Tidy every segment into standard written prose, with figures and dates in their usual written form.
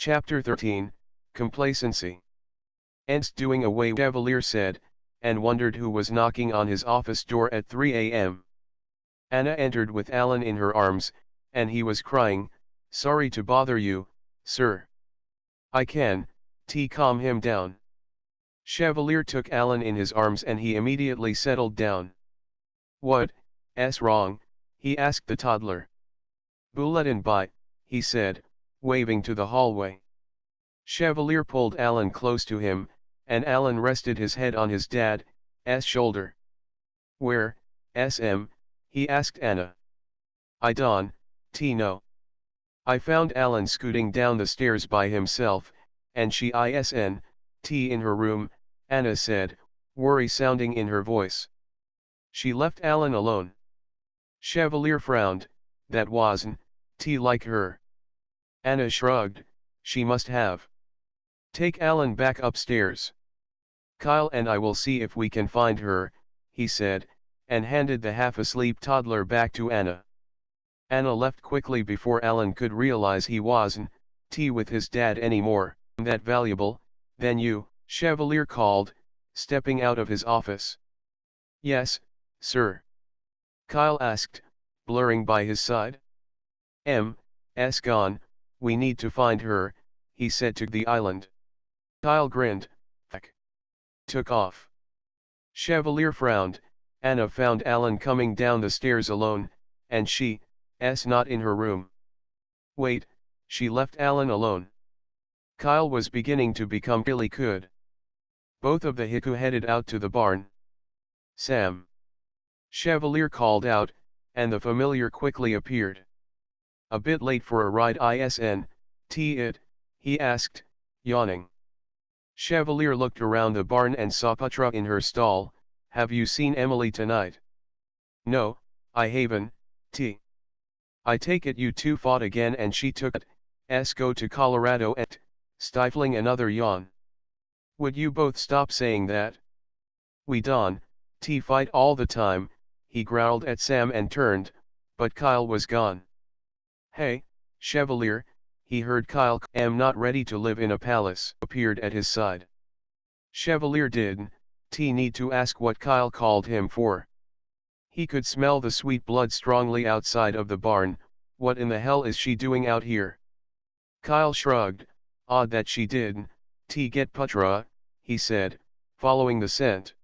Chapter 13, Complacency. "Ents doing away," Chevalier said, and wondered who was knocking on his office door at 3 a.m. Anna entered with Alan in her arms, and he was crying, "Sorry to bother you, sir." "I can, calm him down." Chevalier took Alan in his arms and he immediately settled down. "What's wrong?" he asked the toddler. "Bulletin by," he said, waving to the hallway. Chevalier pulled Alan close to him, and Alan rested his head on his dad's shoulder. "Where, SM?" he asked Anna. "I don't know." "I found Alan scooting down the stairs by himself, and she isn't in her room," Anna said, worry sounding in her voice. "She left Alan alone." Chevalier frowned, "That wasn't like her." Anna shrugged, "She must have. Take Alan back upstairs. Kyle and I will see if we can find her," he said, and handed the half-asleep toddler back to Anna. Anna left quickly before Alan could realize he wasn't with his dad anymore. "That valuable, then you?" Chevalier called, stepping out of his office. "Yes, sir." Kyle asked, blurring by his side. "M's gone, we need to find her," he said to the island. Kyle grinned, took off. Chevalier frowned. Anna found Alan coming down the stairs alone, and she's not in her room. Wait, she left Alan alone. Kyle was beginning to become really could. Both of the Heku headed out to the barn. "Sam!" Chevalier called out, and the familiar quickly appeared. "A bit late for a ride, isn't it?" he asked, yawning. Chevalier looked around the barn and saw Putra in her stall. "Have you seen Emily tonight?" "No, I haven't. I take it you two fought again and she took it, go to Colorado and," stifling another yawn. "Would you both stop saying that?" "We don't fight all the time," he growled at Sam and turned, but Kyle was gone. "Hey, Chevalier," he heard Kyle. "Am not ready to live in a palace," appeared at his side. Chevalier didn't need to ask what Kyle called him for. He could smell the sweet blood strongly outside of the barn. "What in the hell is she doing out here?" Kyle shrugged. "Odd that she didn't get Putra," he said, following the scent.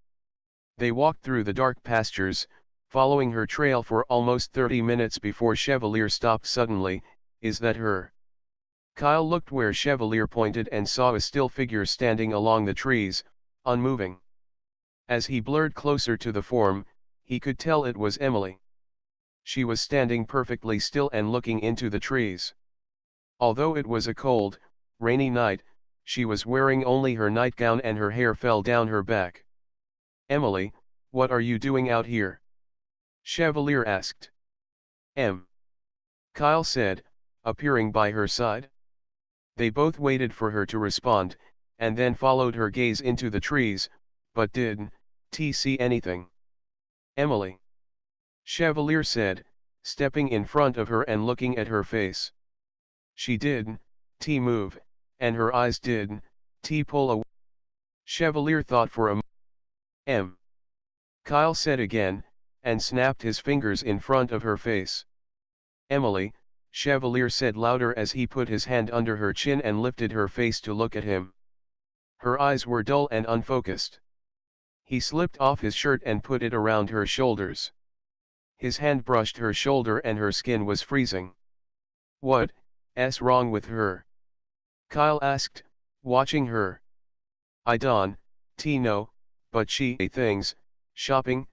They walked through the dark pastures, following her trail for almost 30 minutes before Chevalier stopped suddenly. "Is that her?" Kyle looked where Chevalier pointed and saw a still figure standing along the trees, unmoving. As he blurred closer to the form, he could tell it was Emily. She was standing perfectly still and looking into the trees. Although it was a cold, rainy night, she was wearing only her nightgown and her hair fell down her back. "Emily, what are you doing out here?" Chevalier asked. Kyle said, appearing by her side. They both waited for her to respond, and then followed her gaze into the trees, but didn't see anything. "Emily," Chevalier said, stepping in front of her and looking at her face. She didn't move, and her eyes didn't pull away. Chevalier thought for a moment. Kyle said again, and snapped his fingers in front of her face. "Emily," Chevalier said louder as he put his hand under her chin and lifted her face to look at him. Her eyes were dull and unfocused. He slipped off his shirt and put it around her shoulders. His hand brushed her shoulder and her skin was freezing. "What's wrong with her?" Kyle asked, watching her. "I don't know, but she things, shopping,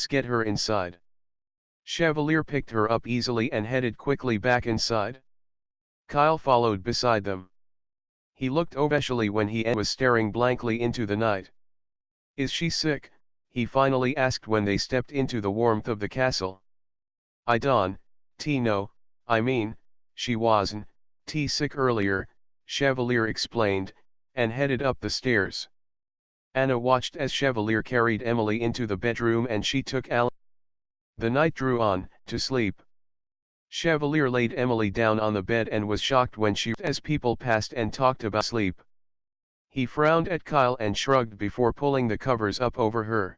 get her inside." Chevalier picked her up easily and headed quickly back inside. Kyle followed beside them. He looked especially when he was staring blankly into the night. "Is she sick?" he finally asked when they stepped into the warmth of the castle. "I don't know, I mean, she wasn't sick earlier," Chevalier explained, and headed up the stairs. Anna watched as Chevalier carried Emily into the bedroom and she took Alan. The night drew on, to sleep. Chevalier laid Emily down on the bed and was shocked when she as people passed and talked about sleep. He frowned at Kyle and shrugged before pulling the covers up over her.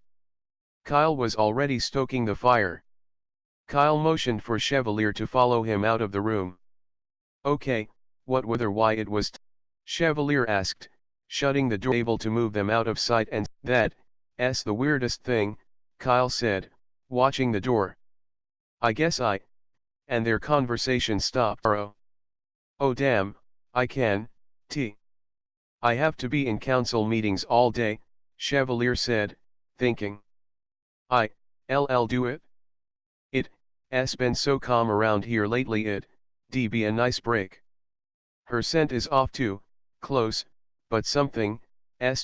Kyle was already stoking the fire. Kyle motioned for Chevalier to follow him out of the room. Okay, what whether why it was Chevalier asked, shutting the door, able to move them out of sight, and that's the weirdest thing, Kyle said, watching the door. I guess and their conversation stopped. Oh damn, I have to be in council meetings all day, Chevalier said, thinking. I'll do it. It's been so calm around here lately, it'd be a nice break. Her scent is off too, close, but something's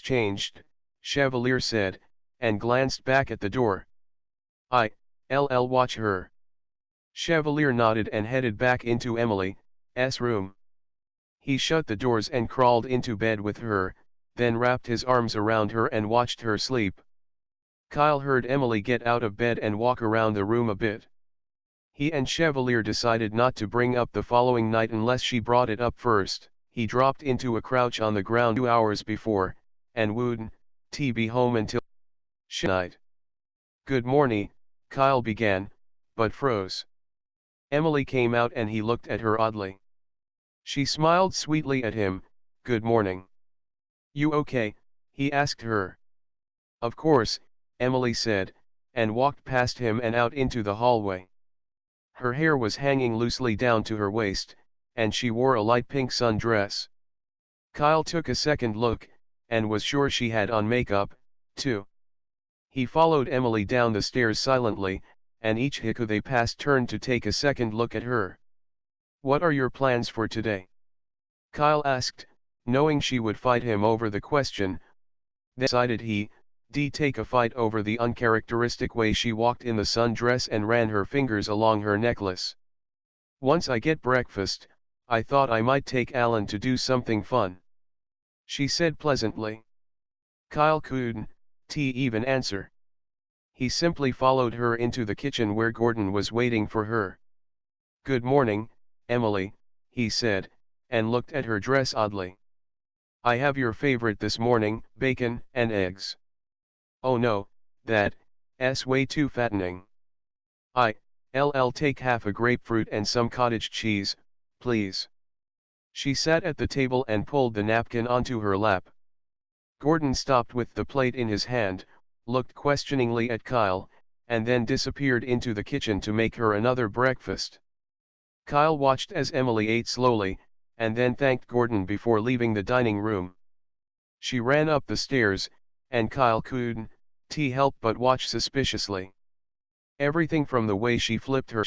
changed, Chevalier said, and glanced back at the door. I'll watch her. Chevalier nodded and headed back into Emily's room. He shut the doors and crawled into bed with her, then wrapped his arms around her and watched her sleep. Kyle heard Emily get out of bed and walk around the room a bit. He and Chevalier decided not to bring up the following night unless she brought it up first. He dropped into a crouch on the ground 2 hours before, and wouldn't be home until night. Good morning, Kyle began, but froze. Emily came out and he looked at her oddly. She smiled sweetly at him. Good morning. You okay? He asked her. Of course, Emily said, and walked past him and out into the hallway. Her hair was hanging loosely down to her waist, and she wore a light pink sundress. Kyle took a second look, and was sure she had on makeup, too. He followed Emily down the stairs silently, and each haiku they passed turned to take a second look at her. What are your plans for today? Kyle asked, knowing she would fight him over the question. Then decided he'd take a fight over the uncharacteristic way she walked in the sundress and ran her fingers along her necklace. Once I get breakfast, I thought I might take Alan to do something fun, she said pleasantly. Kyle couldn't even answer. He simply followed her into the kitchen where Gordon was waiting for her. Good morning, Emily, he said, and looked at her dress oddly. I have your favorite this morning, bacon and eggs. Oh no, that's way too fattening. I'll take half a grapefruit and some cottage cheese, please. She sat at the table and pulled the napkin onto her lap. Gordon stopped with the plate in his hand, looked questioningly at Kyle, and then disappeared into the kitchen to make her another breakfast. Kyle watched as Emily ate slowly, and then thanked Gordon before leaving the dining room. She ran up the stairs, and Kyle couldn't help but watch suspiciously. Everything from the way she flipped her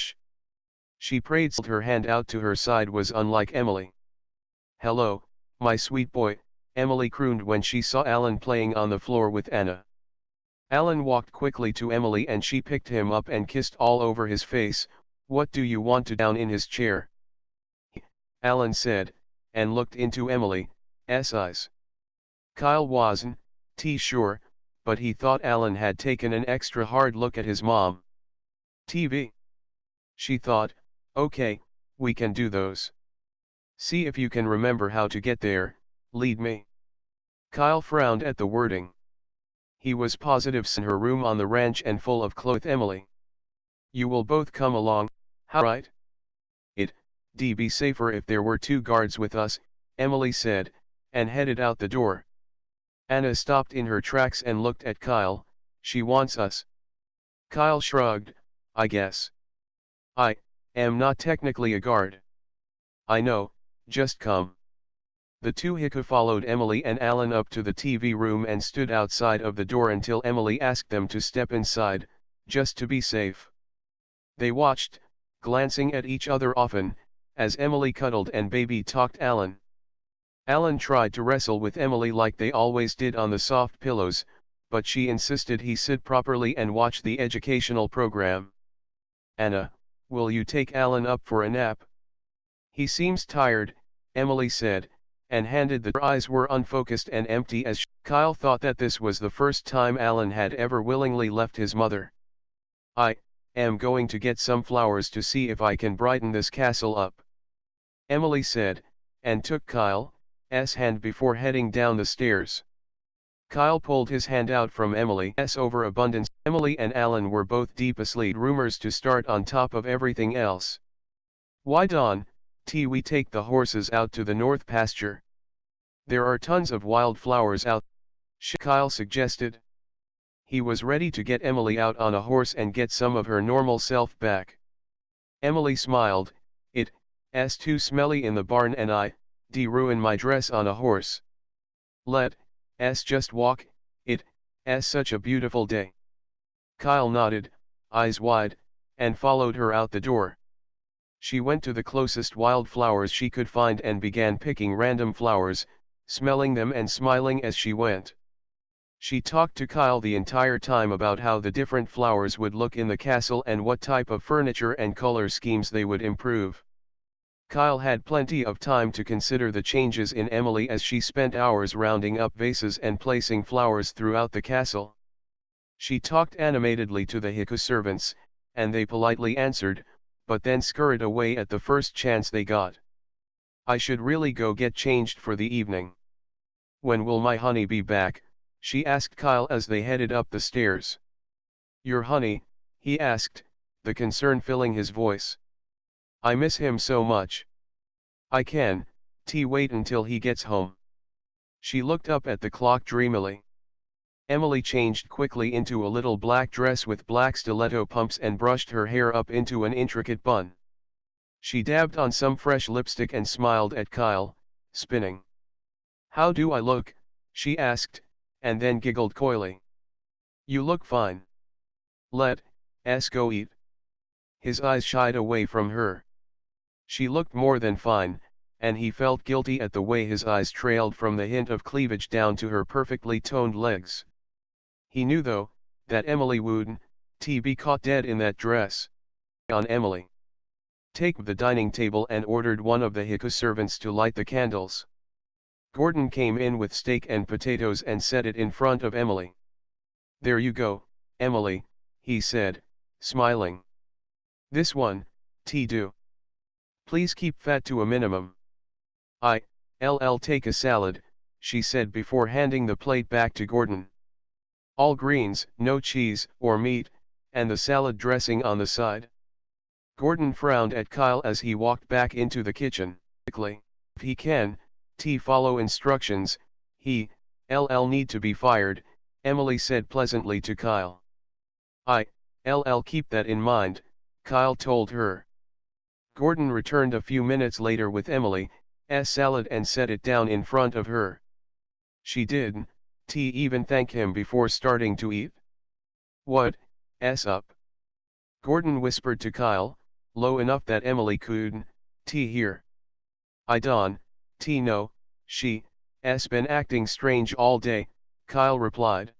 she prayed her hand out to her side was unlike Emily. Hello, my sweet boy, Emily crooned when she saw Alan playing on the floor with Anna. Alan walked quickly to Emily and she picked him up and kissed all over his face. What do you want to down in his chair? Alan said, and looked into Emily's eyes. Kyle wasn't sure, but he thought Alan had taken an extra hard look at his mom. TV. She thought, okay, we can do those. See if you can remember how to get there, lead me. Kyle frowned at the wording. He was positive in her room on the ranch and full of clothes. Emily. You will both come along, right? It'd be safer if there were 2 guards with us, Emily said, and headed out the door. Anna stopped in her tracks and looked at Kyle. She wants us. Kyle shrugged, I guess. I am not technically a guard. I know, just come. The 2 haiku followed Emily and Alan up to the TV room and stood outside of the door until Emily asked them to step inside, just to be safe. They watched, glancing at each other often, as Emily cuddled and baby talked Alan. Alan tried to wrestle with Emily like they always did on the soft pillows, but she insisted he sit properly and watch the educational program. Anna, will you take Alan up for a nap? He seems tired, Emily said, and handed her eyes were unfocused and empty as Kyle thought that this was the first time Alan had ever willingly left his mother. am going to get some flowers to see if I can brighten this castle up," Emily said, and took Kyle's hand before heading down the stairs. Kyle pulled his hand out from Emily's overabundance. Emily and Alan were both deep asleep. Rumors to start on top of everything else. "Why don't we take the horses out to the north pasture? There are tons of wild flowers out," Kyle suggested. He was ready to get Emily out on a horse and get some of her normal self back. Emily smiled. "It's too smelly in the barn and I'd ruin my dress on a horse. Let's just walk, it's such a beautiful day." Kyle nodded, eyes wide, and followed her out the door. She went to the closest wildflowers she could find and began picking random flowers, smelling them and smiling as she went. She talked to Kyle the entire time about how the different flowers would look in the castle and what type of furniture and color schemes they would improve. Kyle had plenty of time to consider the changes in Emily as she spent hours rounding up vases and placing flowers throughout the castle. She talked animatedly to the Heku servants, and they politely answered, but then scurried away at the first chance they got. "I should really go get changed for the evening. When will my honey be back?" she asked Kyle as they headed up the stairs. "Your honey?" he asked, the concern filling his voice. "I miss him so much. I can wait until he gets home." She looked up at the clock dreamily. Emily changed quickly into a little black dress with black stiletto pumps and brushed her hair up into an intricate bun. She dabbed on some fresh lipstick and smiled at Kyle, spinning. "How do I look?" she asked, and then giggled coyly. "You look fine. Let's go eat." His eyes shied away from her. She looked more than fine, and he felt guilty at the way his eyes trailed from the hint of cleavage down to her perfectly toned legs. He knew though, that Emily wouldn't be caught dead in that dress. On Emily. Take the dining table and ordered one of the Heku servants to light the candles. Gordon came in with steak and potatoes and set it in front of Emily. "There you go, Emily," he said, smiling. "This one, do. Please keep fat to a minimum." "I'll take a salad," she said before handing the plate back to Gordon. "All greens, no cheese or meat, and the salad dressing on the side." Gordon frowned at Kyle as he walked back into the kitchen. If he can follow instructions, he'll need to be fired, Emily said pleasantly to Kyle. "I'll keep that in mind," Kyle told her. Gordon returned a few minutes later with Emily's salad and set it down in front of her. She didn't even thank him before starting to eat. "What's up?" Gordon whispered to Kyle, low enough that Emily couldn't hear. "I don't know, she's been acting strange all day," Kyle replied.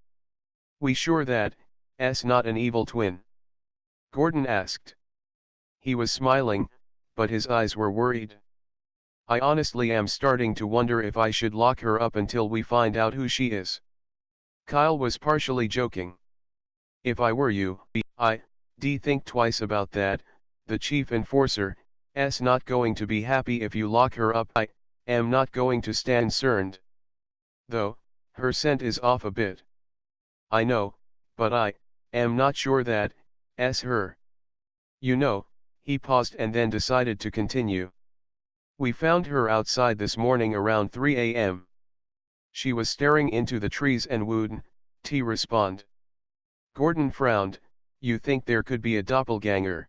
"We sure that's not an evil twin?" Gordon asked. He was smiling, but his eyes were worried. "I honestly am starting to wonder if I should lock her up until we find out who she is." Kyle was partially joking. "If I were you, I'd think twice about that. The chief enforcer's not going to be happy if you lock her up. I am not going to stand concerned. Though, her scent is off a bit." "I know, but I am not sure that's her. You know," he paused and then decided to continue. "We found her outside this morning around 3 a.m. She was staring into the trees and wouldn't respond." Gordon frowned. "You think there could be a doppelganger?"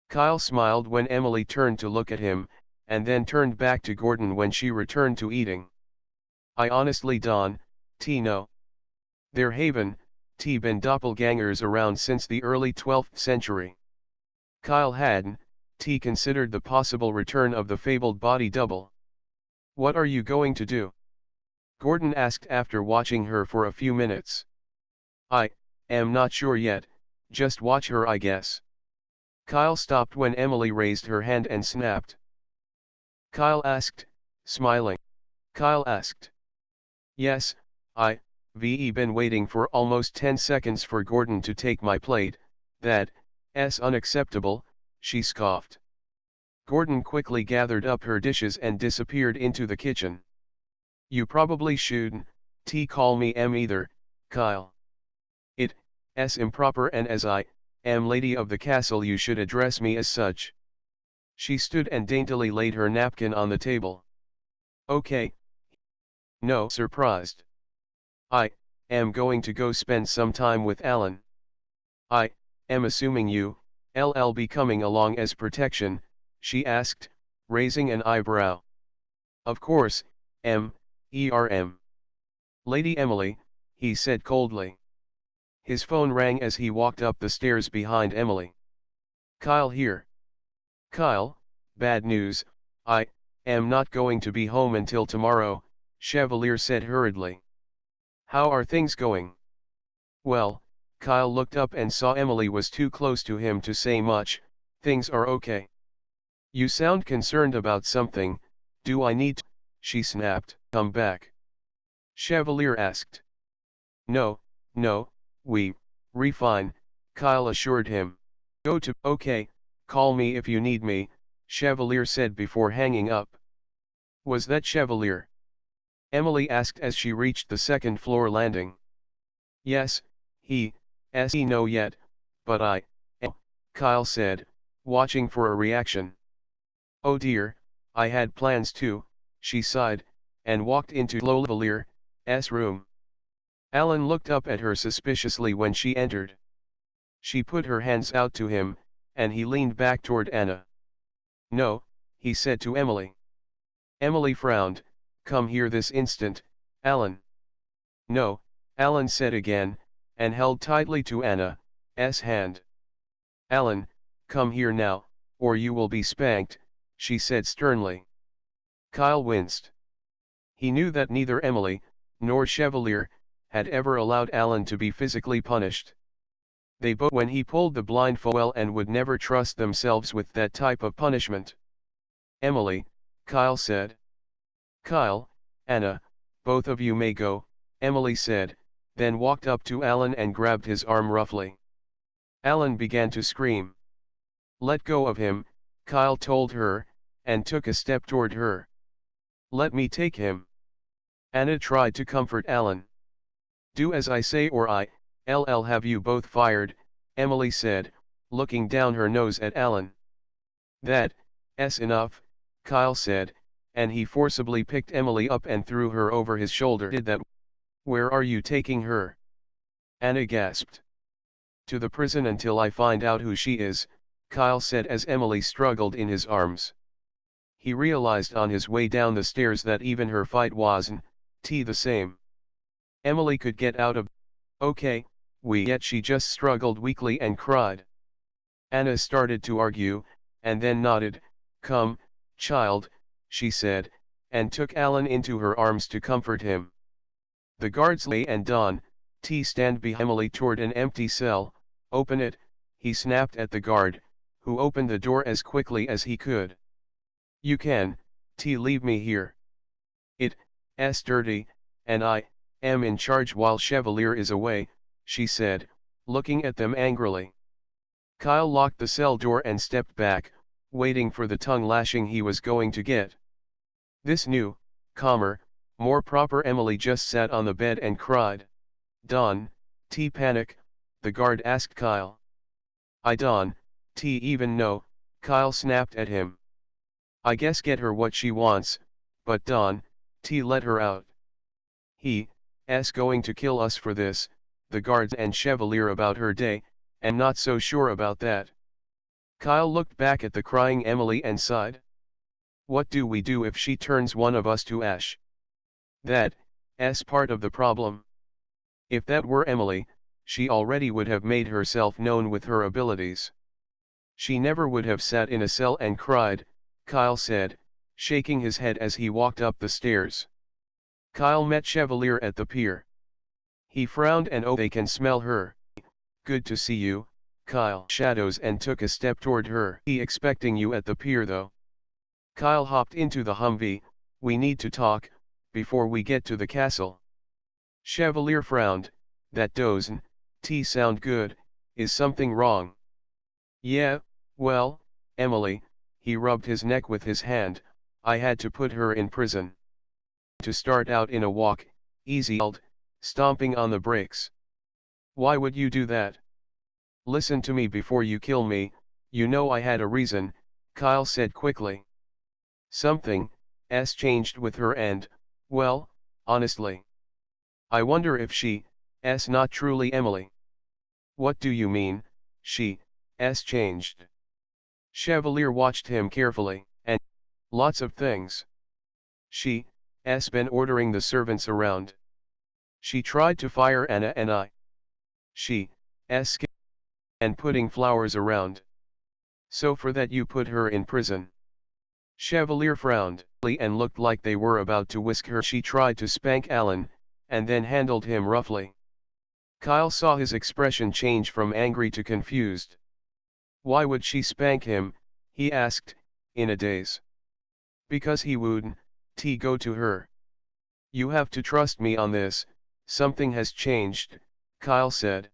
Kyle smiled when Emily turned to look at him, and then turned back to Gordon when she returned to eating. "I honestly don't know. There haven't been doppelgangers around since the early 12th century." Kyle hadn't considered the possible return of the fabled body double. "What are you going to do?" Gordon asked after watching her for a few minutes. "I am not sure yet, just watch her I guess." Kyle stopped when Emily raised her hand and snapped. Kyle asked, smiling. Kyle asked. "Yes, I've been waiting for almost 10 seconds for Gordon to take my plate, Unacceptable, she scoffed. Gordon quickly gathered up her dishes and disappeared into the kitchen. You probably shouldn't call me either, Kyle. It's improper, and as I am lady of the castle you should address me as such. She stood and daintily laid her napkin on the table. Okay. No, surprised. I am going to go spend some time with Alan. I am assuming you, LL be coming along as protection, she asked, raising an eyebrow. Of course, M.E.R.M. Lady Emily, he said coldly. His phone rang as he walked up the stairs behind Emily. Kyle here. Kyle, bad news, I am not going to be home until tomorrow, Chevalier said hurriedly. How are things going? Well, Kyle looked up and saw Emily was too close to him to say much. Things are okay. You sound concerned about something. Do I need to? She snapped. Come back. Chevalier asked. No, we're fine, Kyle assured him. Go to, okay, call me if you need me, Chevalier said before hanging up. Was that Chevalier? Emily asked as she reached the second floor landing. Yes, he know yet, but Kyle said, watching for a reaction. Oh dear, I had plans too, she sighed, and walked into Chevalier's room. Alan looked up at her suspiciously when she entered. She put her hands out to him, and he leaned back toward Anna. No, he said to Emily. Emily frowned. Come here this instant, Alan. No, Alan said again, and held tightly to Anna's hand. Alan, come here now, or you will be spanked, she said sternly. Kyle winced. He knew that neither Emily, nor Chevalier, had ever allowed Alan to be physically punished. They both when he pulled the blindfold and would never trust themselves with that type of punishment. Emily, Kyle said. Kyle, Anna, both of you may go, Emily said, then walked up to Alan and grabbed his arm roughly. Alan began to scream. Let go of him, Kyle told her, and took a step toward her. Let me take him. Anna tried to comfort Alan. Do as I say or I'll have you both fired, Emily said, looking down her nose at Alan. That's enough, Kyle said, and he forcibly picked Emily up and threw her over his shoulder. Did that? Where are you taking her? Anna gasped. To the prison until I find out who she is, Kyle said as Emily struggled in his arms. He realized on his way down the stairs that even her fight wasn't the same. Emily could get out of. Okay, yet she just struggled weakly and cried. Anna started to argue, and then nodded. Come, child, she said, and took Alan into her arms to comfort him. The guards lay and Don, stand behind Emily toward an empty cell. Open it, he snapped at the guard, who opened the door as quickly as he could. You can, leave me here. It's dirty, and I am in charge while Chevalier is away, she said, looking at them angrily. Kyle locked the cell door and stepped back, waiting for the tongue lashing he was going to get. This new, calmer, more proper Emily just sat on the bed and cried. Don, panic, the guard asked Kyle. I don't even know, Kyle snapped at him. I guess get her what she wants, but Don, let her out. He's going to kill us for this, the guards and Chevalier about her day, and not so sure about that. Kyle looked back at the crying Emily and sighed. What do we do if she turns one of us to ash? That's part of the problem. If that were Emily, she already would have made herself known with her abilities. She never would have sat in a cell and cried, Kyle said, shaking his head as he walked up the stairs. Kyle met Chevalier at the pier. He frowned and oh, they can smell her. Good to see you, Kyle. Shadows and took a step toward her. He expecting you at the pier though. Kyle hopped into the Humvee. We need to talk, before we get to the castle. Chevalier frowned. That doesn't sound good. Is something wrong? Yeah, well, Emily, he rubbed his neck with his hand, I had to put her in prison. To start out in a walk, easy, stomping on the brakes. Why would you do that? Listen to me before you kill me, you know I had a reason, Kyle said quickly. Something, changed with her and, well, honestly. I wonder if she's not truly Emily. What do you mean, she's changed? Chevalier watched him carefully, and, lots of things. She's been ordering the servants around. She tried to fire Anna and I. She's and putting flowers around. So for that you put her in prison. Chevalier frowned and looked like they were about to whisk her. She tried to spank Alan, and then handled him roughly. Kyle saw his expression change from angry to confused. Why would she spank him, he asked, in a daze. Because he would, go to her. You have to trust me on this, something has changed, Kyle said.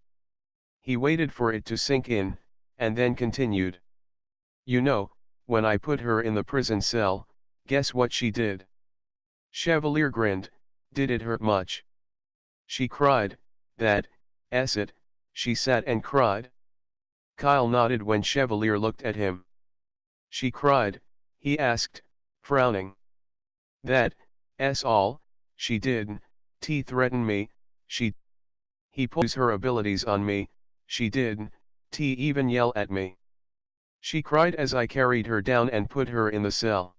He waited for it to sink in, and then continued. You know, when I put her in the prison cell, guess what she did? Chevalier grinned, did it hurt much? She cried, that's it, she sat and cried. Kyle nodded when Chevalier looked at him. She cried, he asked, frowning. That's all, she did, threaten me, he pulls her abilities on me, she did, even yell at me. She cried as I carried her down and put her in the cell.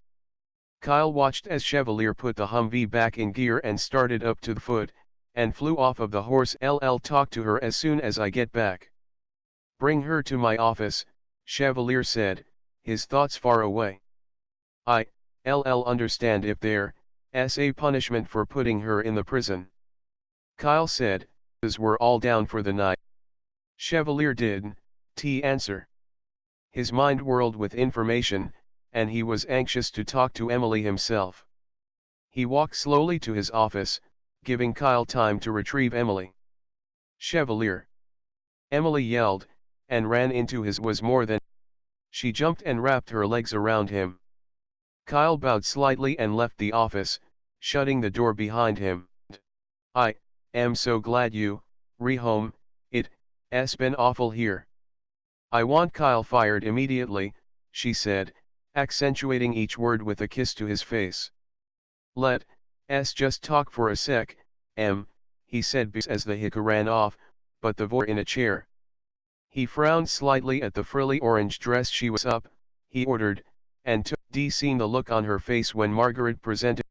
Kyle watched as Chevalier put the Humvee back in gear and started up to the foot, and flew off of the horse. Talk to her as soon as I get back. Bring her to my office, Chevalier said, his thoughts far away. I'll understand if there's a punishment for putting her in the prison. Kyle said, we're all down for the night. Chevalier did, answer. His mind whirled with information, and he was anxious to talk to Emily himself. He walked slowly to his office, giving Kyle time to retrieve Emily. Chevalier! Emily yelled, and ran into his was more than. She jumped and wrapped her legs around him. Kyle bowed slightly and left the office, shutting the door behind him. I am so glad you home, it's been awful here. I want Kyle fired immediately, she said, accentuating each word with a kiss to his face. Let's just talk for a sec, he said as the haiku ran off, but the voice in a chair. He frowned slightly at the frilly orange dress she was up, he ordered, and took seen the look on her face when Margaret presented.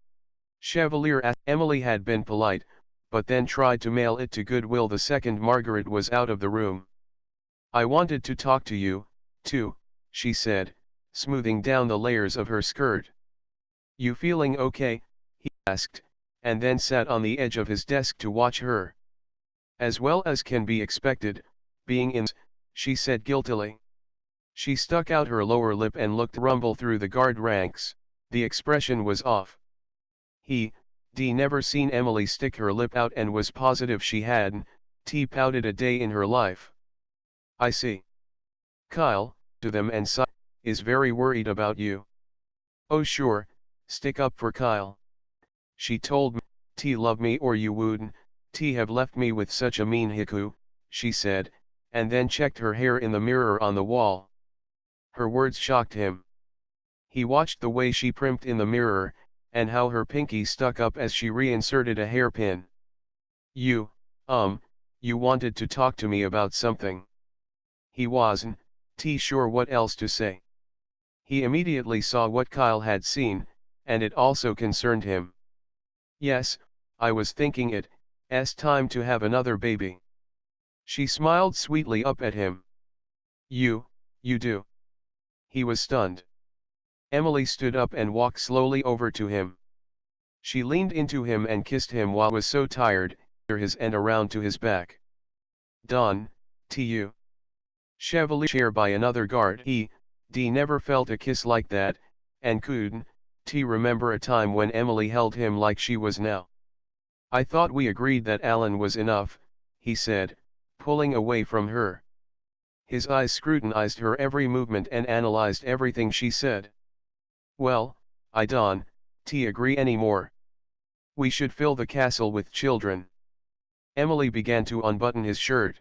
Chevalier asked. Emily had been polite, but then tried to mail it to Goodwill the second Margaret was out of the room. I wanted to talk to you, too, she said, smoothing down the layers of her skirt. You feeling okay? He asked, and then sat on the edge of his desk to watch her. As well as can be expected, being in, she said guiltily. She stuck out her lower lip and looked rumble through the guard ranks, the expression was off. He, never seen Emily stick her lip out and was positive she hadn't, pouted a day in her life. I see. Kyle, to them and is very worried about you. Oh sure, stick up for Kyle. She told me, love me or you wouldn't, have left me with such a mean haiku, she said, and then checked her hair in the mirror on the wall. Her words shocked him. He watched the way she primped in the mirror, and how her pinky stuck up as she reinserted a hairpin. You wanted to talk to me about something. He wasn't sure what else to say. He immediately saw what Kyle had seen, and it also concerned him. Yes, I was thinking it's time to have another baby. She smiled sweetly up at him. You do. He was stunned. Emily stood up and walked slowly over to him. She leaned into him and kissed him while was so tired, his and around to his back. Done, you. Chevalier chair by another guard. He, never felt a kiss like that, and couldn't, remember a time when Emily held him like she was now. I thought we agreed that Alan was enough, he said, pulling away from her. His eyes scrutinized her every movement and analyzed everything she said. Well, I don't agree anymore. We should fill the castle with children. Emily began to unbutton his shirt.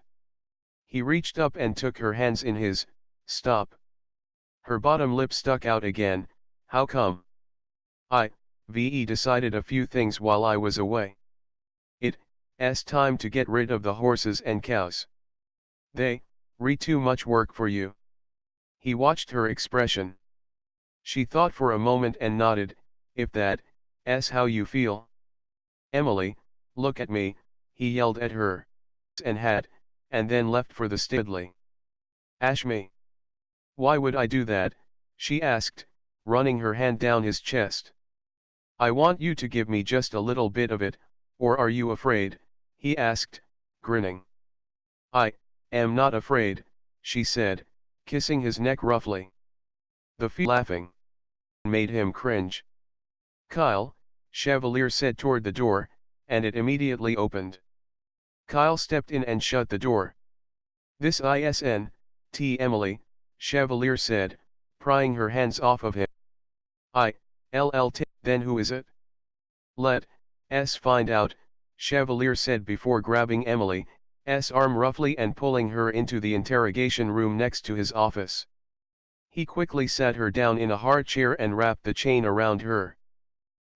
He reached up and took her hands in his. Stop. Her bottom lip stuck out again. How come? I decided a few things while I was away. It's time to get rid of the horses and cows. They too much work for you. He watched her expression. She thought for a moment and nodded. If that's how you feel. Emily, look at me, he yelled at her. And then left for the stable. Ash me. Why would I do that? She asked, running her hand down his chest. I want you to give me just a little bit of it, or are you afraid? He asked, grinning. I am not afraid, she said, kissing his neck roughly. The laughing made him cringe. Kyle, Chevalier said toward the door, and it immediately opened. Kyle stepped in and shut the door. This isn't Emily, Chevalier said, prying her hands off of him. Then who is it? Let's find out, Chevalier said before grabbing Emily's arm roughly and pulling her into the interrogation room next to his office. He quickly sat her down in a hard chair and wrapped the chain around her.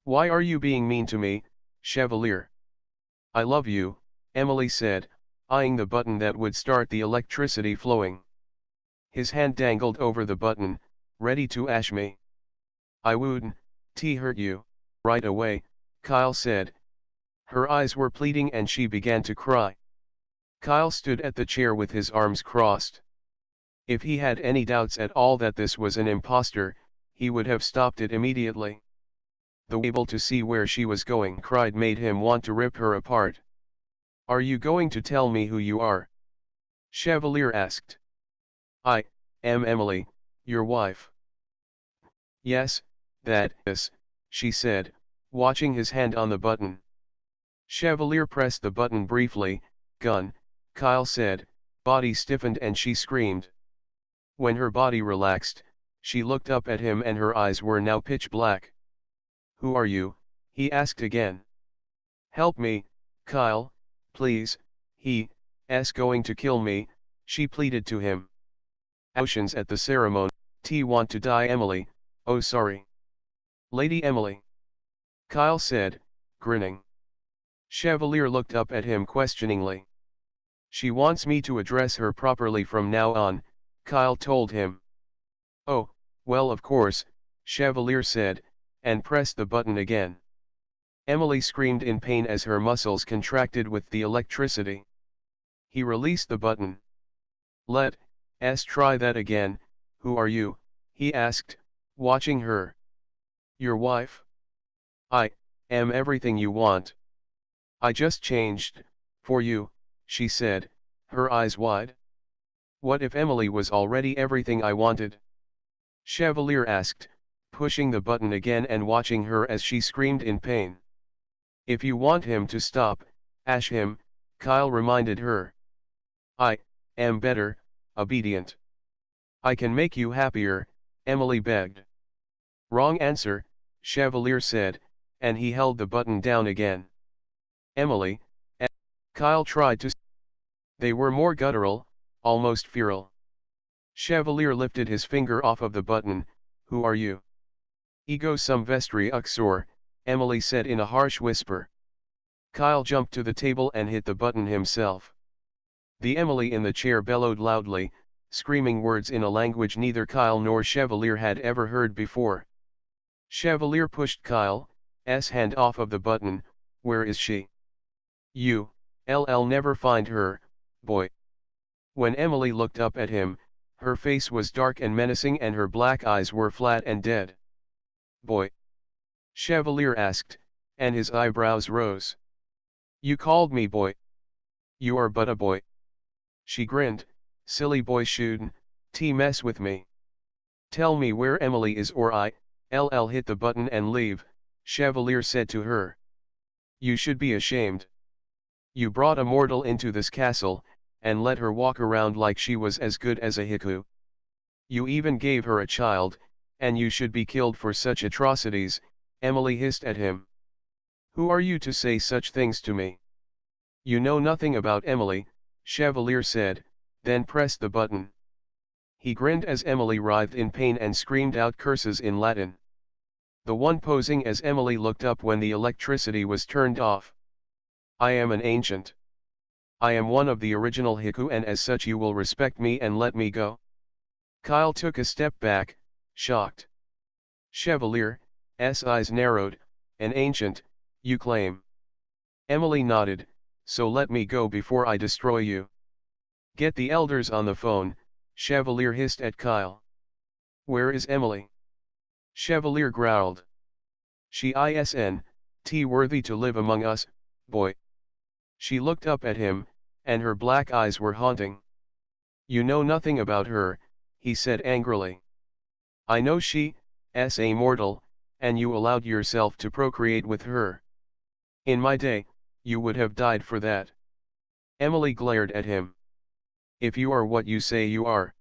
Why are you being mean to me, Chevalier? I love you, Emily said, eyeing the button that would start the electricity flowing. His hand dangled over the button, ready to ash me. I wouldn't hurt you. Right away, Kyle said. Her eyes were pleading and she began to cry. Kyle stood at the chair with his arms crossed. If he had any doubts at all that this was an impostor, he would have stopped it immediately. The able to see where she was going cried made him want to rip her apart. Are you going to tell me who you are? Chevalier asked. I am Emily, your wife. Yes, that is, she said, watching his hand on the button. Chevalier pressed the button briefly. Gun, Kyle said, body stiffened and she screamed. When her body relaxed, she looked up at him and her eyes were now pitch black. Who are you? He asked again. Help me, Kyle, please, he's going to kill me, she pleaded to him. Oceans at the ceremony. Want to die Emily, oh sorry. Lady Emily. Kyle said, grinning. Chevalier looked up at him questioningly. She wants me to address her properly from now on, Kyle told him. Oh, well of course, Chevalier said, and pressed the button again. Emily screamed in pain as her muscles contracted with the electricity. He released the button. Let's try that again. Who are you? He asked, watching her. Your wife? I am everything you want. I just changed, for you, she said, her eyes wide. What if Emily was already everything I wanted? Chevalier asked, pushing the button again and watching her as she screamed in pain. If you want him to stop, ash him, Kyle reminded her. I am better, obedient. I can make you happier, Emily begged. Wrong answer, Chevalier said, and he held the button down again. Emily, Kyle tried to. They were more guttural, almost feral. Chevalier lifted his finger off of the button. Who are you? Ego sum vestri uxor, Emily said in a harsh whisper. Kyle jumped to the table and hit the button himself. The Emily in the chair bellowed loudly, screaming words in a language neither Kyle nor Chevalier had ever heard before. Chevalier pushed Kyle's hand off of the button. Where is she? You'll never find her, boy. When Emily looked up at him, her face was dark and menacing and her black eyes were flat and dead. Boy? Chevalier asked, and his eyebrows rose. You called me boy. You are but a boy. She grinned. Silly boy shouldn't mess with me. Tell me where Emily is or I'll hit the button and leave, Chevalier said to her. You should be ashamed. You brought a mortal into this castle, and let her walk around like she was as good as a haiku. You even gave her a child, and you should be killed for such atrocities, Emily hissed at him. Who are you to say such things to me? You know nothing about Emily, Chevalier said, then pressed the button. He grinned as Emily writhed in pain and screamed out curses in Latin. The one posing as Emily looked up when the electricity was turned off. I am an ancient. I am one of the original haiku, and as such you will respect me and let me go. Kyle took a step back, shocked. Chevalier's eyes narrowed. An ancient, you claim? Emily nodded, so let me go before I destroy you. Get the elders on the phone, Chevalier hissed at Kyle. Where is Emily? Chevalier growled. She isn't worthy to live among us, boy. She looked up at him, and her black eyes were haunting. You know nothing about her, he said angrily. I know she's a mortal, and you allowed yourself to procreate with her. In my day, you would have died for that. Emily glared at him. If you are what you say you are,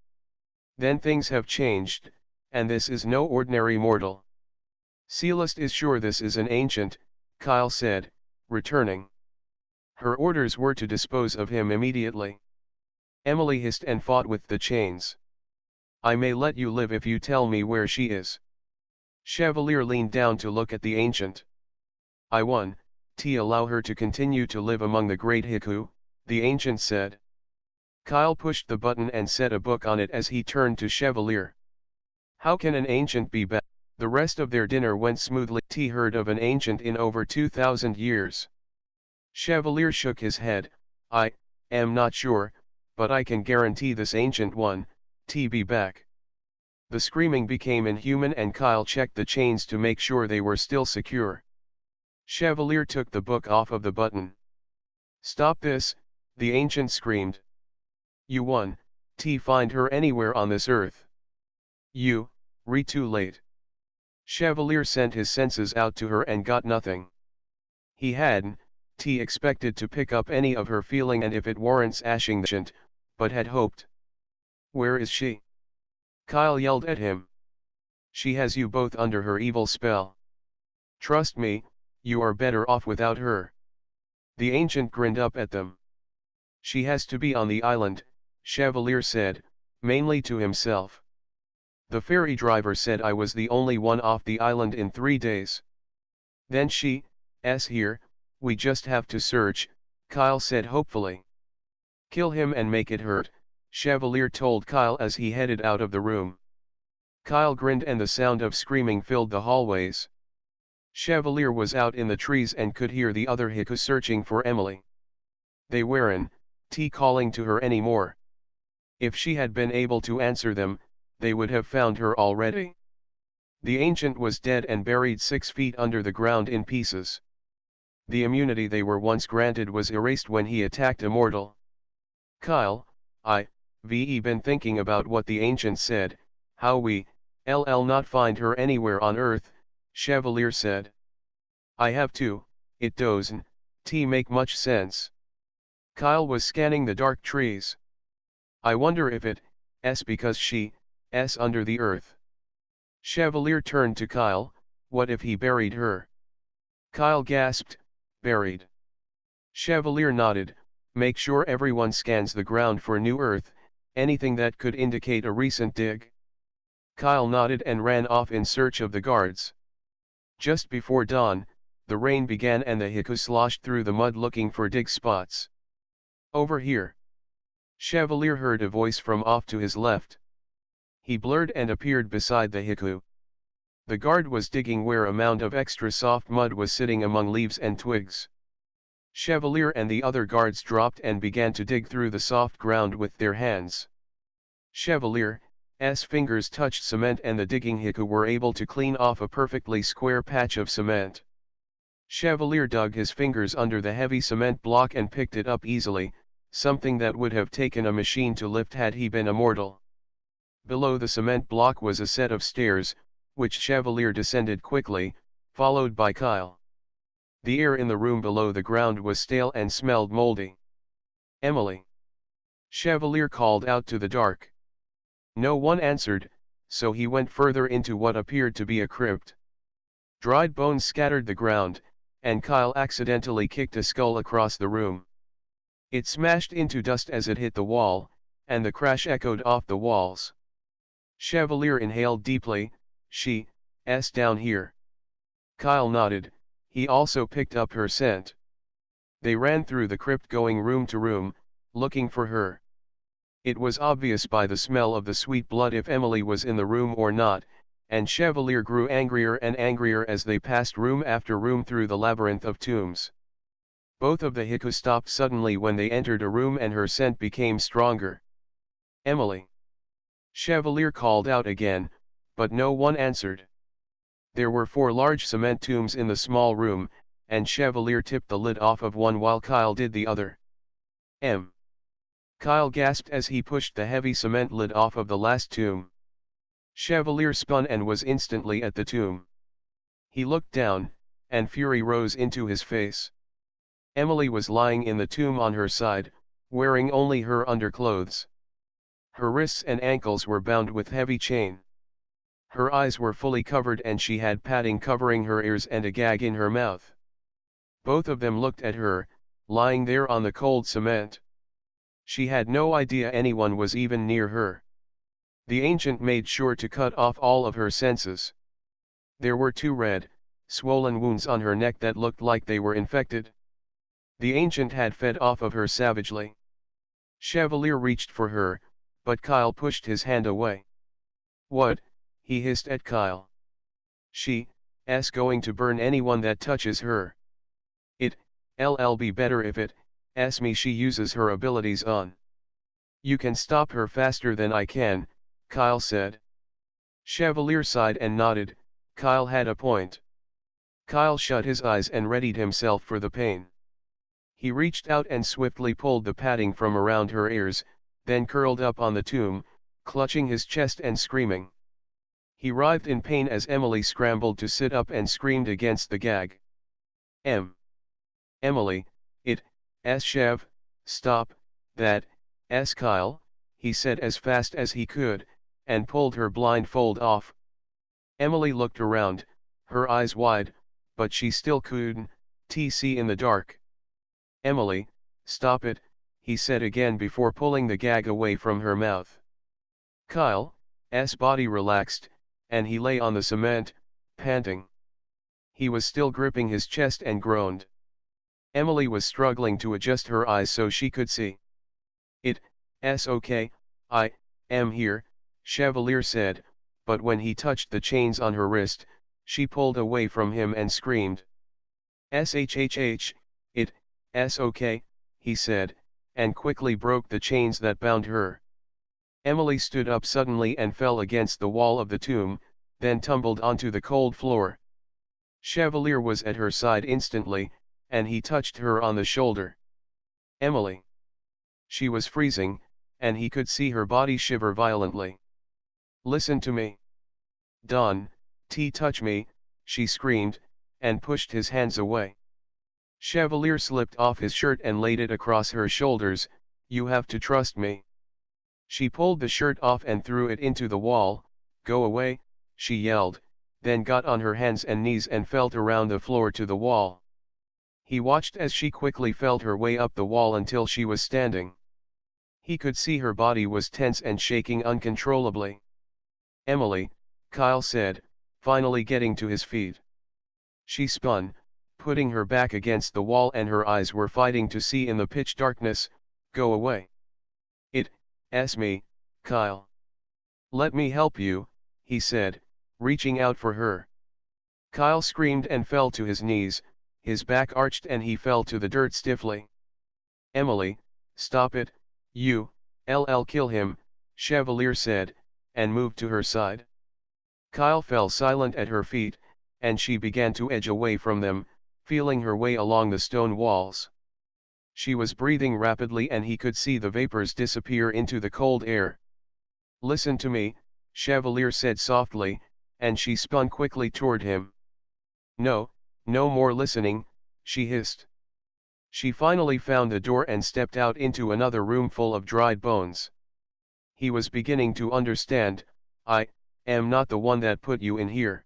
then things have changed, and this is no ordinary mortal. Celeste is sure this is an ancient, Kyle said, returning. Her orders were to dispose of him immediately. Emily hissed and fought with the chains. I may let you live if you tell me where she is. Chevalier leaned down to look at the ancient. I won, allow her to continue to live among the great haiku, the ancient said. Kyle pushed the button and set a book on it as he turned to Chevalier. How can an ancient be bad? The rest of their dinner went smoothly. T heard of an ancient in over 2,000 years. Chevalier shook his head. I am not sure, but I can guarantee this ancient one, be back. The screaming became inhuman and Kyle checked the chains to make sure they were still secure. Chevalier took the book off of the button. Stop this, the ancient screamed. You won, find her anywhere on this earth. You, too late. Chevalier sent his senses out to her and got nothing. He hadn't expected to pick up any of her feeling, and if it warrants ashing the ancient, but had hoped. Where is she? Kyle yelled at him. She has you both under her evil spell. Trust me, you are better off without her. The ancient grinned up at them. She has to be on the island, Chevalier said, mainly to himself. The ferry driver said I was the only one off the island in 3 days. Then she's here, we just have to search, Kyle said hopefully. Kill him and make it hurt, Chevalier told Kyle as he headed out of the room. Kyle grinned and the sound of screaming filled the hallways. Chevalier was out in the trees and could hear the other haiku searching for Emily. They weren't calling to her anymore. If she had been able to answer them, they would have found her already. The ancient was dead and buried 6 feet under the ground in pieces. The immunity they were once granted was erased when he attacked a mortal. Kyle, I've been thinking about what the ancient said, how we not find her anywhere on earth, Chevalier said. I have too, it doesn't make much sense. Kyle was scanning the dark trees. I wonder if it's because she's under the earth. Chevalier turned to Kyle, what if he buried her? Kyle gasped, buried. Chevalier nodded, make sure everyone scans the ground for new earth, anything that could indicate a recent dig. Kyle nodded and ran off in search of the guards. Just before dawn, the rain began and the haiku sloshed through the mud looking for dig spots. Over here. Chevalier heard a voice from off to his left. He blurred and appeared beside the haiku. The guard was digging where a mound of extra soft mud was sitting among leaves and twigs. Chevalier and the other guards dropped and began to dig through the soft ground with their hands. Chevalier's fingers touched cement and the digging haiku were able to clean off a perfectly square patch of cement. Chevalier dug his fingers under the heavy cement block and picked it up easily, something that would have taken a machine to lift had he been a mortal. Below the cement block was a set of stairs, which Chevalier descended quickly, followed by Kyle. The air in the room below the ground was stale and smelled moldy. Emily. Chevalier called out to the dark. No one answered, so he went further into what appeared to be a crypt. Dried bones scattered the ground, and Kyle accidentally kicked a skull across the room. It smashed into dust as it hit the wall, and the crash echoed off the walls. Chevalier inhaled deeply. She's down here. Kyle nodded. He also picked up her scent. They ran through the crypt, going room to room, looking for her. It was obvious by the smell of the sweet blood if Emily was in the room or not, and Chevalier grew angrier and angrier as they passed room after room through the labyrinth of tombs. Both of the Heku stopped suddenly when they entered a room, and her scent became stronger. Emily! Chevalier called out again, but no one answered. There were 4 large cement tombs in the small room, and Chevalier tipped the lid off of one while Kyle did the other. Kyle gasped as he pushed the heavy cement lid off of the last tomb. Chevalier spun and was instantly at the tomb. He looked down, and fury rose into his face. Emily was lying in the tomb on her side, wearing only her underclothes. Her wrists and ankles were bound with heavy chain. Her eyes were fully covered and she had padding covering her ears and a gag in her mouth. Both of them looked at her, lying there on the cold cement. She had no idea anyone was even near her. The ancient made sure to cut off all of her senses. There were 2 red, swollen wounds on her neck that looked like they were infected. The ancient had fed off of her savagely. Chevalier reached for her, but Kyle pushed his hand away. What? He hissed at Kyle. She's going to burn anyone that touches her. It'll be better if it's me she uses her abilities on. You can stop her faster than I can, Kyle said. Chevalier sighed and nodded. Kyle had a point. Kyle shut his eyes and readied himself for the pain. He reached out and swiftly pulled the padding from around her ears, then curled up on the tomb, clutching his chest and screaming. He writhed in pain as Emily scrambled to sit up and screamed against the gag. Emily, Chev, stop, that, Kyle, he said as fast as he could, and pulled her blindfold off. Emily looked around, her eyes wide, but she still couldn't see in the dark. Emily, stop it, he said again before pulling the gag away from her mouth. Kyle's body relaxed, and he lay on the cement, panting. He was still gripping his chest and groaned. Emily was struggling to adjust her eyes so she could see. It's okay, I am here, Chevalier said, but when he touched the chains on her wrist, she pulled away from him and screamed. Shhh, it's okay, he said, and quickly broke the chains that bound her. Emily stood up suddenly and fell against the wall of the tomb, then tumbled onto the cold floor. Chevalier was at her side instantly, and he touched her on the shoulder. Emily. She was freezing, and he could see her body shiver violently. Listen to me. Don't touch me, she screamed, and pushed his hands away. Chevalier slipped off his shirt and laid it across her shoulders. You have to trust me. She pulled the shirt off and threw it into the wall. Go away, she yelled, then got on her hands and knees and felt around the floor to the wall. He watched as she quickly felt her way up the wall until she was standing. He could see her body was tense and shaking uncontrollably. Emily, Kyle said, finally getting to his feet. She spun, putting her back against the wall, and her eyes were fighting to see in the pitch darkness. Go away. It's me, Kyle. Let me help you, he said, reaching out for her. Kyle screamed and fell to his knees, his back arched and he fell to the dirt stiffly. Emily, stop it, you'll kill him, Chevalier said, and moved to her side. Kyle fell silent at her feet, and she began to edge away from them, feeling her way along the stone walls. She was breathing rapidly and he could see the vapors disappear into the cold air. Listen to me, Chevalier said softly, and she spun quickly toward him. No more listening, she hissed. She finally found the door and stepped out into another room full of dried bones. He was beginning to understand. I am not the one that put you in here.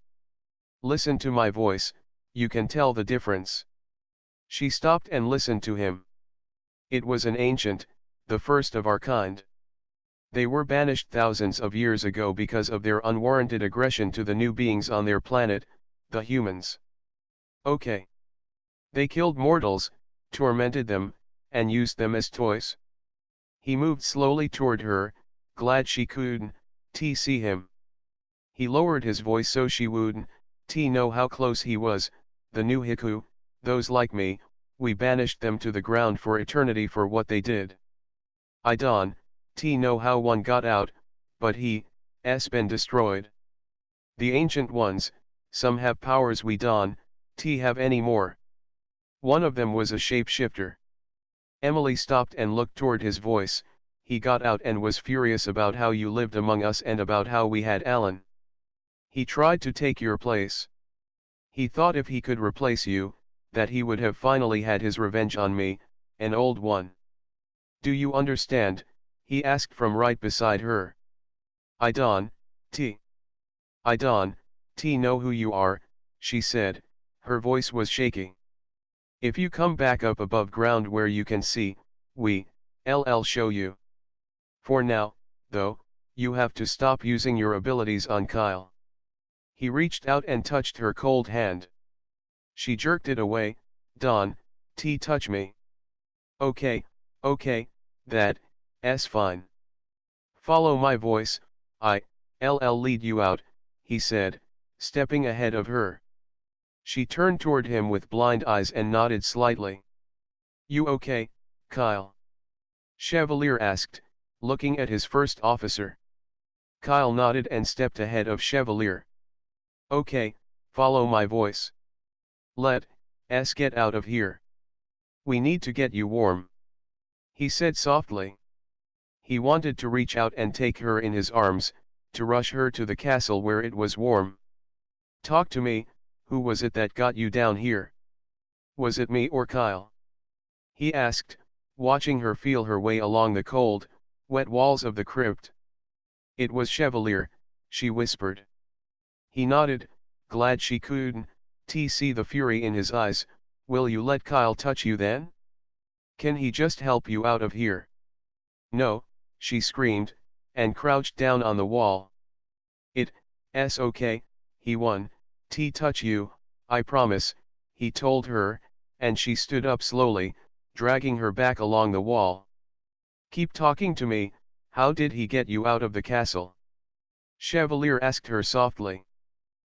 Listen to my voice, you can tell the difference. She stopped and listened to him. It was an ancient, the first of our kind. They were banished thousands of years ago because of their unwarranted aggression to the new beings on their planet, the humans. Okay. They killed mortals, tormented them, and used them as toys. He moved slowly toward her, glad she couldn't see him. He lowered his voice so she wouldn't know how close he was. The new Heku, those like me, we banished them to the ground for eternity for what they did. I don't know how one got out, but he's been destroyed. The ancient ones, some have powers we don't have any more. One of them was a shapeshifter. Emily stopped and looked toward his voice. He got out and was furious about how you lived among us and about how we had Alan. He tried to take your place. He thought if he could replace you, that he would have finally had his revenge on me, an old one. Do you understand? He asked from right beside her. I don't know who you are, she said, her voice was shaky. If you come back up above ground where you can see, I'll show you. For now, though, you have to stop using your abilities on Kyle. He reached out and touched her cold hand. She jerked it away. Don't touch me. Okay, that's fine. Follow my voice, I'll lead you out, he said, stepping ahead of her. She turned toward him with blind eyes and nodded slightly. You okay, Kyle? Chevalier asked, looking at his first officer. Kyle nodded and stepped ahead of Chevalier. Okay, follow my voice. Let's get out of here. We need to get you warm. He said softly. He wanted to reach out and take her in his arms, to rush her to the castle where it was warm. Talk to me, who was it that got you down here? Was it me or Kyle? He asked, watching her feel her way along the cold, wet walls of the crypt. It was Chevalier, she whispered. He nodded, glad she couldn't see the fury in his eyes. Will you let Kyle touch you then? Can he just help you out of here? No, she screamed, and crouched down on the wall. It's okay, he won't touch you, I promise, he told her, and she stood up slowly, dragging her back along the wall. Keep talking to me, how did he get you out of the castle? Chevalier asked her softly.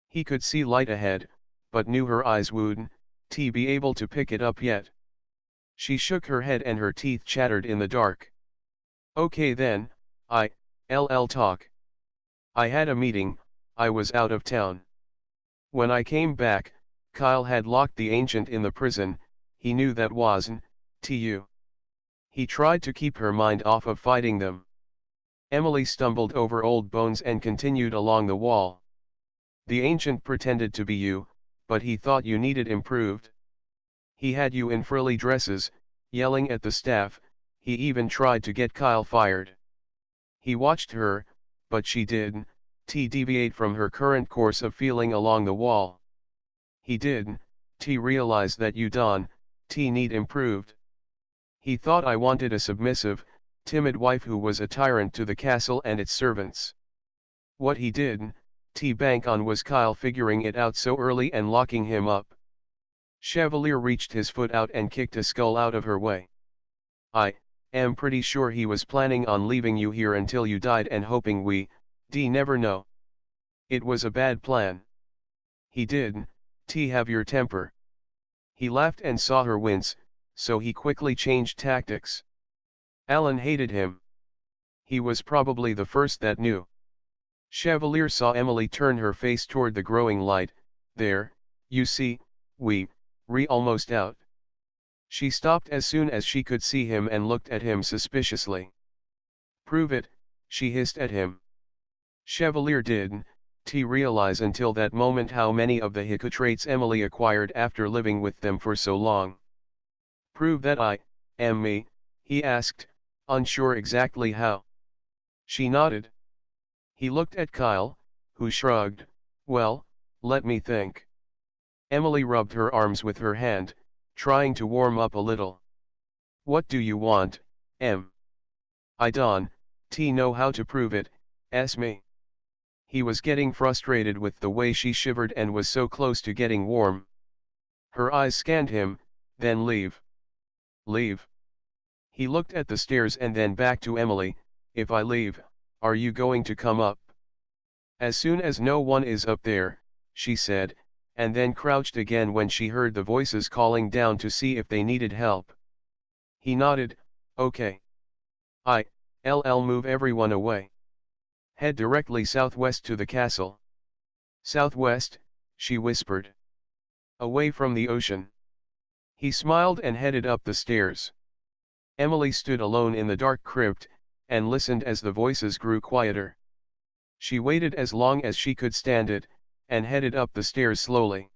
He could see light ahead, but knew her eyes wouldn't be able to pick it up yet. She shook her head and her teeth chattered in the dark. Okay then, I'll talk. I had a meeting, I was out of town. When I came back, Kyle had locked the ancient in the prison. He knew that wasn't you. He tried to keep her mind off of fighting them. Emily stumbled over old bones and continued along the wall. The ancient pretended to be you, but he thought you needed improved. He had you in frilly dresses, yelling at the staff. He even tried to get Kyle fired. He watched her, but she didn't deviate from her current course of feeling along the wall. He didn't realize that you don't need improved. He thought I wanted a submissive, timid wife who was a tyrant to the castle and its servants. What he didn't bank on was Kyle figuring it out so early and locking him up. Chevalier reached his foot out and kicked a skull out of her way. I am pretty sure he was planning on leaving you here until you died and hoping we never know. It was a bad plan. He didn't have your temper. He laughed and saw her wince, so he quickly changed tactics. Alan hated him. He was probably the first that knew. Chevalier saw Emily turn her face toward the growing light. There, you see, we're almost out. She stopped as soon as she could see him and looked at him suspiciously. Prove it, she hissed at him. Chevalier didn't realize until that moment how many of the Heku traits Emily acquired after living with them for so long. Prove that I am me, he asked, unsure exactly how. She nodded. He looked at Kyle, who shrugged. Well, let me think. Emily rubbed her arms with her hand, trying to warm up a little. What do you want, Em? I don't know how to prove it, me. He was getting frustrated with the way she shivered and was so close to getting warm. Her eyes scanned him, then leave. Leave. He looked at the stairs and then back to Emily. If I leave, are you going to come up? As soon as no one is up there, she said, and then crouched again when she heard the voices calling down to see if they needed help. He nodded, okay. I'll move everyone away. Head directly southwest to the castle. Southwest, she whispered. Away from the ocean. He smiled and headed up the stairs. Emily stood alone in the dark crypt, and listened as the voices grew quieter. She waited as long as she could stand it, and headed up the stairs slowly.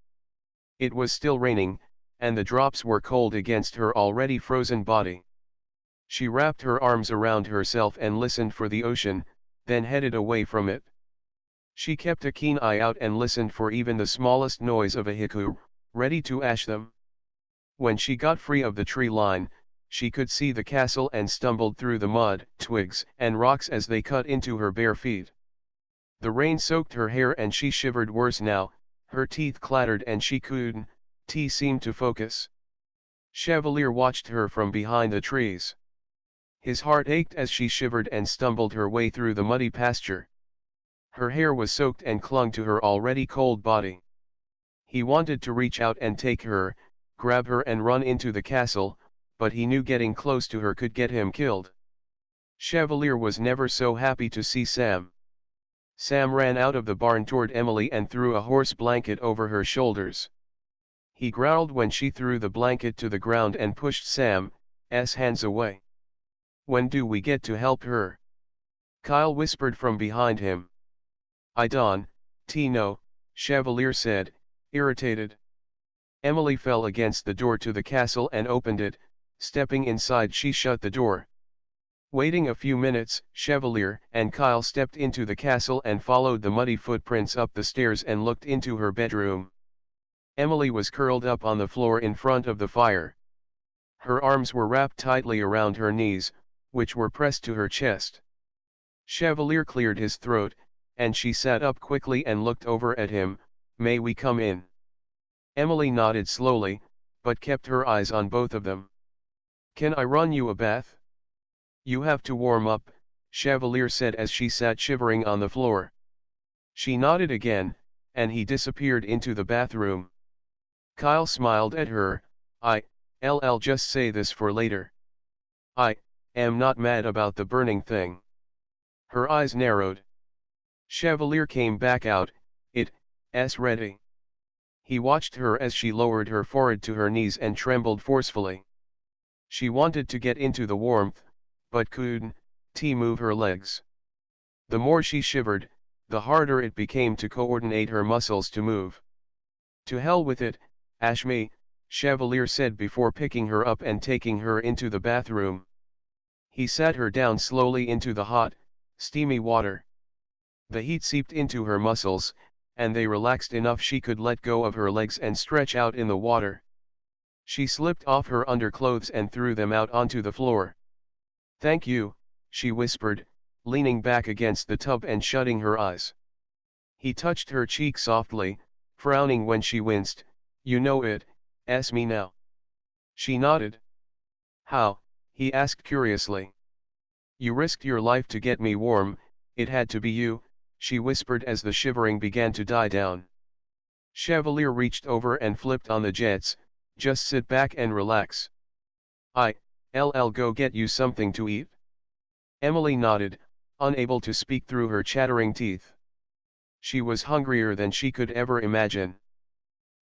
It was still raining, and the drops were cold against her already frozen body. She wrapped her arms around herself and listened for the ocean, then headed away from it. She kept a keen eye out and listened for even the smallest noise of a haiku, ready to ash them. When she got free of the tree line, she could see the castle and stumbled through the mud, twigs, and rocks as they cut into her bare feet. The rain soaked her hair and she shivered worse now, her teeth clattered and she couldn't seem to focus. Chevalier watched her from behind the trees. His heart ached as she shivered and stumbled her way through the muddy pasture. Her hair was soaked and clung to her already cold body. He wanted to reach out and take her, grab her and run into the castle, but he knew getting close to her could get him killed. Chevalier was never so happy to see Sam. Sam ran out of the barn toward Emily and threw a horse blanket over her shoulders. He growled when she threw the blanket to the ground and pushed Sam's hands away. When do we get to help her? Kyle whispered from behind him. I don't know, Chevalier said, irritated. Emily fell against the door to the castle and opened it. Stepping inside, she shut the door. Waiting a few minutes, Chevalier and Kyle stepped into the castle and followed the muddy footprints up the stairs and looked into her bedroom. Emily was curled up on the floor in front of the fire. Her arms were wrapped tightly around her knees, which were pressed to her chest. Chevalier cleared his throat, and she sat up quickly and looked over at him. May we come in? Emily nodded slowly, but kept her eyes on both of them. Can I run you a bath? You have to warm up, Chevalier said as she sat shivering on the floor. She nodded again, and he disappeared into the bathroom. Kyle smiled at her. I'll just say this for later. I am not mad about the burning thing. Her eyes narrowed. Chevalier came back out. It's ready. He watched her as she lowered her forehead to her knees and trembled forcefully. She wanted to get into the warmth, but couldn't move her legs. The more she shivered, the harder it became to coordinate her muscles to move. To hell with it, ash me, Chevalier said before picking her up and taking her into the bathroom. He sat her down slowly into the hot, steamy water. The heat seeped into her muscles, and they relaxed enough she could let go of her legs and stretch out in the water. She slipped off her underclothes and threw them out onto the floor. Thank you, she whispered, leaning back against the tub and shutting her eyes. He touched her cheek softly, frowning when she winced. You know it's me now. She nodded. How? He asked curiously. You risked your life to get me warm. It had to be you, she whispered as the shivering began to die down. Chevalier reached over and flipped on the jets. Just sit back and relax. I'll go get you something to eat. Emily nodded, unable to speak through her chattering teeth. She was hungrier than she could ever imagine.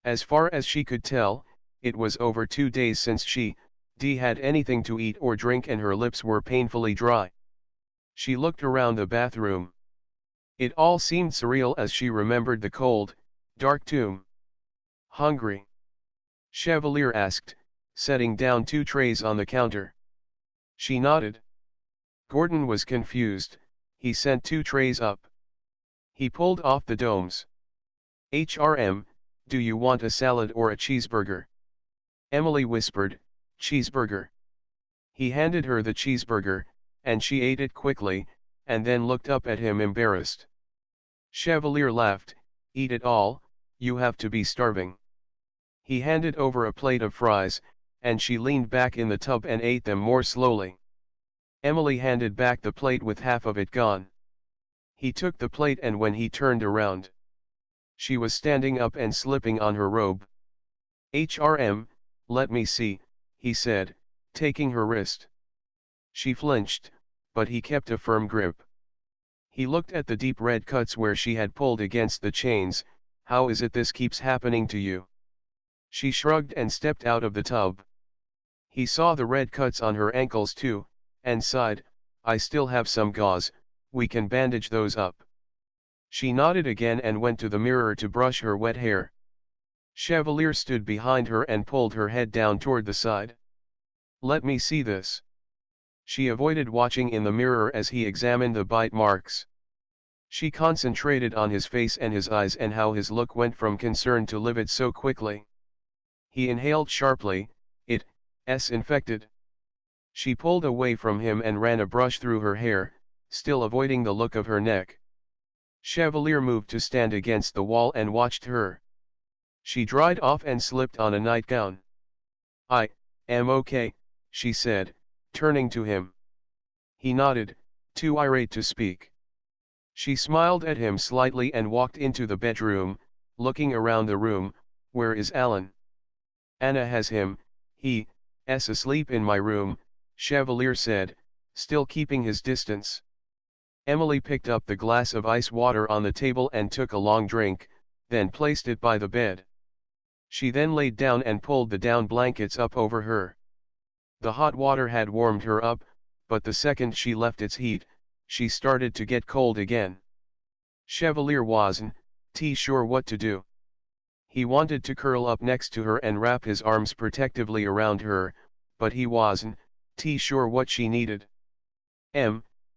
As far as she could tell, it was over 2 days since she had anything to eat or drink and her lips were painfully dry. She looked around the bathroom. It all seemed surreal as she remembered the cold, dark tomb. Hungry? Chevalier asked, setting down 2 trays on the counter. She nodded. Gordon was confused, he sent 2 trays up. He pulled off the domes. HRM, do you want a salad or a cheeseburger? Emily whispered, cheeseburger. He handed her the cheeseburger, and she ate it quickly, and then looked up at him embarrassed. Chevalier laughed, eat it all, you have to be starving. He handed over a plate of fries, and she leaned back in the tub and ate them more slowly. Emily handed back the plate with half of it gone. He took the plate, and when he turned around, she was standing up and slipping on her robe. HRM, let me see, he said, taking her wrist. She flinched, but he kept a firm grip. He looked at the deep red cuts where she had pulled against the chains. How is it this keeps happening to you? She shrugged and stepped out of the tub. He saw the red cuts on her ankles too, and sighed, I still have some gauze, we can bandage those up. She nodded again and went to the mirror to brush her wet hair. Chevalier stood behind her and pulled her head down toward the side. Let me see this. She avoided watching in the mirror as he examined the bite marks. She concentrated on his face and his eyes and how his look went from concern to livid so quickly. He inhaled sharply, it's infected. She pulled away from him and ran a brush through her hair, still avoiding the look of her neck. Chevalier moved to stand against the wall and watched her. She dried off and slipped on a nightgown. I am okay, she said, turning to him. He nodded, too irate to speak. She smiled at him slightly and walked into the bedroom, looking around the room. Where is Alan? Anna has him, he's asleep in my room, Chevalier said, still keeping his distance. Emily picked up the glass of ice water on the table and took a long drink, then placed it by the bed. She then laid down and pulled the down blankets up over her. The hot water had warmed her up, but the second she left its heat, she started to get cold again. Chevalier wasn't sure what to do. He wanted to curl up next to her and wrap his arms protectively around her, but he wasn't sure what she needed.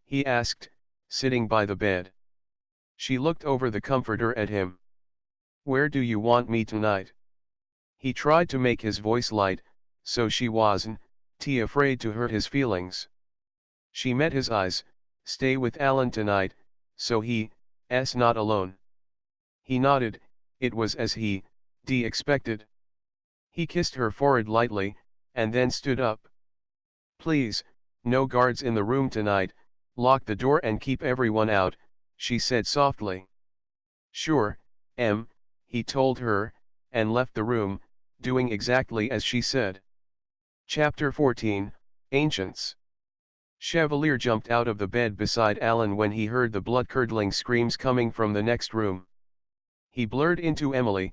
He asked, sitting by the bed. She looked over the comforter at him. Where do you want me tonight? He tried to make his voice light, so she wasn't afraid to hurt his feelings. She met his eyes, stay with Alan tonight, so he's not alone. He nodded, it was as he expected. He kissed her forehead lightly, and then stood up. Please, no guards in the room tonight, lock the door and keep everyone out, she said softly. Sure, he told her, and left the room, doing exactly as she said. Chapter 14, Ancients. Chevalier jumped out of the bed beside Alan when he heard the blood-curdling screams coming from the next room. He blurred into Emily's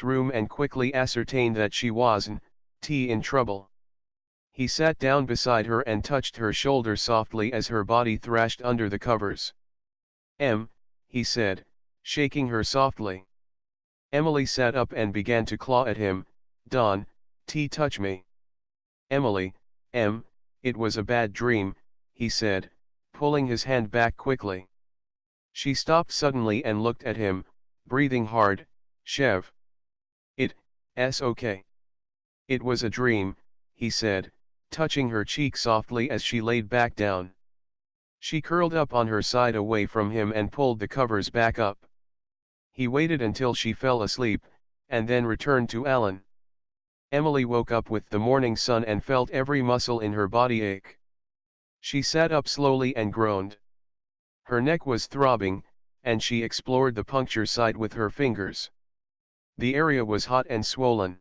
room and quickly ascertained that she wasn't in trouble. He sat down beside her and touched her shoulder softly as her body thrashed under the covers. He said, shaking her softly. Emily sat up and began to claw at him. Don, touch me. Emily, it was a bad dream, he said, pulling his hand back quickly. She stopped suddenly and looked at him, breathing hard. Chev. It's okay. It was a dream, he said, touching her cheek softly as she laid back down. She curled up on her side away from him and pulled the covers back up. He waited until she fell asleep, and then returned to Alan. Emily woke up with the morning sun and felt every muscle in her body ache. She sat up slowly and groaned. Her neck was throbbing, and she explored the puncture site with her fingers. The area was hot and swollen.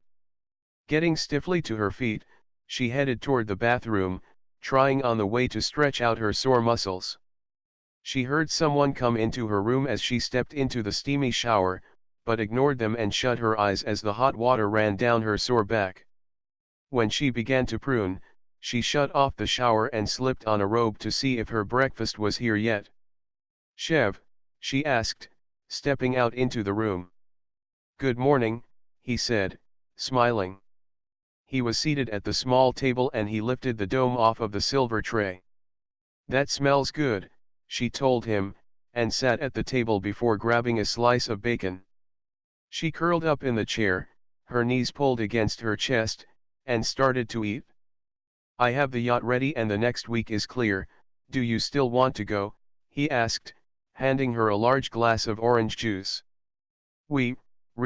Getting stiffly to her feet, she headed toward the bathroom, trying on the way to stretch out her sore muscles. She heard someone come into her room as she stepped into the steamy shower, but ignored them and shut her eyes as the hot water ran down her sore back. When she began to prune, she shut off the shower and slipped on a robe to see if her breakfast was here yet. Chev, she asked, stepping out into the room. Good morning, he said, smiling. He was seated at the small table and he lifted the dome off of the silver tray. "That smells good," she told him, and sat at the table before grabbing a slice of bacon. She curled up in the chair, her knees pulled against her chest, and started to eat. "I have the yacht ready and the next week is clear, do you still want to go?" he asked, handing her a large glass of orange juice. "We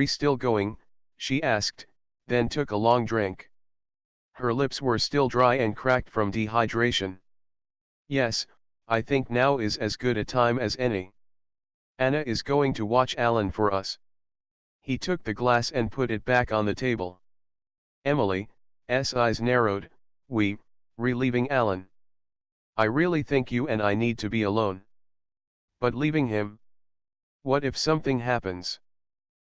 still going?" she asked, then took a long drink. Her lips were still dry and cracked from dehydration. "Yes, I think now is as good a time as any. Anna is going to watch Alan for us." He took the glass and put it back on the table. Emily's eyes narrowed. Relieving Alan. "I really think you and I need to be alone." "But leaving him? What if something happens?"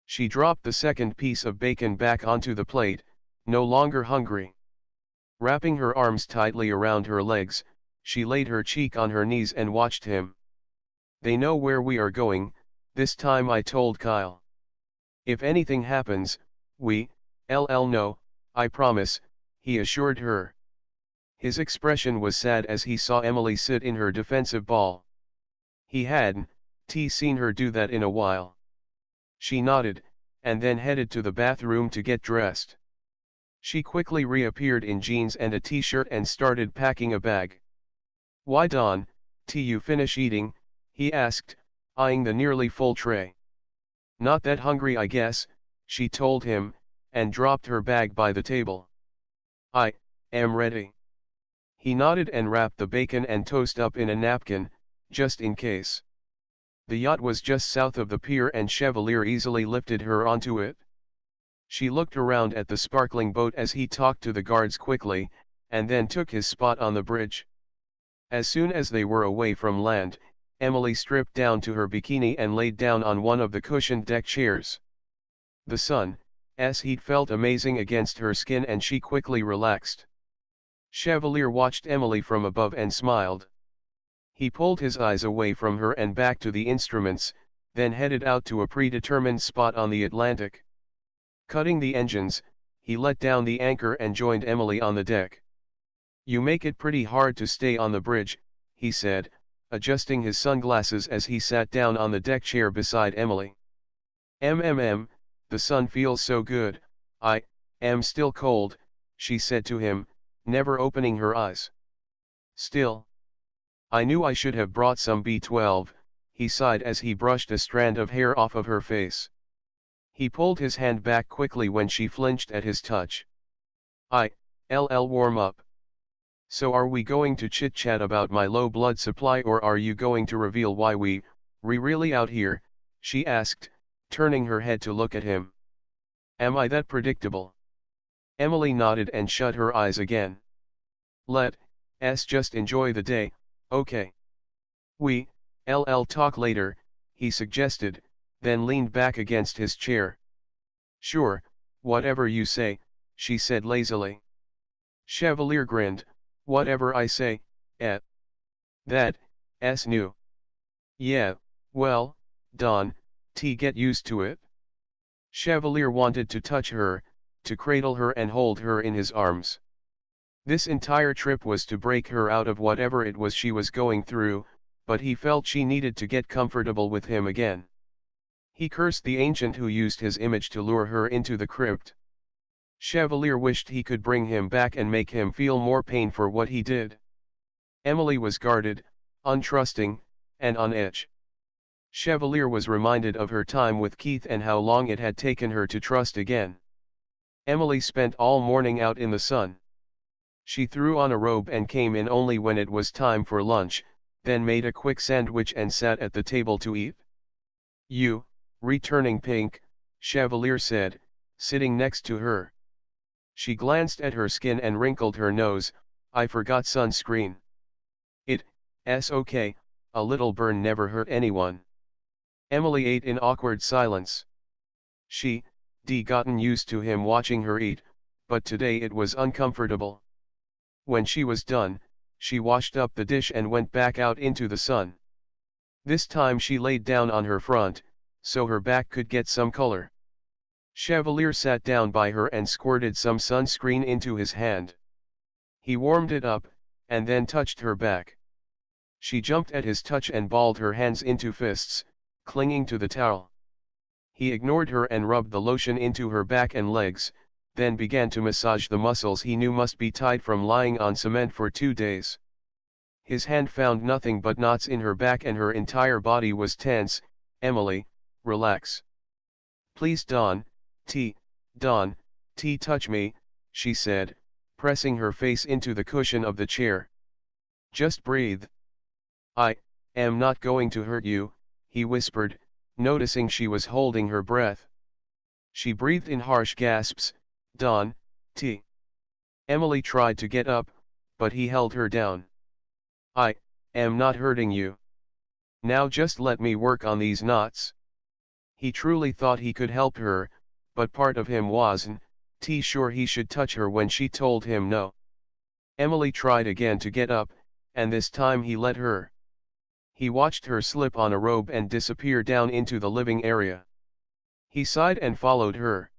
She dropped the second piece of bacon back onto the plate, no longer hungry. Wrapping her arms tightly around her legs, she laid her cheek on her knees and watched him. "They know where we are going, this time," I told Kyle. "If anything happens, we'll know, I promise," he assured her. His expression was sad as he saw Emily sit in her defensive ball. He hadn't seen her do that in a while. She nodded, and then headed to the bathroom to get dressed. She quickly reappeared in jeans and a t-shirt and started packing a bag. "Why Don, you finish eating?" he asked, eyeing the nearly full tray. "Not that hungry I guess," she told him, and dropped her bag by the table. "I am ready." He nodded and wrapped the bacon and toast up in a napkin, just in case. The yacht was just south of the pier and Chevalier easily lifted her onto it. She looked around at the sparkling boat as he talked to the guards quickly, and then took his spot on the bridge. As soon as they were away from land, Emily stripped down to her bikini and laid down on one of the cushioned deck chairs. The sun's heat felt amazing against her skin and she quickly relaxed. Chevalier watched Emily from above and smiled. He pulled his eyes away from her and back to the instruments, then headed out to a predetermined spot on the Atlantic. Cutting the engines, he let down the anchor and joined Emily on the deck. "You make it pretty hard to stay on the bridge," he said, adjusting his sunglasses as he sat down on the deck chair beside Emily. The sun feels so good." "I am still cold," she said to him, never opening her eyes. "Still? I knew I should have brought some B12, he sighed as he brushed a strand of hair off of her face. He pulled his hand back quickly when she flinched at his touch. I'll warm up." "So are we going to chit-chat about my low blood supply or are you going to reveal why we're really out here?" she asked, turning her head to look at him. "Am I that predictable?" Emily nodded and shut her eyes again. "Let's just enjoy the day, okay? We'll talk later," he suggested, then leaned back against his chair. "Sure, whatever you say," she said lazily. Chevalier grinned. "Whatever I say, that's new." "Yeah, well, Don, get used to it." Chevalier wanted to touch her, to cradle her and hold her in his arms. This entire trip was to break her out of whatever it was she was going through, but he felt she needed to get comfortable with him again. He cursed the ancient who used his image to lure her into the crypt. Chevalier wished he could bring him back and make him feel more pain for what he did. Emily was guarded, untrusting, and on edge. Chevalier was reminded of her time with Keith and how long it had taken her to trust again. Emily spent all morning out in the sun. She threw on a robe and came in only when it was time for lunch, then made a quick sandwich and sat at the table to eat. "You, returning pink," Chevalier said, sitting next to her. She glanced at her skin and wrinkled her nose. "I forgot sunscreen." "It's okay, a little burn never hurt anyone." Emily ate in awkward silence. She'd gotten used to him watching her eat, but today it was uncomfortable. When she was done, she washed up the dish and went back out into the sun. This time she laid down on her front, so her back could get some color. Chevalier sat down by her and squirted some sunscreen into his hand. He warmed it up, and then touched her back. She jumped at his touch and balled her hands into fists, clinging to the towel. He ignored her and rubbed the lotion into her back and legs, then began to massage the muscles he knew must be tight from lying on cement for 2 days. His hand found nothing but knots in her back and her entire body was tense. "Emily, relax. Please Don, Don, touch me," she said, pressing her face into the cushion of the chair. "Just breathe." "I am not going to hurt you," he whispered, noticing she was holding her breath. She breathed in harsh gasps. "Don, Emily tried to get up, but he held her down. "I am not hurting you. Now just let me work on these knots." He truly thought he could help her, but part of him wasn't sure he should touch her when she told him no. Emily tried again to get up, and this time he let her. He watched her slip on a robe and disappear down into the living area. He sighed and followed her.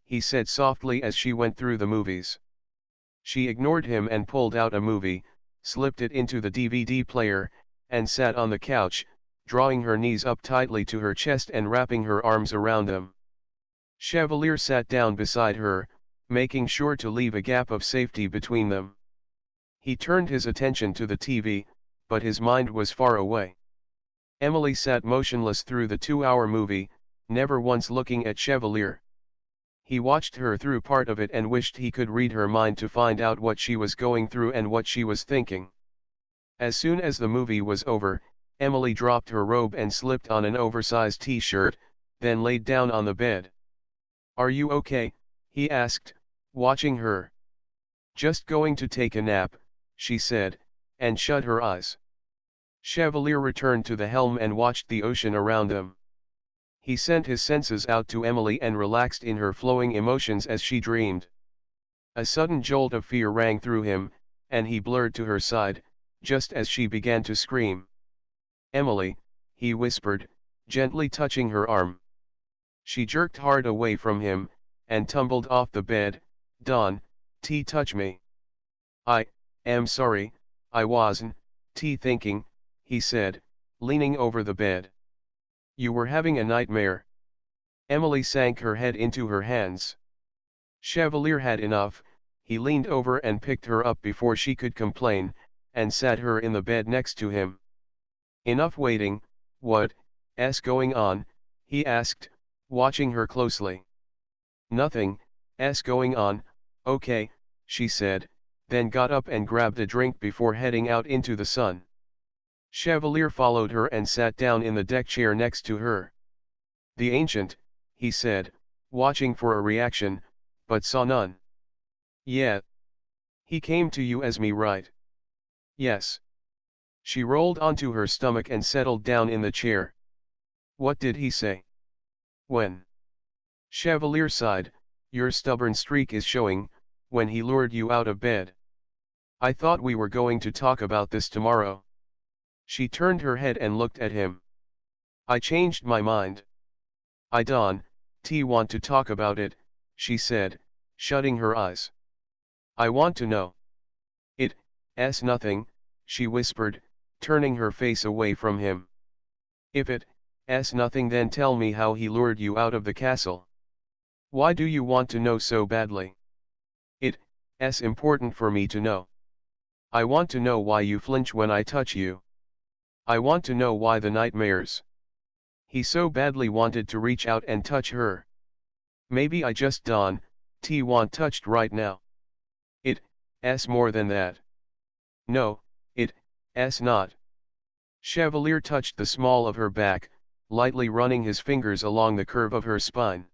He said softly as she went through the movies. She ignored him and pulled out a movie, slipped it into the DVD player, and sat on the couch, drawing her knees up tightly to her chest and wrapping her arms around them. Chevalier sat down beside her, making sure to leave a gap of safety between them. He turned his attention to the TV, but his mind was far away. Emily sat motionless through the 2-hour movie, never once looking at Chevalier. He watched her through part of it and wished he could read her mind to find out what she was going through and what she was thinking. As soon as the movie was over, Emily dropped her robe and slipped on an oversized t-shirt, then laid down on the bed. "Are you okay?" he asked, watching her. "Just going to take a nap," she said, and shut her eyes. Chevalier returned to the helm and watched the ocean around them. He sent his senses out to Emily and relaxed in her flowing emotions as she dreamed. A sudden jolt of fear rang through him, and he blurred to her side, just as she began to scream. "Emily," he whispered, gently touching her arm. She jerked hard away from him, and tumbled off the bed. "Don, touch me." "I am sorry, I wasn't thinking," he said, leaning over the bed. "You were having a nightmare." Emily sank her head into her hands. Chevalier had enough. He leaned over and picked her up before she could complain, and sat her in the bed next to him. "Enough waiting, what's going on?" he asked, watching her closely. "Nothing's going on, okay," she said, then got up and grabbed a drink before heading out into the sun. Chevalier followed her and sat down in the deck chair next to her. "The ancient," he said, watching for a reaction, but saw none. "Yeah. He came to you as me, right?" "Yes." She rolled onto her stomach and settled down in the chair. "What did he say?" "When?" Chevalier sighed. "Your stubborn streak is showing, when he lured you out of bed. I thought we were going to talk about this tomorrow." She turned her head and looked at him. "I changed my mind. I don't want to talk about it," she said, shutting her eyes. "I want to know." "It's nothing," she whispered, turning her face away from him. "If it's nothing, then tell me how he lured you out of the castle. Why do you want to know so badly?" "It's important for me to know. I want to know why you flinch when I touch you. I want to know why the nightmares." He so badly wanted to reach out and touch her. "Maybe I just don't want touched right now." "It's more than that." "No, it's not." Chevalier touched the small of her back, lightly running his fingers along the curve of her spine.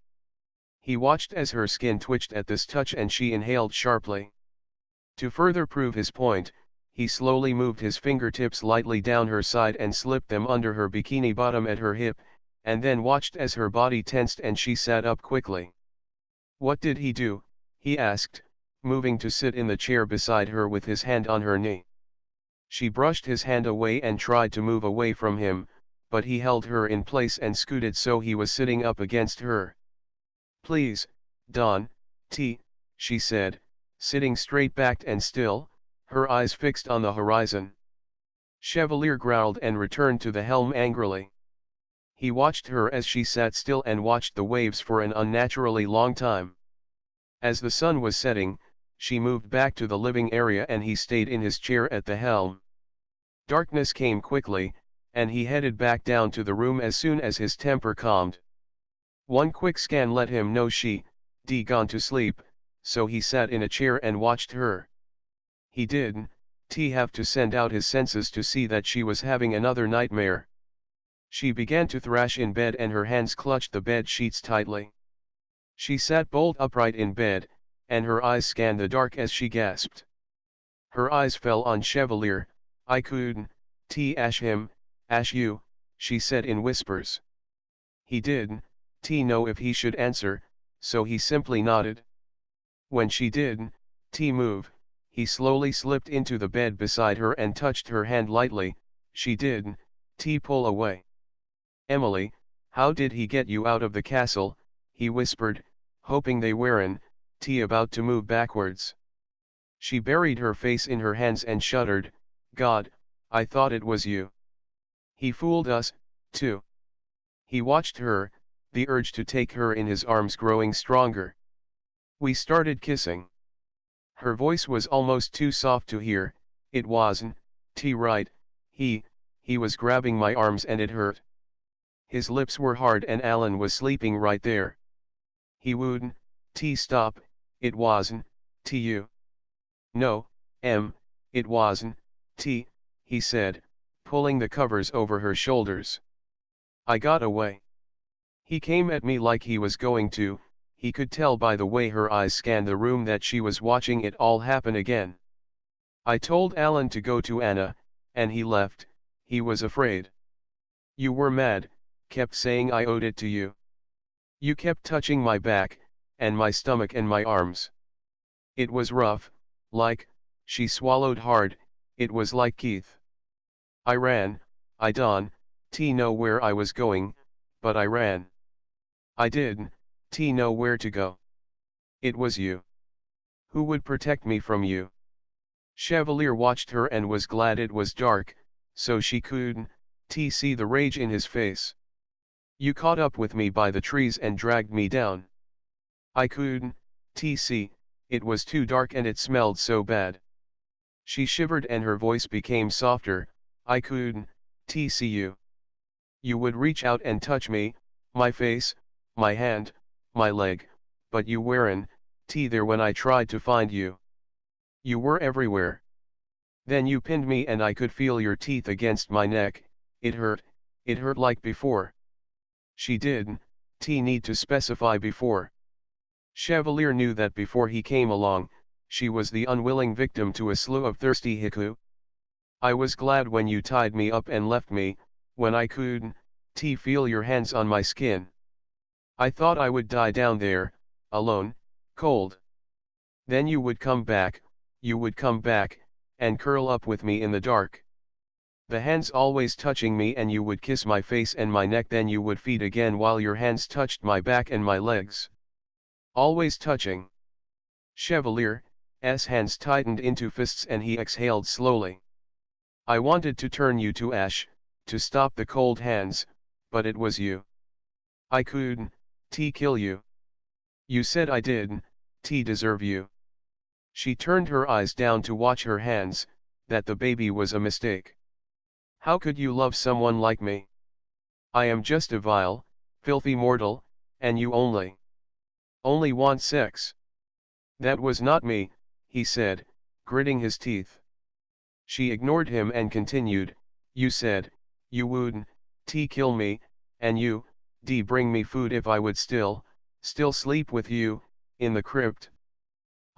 He watched as her skin twitched at this touch and she inhaled sharply. To further prove his point, he slowly moved his fingertips lightly down her side and slipped them under her bikini bottom at her hip, and then watched as her body tensed and she sat up quickly. "What did he do?" he asked, moving to sit in the chair beside her with his hand on her knee. She brushed his hand away and tried to move away from him, but he held her in place and scooted so he was sitting up against her. Please, Don, she said, sitting straight-backed and still, her eyes fixed on the horizon. Chevalier growled and returned to the helm angrily. He watched her as she sat still and watched the waves for an unnaturally long time. As the sun was setting, she moved back to the living area and he stayed in his chair at the helm. Darkness came quickly, and he headed back down to the room as soon as his temper calmed. One quick scan let him know she'd gone to sleep, so he sat in a chair and watched her. He didn't have to send out his senses to see that she was having another nightmare. She began to thrash in bed and her hands clutched the bed sheets tightly. She sat bolt upright in bed, and her eyes scanned the dark as she gasped. Her eyes fell on Chevalier. I couldn't ash him, ash you, she said in whispers. He didn't know if he should answer, so he simply nodded. When she didn't move, he slowly slipped into the bed beside her and touched her hand lightly. She didn't pull away. Emily, how did he get you out of the castle? He whispered, hoping they weren't about to move backwards. She buried her face in her hands and shuddered. God, I thought it was you. He fooled us, too. He watched her, the urge to take her in his arms growing stronger. We started kissing. Her voice was almost too soft to hear. It wasn't right. He was grabbing my arms and it hurt. His lips were hard and Alan was sleeping right there. He wouldn't stop. It wasn't you. No, it wasn't he said, pulling the covers over her shoulders. I got away. He came at me like he was going to. He could tell by the way her eyes scanned the room that she was watching it all happen again. I told Alan to go to Anna, and he left. He was afraid. You were mad, kept saying I owed it to you. You kept touching my back, and my stomach and my arms. It was rough, she swallowed hard, it was like Keith. I ran, I don't know where I was going, but I ran. I didn't know where to go. It was you. Who would protect me from you? Chevalier watched her and was glad it was dark, so she couldn't see the rage in his face. You caught up with me by the trees and dragged me down. I couldn't see, it was too dark and it smelled so bad. She shivered and her voice became softer. I couldn't see you. You would reach out and touch me, my face, my hand, my leg, but you weren't there when I tried to find you. You were everywhere. Then you pinned me and I could feel your teeth against my neck. It hurt like before. She didn't need to specify before. Chevalier knew that before he came along, she was the unwilling victim to a slew of thirsty Heku. I was glad when you tied me up and left me, when I couldn't feel your hands on my skin. I thought I would die down there, alone, cold. Then you would come back, and curl up with me in the dark. The hands always touching me and you would kiss my face and my neck, then you would feed again while your hands touched my back and my legs. Always touching. Chevalier's hands tightened into fists and he exhaled slowly. I wanted to turn you to ash, to stop the cold hands, but it was you. I couldn't kill you. You said I didn't deserve you. She turned her eyes down to watch her hands, that the baby was a mistake. How could you love someone like me? I am just a vile, filthy mortal, and you only want sex. That was not me, he said, gritting his teeth. She ignored him and continued, you said, you wouldn't kill me, and you bring me food if I would still sleep with you, in the crypt.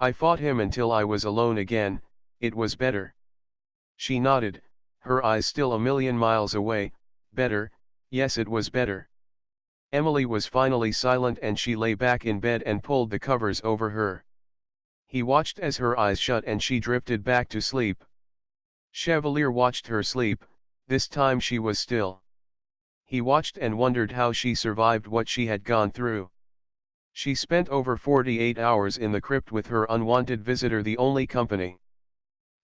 I fought him until I was alone again, it was better. She nodded, her eyes still a million miles away. Better, yes it was better. Emily was finally silent and she lay back in bed and pulled the covers over her. He watched as her eyes shut and she drifted back to sleep. Chevalier watched her sleep, this time she was still. He watched and wondered how she survived what she had gone through. She spent over 48 hours in the crypt with her unwanted visitor the only company.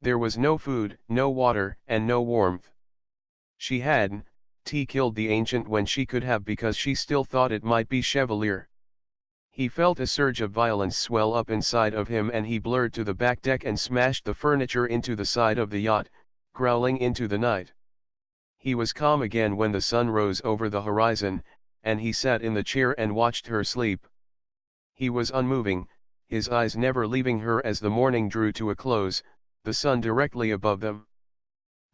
There was no food, no water, and no warmth. She hadn't killed the ancient when she could have because she still thought it might be Chevalier. He felt a surge of violence swell up inside of him and he blurred to the back deck and smashed the furniture into the side of the yacht, growling into the night. He was calm again when the sun rose over the horizon, and he sat in the chair and watched her sleep. He was unmoving, his eyes never leaving her as the morning drew to a close, the sun directly above them.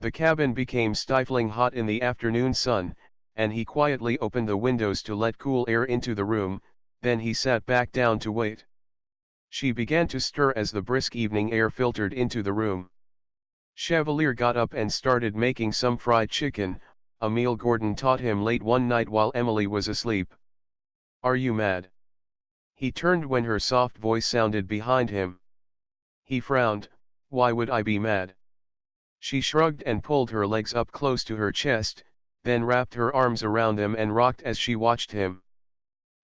The cabin became stifling hot in the afternoon sun, and he quietly opened the windows to let cool air into the room, then he sat back down to wait. She began to stir as the brisk evening air filtered into the room. Chevalier got up and started making some fried chicken, a meal Gordon taught him late one night while Emily was asleep. "Are you mad?" He turned when her soft voice sounded behind him. He frowned. "Why would I be mad?" She shrugged and pulled her legs up close to her chest, then wrapped her arms around them and rocked as she watched him.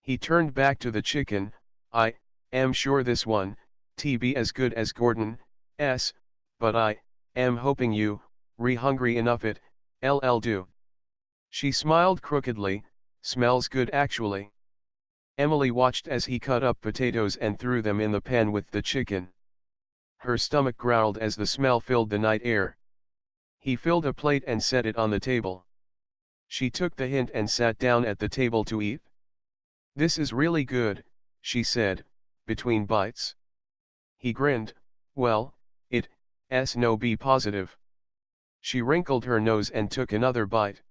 He turned back to the chicken. "I am sure this one be as good as Gordon's, but I am hoping you hungry enough it ll do." She smiled crookedly. "Smells good actually." Emily watched as he cut up potatoes and threw them in the pan with the chicken. Her stomach growled as the smell filled the night air. He filled a plate and set it on the table. She took the hint and sat down at the table to eat. "This is really good," she said, between bites. He grinned. "Well, it's no be positive." She wrinkled her nose and took another bite.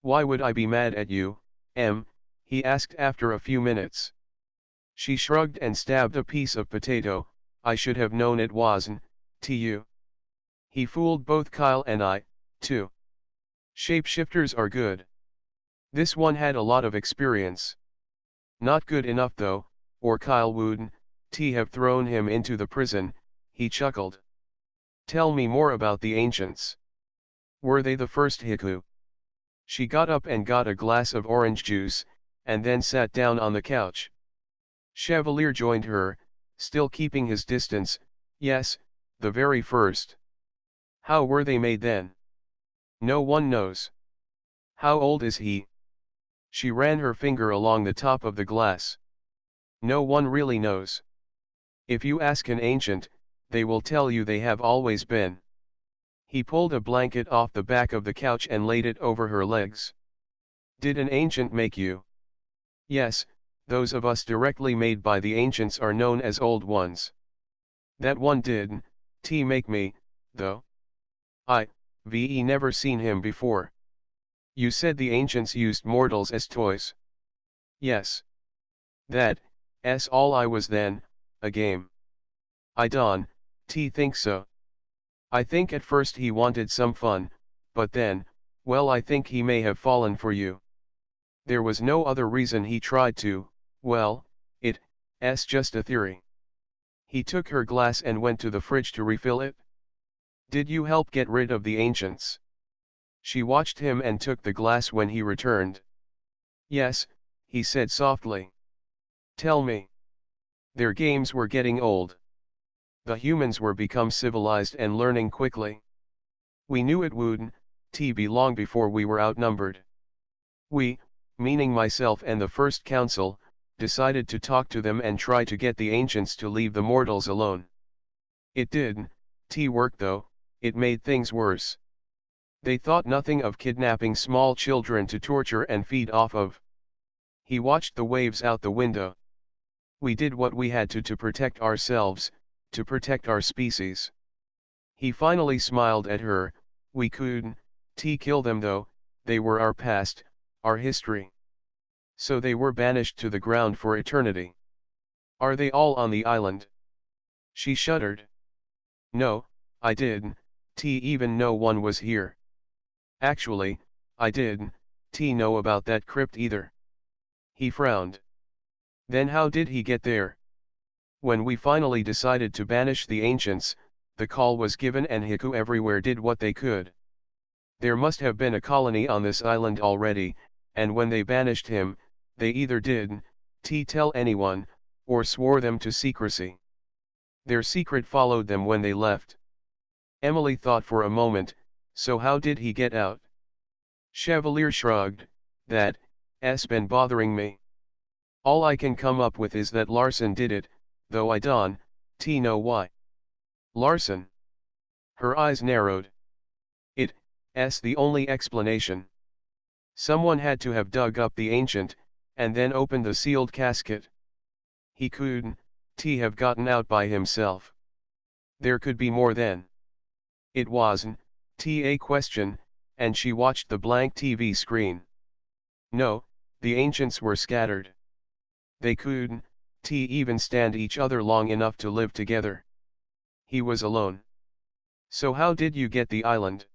"Why would I be mad at you, Em?" he asked after a few minutes. She shrugged and stabbed a piece of potato. "I should have known it wasn't to you. He fooled both Kyle and I, too. Shapeshifters are good. This one had a lot of experience. Not good enough though, or Kyle wouldn't have thrown him into the prison," he chuckled. "Tell me more about the ancients. Were they the first Heku?" She got up and got a glass of orange juice, and then sat down on the couch. Chevalier joined her, still keeping his distance. "Yes, the very first." "How were they made then?" "No one knows." "How old is he?" She ran her finger along the top of the glass. "No one really knows. If you ask an ancient, they will tell you they have always been." He pulled a blanket off the back of the couch and laid it over her legs. "Did an ancient make you?" "Yes, those of us directly made by the ancients are known as old ones." "That one didn't make me, though. I've never seen him before." "You said the ancients used mortals as toys." "Yes. That's all I was then, a game." "I don't think so. I think at first he wanted some fun, but then, well, I think he may have fallen for you. There was no other reason he tried to, well, it's just a theory." He took her glass and went to the fridge to refill it. "Did you help get rid of the ancients?" She watched him and took the glass when he returned. "Yes," he said softly. "Tell me." "Their games were getting old. The humans were become civilized and learning quickly. We knew it wouldn't be long before we were outnumbered. We, meaning myself and the First Council, decided to talk to them and try to get the ancients to leave the mortals alone. It didn't work though, it made things worse. They thought nothing of kidnapping small children to torture and feed off of." He watched the waves out the window. "We did what we had to protect ourselves, to protect our species." He finally smiled at her. "We couldn't kill them though, they were our past, our history. So they were banished to the ground for eternity." "Are they all on the island?" She shuddered. "No, I didn't even know one was here. Actually, I didn't know about that crypt either." He frowned. "Then how did he get there?" "When we finally decided to banish the ancients, the call was given and Heku everywhere did what they could. There must have been a colony on this island already, and when they banished him, they either didn't tell anyone, or swore them to secrecy. Their secret followed them when they left. Emily thought for a moment, so how did he get out? Chevalier shrugged, that's been bothering me. All I can come up with is that Larson did it, though I don't know why. Larson? Her eyes narrowed. It's the only explanation. Someone had to have dug up the ancient, and then opened the sealed casket. He couldn't have gotten out by himself. There could be more then. It wasn't a question, and she watched the blank TV screen. No, the ancients were scattered. They couldn't even stand each other long enough to live together. He was alone. So how did you get the island?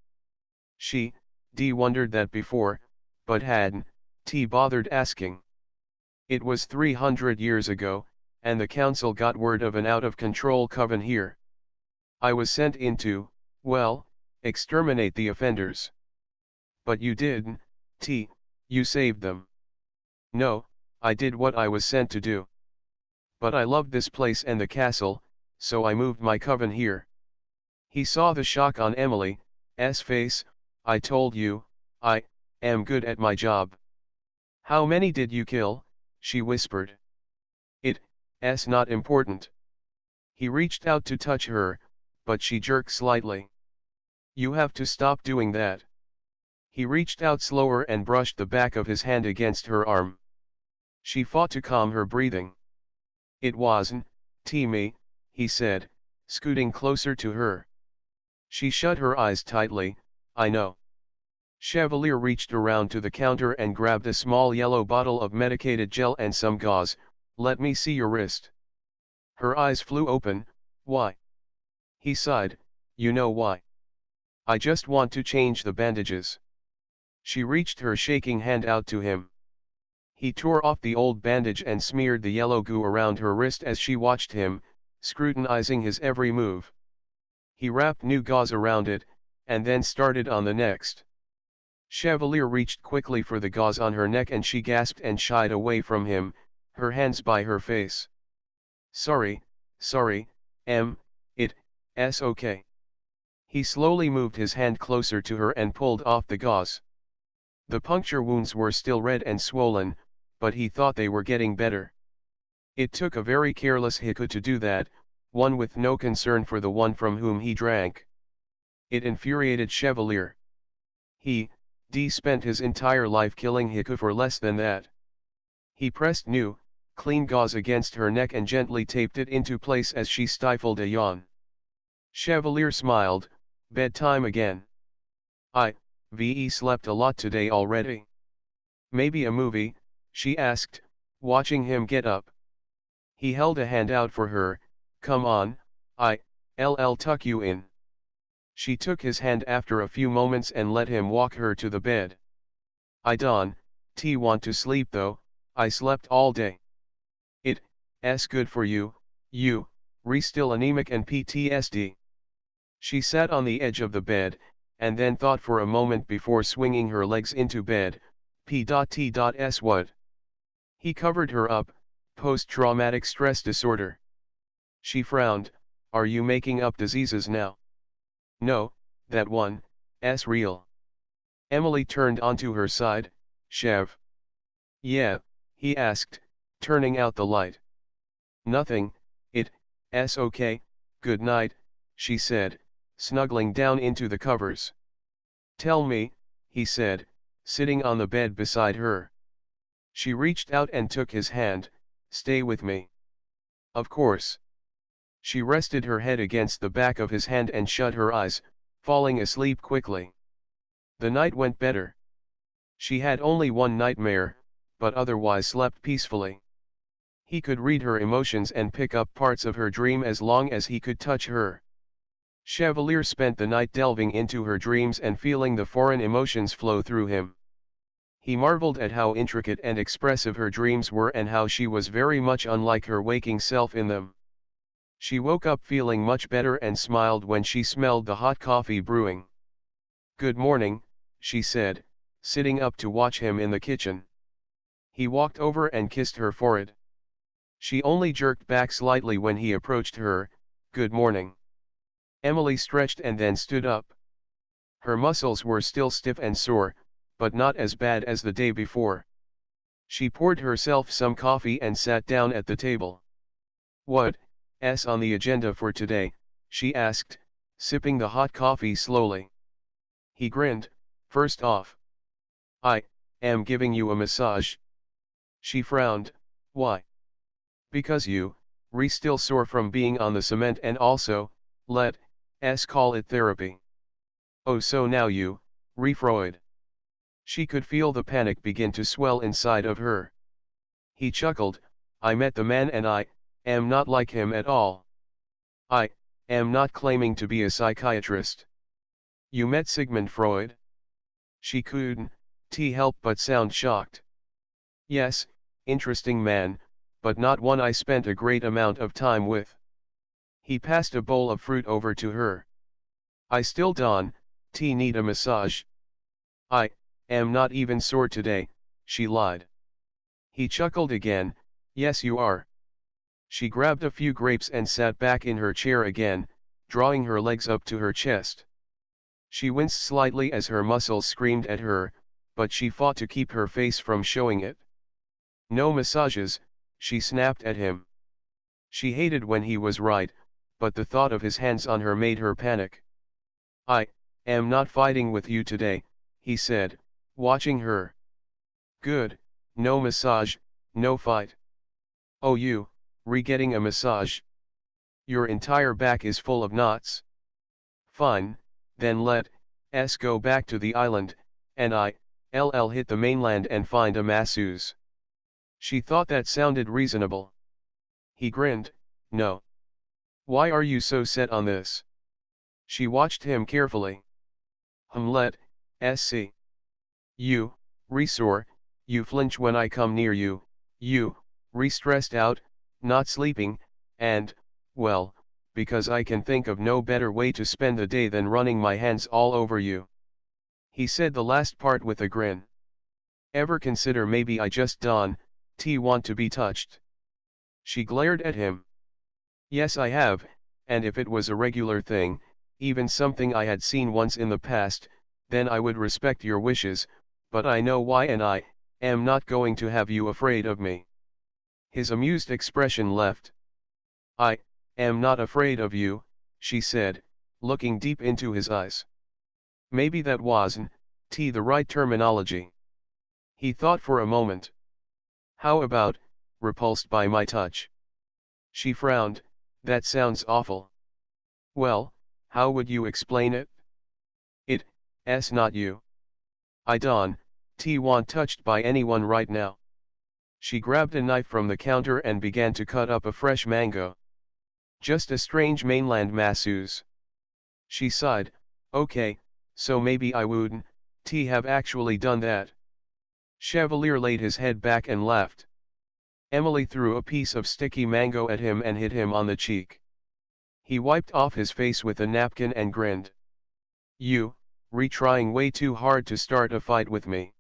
She wondered that before, but hadn't bothered asking. It was 300 years ago, and the council got word of an out-of-control coven here. I was sent in to, well, exterminate the offenders. But you didn't, you saved them. No, I did what I was sent to do. But I loved this place and the castle, so I moved my coven here. He saw the shock on Emily's face. I told you, I am good at my job. How many did you kill? She whispered. It's not important. He reached out to touch her, but she jerked slightly. You have to stop doing that. He reached out slower and brushed the back of his hand against her arm. She fought to calm her breathing. It wasn't me, he said, scooting closer to her. She shut her eyes tightly. I know. Chevalier reached around to the counter and grabbed a small yellow bottle of medicated gel and some gauze. Let me see your wrist. Her eyes flew open. Why? He sighed. You know why. I just want to change the bandages. She reached her shaking hand out to him. He tore off the old bandage and smeared the yellow goo around her wrist as she watched him, scrutinizing his every move. He wrapped new gauze around it, and then started on the next. Chevalier reached quickly for the gauze on her neck and she gasped and shied away from him, her hands by her face. Sorry, it's okay. He slowly moved his hand closer to her and pulled off the gauze. The puncture wounds were still red and swollen, but he thought they were getting better. It took a very careless Heku to do that, one with no concern for the one from whom he drank. It infuriated Chevalier. He spent his entire life killing Heku for less than that. He pressed new, clean gauze against her neck and gently taped it into place as she stifled a yawn. Chevalier smiled. Bedtime again. I've slept a lot today already. Maybe a movie, she asked, watching him get up. He held a hand out for her. Come on, I'll tuck you in. She took his hand after a few moments and let him walk her to the bed. I don't want to sleep though, I slept all day. It's good for you, still anemic and PTSD. She sat on the edge of the bed, and then thought for a moment before swinging her legs into bed. P.T.S. What? He covered her up. Post-traumatic stress disorder. She frowned. Are you making up diseases now? No, that one's real. Emily turned onto her side. Chev. Yeah, he asked, turning out the light. Nothing, it's okay, good night, she said, snuggling down into the covers. Tell me, he said, sitting on the bed beside her. She reached out and took his hand. Stay with me. Of course. She rested her head against the back of his hand and shut her eyes, falling asleep quickly. The night went better. She had only one nightmare, but otherwise slept peacefully. He could read her emotions and pick up parts of her dream as long as he could touch her. Chevalier spent the night delving into her dreams and feeling the foreign emotions flow through him. He marveled at how intricate and expressive her dreams were and how she was very much unlike her waking self in them. She woke up feeling much better and smiled when she smelled the hot coffee brewing. Good morning, she said, sitting up to watch him in the kitchen. He walked over and kissed her forehead. She only jerked back slightly when he approached her. "Good morning." Emily stretched and then stood up. Her muscles were still stiff and sore, but not as bad as the day before. She poured herself some coffee and sat down at the table. "What's on the agenda for today?" she asked, sipping the hot coffee slowly. He grinned. "First off, I am giving you a massage." She frowned. "Why?" "Because you're still sore from being on the cement, and also, let's call it therapy." "Oh, so now you're Freud." She could feel the panic begin to swell inside of her. He chuckled. "I met the man and I am not like him at all. I am not claiming to be a psychiatrist." "You met Sigmund Freud?" She couldn't help but sound shocked. "Yes, interesting man, but not one I spent a great amount of time with." He passed a bowl of fruit over to her. "I still don't need a massage. I am not even sore today," she lied. He chuckled again. "Yes, you are." She grabbed a few grapes and sat back in her chair again, drawing her legs up to her chest. She winced slightly as her muscles screamed at her, but she fought to keep her face from showing it. "No massages," she snapped at him. She hated when he was right, but the thought of his hands on her made her panic. "I am not fighting with you today," he said, watching her. "Good, no massage, no fight." "Oh, you're getting a massage? Your entire back is full of knots." "Fine, then let's go back to the island, and I'll hit the mainland and find a masseuse." She thought that sounded reasonable. He grinned. "No. Why are you so set on this?" She watched him carefully. Let's see. You sore, you flinch when I come near you, you stressed out, not sleeping, and, well, because I can think of no better way to spend the day than running my hands all over you." He said the last part with a grin. "Ever consider maybe I just don't want to be touched?" She glared at him. "Yes, I have, and if it was a regular thing, even something I had seen once in the past, then I would respect your wishes, but I know why and I am not going to have you afraid of me." His amused expression left. "I am not afraid of you," she said, looking deep into his eyes. Maybe that wasn't the right terminology. He thought for a moment. "How about, repulsed by my touch?" She frowned. "That sounds awful." "Well, how would you explain it?" "It's not you. I don't want touched by anyone right now." She grabbed a knife from the counter and began to cut up a fresh mango. "Just a strange mainland masseuse." She sighed. "Okay, so maybe I wouldn't have actually done that." Chevalier laid his head back and laughed. Emily threw a piece of sticky mango at him and hit him on the cheek. He wiped off his face with a napkin and grinned. "You're trying way too hard to start a fight with me."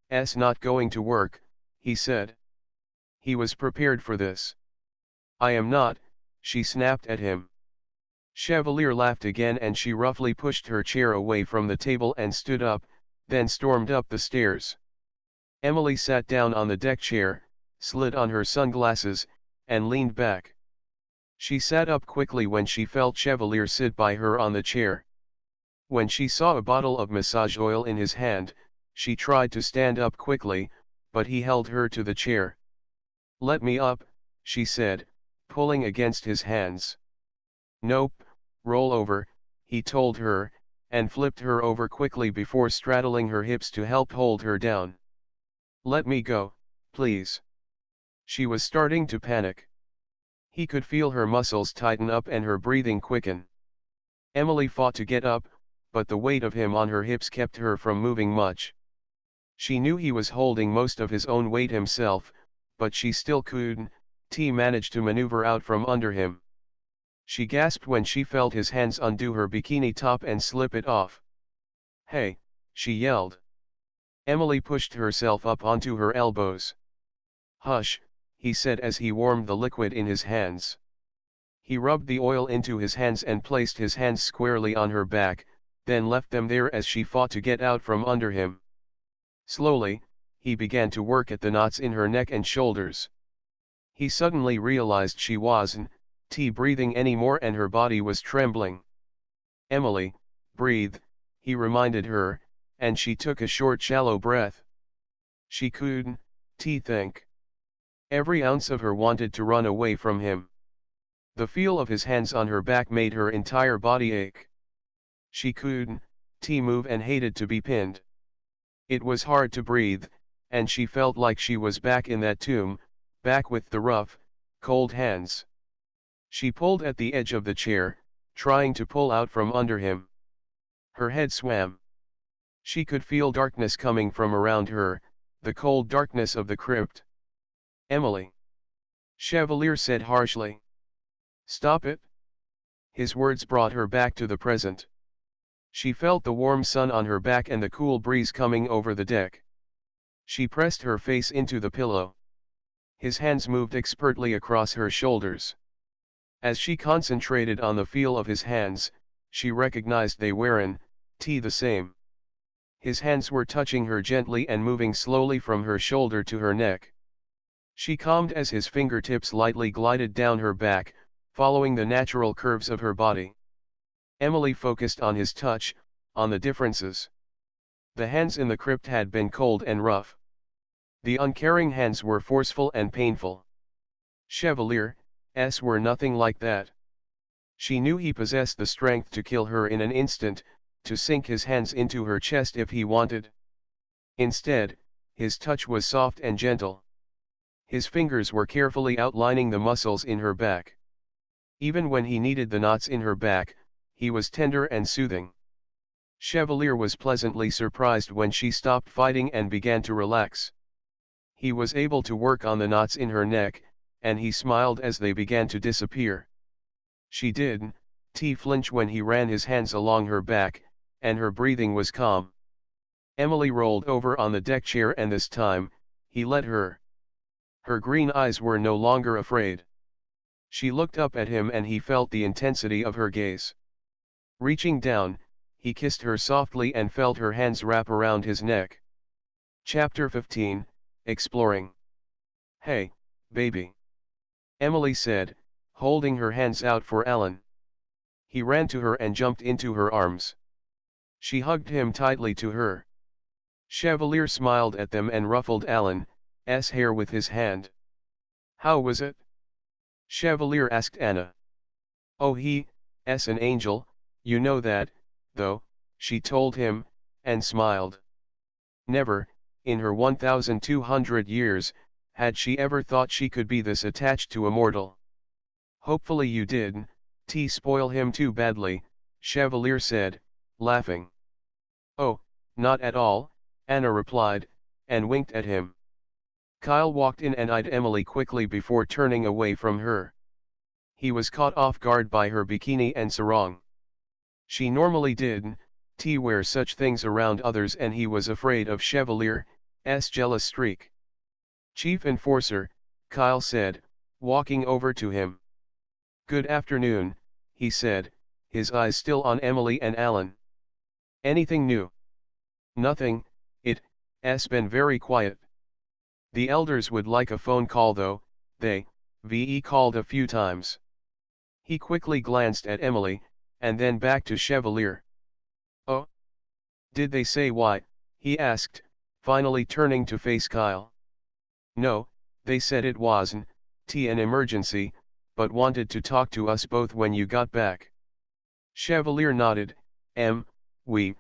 "It's not going to work," he said. He was prepared for this. "I am not," she snapped at him. Chevalier laughed again and she roughly pushed her chair away from the table and stood up, then stormed up the stairs. Emily sat down on the deck chair, slid on her sunglasses, and leaned back. She sat up quickly when she felt Chevalier sit by her on the chair. When she saw a bottle of massage oil in his hand, she tried to stand up quickly, but he held her to the chair. "Let me up," she said, pulling against his hands. "Nope, roll over," he told her, and flipped her over quickly before straddling her hips to help hold her down. "Let me go, please." She was starting to panic. He could feel her muscles tighten up and her breathing quicken. Emily fought to get up, but the weight of him on her hips kept her from moving much. She knew he was holding most of his own weight himself, but she still couldn't manage to maneuver out from under him. She gasped when she felt his hands undo her bikini top and slip it off. "Hey," she yelled. Emily pushed herself up onto her elbows. "Hush," he said as he warmed the liquid in his hands. He rubbed the oil into his hands and placed his hands squarely on her back, then left them there as she fought to get out from under him. Slowly, he began to work at the knots in her neck and shoulders. He suddenly realized she wasn't breathing anymore and her body was trembling. "Emily, breathe," he reminded her, and she took a short shallow breath. She couldn't think. Every ounce of her wanted to run away from him. The feel of his hands on her back made her entire body ache. She couldn't move and hated to be pinned. It was hard to breathe, and she felt like she was back in that tomb, back with the rough, cold hands. She pulled at the edge of the chair, trying to pull out from under him. Her head swam. She could feel darkness coming from around her, the cold darkness of the crypt. "Emily," Chevalier said harshly. "Stop it." His words brought her back to the present. She felt the warm sun on her back and the cool breeze coming over the deck. She pressed her face into the pillow. His hands moved expertly across her shoulders. As she concentrated on the feel of his hands, she recognized they weren't the same. His hands were touching her gently and moving slowly from her shoulder to her neck. She calmed as his fingertips lightly glided down her back, following the natural curves of her body. Emily focused on his touch, on the differences. The hands in the crypt had been cold and rough. The uncaring hands were forceful and painful. Chevalier's were nothing like that. She knew he possessed the strength to kill her in an instant, to sink his hands into her chest if he wanted. Instead, his touch was soft and gentle. His fingers were carefully outlining the muscles in her back. Even when he needed the knots in her back, he was tender and soothing. Chevalier was pleasantly surprised when she stopped fighting and began to relax. He was able to work on the knots in her neck, and he smiled as they began to disappear. She didn't flinch when he ran his hands along her back, and her breathing was calm. Emily rolled over on the deck chair and this time, he let her. Her green eyes were no longer afraid. She looked up at him and he felt the intensity of her gaze. Reaching down, he kissed her softly and felt her hands wrap around his neck. Chapter 15, Exploring. "Hey, baby," Emily said, holding her hands out for Alan. He ran to her and jumped into her arms. She hugged him tightly to her. Chevalier smiled at them and ruffled Alan's hair with his hand. "How was it?" Chevalier asked Anna. "Oh, he's an angel, you know that, though," she told him, and smiled. Never, in her 1,200 years, had she ever thought she could be this attached to a mortal. "Hopefully you didn't spoil him too badly," Chevalier said, laughing. "Oh, not at all," Anna replied, and winked at him. Kyle walked in and eyed Emily quickly before turning away from her. He was caught off guard by her bikini and sarong. She normally didn't wear such things around others and he was afraid of Chevalier's jealous streak. "Chief Enforcer," Kyle said, walking over to him. "Good afternoon," he said, his eyes still on Emily and Alan. "Anything new?" "Nothing, it's been very quiet. The elders would like a phone call though, they called a few times." He quickly glanced at Emily, and then back to Chevalier. "Oh? Did they say why?" he asked, finally turning to face Kyle. "No, they said it wasn't an emergency, but wanted to talk to us both when you got back." Chevalier nodded. "We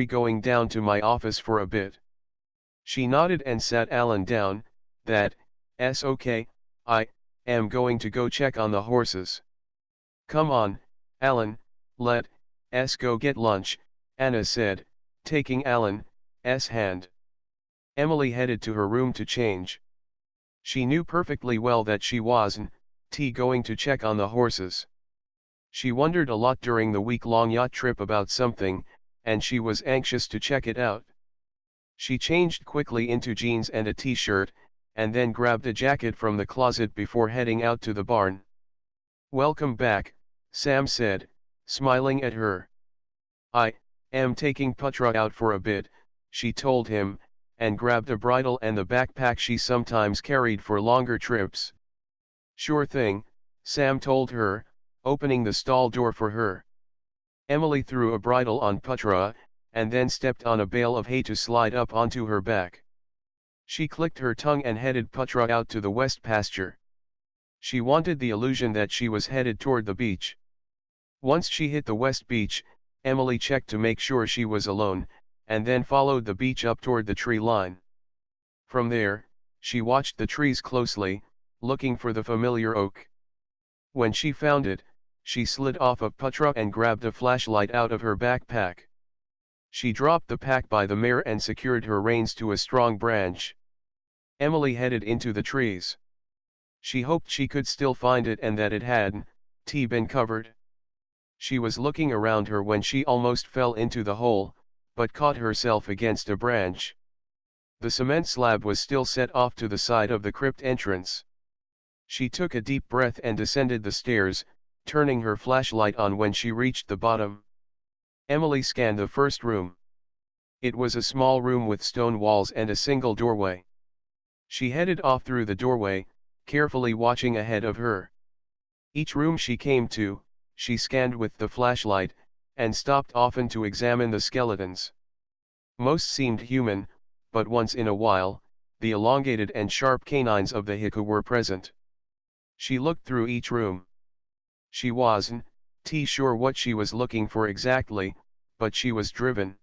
going down to my office for a bit." She nodded and sat Alan down. "That's okay, I am going to go check on the horses." "Come on, Alan, let's go get lunch," Anna said, taking Alan's hand. Emily headed to her room to change. She knew perfectly well that she wasn't going to check on the horses. She wondered a lot during the week-long yacht trip about something, and she was anxious to check it out. She changed quickly into jeans and a t-shirt, and then grabbed a jacket from the closet before heading out to the barn. "Welcome back," Sam said, smiling at her. "I am taking Putra out for a bit," she told him, and grabbed a bridle and the backpack she sometimes carried for longer trips. "Sure thing," Sam told her, opening the stall door for her. Emily threw a bridle on Putra, and then stepped on a bale of hay to slide up onto her back. She clicked her tongue and headed Putra out to the west pasture. She wanted the illusion that she was headed toward the beach. Once she hit the west beach, Emily checked to make sure she was alone, and then followed the beach up toward the tree line. From there, she watched the trees closely, looking for the familiar oak. When she found it, she slid off of Putra and grabbed a flashlight out of her backpack. She dropped the pack by the mare and secured her reins to a strong branch. Emily headed into the trees. She hoped she could still find it and that it had been covered. She was looking around her when she almost fell into the hole, but caught herself against a branch. The cement slab was still set off to the side of the crypt entrance. She took a deep breath and descended the stairs, turning her flashlight on when she reached the bottom. Emily scanned the first room. It was a small room with stone walls and a single doorway. She headed off through the doorway, carefully watching ahead of her. Each room she came to, she scanned with the flashlight, and stopped often to examine the skeletons. Most seemed human, but once in a while, the elongated and sharp canines of the haiku were present. She looked through each room. She wasn't sure what she was looking for exactly, but she was driven.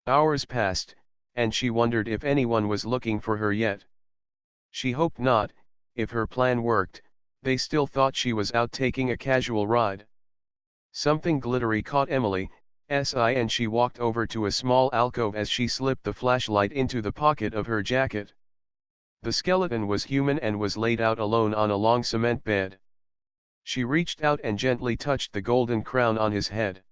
Hours passed, and she wondered if anyone was looking for her yet. She hoped not. If her plan worked, they still thought she was out taking a casual ride. Something glittery caught Emily's eye and she walked over to a small alcove as she slipped the flashlight into the pocket of her jacket. The skeleton was human and was laid out alone on a long cement bed. She reached out and gently touched the golden crown on his head.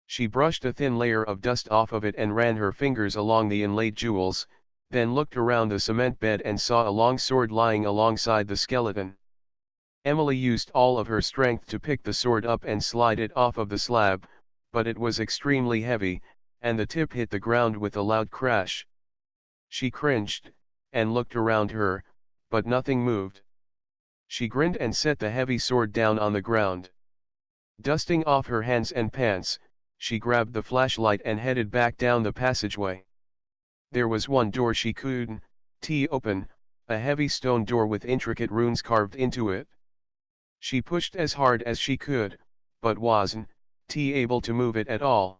She brushed a thin layer of dust off of it and ran her fingers along the inlaid jewels, then looked around the cement bed and saw a long sword lying alongside the skeleton. Emily used all of her strength to pick the sword up and slide it off of the slab, but it was extremely heavy, and the tip hit the ground with a loud crash. She cringed, and looked around her, but nothing moved. She grinned and set the heavy sword down on the ground. Dusting off her hands and pants, she grabbed the flashlight and headed back down the passageway. There was one door she couldn't open, a heavy stone door with intricate runes carved into it. She pushed as hard as she could, but wasn't able to move it at all.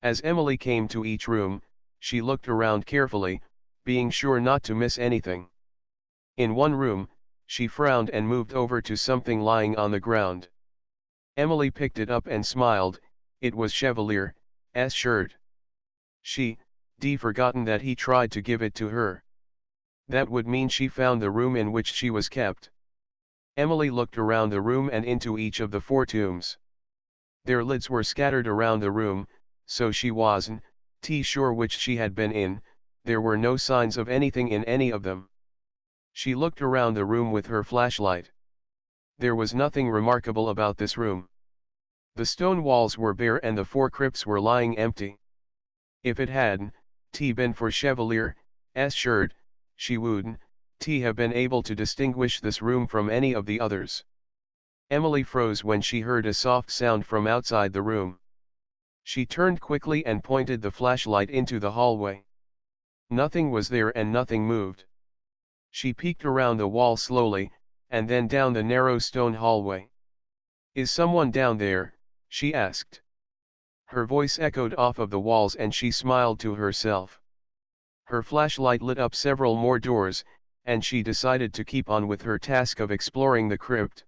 As Emily came to each room, she looked around carefully, being sure not to miss anything. In one room, she frowned and moved over to something lying on the ground. Emily picked it up and smiled. It was Chevalier's shirt. She'd forgotten that he tried to give it to her. That would mean she found the room in which she was kept. Emily looked around the room and into each of the 4 tombs. Their lids were scattered around the room, so she wasn't sure which she had been in. There were no signs of anything in any of them. She looked around the room with her flashlight. There was nothing remarkable about this room. The stone walls were bare and the 4 crypts were lying empty. If it hadn't been for Chevalier's shirt, she wouldn't have been able to distinguish this room from any of the others. Emily froze when she heard a soft sound from outside the room. She turned quickly and pointed the flashlight into the hallway. Nothing was there and nothing moved. She peeked around the wall slowly, and then down the narrow stone hallway. "Is someone down there?" she asked. Her voice echoed off of the walls and she smiled to herself. Her flashlight lit up several more doors, and she decided to keep on with her task of exploring the crypt.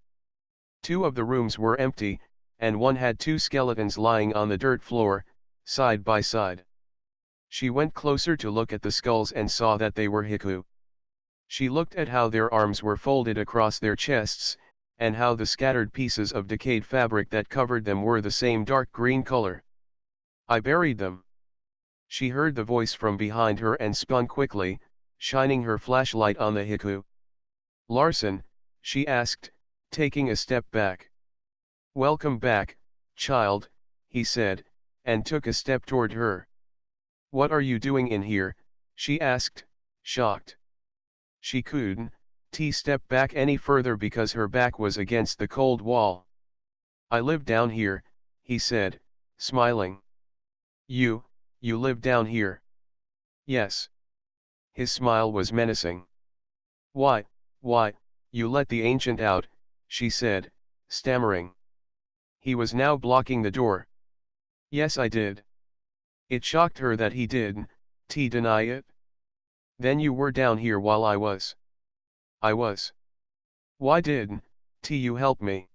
2 of the rooms were empty, and one had 2 skeletons lying on the dirt floor, side by side. She went closer to look at the skulls and saw that they were haiku. She looked at how their arms were folded across their chests, and how the scattered pieces of decayed fabric that covered them were the same dark green color. "I buried them." She heard the voice from behind her and spun quickly, shining her flashlight on the haiku. Larson, she asked, taking a step back. Welcome back, child, he said, and took a step toward her. What are you doing in here, she asked, shocked. She couldn't step back any further because her back was against the cold wall. I live down here, he said, smiling. You live down here? Yes. His smile was menacing. Why, you let the ancient out, she said, stammering. He was now blocking the door. Yes, I did. It shocked her that he did deny it. Then you were down here while I was. I was. Why didn't you help me?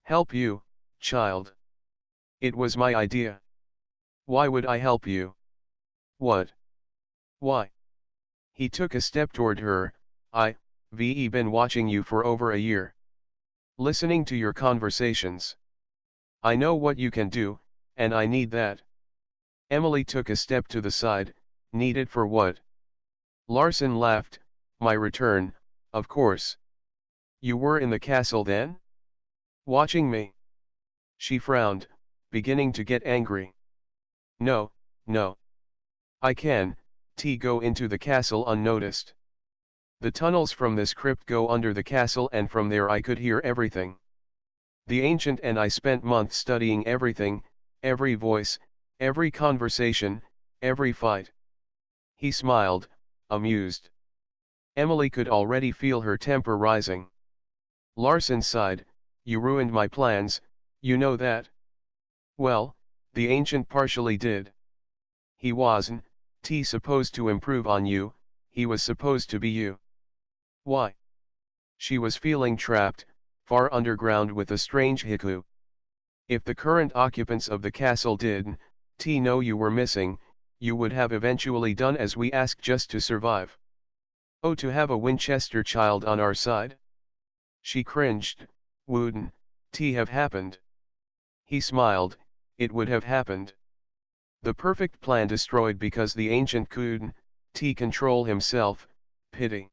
Help you, child. It was my idea. Why would I help you? What? Why? He took a step toward her. I've been watching you for over a year. Listening to your conversations. I know what you can do, and I need that. Emily took a step to the side. Needed for what? Larson laughed. My return, of course. You were in the castle then? Watching me? She frowned, beginning to get angry. No. I can go into the castle unnoticed. The tunnels from this crypt go under the castle, and from there I could hear everything. The ancient and I spent months studying everything, every voice, every conversation, every fight. He smiled, amused. Emily could already feel her temper rising. Larson sighed. You ruined my plans, you know that? Well, the ancient partially did. He wasn't supposed to improve on you, he was supposed to be you. Why? She was feeling trapped, far underground with a strange haiku. If the current occupants of the castle did know you were missing, you would have eventually done as we asked just to survive. Oh, to have a Winchester child on our side? She cringed. Wouldn't have happened? He smiled. It would have happened. The perfect plan destroyed because the ancient couldn't control himself. Pity.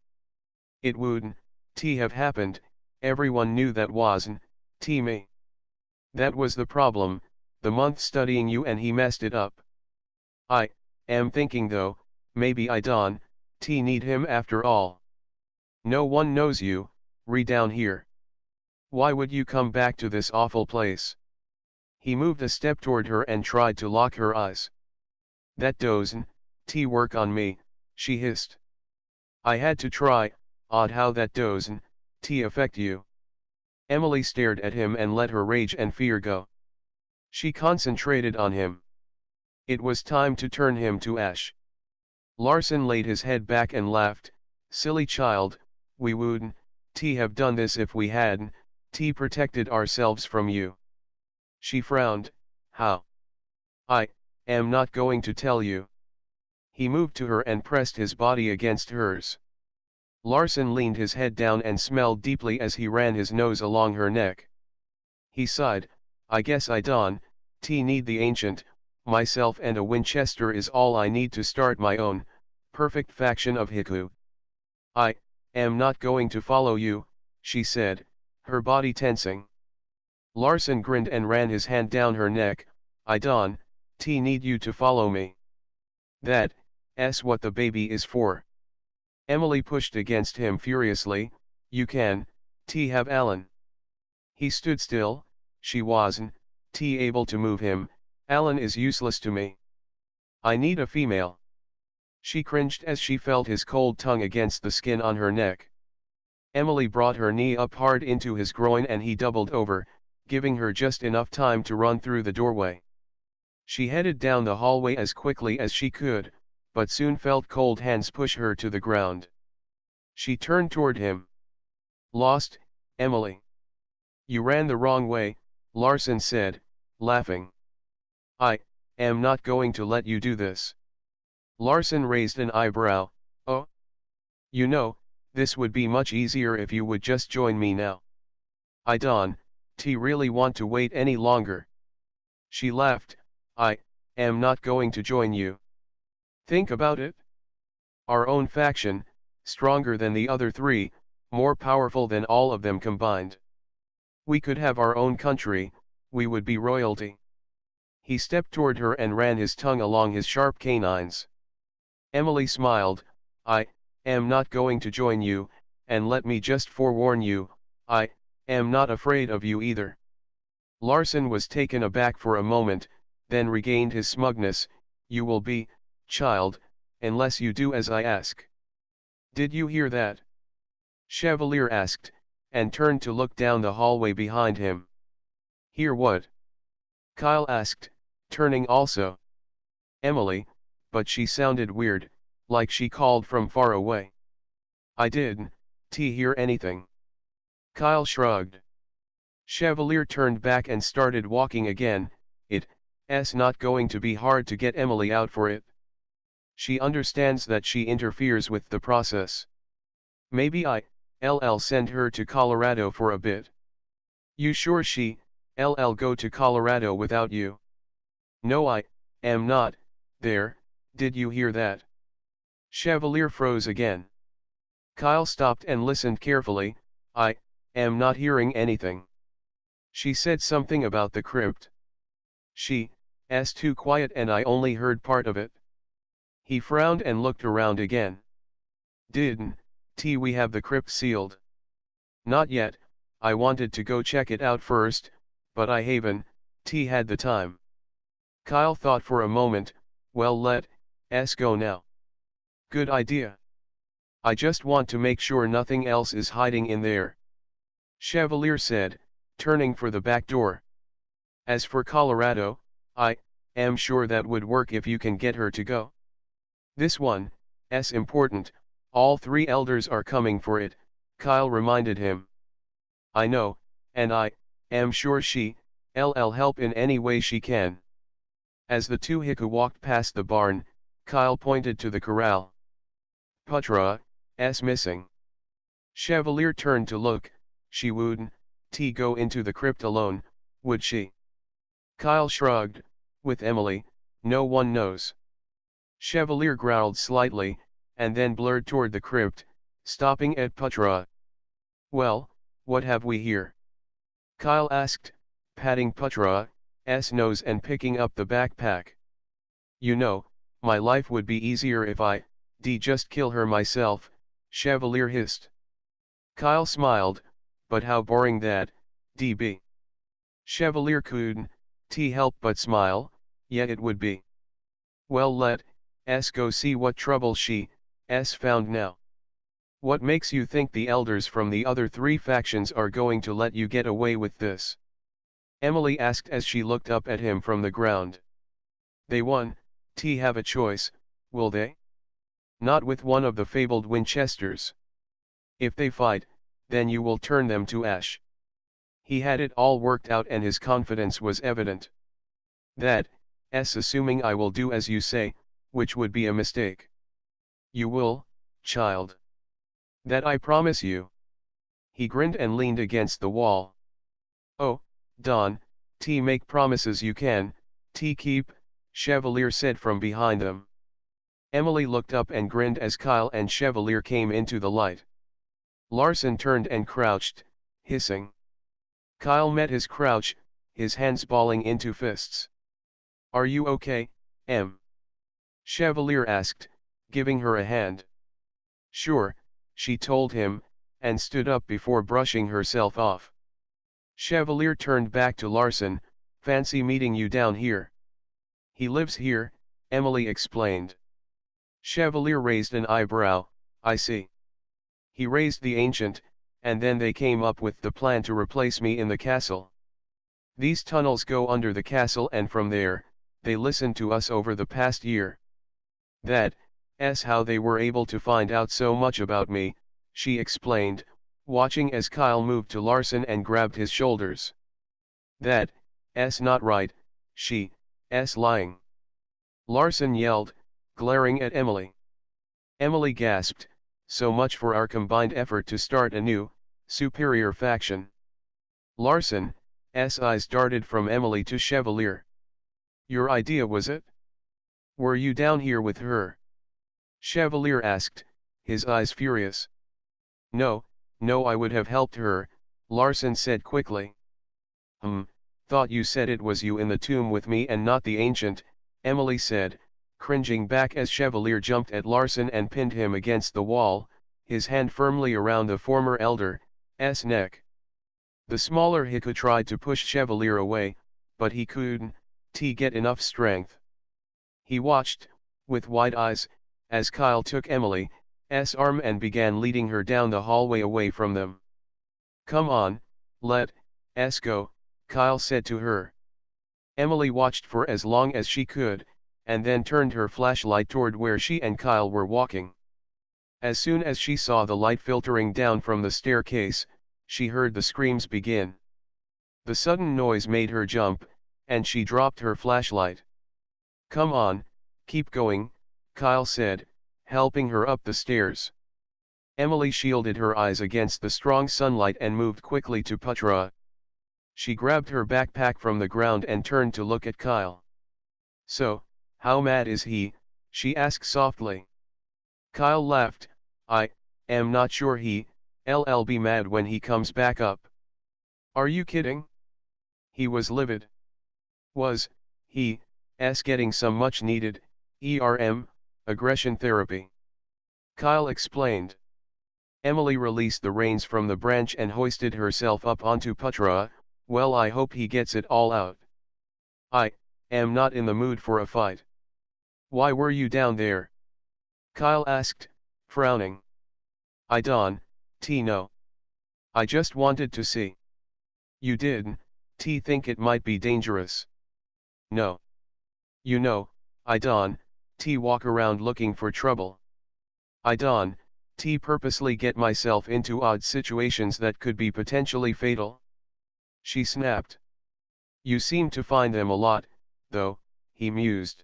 It wouldn't have happened. Everyone knew that wasn't me. That was the problem, the month studying you, and he messed it up. I am thinking though, maybe I don't need him after all. No one knows you, down here. Why would you come back to this awful place? He moved a step toward her and tried to lock her eyes. That doesn't work on me, she hissed. I had to try. Odd how that doesn't affect you. Emily stared at him and let her rage and fear go. She concentrated on him. It was time to turn him to ash. Larson laid his head back and laughed. Silly child, we wouldn't have done this if we hadn't protected ourselves from you. She frowned. How? I am not going to tell you. He moved to her and pressed his body against hers. Larson leaned his head down and smelled deeply as he ran his nose along her neck. He sighed. I guess I don't need the ancient. Myself and a Winchester is all I need to start my own perfect faction of haiku. I am not going to follow you, she said, her body tensing. Larson grinned and ran his hand down her neck. I don't need you to follow me. That's what the baby is for. Emily pushed against him furiously. You can have Alan. He stood still. She wasn't able to move him. Alan is useless to me. I need a female. She cringed as she felt his cold tongue against the skin on her neck. Emily brought her knee up hard into his groin and he doubled over, giving her just enough time to run through the doorway. She headed down the hallway as quickly as she could, but soon felt cold hands push her to the ground. She turned toward him. Lost, Emily. You ran the wrong way, Larson said, laughing. I am not going to let you do this. Larson raised an eyebrow. Oh? You know, this would be much easier if you would just join me now. I don't really want to wait any longer. She laughed. I am not going to join you. Think about it. Our own faction, stronger than the other three, more powerful than all of them combined. We could have our own country, we would be royalty. He stepped toward her and ran his tongue along his sharp canines. Emily smiled. I am not going to join you, and let me just forewarn you, I am not afraid of you either. Larson was taken aback for a moment, then regained his smugness. You will be, child, unless you do as I ask. Did you hear that? Chevalier asked, and turned to look down the hallway behind him. Hear what? Kyle asked, turning also. Emily, but she sounded weird, like she called from far away. I didn't hear anything. Kyle shrugged. Chevalier turned back and started walking again. It's not going to be hard to get Emily out for it. She understands that she interferes with the process. Maybe I'll send her to Colorado for a bit. You sure she'll go to Colorado without you? No, I am not. There, did you hear that? Chevalier froze again. Kyle stopped and listened carefully. I am not hearing anything. She said something about the crypt. She's too quiet and I only heard part of it. He frowned and looked around again. Didn't we have the crypt sealed? Not yet. I wanted to go check it out first, but I haven't had the time. Kyle thought for a moment. Well, let's go now. Good idea. I just want to make sure nothing else is hiding in there. Chevalier said, turning for the back door. As for Colorado, I am sure that would work if you can get her to go. This one's important, all three elders are coming for it, Kyle reminded him. I know, and I am sure she'll help in any way she can. As the two Heku walked past the barn, Kyle pointed to the corral. Putra's missing. Chevalier turned to look. She wouldn't go into the crypt alone, would she? Kyle shrugged. With Emily, no one knows. Chevalier growled slightly, and then blurred toward the crypt, stopping at Putra. Well, what have we here? Kyle asked, patting Putra's nose and picking up the backpack. You know, my life would be easier if I just kill her myself, Chevalier hissed. Kyle smiled, but how boring that be. Chevalier couldn't help but smile, yet it would be. Well, let's go see what trouble she's found now. What makes you think the elders from the other three factions are going to let you get away with this? Emily asked as she looked up at him from the ground. They won't have a choice, will they? Not with one of the fabled Winchesters. If they fight, then you will turn them to ash. He had it all worked out and his confidence was evident. That's assuming I will do as you say, which would be a mistake. You will, child. That I promise you. He grinned and leaned against the wall. Oh, Don, make promises you can, keep, Chevalier said from behind them. Emily looked up and grinned as Kyle and Chevalier came into the light. Larson turned and crouched, hissing. Kyle met his crouch, his hands balling into fists. Are you okay, Em? Chevalier asked, giving her a hand. Sure, she told him, and stood up before brushing herself off. Chevalier turned back to Larson. Fancy meeting you down here. He lives here, Emily explained. Chevalier raised an eyebrow. I see. He raised the ancient, and then they came up with the plan to replace me in the castle. These tunnels go under the castle and from there, they listened to us over the past year. That's how they were able to find out so much about me, she explained, watching as Kyle moved to Larson and grabbed his shoulders. That's not right, she's lying. Larson yelled, glaring at Emily. Emily gasped, so much for our combined effort to start a new, superior faction. Larson's eyes darted from Emily to Chevalier. Your idea was it? Were you down here with her? Chevalier asked, his eyes furious. No, no, I would have helped her, Larson said quickly. Thought you said it was you in the tomb with me and not the ancient, Emily said, cringing back as Chevalier jumped at Larson and pinned him against the wall, his hand firmly around the former elder's neck. The smaller Heku tried to push Chevalier away, but he couldn't get enough strength. He watched, with wide eyes, as Kyle took Emily's arm and began leading her down the hallway away from them. Come on, let's go, Kyle said to her. Emily watched for as long as she could, and then turned her flashlight toward where she and Kyle were walking. As soon as she saw the light filtering down from the staircase, she heard the screams begin. The sudden noise made her jump, and she dropped her flashlight. Come on, keep going, Kyle said, helping her up the stairs. Emily shielded her eyes against the strong sunlight and moved quickly to Putra. She grabbed her backpack from the ground and turned to look at Kyle. So, how mad is he? She asked softly. Kyle laughed. I am not sure he'll be mad when he comes back up. Are you kidding? He was livid. Was he's getting some much needed aggression therapy. Kyle explained. Emily released the reins from the branch and hoisted herself up onto Putra. Well, I hope he gets it all out. I am not in the mood for a fight. Why were you down there? Kyle asked, frowning. I don't know. I just wanted to see. You didn't think it might be dangerous? No. You know, I don't walk around looking for trouble. I don't purposely get myself into odd situations that could be potentially fatal. She snapped. You seem to find them a lot, though, he mused.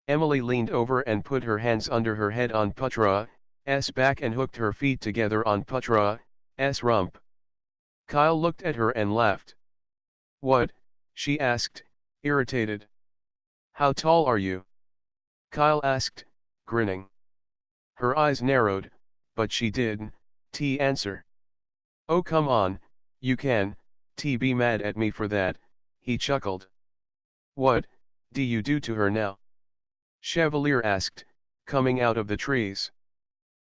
Emily leaned over and put her hands under her head on Putra's back and hooked her feet together on Putra's rump. Kyle looked at her and laughed. What? She asked, irritated. How tall are you? Kyle asked, grinning. Her eyes narrowed, but she didn't answer. Oh come on, you can be mad at me for that, he chuckled. What do you do to her now? Chevalier asked, coming out of the trees.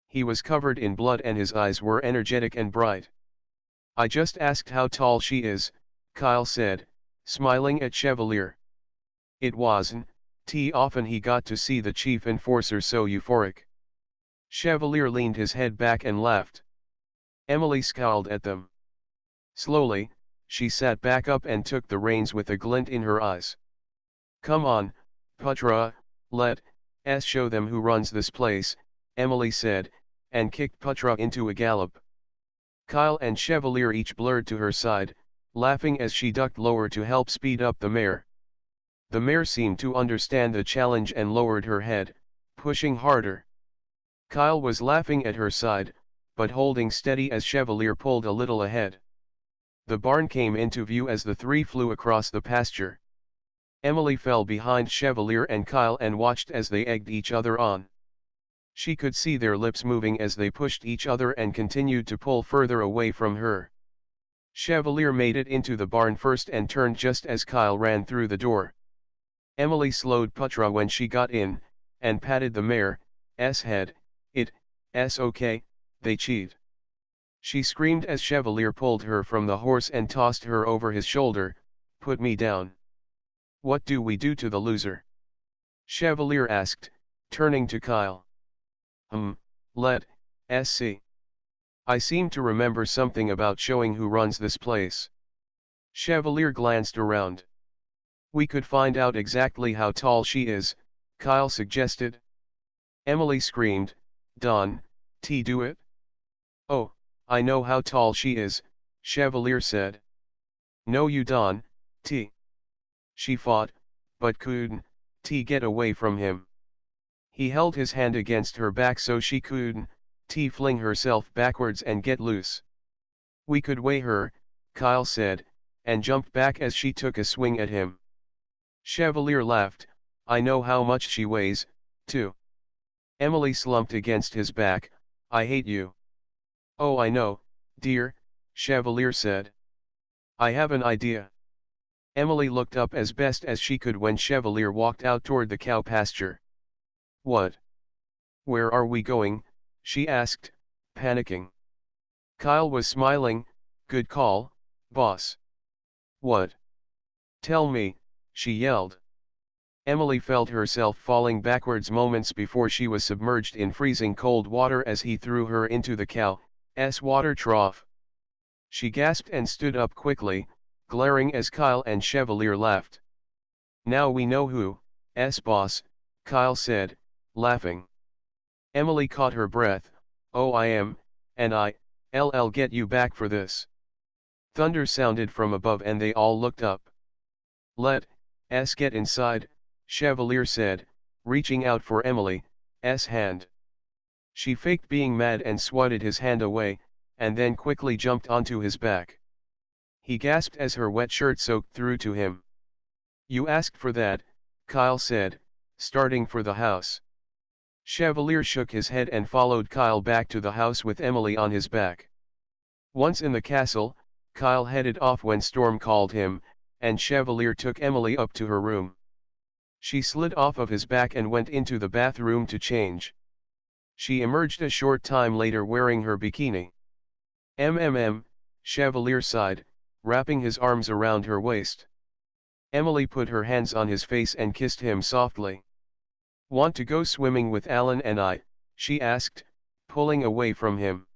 He was covered in blood and his eyes were energetic and bright. I just asked how tall she is, Kyle said, smiling at Chevalier. It wasn't often he got to see the chief enforcer so euphoric. Chevalier leaned his head back and laughed. Emily scowled at them. Slowly, she sat back up and took the reins with a glint in her eyes. Come on, Putra, let's show them who runs this place, Emily said, and kicked Putra into a gallop. Kyle and Chevalier each blurred to her side, laughing as she ducked lower to help speed up the mare. The mare seemed to understand the challenge and lowered her head, pushing harder. Kyle was laughing at her side, but holding steady as Chevalier pulled a little ahead. The barn came into view as the three flew across the pasture. Emily fell behind Chevalier and Kyle and watched as they egged each other on. She could see their lips moving as they pushed each other and continued to pull further away from her. Chevalier made it into the barn first and turned just as Kyle ran through the door. Emily slowed Putra when she got in, and patted the mare's head. It's okay, they cheat. She screamed as Chevalier pulled her from the horse and tossed her over his shoulder. Put me down. What do we do to the loser? Chevalier asked, turning to Kyle. Let's see. I seem to remember something about showing who runs this place. Chevalier glanced around. We could find out exactly how tall she is, Kyle suggested. Emily screamed, Don, do it? Oh, I know how tall she is, Chevalier said. No you don't, She fought, but couldn't get away from him. He held his hand against her back so she couldn't fling herself backwards and get loose. We could weigh her, Kyle said, and jumped back as she took a swing at him. Chevalier laughed, I know how much she weighs, too. Emily slumped against his back. I hate you. Oh, I know, dear, Chevalier said. I have an idea. Emily looked up as best as she could when Chevalier walked out toward the cow pasture. What? Where are we going? She asked, panicking. Kyle was smiling. Good call, boss. What? Tell me, she yelled. Emily felt herself falling backwards moments before she was submerged in freezing cold water as he threw her into the cow's water trough. She gasped and stood up quickly, glaring as Kyle and Chevalier left. Now we know who's boss, Kyle said, laughing. Emily caught her breath. Oh, I am, and I'll get you back for this. Thunder sounded from above and they all looked up. Let's get inside, Chevalier said, reaching out for Emily's hand. She faked being mad and swatted his hand away, and then quickly jumped onto his back. He gasped as her wet shirt soaked through to him. You asked for that, Kyle said, starting for the house. Chevalier shook his head and followed Kyle back to the house with Emily on his back. Once in the castle, Kyle headed off when Storm called him, and Chevalier took Emily up to her room. She slid off of his back and went into the bathroom to change. She emerged a short time later wearing her bikini. Chevalier sighed, wrapping his arms around her waist. Emily put her hands on his face and kissed him softly. Want to go swimming with Alan and I? She asked, pulling away from him.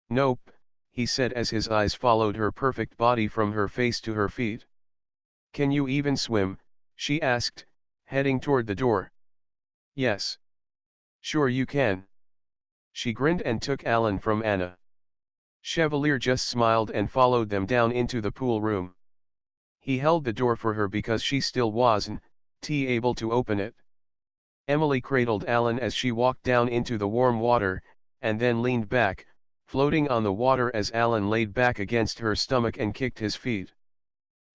Nope, he said as his eyes followed her perfect body from her face to her feet. Can you even swim? She asked, heading toward the door. Yes. Sure you can. She grinned and took Alan from Anna. Chevalier just smiled and followed them down into the pool room. He held the door for her because she still wasn't able to open it. Emily cradled Alan as she walked down into the warm water, and then leaned back, floating on the water as Alan laid back against her stomach and kicked his feet.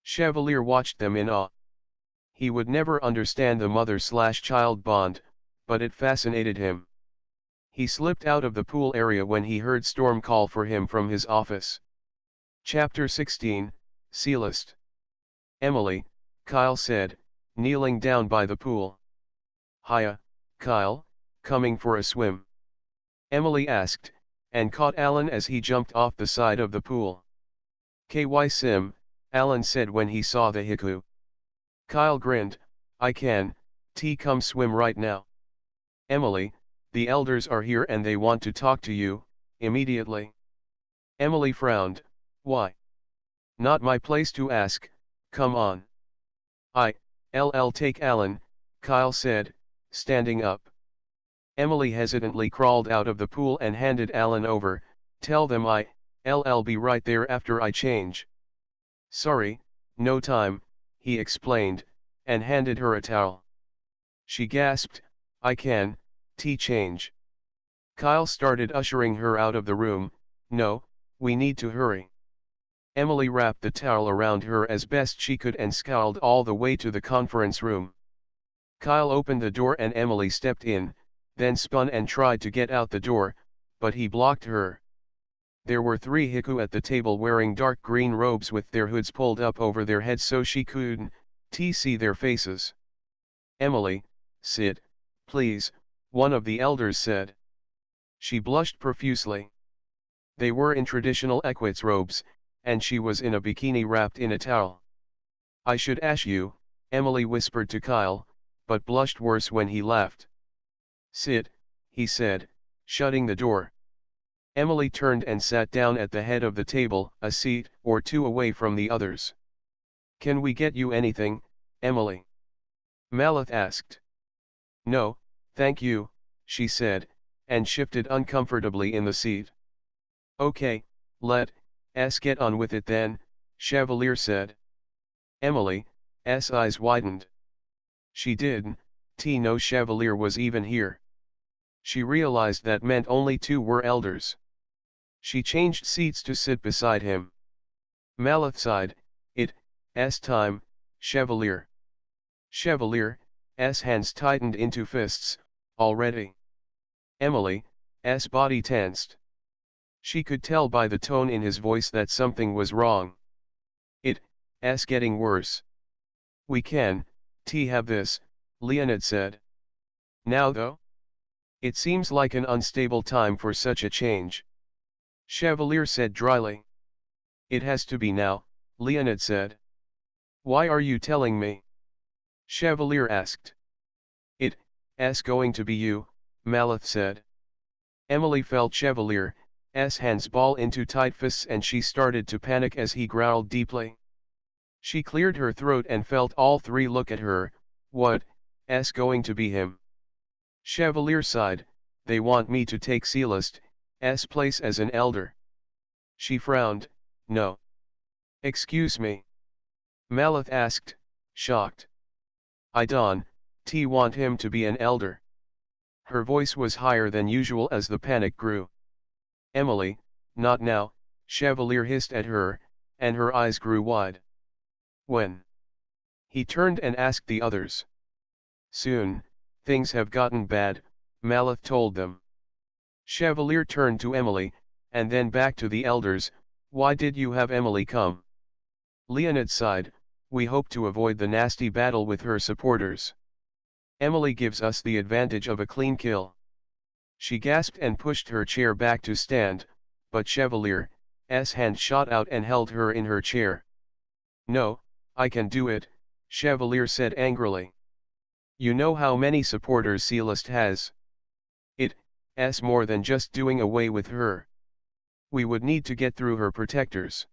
Chevalier watched them in awe. He would never understand the mother-slash-child bond, but it fascinated him. He slipped out of the pool area when he heard Storm call for him from his office. Chapter 16, Sealist. Emily, Kyle said, kneeling down by the pool. Hiya, Kyle, coming for a swim? Emily asked, and caught Alan as he jumped off the side of the pool. KY Sim, Alan said when he saw the Heku. Kyle grinned, I can, come swim right now. Emily, the elders are here and they want to talk to you, immediately. Emily frowned, why? Not my place to ask, come on. I'll take Alan, Kyle said, standing up. Emily hesitantly crawled out of the pool and handed Alan over, tell them I'll be right there after I change. Sorry, no time, he explained, and handed her a towel. She gasped, I can, change. Kyle started ushering her out of the room, no, we need to hurry. Emily wrapped the towel around her as best she could and scowled all the way to the conference room. Kyle opened the door and Emily stepped in, then spun and tried to get out the door, but he blocked her. There were 3 Heku at the table wearing dark green robes with their hoods pulled up over their heads so she couldn't see their faces. Emily, sit, please, one of the elders said. She blushed profusely. They were in traditional Equities robes, and she was in a bikini wrapped in a towel. I should ask you, Emily whispered to Kyle, but blushed worse when he left. Sit, he said, shutting the door. Emily turned and sat down at the head of the table, a seat or 2 away from the others. Can we get you anything, Emily? Malith asked. No, thank you, she said, and shifted uncomfortably in the seat. Okay, let's get on with it then, Chevalier said. Emily's eyes widened. She didn't know Chevalier was even here. She realized that meant only 2 were elders. She changed seats to sit beside him. Malith sighed, it's time, Chevalier. Chevalier's hands tightened into fists, already. Emily's body tensed. She could tell by the tone in his voice that something was wrong. It's getting worse. We can have this, Leonid said. Now though? It seems like an unstable time for such a change. Chevalier said dryly. It has to be now, Leonid said. Why are you telling me? Chevalier asked. It's going to be you, Malith said. Emily felt Chevalier's hands ball into tight fists and she started to panic as he growled deeply. She cleared her throat and felt all three look at her. What's going to be him? Chevalier sighed. They want me to take Celeste's place as an elder. She frowned. No. Excuse me. Malith asked, shocked. I don't want him to be an elder. Her voice was higher than usual as the panic grew. Emily, not now, Chevalier hissed at her, and her eyes grew wide. When? He turned and asked the others. Soon, things have gotten bad, Malith told them. Chevalier turned to Emily, and then back to the elders. Why did you have Emily come? Leonid sighed. We hope to avoid the nasty battle with her supporters. Emily gives us the advantage of a clean kill. She gasped and pushed her chair back to stand, but Chevalier's hand shot out and held her in her chair. No, I can do it, Chevalier said angrily. You know how many supporters Celeste has. It's more than just doing away with her. We would need to get through her protectors.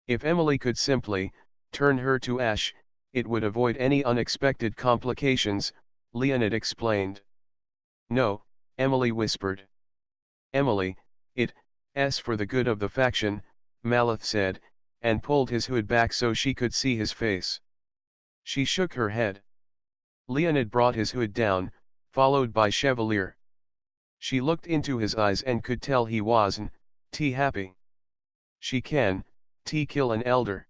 If Emily could simply turn her to ash, it would avoid any unexpected complications, Leonid explained. No, Emily whispered. Emily, it's for the good of the faction, Malith said, and pulled his hood back so she could see his face. She shook her head. Leonid brought his hood down, followed by Chevalier. She looked into his eyes and could tell he wasn't happy. She can kill an elder.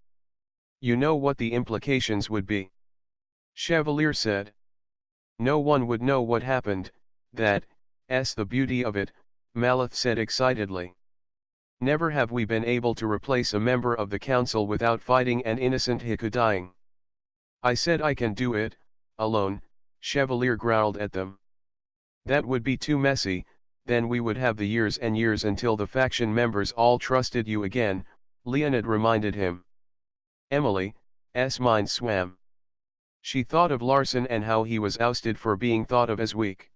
You know what the implications would be. Chevalier said. No one would know what happened, that's the beauty of it, Malith said excitedly. Never have we been able to replace a member of the council without fighting an innocent Heku dying. I said I can do it, alone, Chevalier growled at them. That would be too messy, then we would have the years and years until the faction members all trusted you again, Leonid reminded him. Emily's mind swam. She thought of Larson and how he was ousted for being thought of as weak.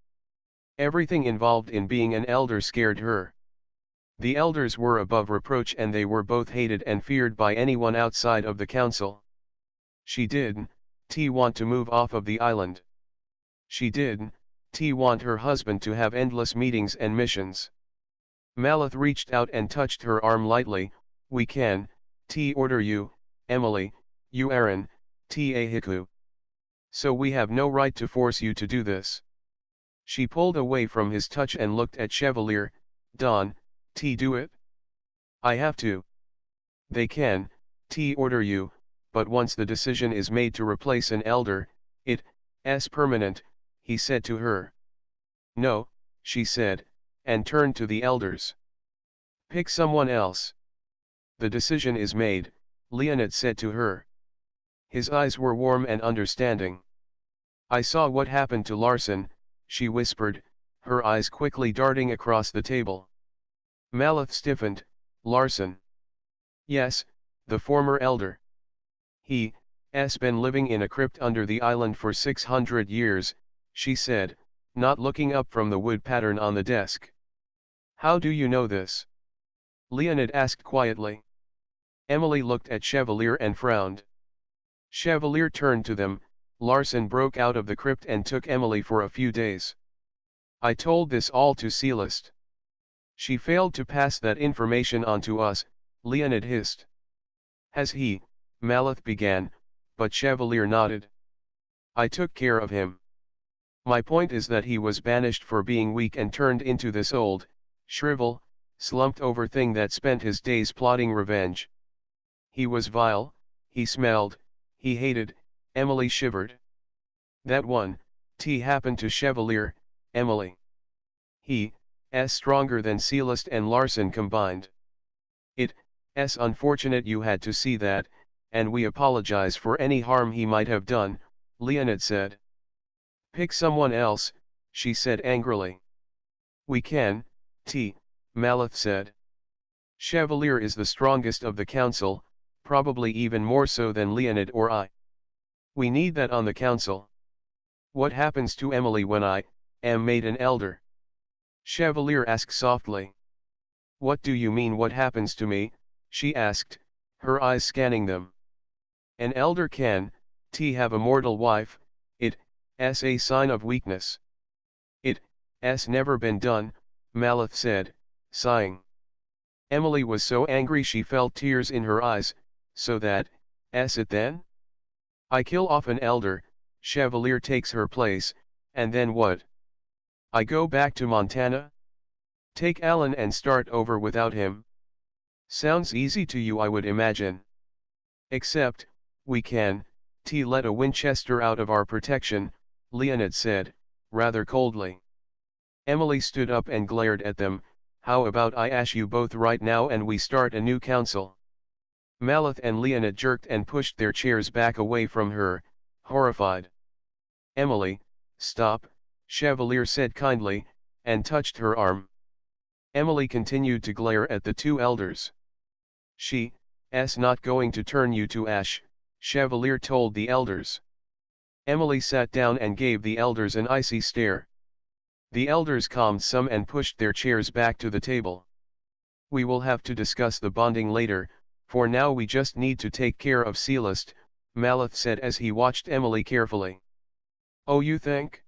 Everything involved in being an elder scared her. The elders were above reproach and they were both hated and feared by anyone outside of the council. She didn't want to move off of the island. She didn't want her husband to have endless meetings and missions. Malith reached out and touched her arm lightly. We can order you, Emily, you Aaron, a Heku. So we have no right to force you to do this. She pulled away from his touch and looked at Chevalier. Don, do it? I have to. They can order you, but once the decision is made to replace an elder, it's permanent, he said to her. No, she said, and turned to the elders. Pick someone else. The decision is made, Leonid said to her. His eyes were warm and understanding. I saw what happened to Larson, she whispered, her eyes quickly darting across the table. Malith stiffened. Larson. Yes, the former elder. He's been living in a crypt under the island for 600 years, she said, not looking up from the wood pattern on the desk. How do you know this? Leonid asked quietly. Emily looked at Chevalier and frowned. Chevalier turned to them. Larson broke out of the crypt and took Emily for a few days. I told this all to Celeste. She failed to pass that information on to us, Leonid hissed. Has he? Malith began, but Chevalier nodded. I took care of him. My point is that he was banished for being weak and turned into this old, slumped over thing that spent his days plotting revenge. He was vile, he smelled, he hated. Emily shivered. That one, happened to Chevalier, Emily. He s stronger than Celeste and Larson combined. It's unfortunate you had to see that, and we apologize for any harm he might have done, Leonid said. Pick someone else, she said angrily. We can, Malith said. Chevalier is the strongest of the council, probably even more so than Leonid or I. We need that on the council. What happens to Emily when I am made an elder? Chevalier asked softly. What do you mean what happens to me? She asked, her eyes scanning them. An elder can, have a mortal wife, it's a sign of weakness. It's never been done, Malith said, sighing. Emily was so angry she felt tears in her eyes, so that, it then? I kill off an elder, Chevalier takes her place, and then what? I go back to Montana? Take Alan and start over without him? Sounds easy to you, I would imagine. Except, we can, let a Winchester out of our protection, Leonid said, rather coldly. Emily stood up and glared at them. How about I ash you both right now and we start a new council? Malith and Leonid jerked and pushed their chairs back away from her, horrified. Emily, stop, Chevalier said kindly, and touched her arm. Emily continued to glare at the two elders. She's not going to turn you to ash, Chevalier told the elders. Emily sat down and gave the elders an icy stare. The elders calmed some and pushed their chairs back to the table. We will have to discuss the bonding later, for now we just need to take care of Celeste, Malith said as he watched Emily carefully. Oh, you think?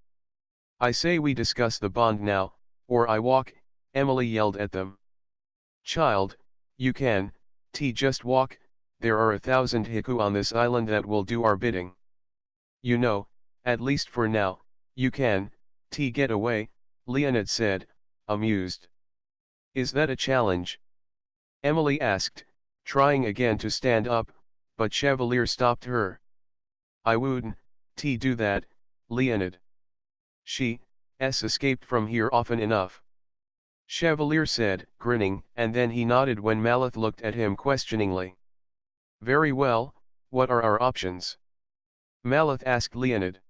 I say we discuss the bond now, or I walk, Emily yelled at them. Child, you can, just walk, there are 1,000 haiku on this island that will do our bidding. You know, at least for now, you can, get away, Leonid said, amused. Is that a challenge? Emily asked, trying again to stand up, but Chevalier stopped her. I wouldn't, do that, Leonid. She's escaped from here often enough. Chevalier said, grinning, and then he nodded when Malith looked at him questioningly. Very well, what are our options? Malith asked Leonid.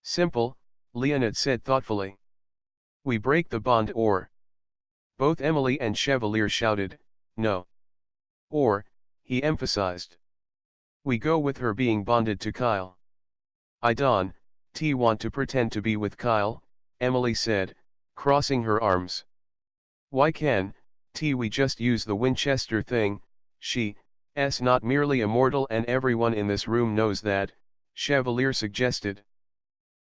Simple, Leonid said thoughtfully. We break the bond or... Both Emily and Chevalier shouted, no. Or, he emphasized. We go with her being bonded to Kyle. I don't want to pretend to be with Kyle, Emily said, crossing her arms. Why can't we just use the Winchester thing? She's not merely immortal and everyone in this room knows that, Chevalier suggested.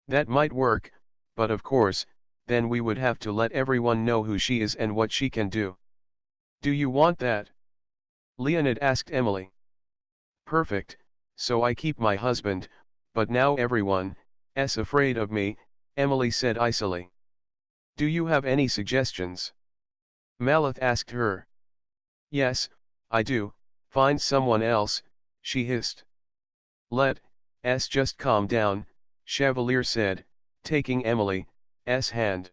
That might work, but of course, then we would have to let everyone know who she is and what she can do. Do you want that? Leonid asked Emily. Perfect, so I keep my husband, but now everyone's afraid of me, Emily said icily. Do you have any suggestions? Malith asked her. Yes, I do, find someone else, she hissed. Let's just calm down, Chevalier said, taking Emily's hand.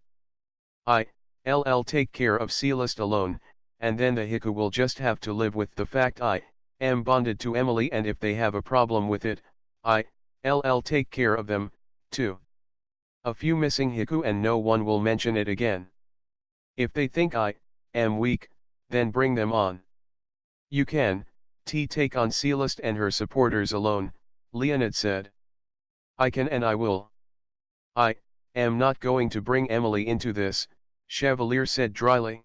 I'll take care of Celeste alone, and then the haiku will just have to live with the fact I am bonded to Emily, and if they have a problem with it, I'll take care of them, too. A few missing haiku and no one will mention it again. If they think I am weak, then bring them on. You can, take on Celeste and her supporters alone, Leonid said. I can and I will. I am not going to bring Emily into this, Chevalier said dryly.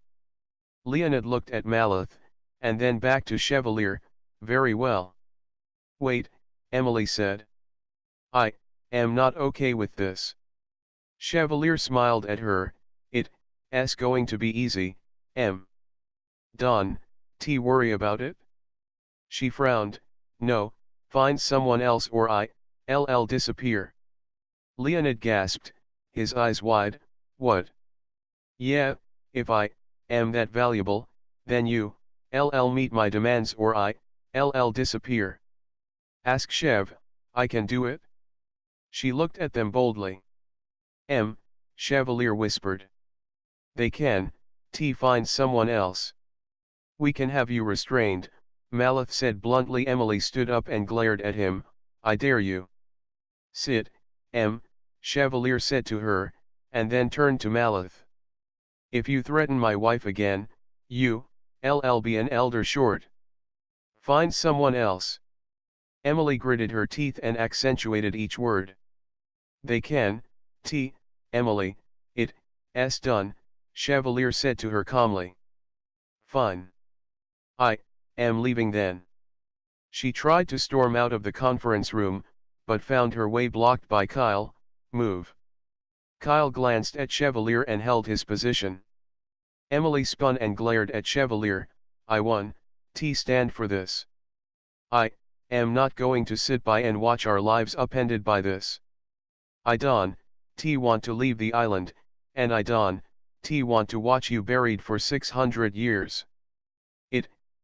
Leonid looked at Malith, and then back to Chevalier. Very well. Wait, Emily said. I am not okay with this. Chevalier smiled at her. It's going to be easy, Don't worry about it? She frowned. No, find someone else or I'll disappear. Leonid gasped, his eyes wide. What? Yeah, if I am that valuable, then you'll meet my demands or I'll disappear. Ask Chev, I can do it? She looked at them boldly. Chevalier whispered. They can, find someone else. We can have you restrained, Malith said bluntly. Emily stood up and glared at him. I dare you. Sit, Chevalier said to her, and then turned to Malith. If you threaten my wife again, I'll be an elder short. Find someone else. Emily gritted her teeth and accentuated each word. They can, Emily, it's done, Chevalier said to her calmly. Fine. I am leaving then. She tried to storm out of the conference room, but found her way blocked by Kyle. Move. Kyle glanced at Chevalier and held his position. Emily spun and glared at Chevalier. I won, stand for this. I am not going to sit by and watch our lives upended by this. I don't want to leave the island, and I don't want to watch you buried for 600 years.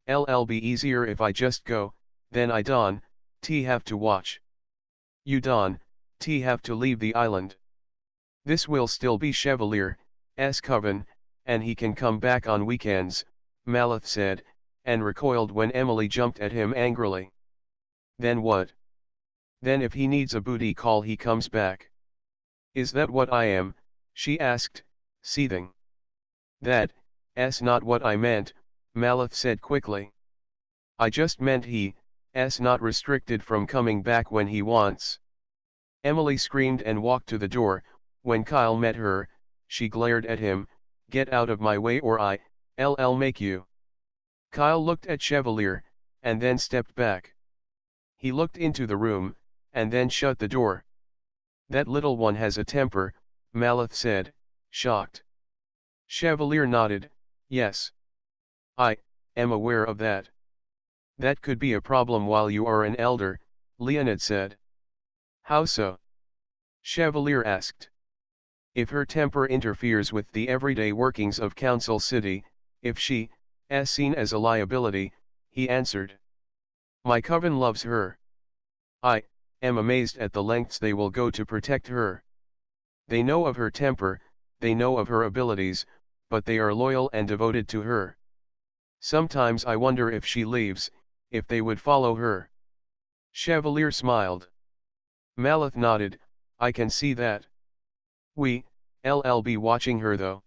It'll be easier if I just go, then I don't have to watch. You don't have to leave the island. This will still be Chevalier's coven, and he can come back on weekends, Malith said, and recoiled when Emily jumped at him angrily. Then what? Then if he needs a booty call he comes back. Is that what I am? She asked, seething. That's not what I meant, Malith said quickly. I just meant he's not restricted from coming back when he wants. Emily screamed and walked to the door. When Kyle met her, she glared at him, get out of my way or I'll make you. Kyle looked at Chevalier, and then stepped back. He looked into the room, and then shut the door. That little one has a temper, Malith said, shocked. Chevalier nodded, yes. I am aware of that. That could be a problem while you are an elder, Leonid said. How so? Chevalier asked. If her temper interferes with the everyday workings of Council City, if she's seen as a liability, he answered. My coven loves her. I am amazed at the lengths they will go to protect her. They know of her temper, they know of her abilities, but they are loyal and devoted to her. Sometimes I wonder if she leaves, if they would follow her. Chevalier smiled. Malith nodded, I can see that. We'll be watching her though.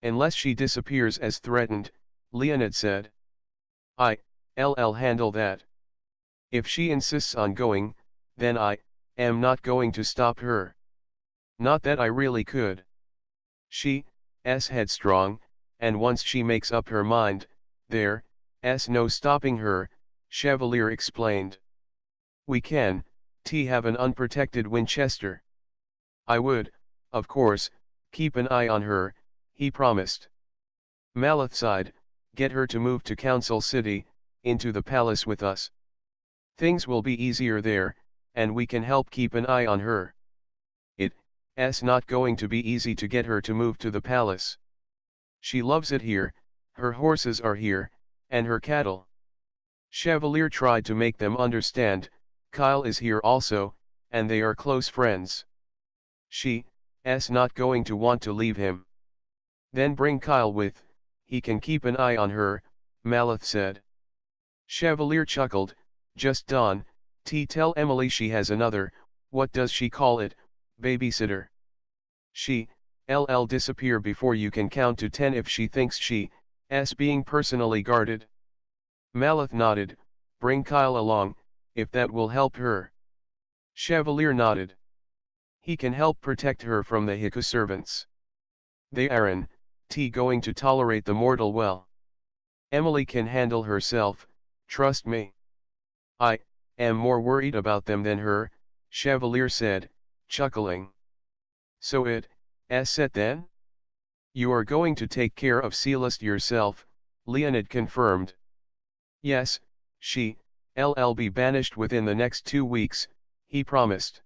Unless she disappears as threatened, Leonid said. I'll handle that. If she insists on going, then I am not going to stop her. Not that I really could. She's headstrong, and once she makes up her mind, there's no stopping her, Chevalier explained. We can have an unprotected Winchester. I would, of course, keep an eye on her, he promised. Malith sighed, get her to move to Council City, into the palace with us. Things will be easier there, and we can help keep an eye on her. It's not going to be easy to get her to move to the palace. She loves it here, her horses are here, and her cattle. Chevalier tried to make them understand, Kyle is here also, and they are close friends. She's not going to want to leave him. Then bring Kyle with, he can keep an eye on her, Malith said. Chevalier chuckled, just don't tell Emily she has another, what does she call it, babysitter. She'll disappear before you can count to 10 if she thinks she's being personally guarded. Malith nodded, bring Kyle along, if that will help her. Chevalier nodded. He can help protect her from the Heku servants. They aren't going to tolerate the mortal well. Emily can handle herself, trust me. I am more worried about them than her, Chevalier said, chuckling. So it's set then? You are going to take care of Celeste yourself, Leonid confirmed. Yes, she'll be banished within the next 2 weeks, he promised.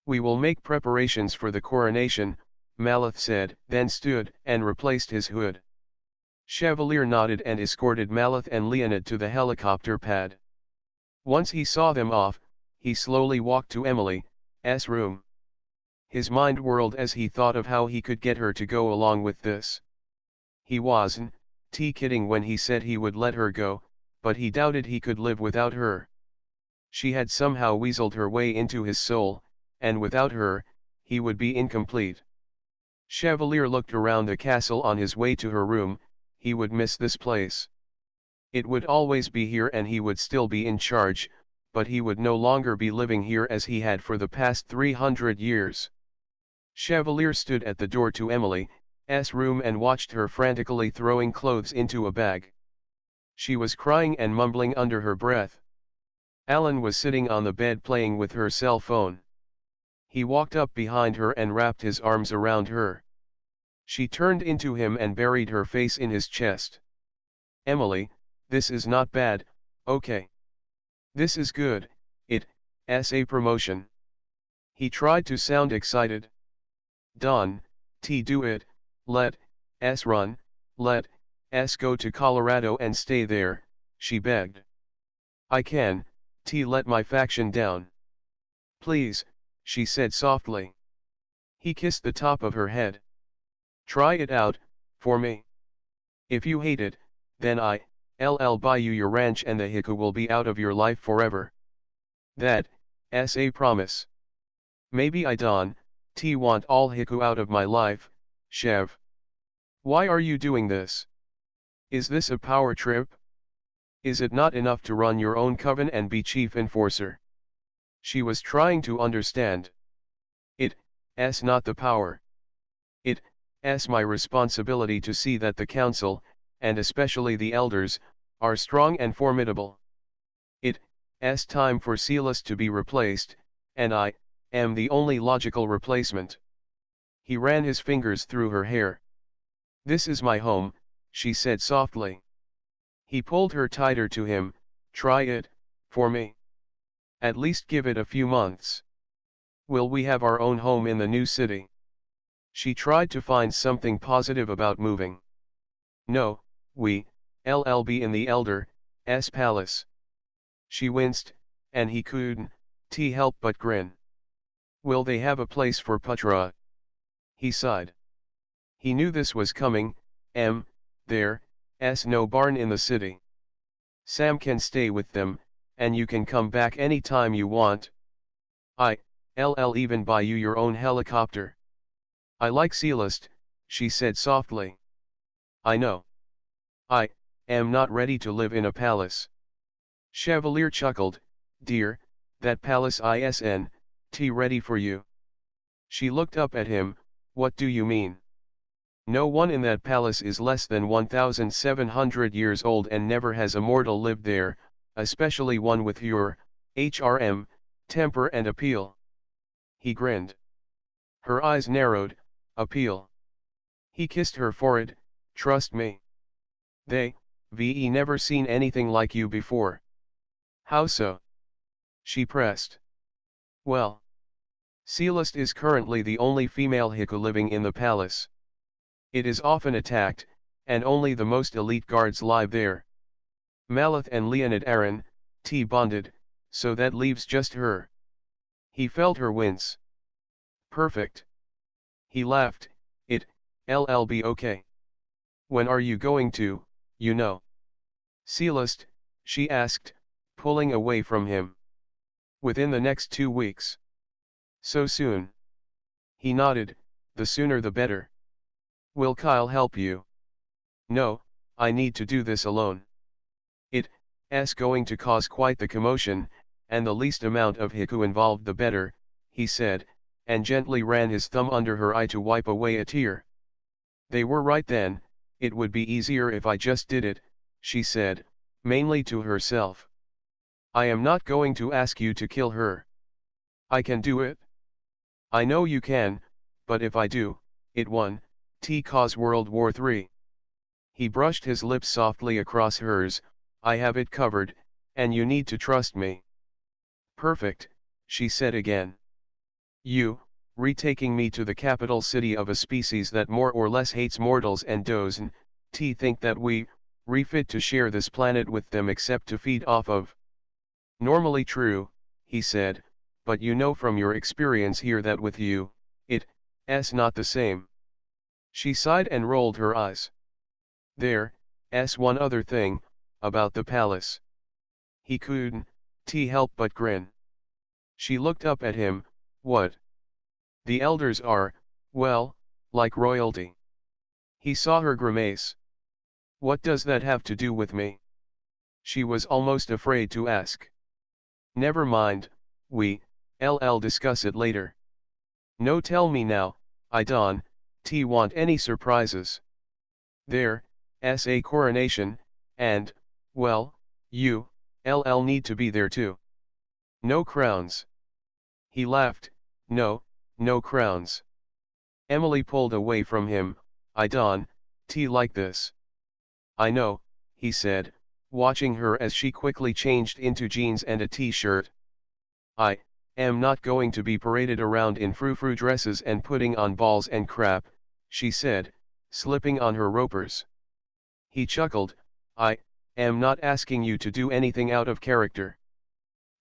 We will make preparations for the coronation, Malith said, then stood and replaced his hood. Chevalier nodded and escorted Malith and Leonid to the helicopter pad. Once he saw them off, he slowly walked to Emily's room. His mind whirled as he thought of how he could get her to go along with this. He wasn't kidding when he said he would let her go, but he doubted he could live without her. She had somehow weaseled her way into his soul, and without her, he would be incomplete. Chevalier looked around the castle on his way to her room. He would miss this place. It would always be here and he would still be in charge, but he would no longer be living here as he had for the past 300 years. Chevalier stood at the door to Emily's room and watched her frantically throwing clothes into a bag. She was crying and mumbling under her breath. Alan was sitting on the bed playing with her cell phone. He walked up behind her and wrapped his arms around her. She turned into him and buried her face in his chest. Emily, this is not bad, okay? This is good, it's a promotion. He tried to sound excited. Don, do it, let's run, let's go to Colorado and stay there, she begged. I can, let my faction down. Please, she said softly. He kissed the top of her head. Try it out, for me. If you hate it, then I'll buy you your ranch and the haiku will be out of your life forever. That's a promise. Maybe I don't want all haiku out of my life, Chev. Why are you doing this? Is this a power trip? Is it not enough to run your own coven and be chief enforcer? She was trying to understand. It's not the power. It's my responsibility to see that the council, and especially the elders, are strong and formidable. It's time for Silas to be replaced, and I am the only logical replacement. He ran his fingers through her hair. This is my home, she said softly. He pulled her tighter to him. Try it, for me. At least give it a few months. Will we have our own home in the new city? She tried to find something positive about moving. No, we'll be in the elder's palace. She winced, and he couldn't help but grin. Will they have a place for Putra? He sighed. He knew this was coming. There's no barn in the city. Sam can stay with them, and you can come back any time you want. I'll even buy you your own helicopter. I like Celeste, she said softly. I know. I am not ready to live in a palace. Chevalier chuckled. Dear, that palace isn't ready for you. She looked up at him. What do you mean? No one in that palace is less than 1,700 years old and never has a mortal lived there, especially one with your temper and appeal. He grinned. Her eyes narrowed. Appeal. He kissed her forehead. Trust me. They've never seen anything like you before. How so? She pressed. Well. Celeste is currently the only female haiku living in the palace. It is often attacked, and only the most elite guards live there. Maleth and Leonid Aaron, bonded, so that leaves just her. He felt her wince. Perfect. He laughed. It'll be okay. When are you going to, Celeste, she asked, pulling away from him. Within the next 2 weeks. So soon? He nodded. The sooner the better. Will Kyle help you? No, I need to do this alone. It's going to cause quite the commotion, and the least amount of haiku involved the better, he said, and gently ran his thumb under her eye to wipe away a tear. They were right then. It would be easier if I just did it, she said, mainly to herself. I am not going to ask you to kill her. I can do it. I know you can, but if I do, it won't cause World War III. He brushed his lips softly across hers. I have it covered, and you need to trust me. Perfect, she said again. You, retaking me to the capital city of a species that more or less hates mortals and doesn't think that we refit to share this planet with them except to feed off of. Normally true, he said, but you know from your experience here that with you, Not the same. She sighed and rolled her eyes. There's one other thing, about the palace. He couldn't help but grin. She looked up at him. What? The elders are, well, like royalty. He saw her grimace. What does that have to do with me? She was almost afraid to ask. Never mind, we'll discuss it later. No, tell me now, I don't want any surprises. There's a coronation, and, well, you'll need to be there too. No crowns. He laughed. No crowns. Emily pulled away from him. I don't like this. I know, he said, watching her as she quickly changed into jeans and a t-shirt. I am not going to be paraded around in frou-frou dresses and putting on balls and crap, she said, slipping on her ropers. He chuckled. I am not asking you to do anything out of character.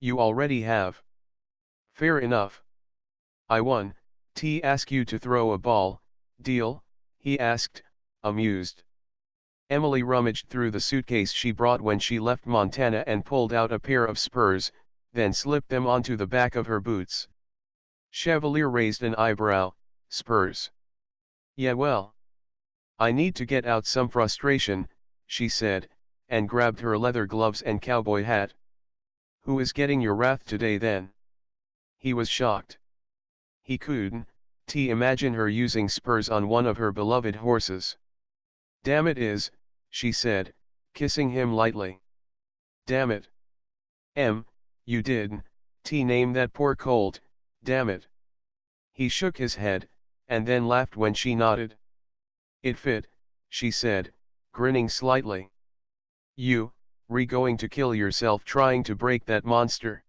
You already have. Fair enough. I won't ask you to throw a ball, deal? He asked, amused. Emily rummaged through the suitcase she brought when she left Montana and pulled out a pair of spurs, then slipped them onto the back of her boots. Chevalier raised an eyebrow. Spurs? Yeah, well. I need to get out some frustration, she said, and grabbed her leather gloves and cowboy hat. Who is getting your wrath today then? He was shocked. He couldn't imagine her using spurs on one of her beloved horses. Damn it is, she said, kissing him lightly. Damn it. You didn't name that poor colt, damn it. He shook his head, and then laughed when she nodded. It fit, she said, grinning slightly. You going to kill yourself trying to break that monster?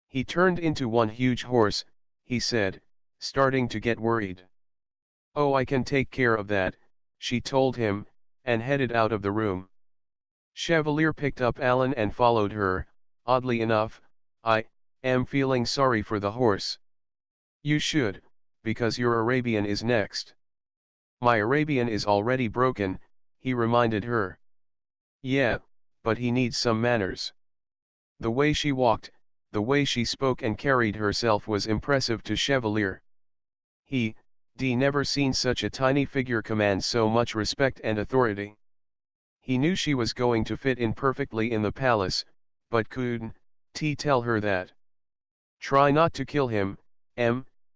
He turned into one huge horse, he said, starting to get worried. Oh, I can take care of that, she told him, and headed out of the room. Chevalier picked up Alan and followed her. Oddly enough, I am feeling sorry for the horse. You should, because your Arabian is next. My Arabian is already broken, he reminded her. Yeah, but he needs some manners. The way she walked, the way she spoke and carried herself was impressive to Chevalier. He never seen such a tiny figure command so much respect and authority. He knew she was going to fit in perfectly in the palace, but couldn't tell her that. Try not to kill him,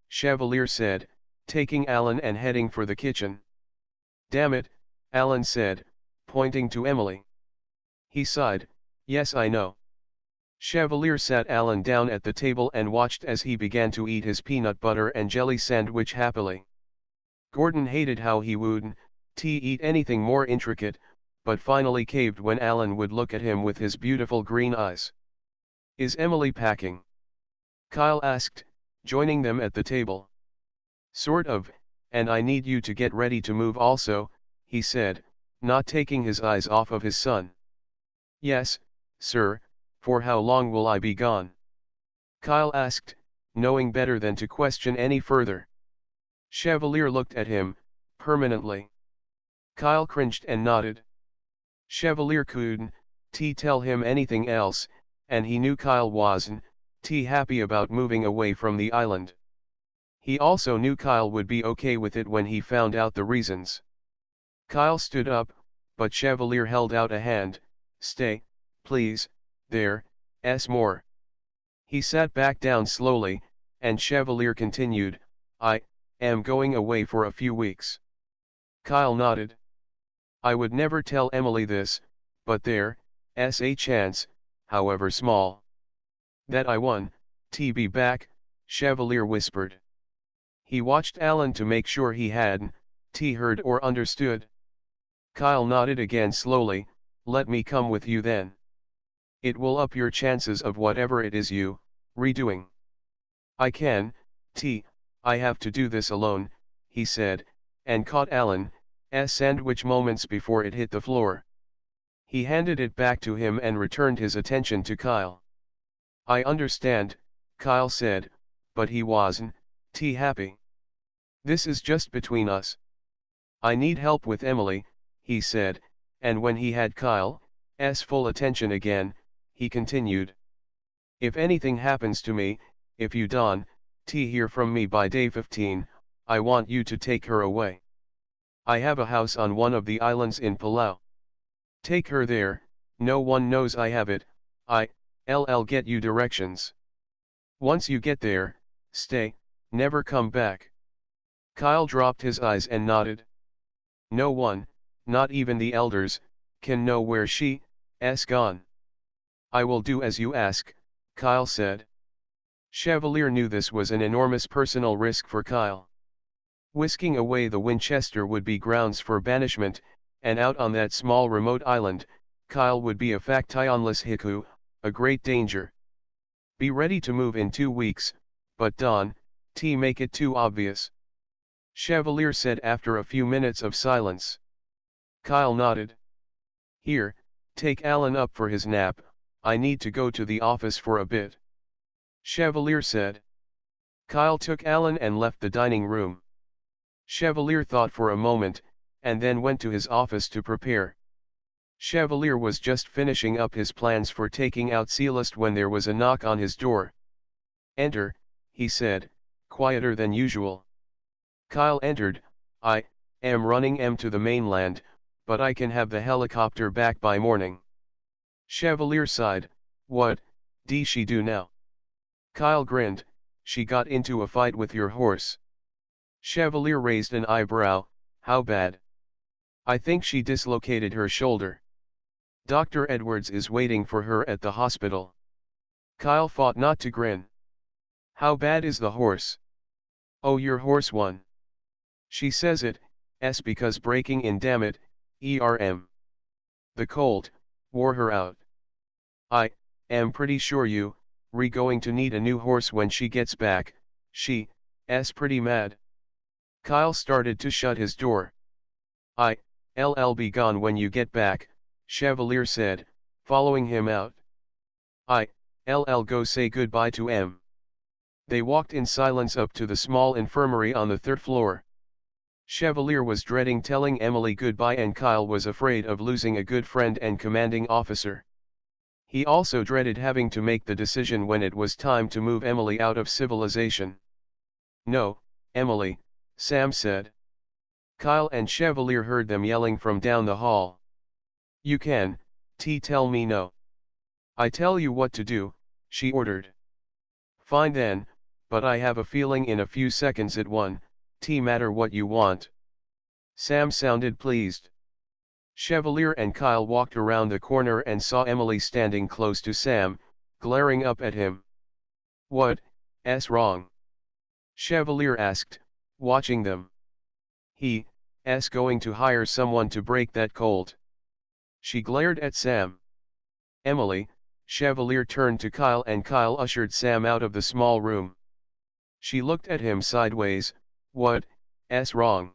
Chevalier said, taking Alan and heading for the kitchen. Damn it, Alan said, pointing to Emily. He sighed. Yes, I know. Chevalier sat Alan down at the table and watched as he began to eat his peanut butter and jelly sandwich happily. Gordon hated how he wouldn't eat anything more intricate, but finally caved when Alan would look at him with his beautiful green eyes. Is Emily packing? Kyle asked, joining them at the table. Sort of, and I need you to get ready to move also, he said, not taking his eyes off of his son. Yes, sir, for how long will I be gone? Kyle asked, knowing better than to question any further. Chevalier looked at him, permanently. Kyle cringed and nodded. Chevalier couldn't tell him anything else, and he knew Kyle wasn't happy about moving away from the island. He also knew Kyle would be okay with it when he found out the reasons. Kyle stood up, but Chevalier held out a hand. Stay, please, there's more. He sat back down slowly, and Chevalier continued, I am going away for a few weeks. Kyle nodded. I would never tell Emily this, but there's a chance, however small, that I won't be back, Chevalier whispered. He watched Alan to make sure he hadn't heard or understood. Kyle nodded again slowly. Let me come with you then. It will up your chances of whatever it is you redoing. I can, I have to do this alone, he said, and caught Alan's sandwich moments before it hit the floor. He handed it back to him and returned his attention to Kyle. I understand, Kyle said, but he wasn't happy. This is just between us. I need help with Emily, he said, and when he had Kyle's full attention again, he continued. If anything happens to me, if you don't hear from me by day 15, I want you to take her away. I have a house on one of the islands in Palau. Take her there, no one knows I have it, I'll get you directions. Once you get there, stay, never come back. Kyle dropped his eyes and nodded. No one, not even the elders, can know where she's gone. I will do as you ask, Kyle said. Chevalier knew this was an enormous personal risk for Kyle. Whisking away the Winchester would be grounds for banishment, and out on that small remote island, Kyle would be a factionless haiku, a great danger. Be ready to move in 2 weeks, but don't make it too obvious. Chevalier said after a few minutes of silence. Kyle nodded. Here, take Alan up for his nap, I need to go to the office for a bit. Chevalier said. Kyle took Alan and left the dining room. Chevalier thought for a moment, and then went to his office to prepare. Chevalier was just finishing up his plans for taking out Celeste when there was a knock on his door. Enter, he said, quieter than usual. Kyle entered. I am running to the mainland, but I can have the helicopter back by morning. Chevalier sighed. What does she do now? Kyle grinned. She got into a fight with your horse. Chevalier raised an eyebrow. How bad? I think she dislocated her shoulder. Dr. Edwards is waiting for her at the hospital. Kyle fought not to grin. How bad is the horse? Oh, your horse won. She says it's because breaking in, damn it, ERM. The colt wore her out. I am pretty sure you're going to need a new horse when she gets back, she's pretty mad. Kyle started to shut his door. I'll be gone when you get back, Chevalier said, following him out. I'll go say goodbye to M. They walked in silence up to the small infirmary on the 3rd floor. Chevalier was dreading telling Emily goodbye, and Kyle was afraid of losing a good friend and commanding officer. He also dreaded having to make the decision when it was time to move Emily out of civilization. No, Emily, Sam said. Kyle and Chevalier heard them yelling from down the hall. You can tell me no. I tell you what to do, she ordered. Fine then, but I have a feeling in a few seconds it won't matter what you want. Sam sounded pleased. Chevalier and Kyle walked around the corner and saw Emily standing close to Sam, glaring up at him. What's wrong? Chevalier asked, watching them. He's going to hire someone to break that colt. She glared at Sam. Emily, Chevalier turned to Kyle, and Kyle ushered Sam out of the small room. She looked at him sideways. What's wrong?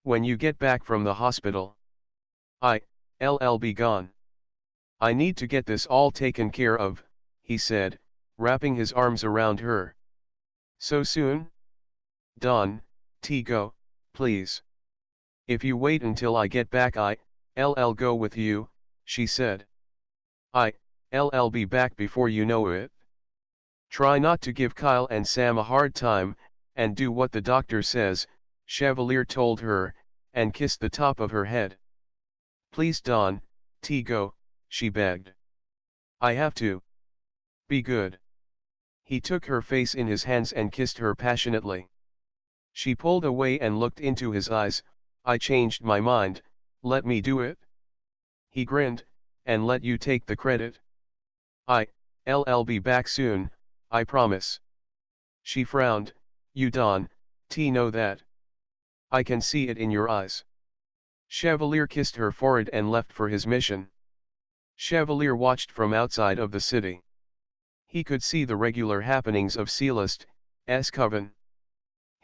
When you get back from the hospital. I'll be gone. I need to get this all taken care of, he said, wrapping his arms around her. So soon? Don, go, please. If you wait until I get back, I'll go with you, she said. I'll be back before you know it. Try not to give Kyle and Sam a hard time, and do what the doctor says, Chevalier told her, and kissed the top of her head. Please Don, go, she begged. I have to. Be good. He took her face in his hands and kissed her passionately. She pulled away and looked into his eyes. I changed my mind, let me do it. He grinned, and let you take the credit. I'll be back soon, I promise. She frowned. You don't know that. I can see it in your eyes. Chevalier kissed her forehead and left for his mission. Chevalier watched from outside of the city. He could see the regular happenings of Celeste's coven.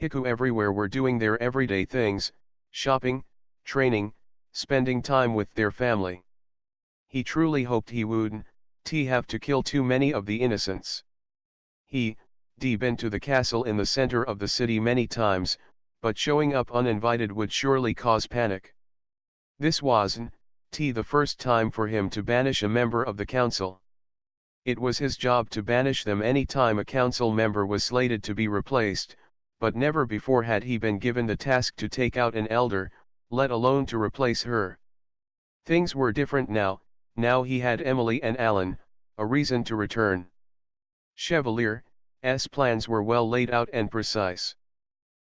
Haiku everywhere were doing their everyday things, shopping, training, spending time with their family. He truly hoped he wouldn't have to kill too many of the innocents. He'd been to the castle in the center of the city many times, but showing up uninvited would surely cause panic. This wasn't the first time for him to banish a member of the council. It was his job to banish them any time a council member was slated to be replaced, but never before had he been given the task to take out an elder, let alone to replace her. Things were different now he had Emily and Alan, a reason to return. Chevalier's plans were well laid out and precise.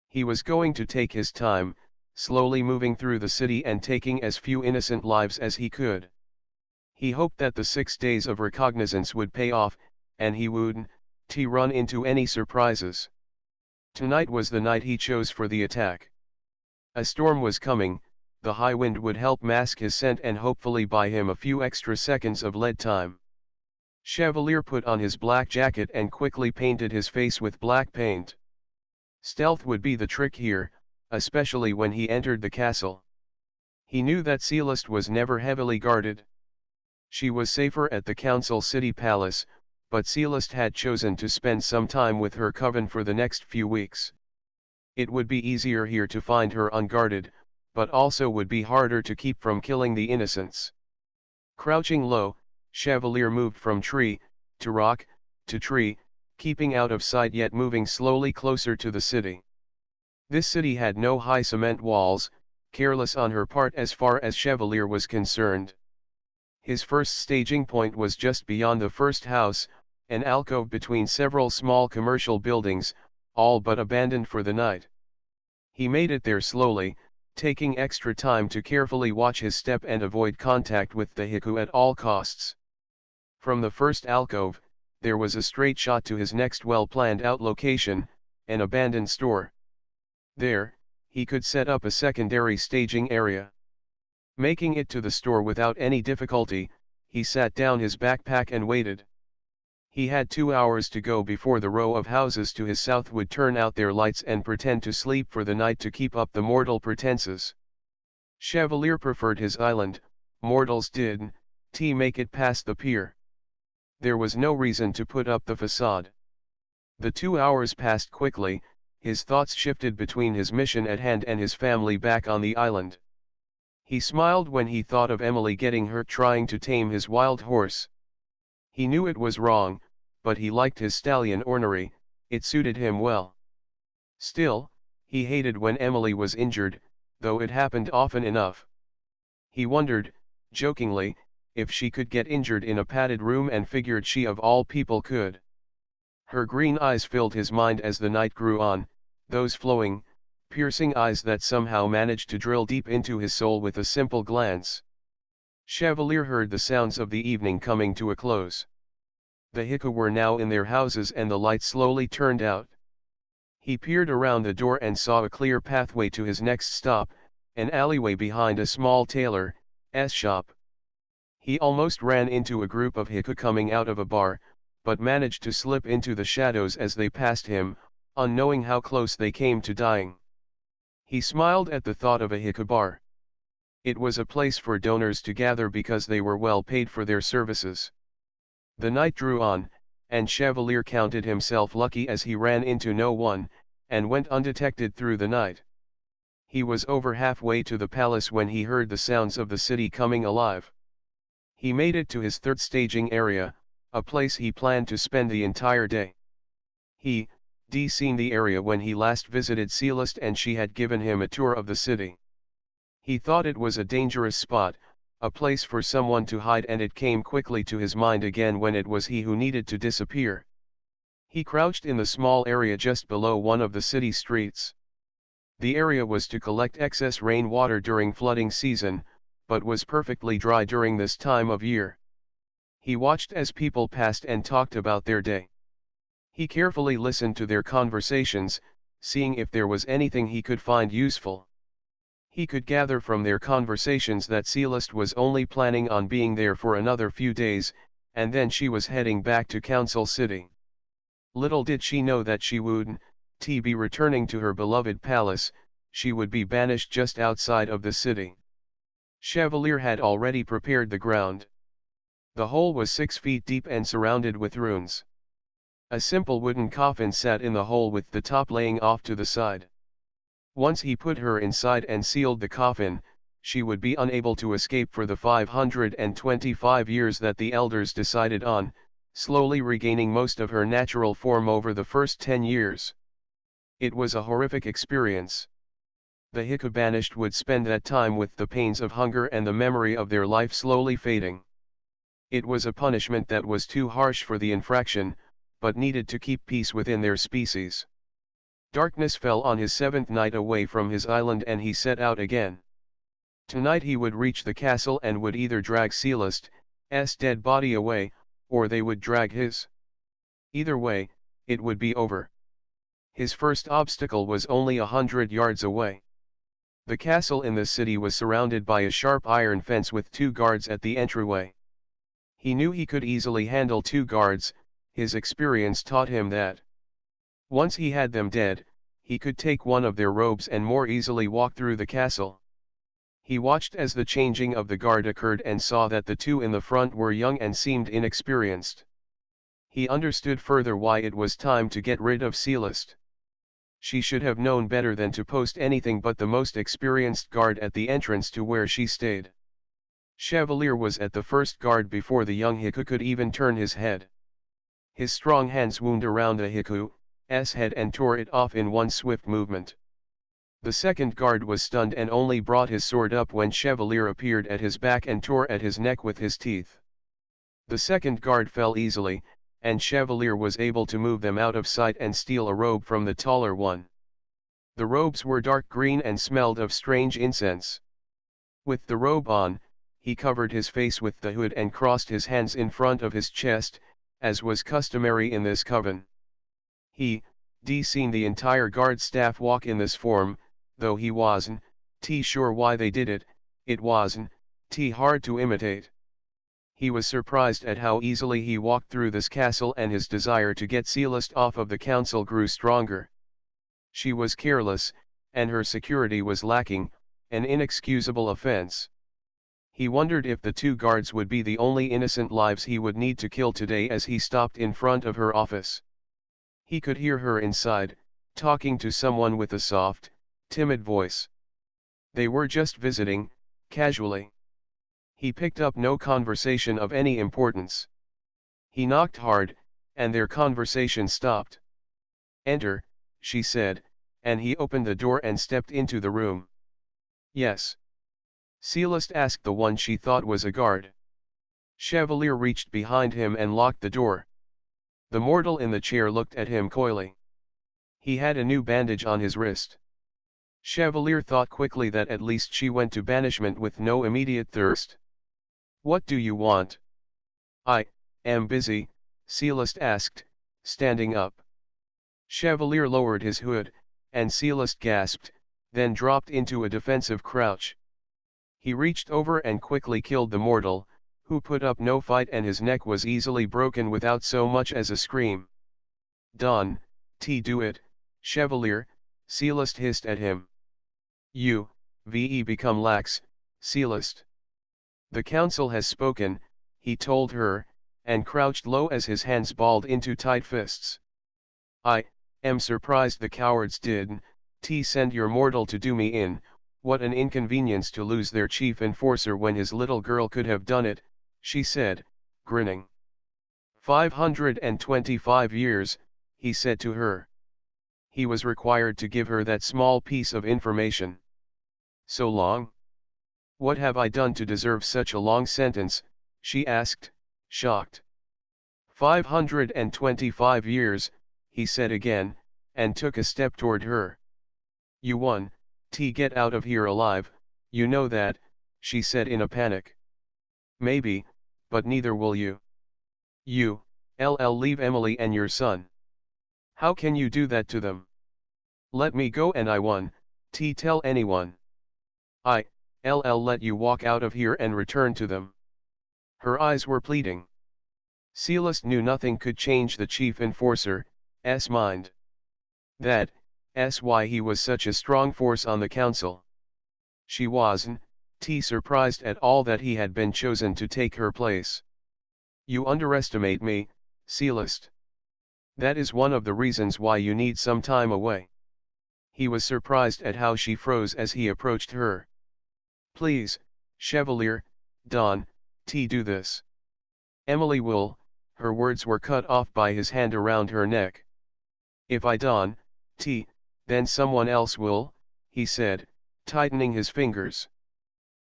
He was going to take his time, slowly moving through the city and taking as few innocent lives as he could. He hoped that the 6 days of recognizance would pay off, and he wouldn't run into any surprises. Tonight was the night he chose for the attack. A storm was coming, the high wind would help mask his scent and hopefully buy him a few extra seconds of lead time. Chevalier put on his black jacket and quickly painted his face with black paint. Stealth would be the trick here, especially when he entered the castle. He knew that Celeste was never heavily guarded. She was safer at the council city palace, but Celeste had chosen to spend some time with her coven for the next few weeks. It would be easier here to find her unguarded, but also would be harder to keep from killing the innocents. Crouching low, Chevalier moved from tree to rock to tree, keeping out of sight yet moving slowly closer to the city. This city had no high cement walls, careless on her part as far as Chevalier was concerned. His first staging point was just beyond the first house, an alcove between several small commercial buildings, all but abandoned for the night. He made it there slowly, taking extra time to carefully watch his step and avoid contact with the Heku at all costs. From the first alcove, there was a straight shot to his next well-planned out location, an abandoned store. There, he could set up a secondary staging area. Making it to the store without any difficulty, he sat down his backpack and waited. He had 2 hours to go before the row of houses to his south would turn out their lights and pretend to sleep for the night to keep up the mortal pretenses. Chevalier preferred his island, mortals didn't make it past the pier. There was no reason to put up the facade. The 2 hours passed quickly, his thoughts shifted between his mission at hand and his family back on the island. He smiled when he thought of Emily getting hurt trying to tame his wild horse. He knew it was wrong, but he liked his stallion ornery, it suited him well. Still, he hated when Emily was injured, though it happened often enough. He wondered, jokingly, if she could get injured in a padded room and figured she of all people could. Her green eyes filled his mind as the night grew on, those flowing, piercing eyes that somehow managed to drill deep into his soul with a simple glance. Chevalier heard the sounds of the evening coming to a close. The Heku were now in their houses and the light slowly turned out. He peered around the door and saw a clear pathway to his next stop, an alleyway behind a small tailor's shop. He almost ran into a group of Heku coming out of a bar, but managed to slip into the shadows as they passed him, unknowing how close they came to dying. He smiled at the thought of a Heku bar. It was a place for donors to gather because they were well paid for their services. The night drew on, and Chevalier counted himself lucky as he ran into no one, and went undetected through the night. He was over halfway to the palace when he heard the sounds of the city coming alive. He made it to his third staging area, a place he planned to spend the entire day. He'd seen the area when he last visited Celeste and she had given him a tour of the city. He thought it was a dangerous spot, a place for someone to hide, and it came quickly to his mind again when it was he who needed to disappear. He crouched in the small area just below one of the city streets. The area was to collect excess rainwater during flooding season, but was perfectly dry during this time of year. He watched as people passed and talked about their day. He carefully listened to their conversations, seeing if there was anything he could find useful. He could gather from their conversations that Celeste was only planning on being there for another few days, and then she was heading back to Council City. Little did she know that she wouldn't be returning to her beloved palace, she would be banished just outside of the city. Chevalier had already prepared the ground. The hole was 6 feet deep and surrounded with runes. A simple wooden coffin sat in the hole with the top laying off to the side. Once he put her inside and sealed the coffin, she would be unable to escape for the 525 years that the elders decided on, slowly regaining most of her natural form over the first 10 years. It was a horrific experience. The Heku banished would spend that time with the pains of hunger and the memory of their life slowly fading. It was a punishment that was too harsh for the infraction, but needed to keep peace within their species. Darkness fell on his 7th night away from his island and he set out again. Tonight he would reach the castle and would either drag Celeste's dead body away, or they would drag his. Either way, it would be over. His first obstacle was only 100 yards away. The castle in the city was surrounded by a sharp iron fence with 2 guards at the entryway. He knew he could easily handle 2 guards, his experience taught him that. Once he had them dead, he could take one of their robes and more easily walk through the castle. He watched as the changing of the guard occurred and saw that the 2 in the front were young and seemed inexperienced. He understood further why it was time to get rid of Celeste. She should have known better than to post anything but the most experienced guard at the entrance to where she stayed. Chevalier was at the first guard before the young Heku could even turn his head. His strong hands wound around the Heku's head and tore it off in one swift movement. The second guard was stunned and only brought his sword up when Chevalier appeared at his back and tore at his neck with his teeth. The second guard fell easily, and Chevalier was able to move them out of sight and steal a robe from the taller one. The robes were dark green and smelled of strange incense. With the robe on, he covered his face with the hood and crossed his hands in front of his chest, as was customary in this coven. He'd seen the entire guard staff walk in this form, though he wasn't sure why they did it. It wasn't hard to imitate. He was surprised at how easily he walked through this castle, and his desire to get Celeste off of the council grew stronger. She was careless, and her security was lacking, an inexcusable offense. He wondered if the 2 guards would be the only innocent lives he would need to kill today as he stopped in front of her office. He could hear her inside, talking to someone with a soft, timid voice. They were just visiting, casually. He picked up no conversation of any importance. He knocked hard, and their conversation stopped. "Enter," she said, and he opened the door and stepped into the room. "Yes?" Celeste asked the one she thought was a guard. Chevalier reached behind him and locked the door. The mortal in the chair looked at him coyly. He had a new bandage on his wrist. Chevalier thought quickly that at least she went to banishment with no immediate thirst. "What do you want?" "I am busy," Celeste asked, standing up. Chevalier lowered his hood, and Celeste gasped, then dropped into a defensive crouch. He reached over and quickly killed the mortal, who put up no fight, and his neck was easily broken without so much as a scream. "Done, do it, Chevalier," Celeste hissed at him. "You've become lax, Celeste. The council has spoken," he told her, and crouched low as his hands balled into tight fists. "I am surprised the cowards didn't send your mortal to do me in. What an inconvenience to lose their chief enforcer when his little girl could have done it," she said, grinning. 525 years, he said to her. He was required to give her that small piece of information. "So long? What have I done to deserve such a long sentence?" she asked, shocked. 525 years, he said again, and took a step toward her. "You won, get out of here alive, you know that," she said in a panic. "Maybe, but neither will you. You'll leave Emily and your son. How can you do that to them? Let me go and I won't tell anyone. I'll let you walk out of here and return to them." Her eyes were pleading. Celeste knew nothing could change the chief enforcer's mind. That's why he was such a strong force on the council. She wasn't surprised at all that he had been chosen to take her place. "You underestimate me, Celeste. That is one of the reasons why you need some time away." He was surprised at how she froze as he approached her. "Please, Chevalier, Don, do this." "Emily will," her words were cut off by his hand around her neck. "If I don't, then someone else will," he said, tightening his fingers.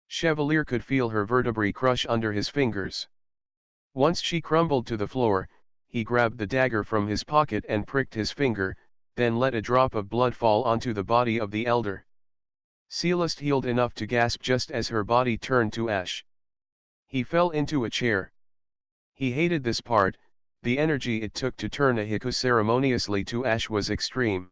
Chevalier could feel her vertebrae crush under his fingers. Once she crumbled to the floor, he grabbed the dagger from his pocket and pricked his finger, then let a drop of blood fall onto the body of the elder. Celeste healed enough to gasp just as her body turned to ash. He fell into a chair. He hated this part. The energy it took to turn a haiku ceremoniously to ash was extreme.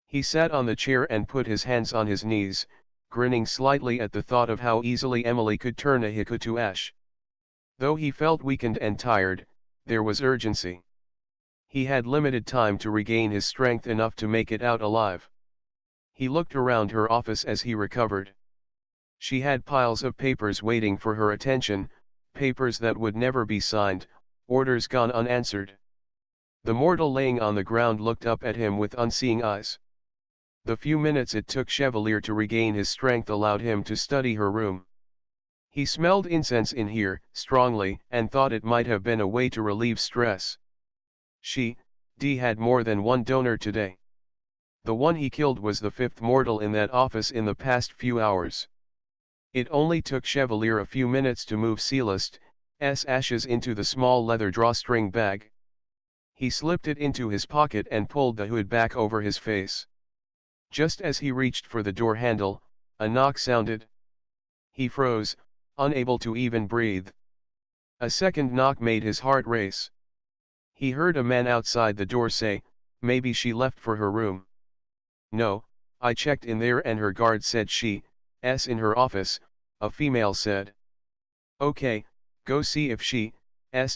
He sat on the chair and put his hands on his knees, grinning slightly at the thought of how easily Emily could turn a haiku to ash. Though he felt weakened and tired, there was urgency. He had limited time to regain his strength enough to make it out alive. He looked around her office as he recovered. She had piles of papers waiting for her attention, papers that would never be signed, orders gone unanswered. The mortal laying on the ground looked up at him with unseeing eyes. The few minutes it took Chevalier to regain his strength allowed him to study her room. He smelled incense in here, strongly, and thought it might have been a way to relieve stress. She, had more than one donor today. The one he killed was the fifth mortal in that office in the past few hours. It only took Chevalier a few minutes to move Celeste's ashes into the small leather drawstring bag. He slipped it into his pocket and pulled the hood back over his face. Just as he reached for the door handle, a knock sounded. He froze, unable to even breathe. A second knock made his heart race. He heard a man outside the door say, "Maybe she left for her room." "No, I checked in there and her guard said she's in her office," a female said. "Okay, go see if she's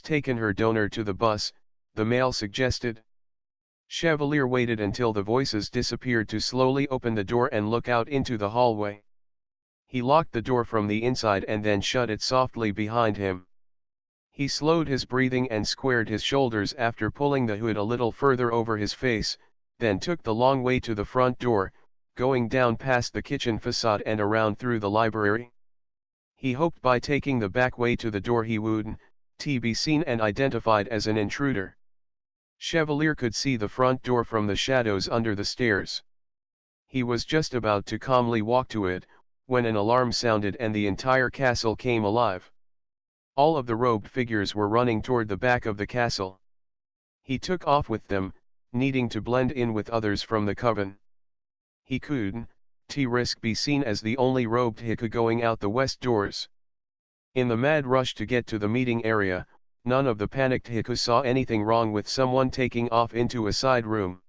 taken her donor to the bus," the male suggested. Chevalier waited until the voices disappeared to slowly open the door and look out into the hallway. He locked the door from the inside and then shut it softly behind him. He slowed his breathing and squared his shoulders after pulling the hood a little further over his face, then took the long way to the front door, going down past the kitchen facade and around through the library. He hoped by taking the back way to the door he wouldn't be seen and identified as an intruder. Chevalier could see the front door from the shadows under the stairs. He was just about to calmly walk to it, when an alarm sounded and the entire castle came alive. All of the robed figures were running toward the back of the castle. He took off with them, needing to blend in with others from the coven. He couldn't risk be seen as the only robed haiku going out the west doors. In the mad rush to get to the meeting area, none of the panicked haiku saw anything wrong with someone taking off into a side room.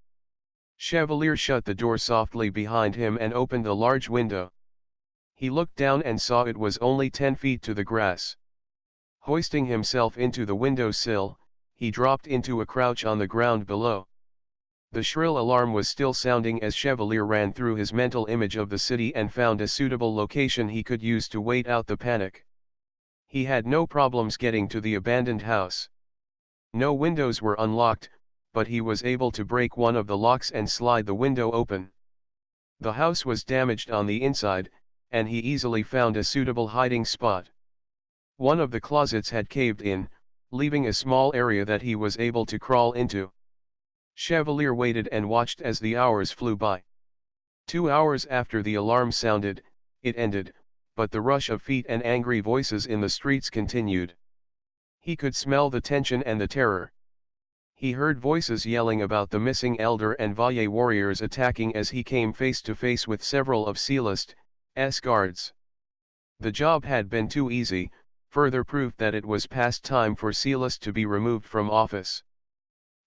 Chevalier shut the door softly behind him and opened a large window. He looked down and saw it was only 10 feet to the grass. Hoisting himself into the window sill, he dropped into a crouch on the ground below. The shrill alarm was still sounding as Chevalier ran through his mental image of the city and found a suitable location he could use to wait out the panic. He had no problems getting to the abandoned house. No windows were unlocked, but he was able to break one of the locks and slide the window open. The house was damaged on the inside, and he easily found a suitable hiding spot. One of the closets had caved in, leaving a small area that he was able to crawl into. Chevalier waited and watched as the hours flew by. 2 hours after the alarm sounded, it ended, but the rush of feet and angry voices in the streets continued. He could smell the tension and the terror. He heard voices yelling about the missing elder and Valle warriors attacking as he came face to face with several of Celeste's guards. The job had been too easy, further proof that it was past time for Celeste to be removed from office.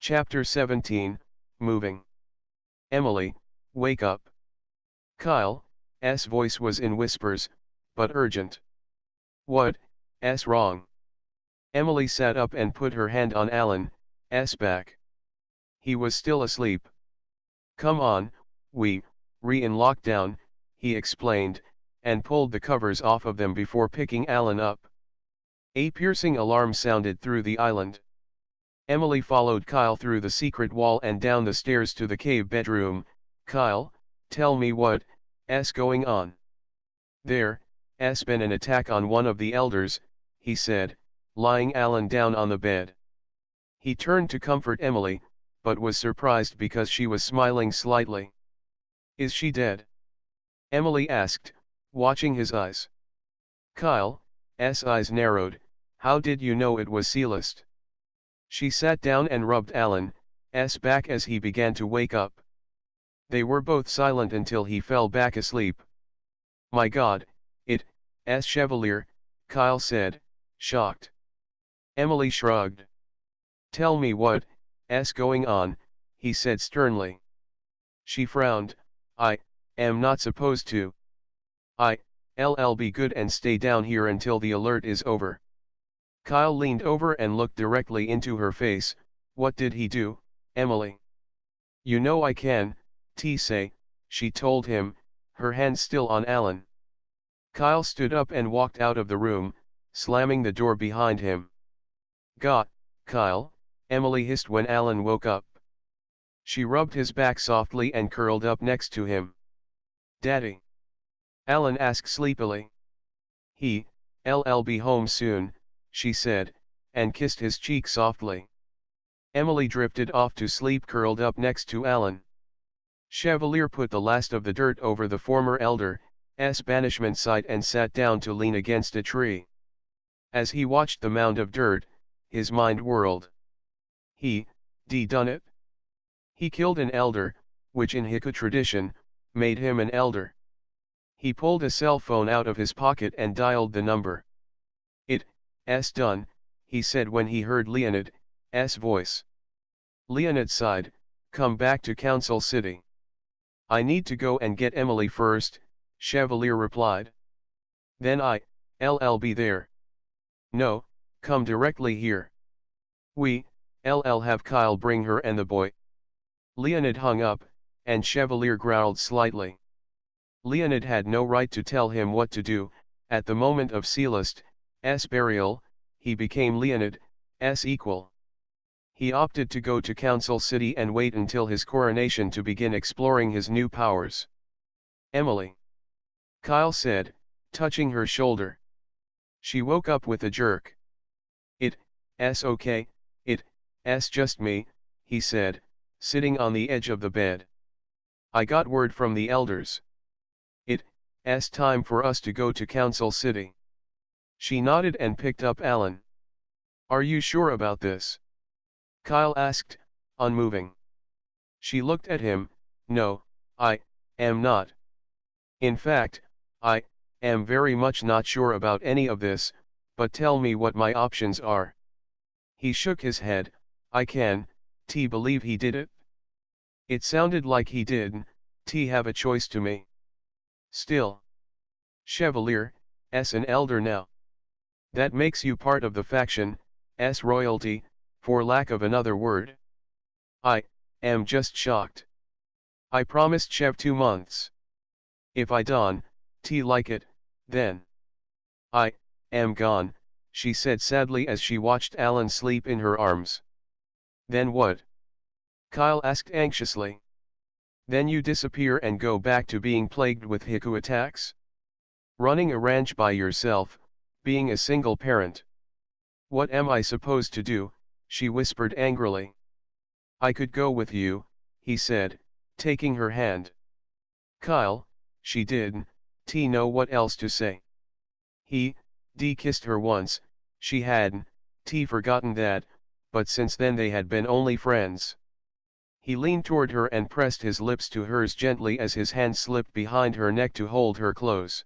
Chapter 17, Moving. "Emily, wake up." Kyle's voice was in whispers, but urgent. "What's wrong?" Emily sat up and put her hand on Alan's back. He was still asleep. "Come on, we're in lockdown," he explained, and pulled the covers off of them before picking Alan up. A piercing alarm sounded through the island. Emily followed Kyle through the secret wall and down the stairs to the cave bedroom. "Kyle, Tell me what's going on. There's been an attack on one of the elders, he said, lying Alan down on the bed. He turned to comfort Emily, but was surprised because she was smiling slightly. Is she dead? Emily asked, watching his eyes. Kyle's eyes narrowed. How did you know it was Celeste? She sat down and rubbed Alan's back as he began to wake up. They were both silent until he fell back asleep. My God, it's Chevalier, Kyle said, shocked. Emily shrugged. Tell me what's going on, he said sternly. She frowned. I am not supposed to. I'll be good and stay down here until the alert is over. Kyle leaned over and looked directly into her face. What did he do, Emily? You know I can, say, she told him, her hand still on Alan. Kyle stood up and walked out of the room, slamming the door behind him. God, Kyle, Emily hissed when Alan woke up. She rubbed his back softly and curled up next to him. Daddy? Alan asked sleepily. He'll be home soon, she said, and kissed his cheek softly. Emily drifted off to sleep curled up next to Alan. Chevalier put the last of the dirt over the former elder's banishment site and sat down to lean against a tree. As he watched the mound of dirt, his mind whirled. He done it? He killed an elder, which in Heku tradition, made him an elder. He pulled a cell phone out of his pocket and dialed the number. It's done, he said when he heard Leonid's voice. Leonid sighed, come back to Council City. I need to go and get Emily first, Chevalier replied. Then I'll be there. No, come directly here. I'll have Kyle bring her and the boy. Leonid hung up, and Chevalier growled slightly. Leonid had no right to tell him what to do. At the moment of Celeste's burial, he became Leonid's equal. He opted to go to Council City and wait until his coronation to begin exploring his new powers. Emily. Kyle said, touching her shoulder. She woke up with a jerk. It's okay, it's just me, he said, sitting on the edge of the bed. I got word from the elders. It's time for us to go to Council City. She nodded and picked up Alan. Are you sure about this? Kyle asked, unmoving. She looked at him. No, I am not. In fact, I am very much not sure about any of this, but tell me what my options are. He shook his head. I can believe he did it. It sounded like he did have a choice to me. Still. Chevalier, an elder now. That makes you part of the faction, royalty, for lack of another word. I am just shocked. I promised Chev 2 months. If I don't like it, then I am gone, she said sadly as she watched Alan sleep in her arms. Then what? Kyle asked anxiously. Then you disappear and go back to being plagued with Heku attacks? Running a ranch by yourself, being a single parent. What am I supposed to do? She whispered angrily. I could go with you, he said, taking her hand. Kyle, she didn't know what else to say. He kissed her once, she hadn't forgotten that, but since then they had been only friends. He leaned toward her and pressed his lips to hers gently as his hand slipped behind her neck to hold her close.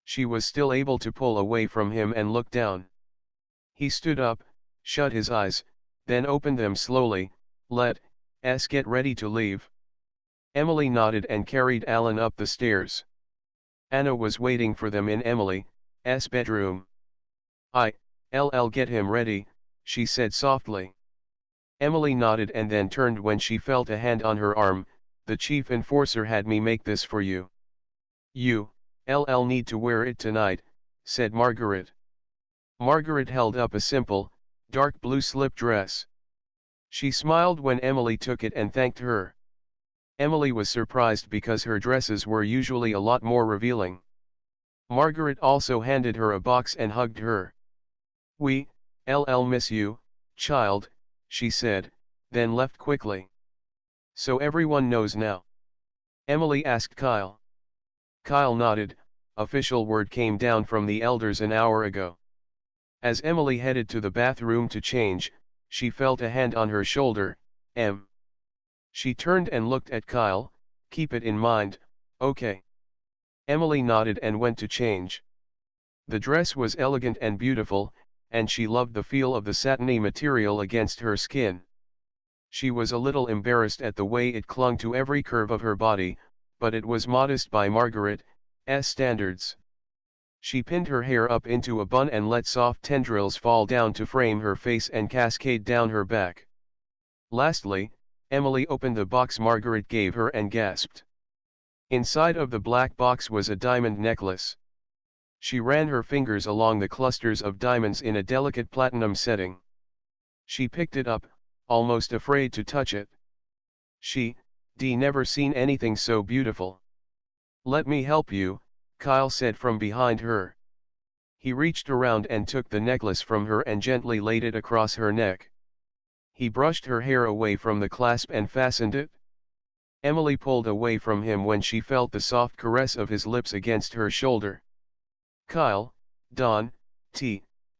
She was still able to pull away from him and look down. He stood up, shut his eyes, then opened them slowly. Let's get ready to leave. Emily nodded and carried Alan up the stairs. Anna was waiting for them in Emily's bedroom. I'll get him ready, she said softly. Emily nodded and then turned when she felt a hand on her arm. The chief enforcer had me make this for you. You'll need to wear it tonight, said Margaret. Margaret held up a simple, dark blue slip dress. She smiled when Emily took it and thanked her. Emily was surprised because her dresses were usually a lot more revealing. Margaret also handed her a box and hugged her. "We, LL miss you, child," she said, then left quickly. "So everyone knows now?" Emily asked Kyle. Kyle nodded. Official word came down from the elders an hour ago. As Emily headed to the bathroom to change, she felt a hand on her shoulder. She turned and looked at Kyle. "Keep it in mind, okay?" Emily nodded and went to change. The dress was elegant and beautiful, and she loved the feel of the satiny material against her skin. She was a little embarrassed at the way it clung to every curve of her body, but it was modest by Margaret's standards. She pinned her hair up into a bun and let soft tendrils fall down to frame her face and cascade down her back. Lastly, Emily opened the box Margaret gave her and gasped. Inside of the black box was a diamond necklace. She ran her fingers along the clusters of diamonds in a delicate platinum setting. She picked it up, almost afraid to touch it. She'd never seen anything so beautiful. "Let me help you," Kyle said from behind her. He reached around and took the necklace from her and gently laid it across her neck. He brushed her hair away from the clasp and fastened it. Emily pulled away from him when she felt the soft caress of his lips against her shoulder. "Kyle,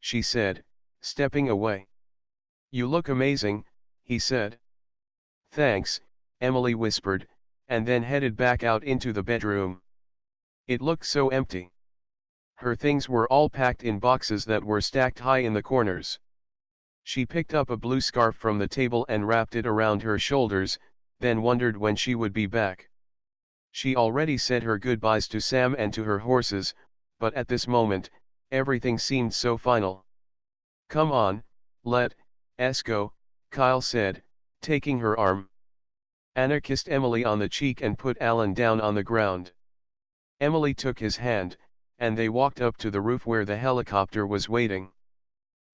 she said, stepping away. "You look amazing," he said. "Thanks," Emily whispered, and then headed back out into the bedroom. It looked so empty. Her things were all packed in boxes that were stacked high in the corners. She picked up a blue scarf from the table and wrapped it around her shoulders, then wondered when she would be back. She already said her goodbyes to Sam and to her horses, but at this moment, everything seemed so final. "Come on, let's go," Kyle said, taking her arm. Anna kissed Emily on the cheek and put Alan down on the ground. Emily took his hand, and they walked up to the roof where the helicopter was waiting.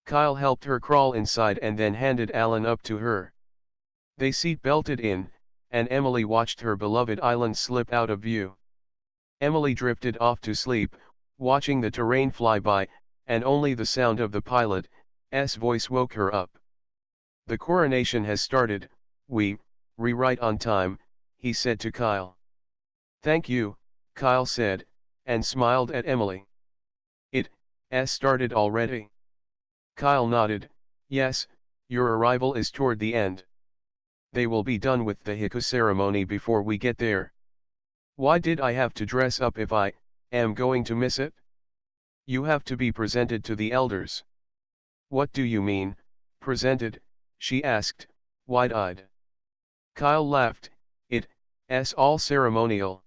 Kyle helped her crawl inside and then handed Alan up to her. They seat-belted in, and Emily watched her beloved island slip out of view. Emily drifted off to sleep, watching the terrain fly by, and only the sound of the pilot's voice woke her up. "The coronation has started, we're right on time," he said to Kyle. "Thank you," Kyle said, and smiled at Emily. "It's started already?" Kyle nodded. "Yes, your arrival is toward the end. They will be done with the Heku ceremony before we get there." "Why did I have to dress up if I am going to miss it?" "You have to be presented to the elders." "What do you mean, presented?" she asked, wide-eyed. Kyle laughed. "It's all ceremonial.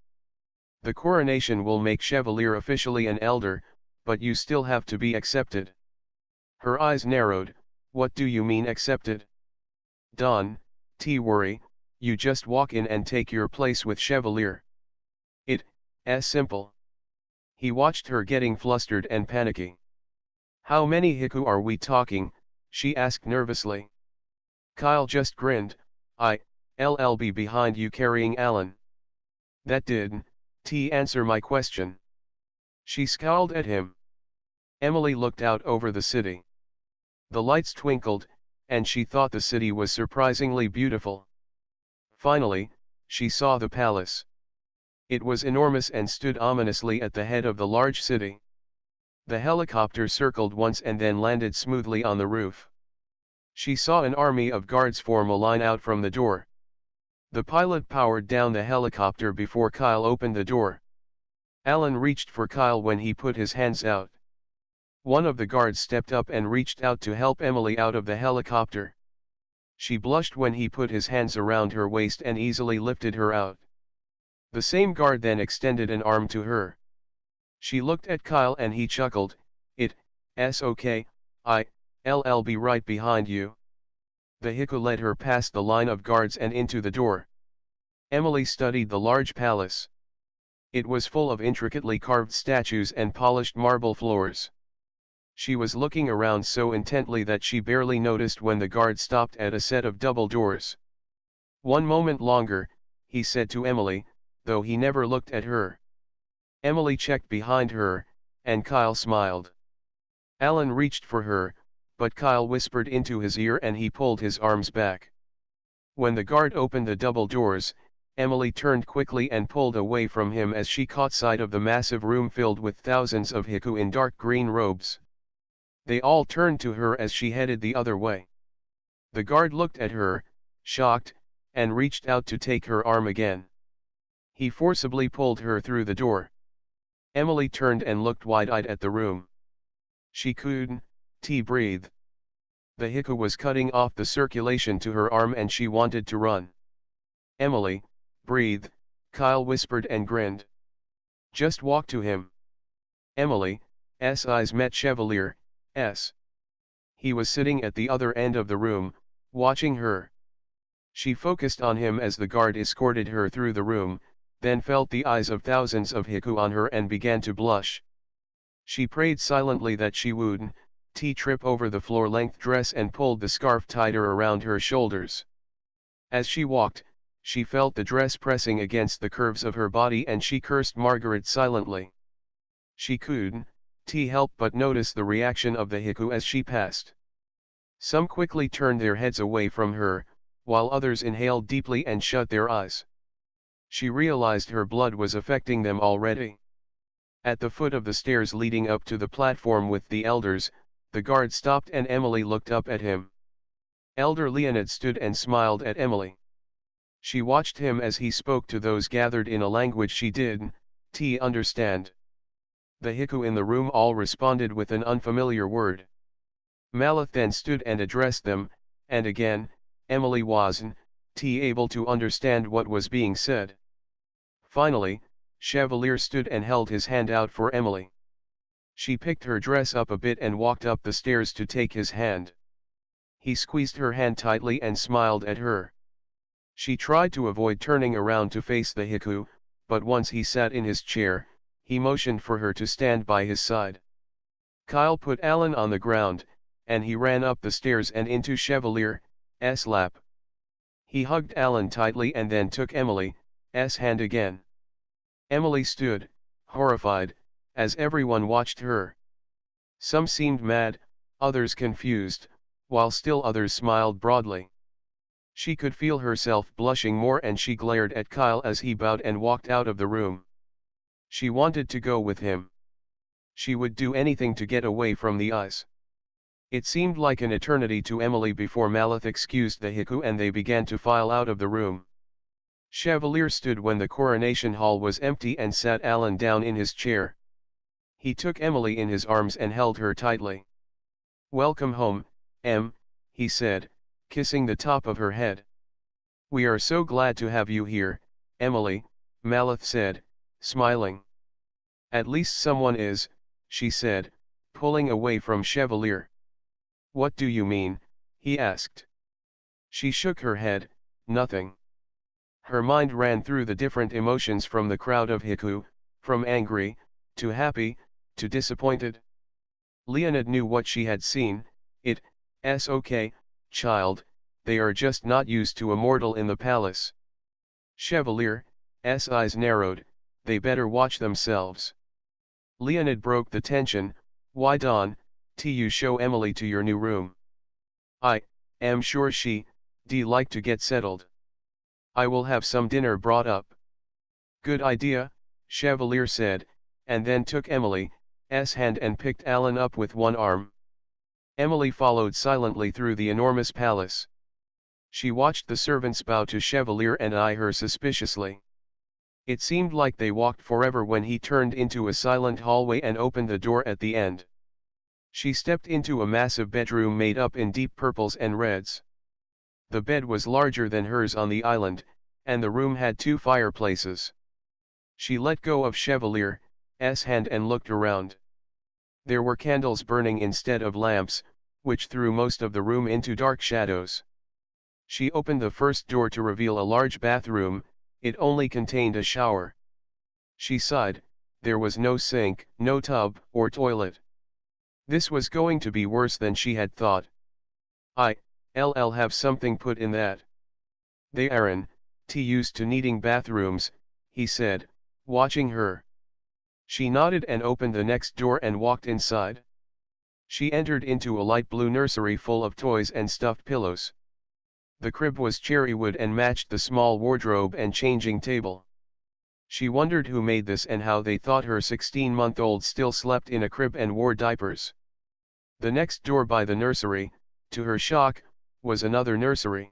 The coronation will make Chevalier officially an elder, but you still have to be accepted." Her eyes narrowed. "What do you mean accepted?" "Don't worry, you just walk in and take your place with Chevalier. It's simple." He watched her getting flustered and panicky. "How many Heku are we talking?" she asked nervously. Kyle just grinned. "I'll be behind you carrying Alan." "That didn't answer my question." She scowled at him. Emily looked out over the city. The lights twinkled, and she thought the city was surprisingly beautiful. Finally, she saw the palace. It was enormous and stood ominously at the head of the large city. The helicopter circled once and then landed smoothly on the roof. She saw an army of guards form a line out from the door. The pilot powered down the helicopter before Kyle opened the door. Alan reached for Kyle when he put his hands out. One of the guards stepped up and reached out to help Emily out of the helicopter. She blushed when he put his hands around her waist and easily lifted her out. The same guard then extended an arm to her. She looked at Kyle and he chuckled. "It's okay, I'll be right behind you." The Heku led her past the line of guards and into the door. Emily studied the large palace. It was full of intricately carved statues and polished marble floors. She was looking around so intently that she barely noticed when the guard stopped at a set of double doors. One moment longer, he said to Emily, though he never looked at her. Emily checked behind her, and Kyle smiled. Alan reached for her, but Kyle whispered into his ear and he pulled his arms back. When the guard opened the double doors, Emily turned quickly and pulled away from him as she caught sight of the massive room filled with thousands of haiku in dark green robes. They all turned to her as she headed the other way. The guard looked at her, shocked, and reached out to take her arm again. He forcibly pulled her through the door. Emily turned and looked wide-eyed at the room. She couldn't breathe. The haiku was cutting off the circulation to her arm and she wanted to run. Emily, breathe, Kyle whispered and grinned. Just walk to him. Emily's eyes met Chevalier's. He was sitting at the other end of the room, watching her. She focused on him as the guard escorted her through the room, then felt the eyes of thousands of haiku on her and began to blush. She prayed silently that she wouldn't trip over the floor-length dress and pulled the scarf tighter around her shoulders. As she walked, she felt the dress pressing against the curves of her body and she cursed Margaret silently. She couldn't help but notice the reaction of the haiku as she passed. Some quickly turned their heads away from her, while others inhaled deeply and shut their eyes. She realized her blood was affecting them already. At the foot of the stairs leading up to the platform with the elders, the guard stopped and Emily looked up at him. Elder Leonid stood and smiled at Emily. She watched him as he spoke to those gathered in a language she didn't understand. The haiku in the room all responded with an unfamiliar word. Malith then stood and addressed them, and again, Emily wasn't able to understand what was being said. Finally, Chevalier stood and held his hand out for Emily. She picked her dress up a bit and walked up the stairs to take his hand. He squeezed her hand tightly and smiled at her. She tried to avoid turning around to face the haiku, but once he sat in his chair, he motioned for her to stand by his side. Kyle put Alan on the ground, and he ran up the stairs and into Chevalier's lap. He hugged Alan tightly and then took Emily's hand again. Emily stood, horrified, as everyone watched her. Some seemed mad, others confused, while still others smiled broadly. She could feel herself blushing more and she glared at Kyle as he bowed and walked out of the room. She wanted to go with him. She would do anything to get away from the eyes. It seemed like an eternity to Emily before Malith excused the haiku and they began to file out of the room. Chevalier stood when the coronation hall was empty and sat Alan down in his chair. He took Emily in his arms and held her tightly. "Welcome home, Em," he said, kissing the top of her head. "We are so glad to have you here, Emily," Malith said, smiling. "At least someone is," she said, pulling away from Chevalier. "What do you mean?" he asked. She shook her head, "Nothing." Her mind ran through the different emotions from the crowd of haiku, from angry, to happy, to disappointed. Leonid knew what she had seen. It's okay, child, they are just not used to a mortal in the palace. Chevalier's eyes narrowed, they better watch themselves. Leonid broke the tension, "Why don't you show Emily to your new room? I am sure she'd like to get settled. I will have some dinner brought up." "Good idea," Chevalier said, and then took Emily's hand and picked Alan up with one arm. Emily followed silently through the enormous palace. She watched the servants bow to Chevalier and eye her suspiciously. It seemed like they walked forever when he turned into a silent hallway and opened the door at the end. She stepped into a massive bedroom made up in deep purples and reds. The bed was larger than hers on the island, and the room had 2 fireplaces. She let go of Chevalier's hand and looked around. There were candles burning instead of lamps, which threw most of the room into dark shadows. She opened the first door to reveal a large bathroom. It only contained a shower. She sighed, there was no sink, no tub, or toilet. This was going to be worse than she had thought. "I'll have something put in that." "They aren't," used to needing bathrooms, he said, watching her. She nodded and opened the next door and walked inside. She entered into a light blue nursery full of toys and stuffed pillows. The crib was cherry wood and matched the small wardrobe and changing table. She wondered who made this and how they thought her 16-month-old still slept in a crib and wore diapers. The next door by the nursery, to her shock, was another nursery.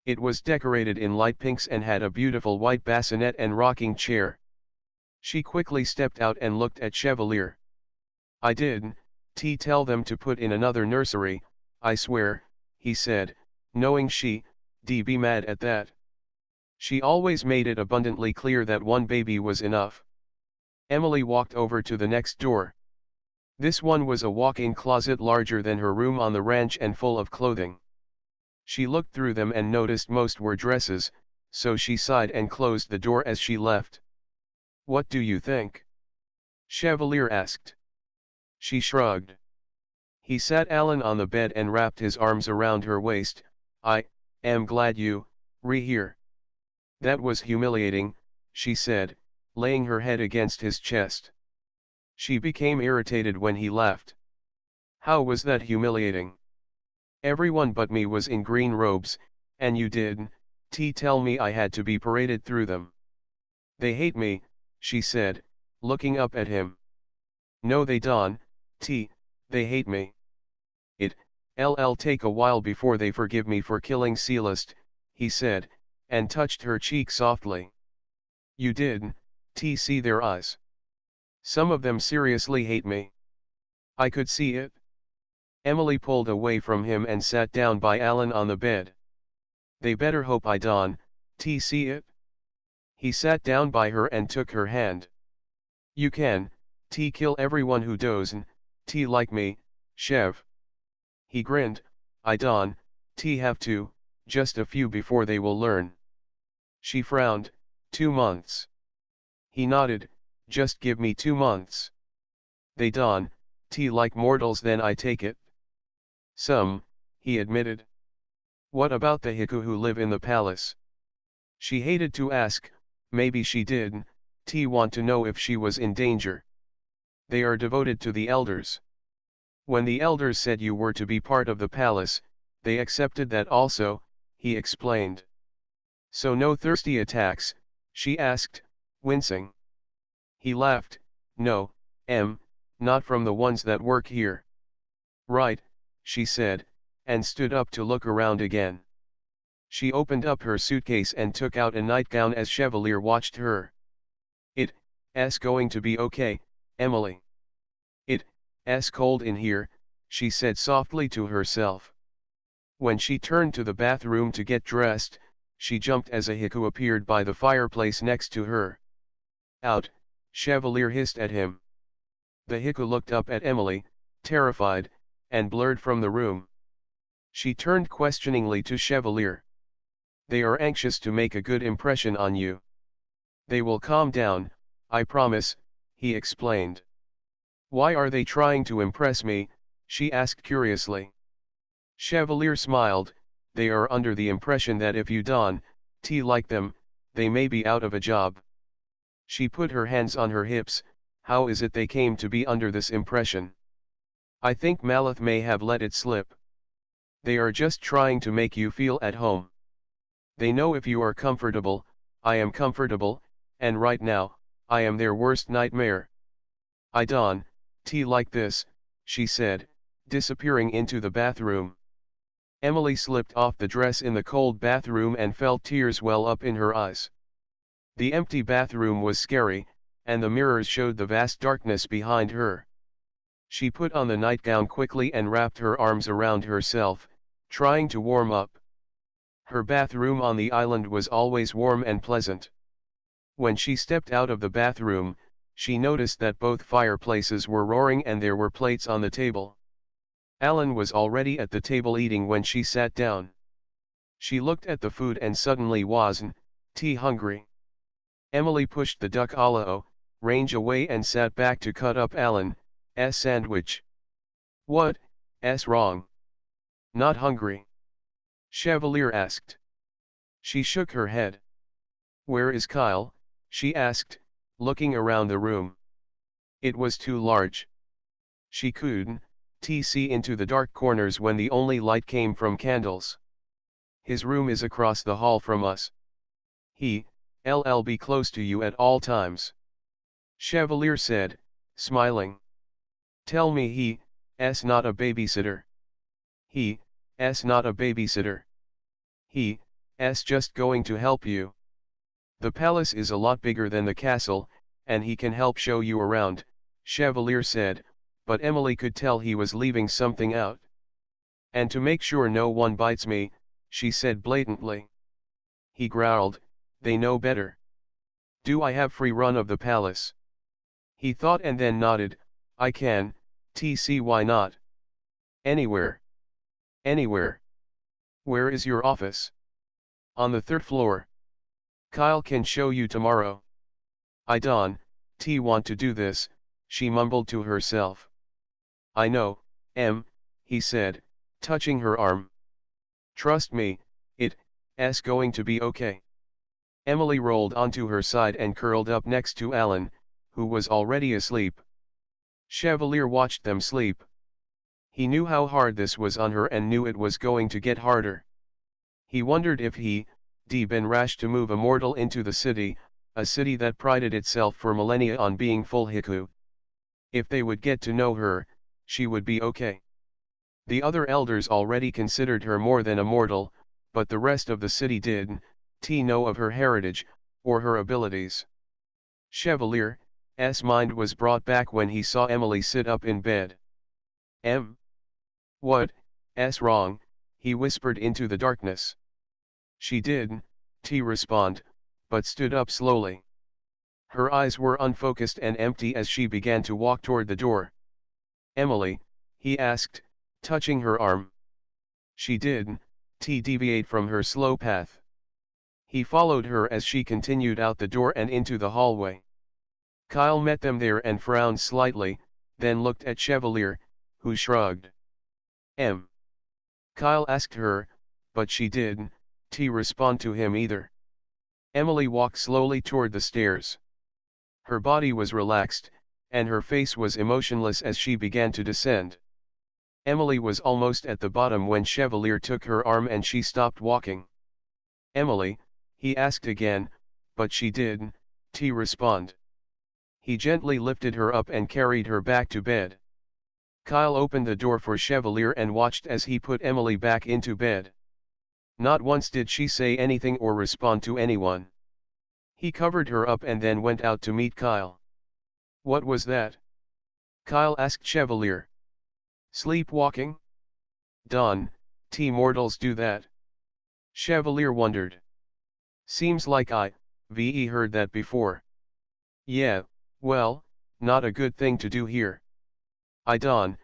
It was decorated in light pinks and had a beautiful white bassinet and rocking chair. She quickly stepped out and looked at Chevalier. "I did tell them to put in another nursery, I swear," he said, knowing she'd be mad at that. She always made it abundantly clear that one baby was enough. Emily walked over to the next door. This one was a walk-in closet larger than her room on the ranch and full of clothing. She looked through them and noticed most were dresses, so she sighed and closed the door as she left. "What do you think?" Chevalier asked. She shrugged. He sat Alan on the bed and wrapped his arms around her waist. "I am glad you're here." "That was humiliating," she said, laying her head against his chest. She became irritated when he left. "How was that humiliating? Everyone but me was in green robes, and you did tell me I had to be paraded through them." "They hate me," she said, looking up at him. "No they don't, they hate me. It'll take a while before they forgive me for killing Celeste," he said, and touched her cheek softly. "You did see their eyes. Some of them seriously hate me. I could see it." Emily pulled away from him and sat down by Alan on the bed. "They better hope I don't see it." He sat down by her and took her hand. "You can kill everyone who doesn't like me, Chev." He grinned. "I don't have to, just a few before they will learn." She frowned. 2 months. He nodded. "Just give me 2 months. They don't like mortals then, I take it." "Some," he admitted. "What about the haiku who live in the palace?" She hated to ask, maybe she did want to know if she was in danger. "They are devoted to the elders. When the elders said you were to be part of the palace, they accepted that also," he explained. "So no thirsty attacks?" she asked, wincing. He laughed. "No, not from the ones that work here." "Right," she said, and stood up to look around again. She opened up her suitcase and took out a nightgown as Chevalier watched her. "It's going to be okay, Emily. It's cold in here," she said softly to herself. When she turned to the bathroom to get dressed, she jumped as a haiku appeared by the fireplace next to her. "Out," Chevalier hissed at him. The haiku looked up at Emily, terrified, and blurred from the room. She turned questioningly to Chevalier. "They are anxious to make a good impression on you. They will calm down, I promise," he explained. "Why are they trying to impress me?" she asked curiously. Chevalier smiled. "They are under the impression that if you don't like them, they may be out of a job." She put her hands on her hips. "How is it they came to be under this impression?" "I think Malith may have let it slip. They are just trying to make you feel at home. They know if you are comfortable, I am comfortable, and right now, I am their worst nightmare." "I don't like this," she said, disappearing into the bathroom. Emily slipped off the dress in the cold bathroom and felt tears well up in her eyes. The empty bathroom was scary, and the mirrors showed the vast darkness behind her. She put on the nightgown quickly and wrapped her arms around herself, trying to warm up. Her bathroom on the island was always warm and pleasant. When she stepped out of the bathroom, she noticed that both fireplaces were roaring and there were plates on the table. Alan was already at the table eating when she sat down. She looked at the food and suddenly wasn't hungry. Emily pushed the duck a la range away and sat back to cut up Alan's sandwich. "What's wrong? Not hungry?" Chevalier asked. She shook her head. Where is Kyle? She asked, looking around the room. It was too large. She couldn't see into the dark corners when the only light came from candles. His room is across the hall from us. He'll be close to you at all times. Chevalier said, smiling. Tell me he's not a babysitter. He's not a babysitter. He's just going to help you. The palace is a lot bigger than the castle, and he can help show you around, Chevalier said, but Emily could tell he was leaving something out. And to make sure no one bites me, she said blatantly. He growled, they know better. Do I have free run of the palace? He thought and then nodded, I can, why not? Anywhere. Anywhere. Where is your office? On the 3rd floor. Kyle can show you tomorrow. I don't want to do this, she mumbled to herself. I know, he said, touching her arm. Trust me, it's going to be okay. Emily rolled onto her side and curled up next to Alan, who was already asleep. Chevalier watched them sleep. He knew how hard this was on her and knew it was going to get harder. He wondered if he'd been rash to move a mortal into the city, a city that prided itself for millennia on being full haiku. If they would get to know her, she would be okay. The other elders already considered her more than a mortal, but the rest of the city didn't know of her heritage, or her abilities. Chevalier's mind was brought back when he saw Emily sit up in bed. What's wrong? He whispered into the darkness. She didn't respond, but stood up slowly. Her eyes were unfocused and empty as she began to walk toward the door. Emily, he asked, touching her arm. She didn't deviate from her slow path. He followed her as she continued out the door and into the hallway. Kyle met them there and frowned slightly, then looked at Chevalier, who shrugged. Kyle asked her, but she didn't respond to him either. Emily walked slowly toward the stairs. Her body was relaxed, and her face was emotionless as she began to descend. Emily was almost at the bottom when Chevalier took her arm and she stopped walking. Emily, he asked again, but she didn't respond. He gently lifted her up and carried her back to bed. Kyle opened the door for Chevalier and watched as he put Emily back into bed. Not once did she say anything or respond to anyone. He covered her up and then went out to meet Kyle. What was that? Kyle asked Chevalier. Sleepwalking? Don't mortals do that? Chevalier wondered. Seems like I've heard that before. Yeah, well, not a good thing to do here. I don't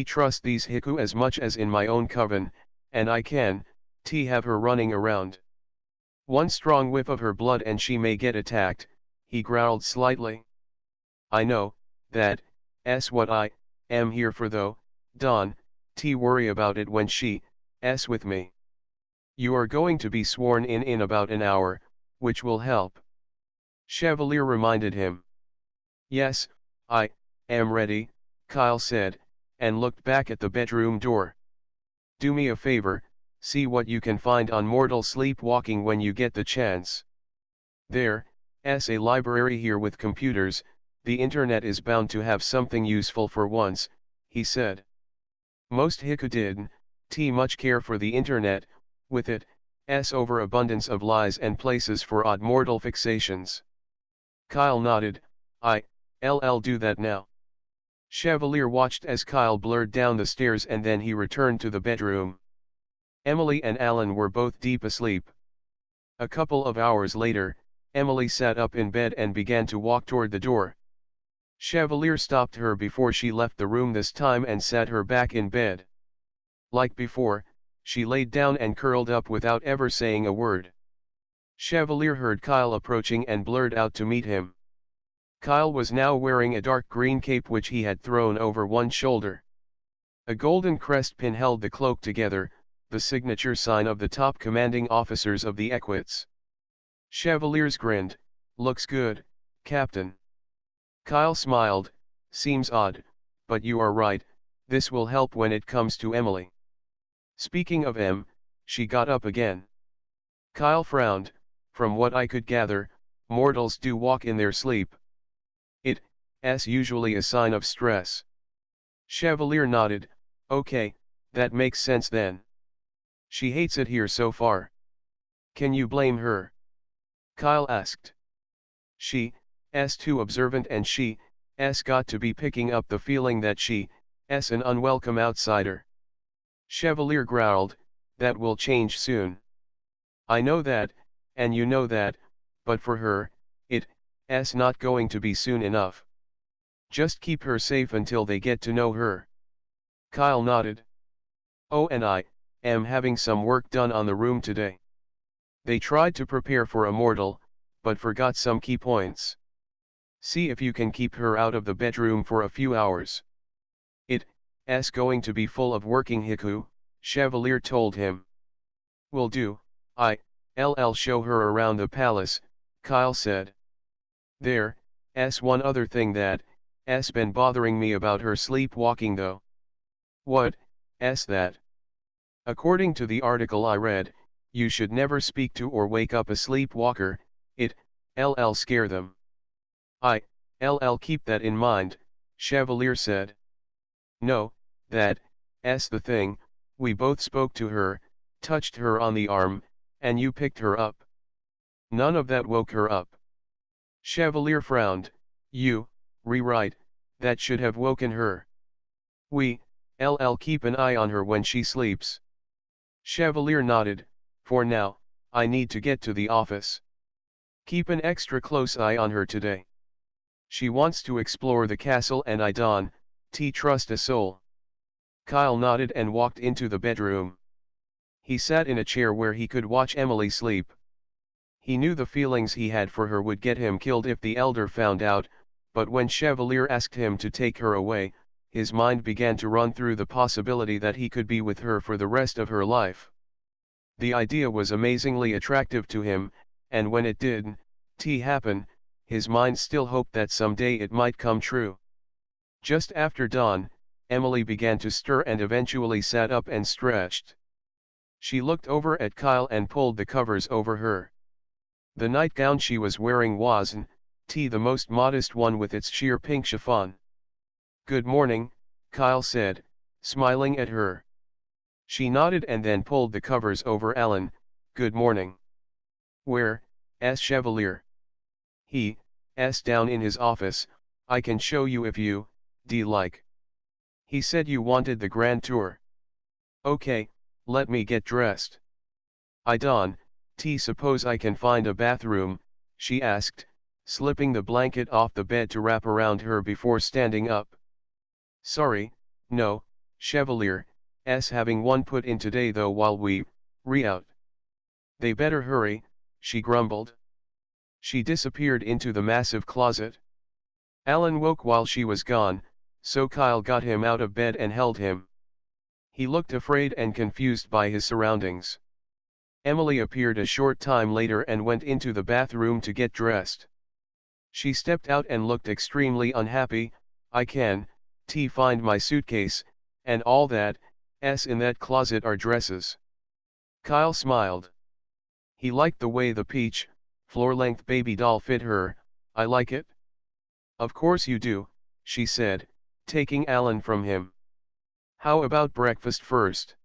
trust these haiku as much as in my own coven, and I can have her running around. One strong whiff of her blood and she may get attacked, he growled slightly. I know, that's what I am here for though, don't worry about it when she's with me. You are going to be sworn in about an hour, which will help. Chevalier reminded him. Yes, I am ready, Kyle said, and looked back at the bedroom door. Do me a favor, see what you can find on mortal sleepwalking when you get the chance. There's a library here with computers, the internet is bound to have something useful for once, he said. Most haiku didn't much care for the internet, with its overabundance of lies and places for odd mortal fixations. Kyle nodded, I'll do that now. Chevalier watched as Kyle blurred down the stairs and then he returned to the bedroom. Emily and Alan were both deep asleep. A couple of hours later, Emily sat up in bed and began to walk toward the door. Chevalier stopped her before she left the room this time and sat her back in bed. Like before, she laid down and curled up without ever saying a word. Chevalier heard Kyle approaching and blurred out to meet him. Kyle was now wearing a dark green cape which he had thrown over one shoulder. A golden crest pin held the cloak together, the signature sign of the top commanding officers of the Equities. Chevalier's grinned, looks good, Captain. Kyle smiled, seems odd, but you are right, this will help when it comes to Emily. Speaking of Em, she got up again. Kyle frowned, from what I could gather, mortals do walk in their sleep. It's usually a sign of stress. Chevalier nodded, okay, that makes sense then. She hates it here so far. Can you blame her? Kyle asked. She's too observant and she's got to be picking up the feeling that she's an unwelcome outsider. Chevalier growled, that will change soon. I know that, and you know that, but for her, it's not going to be soon enough. Just keep her safe until they get to know her. Kyle nodded. Oh, and I am having some work done on the room today. They tried to prepare for a mortal, but forgot some key points. See if you can keep her out of the bedroom for a few hours. It's going to be full of working haiku, Chevalier told him. Will do, I'll show her around the palace, Kyle said. There's one other thing that's been bothering me about her sleepwalking though. What's that? According to the article I read, you should never speak to or wake up a sleepwalker, it'll scare them. I'll keep that in mind, Chevalier said. No, that's the thing, we both spoke to her, touched her on the arm, and you picked her up. None of that woke her up. Chevalier frowned, right, that should have woken her. I'll keep an eye on her when she sleeps. Chevalier nodded, for now, I need to get to the office. Keep an extra close eye on her today. She wants to explore the castle and I don't trust a soul. Kyle nodded and walked into the bedroom. He sat in a chair where he could watch Emily sleep. He knew the feelings he had for her would get him killed if the elder found out, but when Chevalier asked him to take her away, his mind began to run through the possibility that he could be with her for the rest of her life. The idea was amazingly attractive to him, and when it did happen, his mind still hoped that someday it might come true. Just after dawn, Emily began to stir and eventually sat up and stretched. She looked over at Kyle and pulled the covers over her. The nightgown she was wearing was the most modest one with its sheer pink chiffon. Good morning, Kyle said, smiling at her. She nodded and then pulled the covers over Alan. Good morning. Where's Chevalier? He's down in his office, I can show you if you like. He said you wanted the grand tour. Okay, let me get dressed. I don't suppose I can find a bathroom, she asked, slipping the blanket off the bed to wrap around her before standing up. Sorry, no, Chevalier's having one put in today though while we re-out. They better hurry, she grumbled. She disappeared into the massive closet. Alan woke while she was gone, so Kyle got him out of bed and held him. He looked afraid and confused by his surroundings. Emily appeared a short time later and went into the bathroom to get dressed. She stepped out and looked extremely unhappy. I can find my suitcase, and all that's in that closet are dresses. Kyle smiled. He liked the way the peach, floor-length baby doll fit her. I like it. Of course you do, she said, taking Alan from him. How about breakfast first?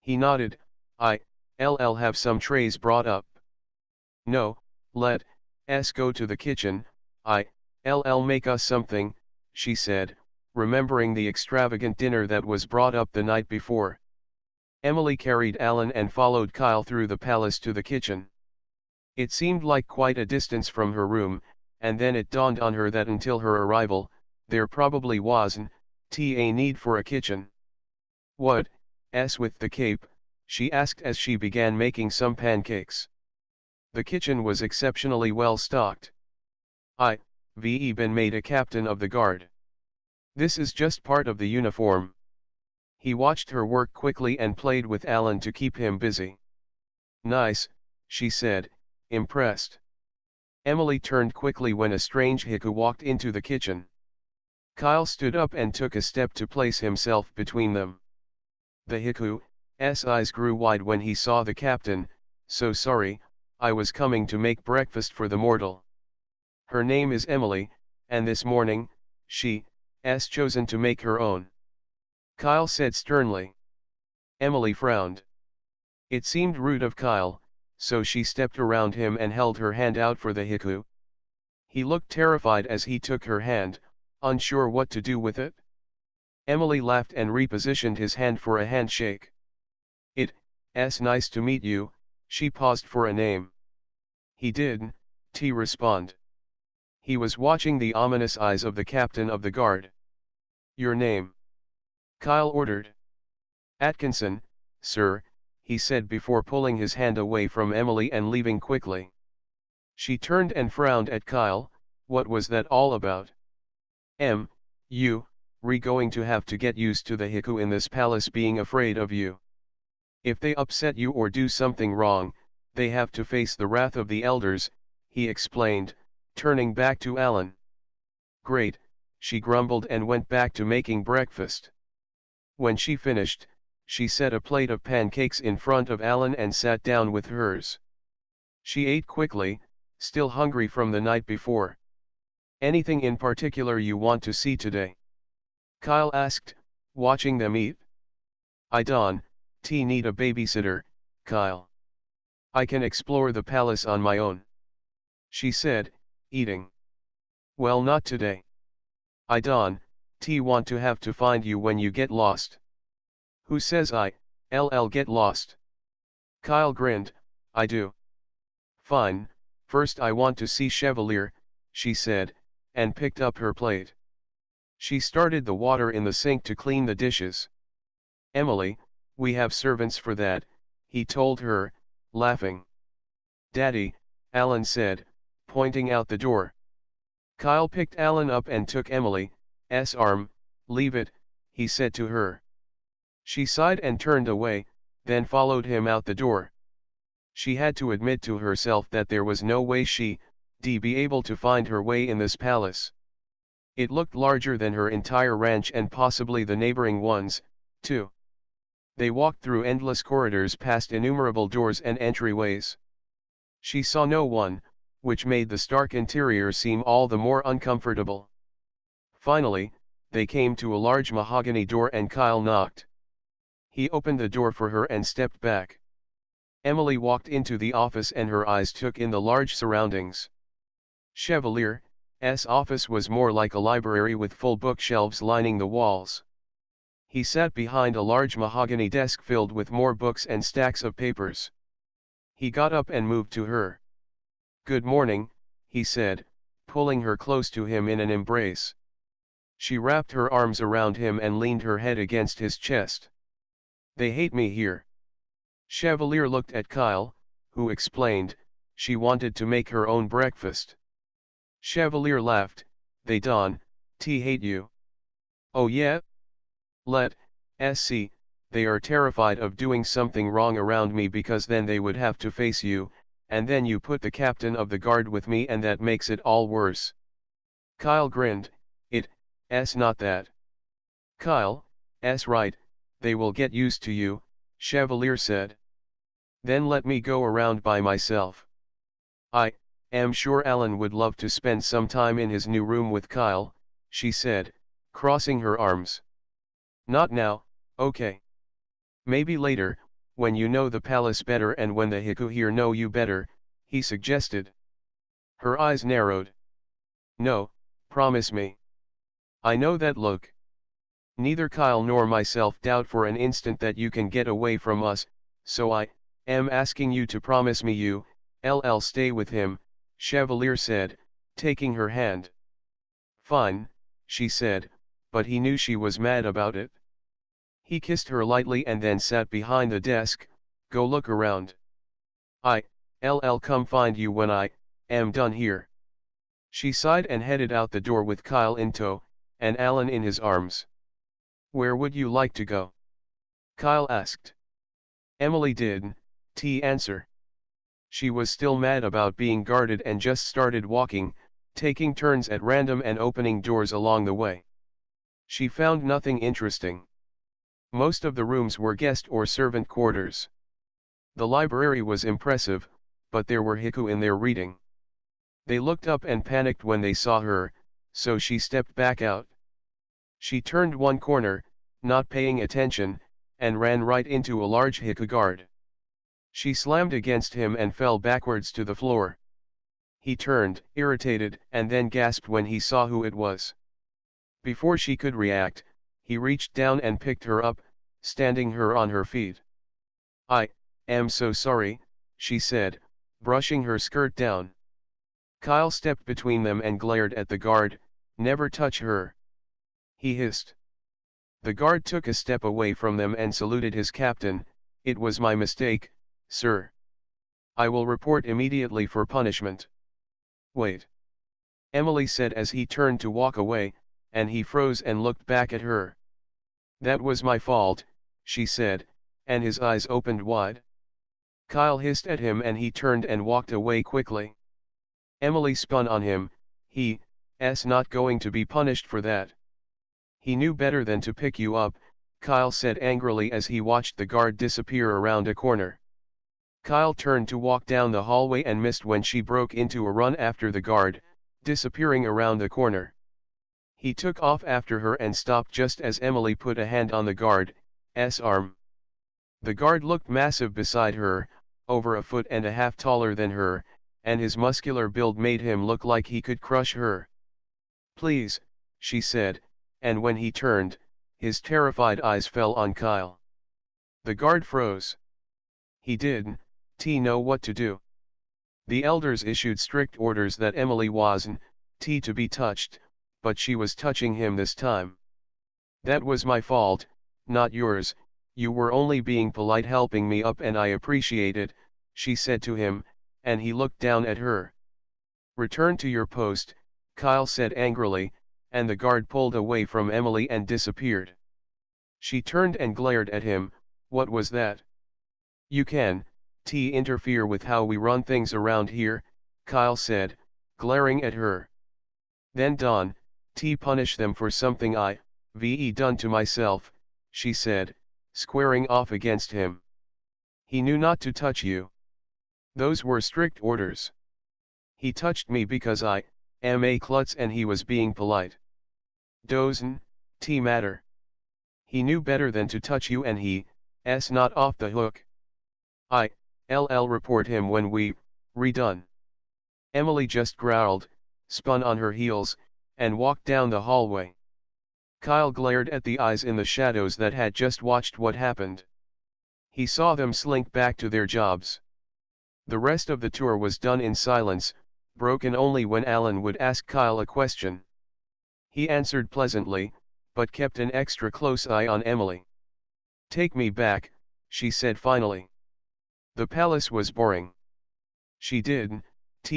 He nodded. I'll have some trays brought up. No, let's go to the kitchen. I'll make us something, she said, remembering the extravagant dinner that was brought up the night before. Emily carried Alan and followed Kyle through the palace to the kitchen. It seemed like quite a distance from her room, and then it dawned on her that until her arrival, there probably wasn't a need for a kitchen. What's with the cape? She asked as she began making some pancakes. The kitchen was exceptionally well stocked. I've been made a captain of the guard. This is just part of the uniform. He watched her work quickly and played with Alan to keep him busy. Nice, she said, impressed. Emily turned quickly when a strange haiku walked into the kitchen. Kyle stood up and took a step to place himself between them. The haiku's eyes grew wide when he saw the captain. "So sorry, I was coming to make breakfast for the mortal. Her name is Emily, and this morning, she's chosen to make her own," Kyle said sternly. Emily frowned. It seemed rude of Kyle, so she stepped around him and held her hand out for the haiku. He looked terrified as he took her hand, unsure what to do with it. Emily laughed and repositioned his hand for a handshake. "It's nice to meet you," she paused for a name. "He did," T responded. He was watching the ominous eyes of the captain of the guard. "Your name?" Kyle ordered. "Atkinson, sir," he said before pulling his hand away from Emily and leaving quickly. She turned and frowned at Kyle. What was that all about? "You're going to have to get used to the haiku in this palace being afraid of you. If they upset you or do something wrong, they have to face the wrath of the elders," he explained, turning back to Alan. "Great," she grumbled and went back to making breakfast. When she finished, she set a plate of pancakes in front of Alan and sat down with hers. She ate quickly, still hungry from the night before. "Anything in particular you want to see today?" Kyle asked, watching them eat. "I don't need a babysitter, Kyle. I can explore the palace on my own," she said, eating. "Well, not today. I don't want to have to find you when you get lost." "Who says I'll get lost?" Kyle grinned. "I do." "Fine, first I want to see Chevalier," she said, and picked up her plate. She started the water in the sink to clean the dishes. "Emily, we have servants for that," he told her, laughing. "Daddy," Alan said, pointing out the door. Kyle picked Alan up and took Emily's arm. "Leave it," he said to her. She sighed and turned away, then followed him out the door. She had to admit to herself that there was no way she'd be able to find her way in this palace. It looked larger than her entire ranch and possibly the neighboring ones, too. They walked through endless corridors past innumerable doors and entryways. She saw no one, which made the stark interior seem all the more uncomfortable. Finally, they came to a large mahogany door and Kyle knocked. He opened the door for her and stepped back. Emily walked into the office and her eyes took in the large surroundings. Chevalier's office was more like a library with full bookshelves lining the walls. He sat behind a large mahogany desk filled with more books and stacks of papers. He got up and moved to her. "Good morning," he said, pulling her close to him in an embrace. She wrapped her arms around him and leaned her head against his chest. "They hate me here." Chevalier looked at Kyle, who explained, she wanted to make her own breakfast. Chevalier laughed. "They don't hate you." "Oh yeah? Let's see, they are terrified of doing something wrong around me because then they would have to face you, and then you put the captain of the guard with me and that makes it all worse." Kyle grinned. "It's not that." "Kyle's right, they will get used to you," Chevalier said. "Then let me go around by myself. I am sure Alan would love to spend some time in his new room with Kyle," she said, crossing her arms. "Not now, okay. Maybe later, when you know the palace better and when the haiku here know you better," he suggested. Her eyes narrowed. "No, promise me." "I know that look. Neither Kyle nor myself doubt for an instant that you can get away from us, so I am asking you to promise me you'll stay with him," Chevalier said, taking her hand. "Fine," she said, but he knew she was mad about it. He kissed her lightly and then sat behind the desk. "Go look around. I'll come find you when I am done here." She sighed and headed out the door with Kyle in tow, and Alan in his arms. "Where would you like to go?" Kyle asked. Emily did answer. She was still mad about being guarded and just started walking, taking turns at random and opening doors along the way. She found nothing interesting. Most of the rooms were guest or servant quarters. The library was impressive, but there were haiku in their reading. They looked up and panicked when they saw her, so she stepped back out. She turned one corner, not paying attention, and ran right into a large haiku guard. She slammed against him and fell backwards to the floor. He turned, irritated, and then gasped when he saw who it was. Before she could react, he reached down and picked her up, standing her on her feet. "I am so sorry," she said, brushing her skirt down. Kyle stepped between them and glared at the guard. "Never touch her," he hissed. The guard took a step away from them and saluted his captain. "It was my mistake, sir. I will report immediately for punishment." "Wait," Emily said as he turned to walk away, and he froze and looked back at her. "That was my fault," she said, and his eyes opened wide. Kyle hissed at him and he turned and walked away quickly. Emily spun on him. He's not going to be punished for that." "He knew better than to pick you up," Kyle said angrily as he watched the guard disappear around a corner. Kyle turned to walk down the hallway and missed when she broke into a run after the guard, disappearing around the corner. He took off after her and stopped just as Emily put a hand on the guard's arm. The guard looked massive beside her, over 1.5 feet taller than her, and his muscular build made him look like he could crush her. "Please," she said, and when he turned, his terrified eyes fell on Kyle. The guard froze. He didn't know what to do. The elders issued strict orders that Emily wasn't to be touched, but she was touching him this time. "That was my fault, not yours. You were only being polite, helping me up, and I appreciate it," she said to him, and he looked down at her. "Return to your post," Kyle said angrily, and the guard pulled away from Emily and disappeared. She turned and glared at him. "What was that?" "You can interfere with how we run things around here," Kyle said, glaring at her. "Then don't punish them for something I've done to myself," she said, squaring off against him. "He knew not to touch you. Those were strict orders. He touched me because I am a klutz and he was being polite. Doesn't matter. He knew better than to touch you and he's not off the hook. I'll report him when we're done." Emily just growled, spun on her heels, and walked down the hallway. Kyle glared at the eyes in the shadows that had just watched what happened. He saw them slink back to their jobs. The rest of the tour was done in silence, broken only when Alan would ask Kyle a question. He answered pleasantly, but kept an extra close eye on Emily. "Take me back," she said finally. The palace was boring. She didn't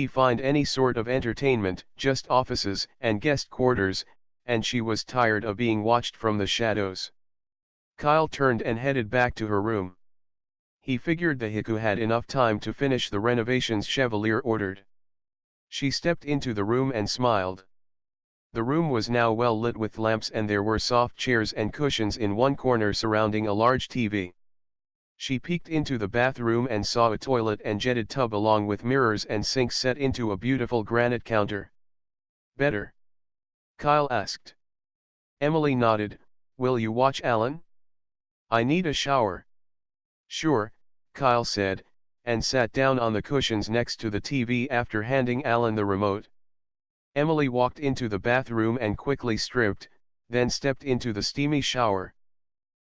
find any sort of entertainment, just offices and guest quarters, and she was tired of being watched from the shadows. Kyle turned and headed back to her room. He figured the haiku had enough time to finish the renovations Chevalier ordered. She stepped into the room and smiled. The room was now well lit with lamps and there were soft chairs and cushions in one corner surrounding a large TV. She peeked into the bathroom and saw a toilet and jetted tub along with mirrors and sinks set into a beautiful granite counter. "Better?" Kyle asked. Emily nodded. "Will you watch Alan? I need a shower." "Sure," Kyle said, and sat down on the cushions next to the TV after handing Alan the remote. Emily walked into the bathroom and quickly stripped, then stepped into the steamy shower.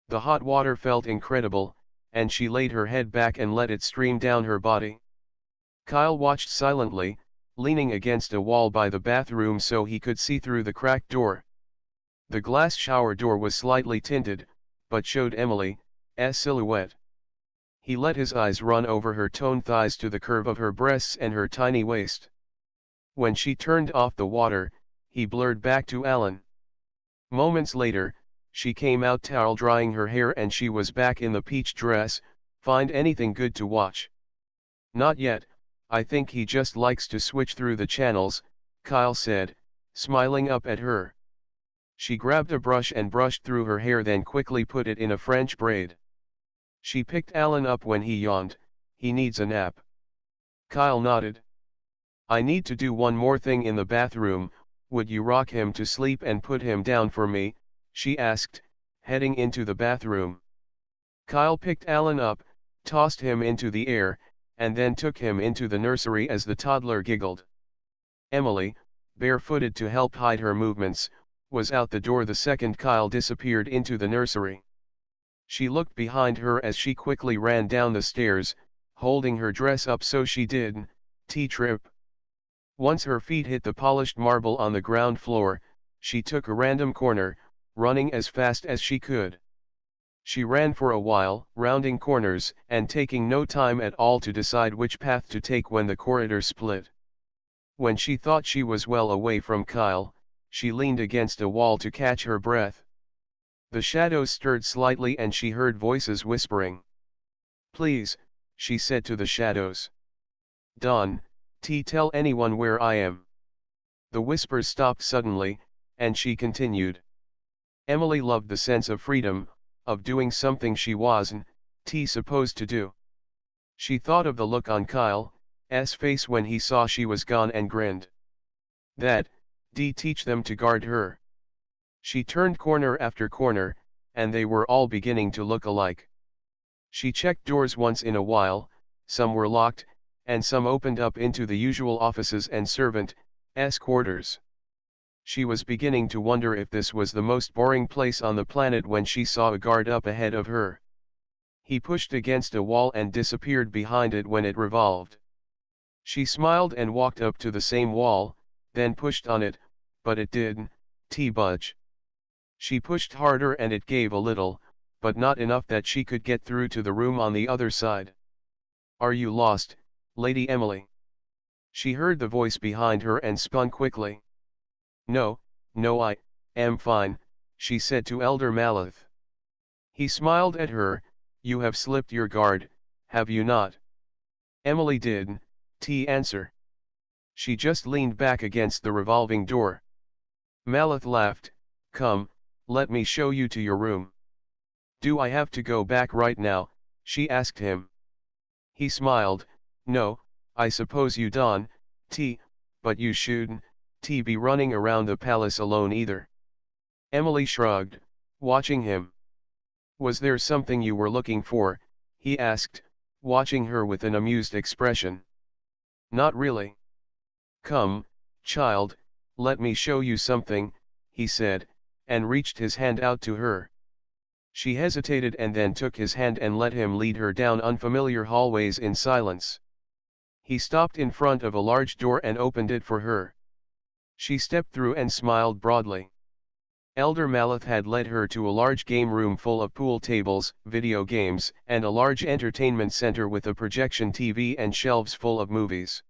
The hot water felt incredible, and she laid her head back and let it stream down her body. Kyle watched silently, leaning against a wall by the bathroom so he could see through the cracked door. The glass shower door was slightly tinted, but showed Emily's silhouette. He let his eyes run over her toned thighs to the curve of her breasts and her tiny waist. When she turned off the water, he blurred back to Alan. Moments later, she came out towel drying her hair and she was back in the peach dress. "Find anything good to watch?" "Not yet," I think he just likes to switch through the channels, Kyle said, smiling up at her. She grabbed a brush and brushed through her hair, then quickly put it in a French braid. She picked Alan up when he yawned. He needs a nap. Kyle nodded. I need to do one more thing in the bathroom. Would you rock him to sleep and put him down for me? She asked, heading into the bathroom. Kyle picked Alan up, tossed him into the air, and then took him into the nursery as the toddler giggled. Emily, barefooted to help hide her movements, was out the door the second Kyle disappeared into the nursery. She looked behind her as she quickly ran down the stairs, holding her dress up so she didn't trip. Once her feet hit the polished marble on the ground floor, she took a random corner, running as fast as she could. She ran for a while, rounding corners and taking no time at all to decide which path to take when the corridor split. When she thought she was well away from Kyle, she leaned against a wall to catch her breath. The shadows stirred slightly and she heard voices whispering. Please, she said to the shadows. Don't tell anyone where I am. The whispers stopped suddenly, and she continued. Emily loved the sense of freedom, of doing something she wasn't supposed to do. She thought of the look on Kyle's face when he saw she was gone and grinned. That teach them to guard her. She turned corner after corner, and they were all beginning to look alike. She checked doors once in a while, some were locked, and some opened up into the usual offices and servants' quarters. She was beginning to wonder if this was the most boring place on the planet when she saw a guard up ahead of her. He pushed against a wall and disappeared behind it when it revolved. She smiled and walked up to the same wall, then pushed on it, but it didn't budge. She pushed harder and it gave a little, but not enough that she could get through to the room on the other side. Are you lost, Lady Emily? She heard the voice behind her and spun quickly. No, I am fine, she said to Elder Maleth. He smiled at her. You have slipped your guard, have you not? Emily didn't answer. She just leaned back against the revolving door. Maleth laughed. Come, let me show you to your room. Do I have to go back right now? She asked him. He smiled. No, I suppose you don't, but you shouldn't be running around the palace alone either. Emily shrugged, watching him. Was there something you were looking for? He asked, watching her with an amused expression. Not really. Come, child, let me show you something, he said, and reached his hand out to her. She hesitated and then took his hand and let him lead her down unfamiliar hallways in silence. He stopped in front of a large door and opened it for her. She stepped through and smiled broadly. Elder Maleth had led her to a large game room full of pool tables, video games, and a large entertainment center with a projection TV and shelves full of movies.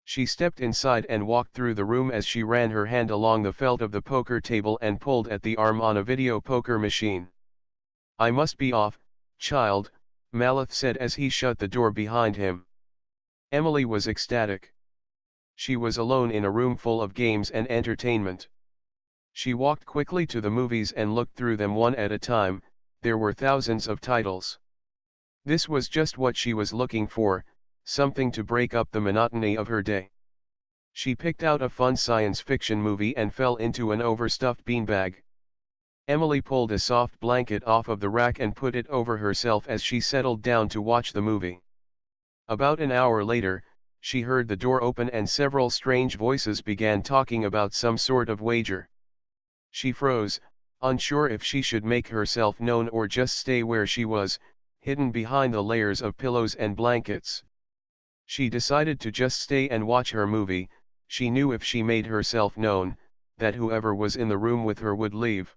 She stepped inside and walked through the room as she ran her hand along the felt of the poker table and pulled at the arm on a video poker machine. I must be off, child, Maleth said as he shut the door behind him. Emily was ecstatic. She was alone in a room full of games and entertainment. She walked quickly to the movies and looked through them one at a time. There were thousands of titles. This was just what she was looking for, something to break up the monotony of her day. She picked out a fun science fiction movie and fell into an overstuffed beanbag. Emily pulled a soft blanket off of the rack and put it over herself as she settled down to watch the movie. About an hour later, she heard the door open and several strange voices began talking about some sort of wager. She froze, unsure if she should make herself known or just stay where she was, hidden behind the layers of pillows and blankets. She decided to just stay and watch her movie. She knew if she made herself known, that whoever was in the room with her would leave.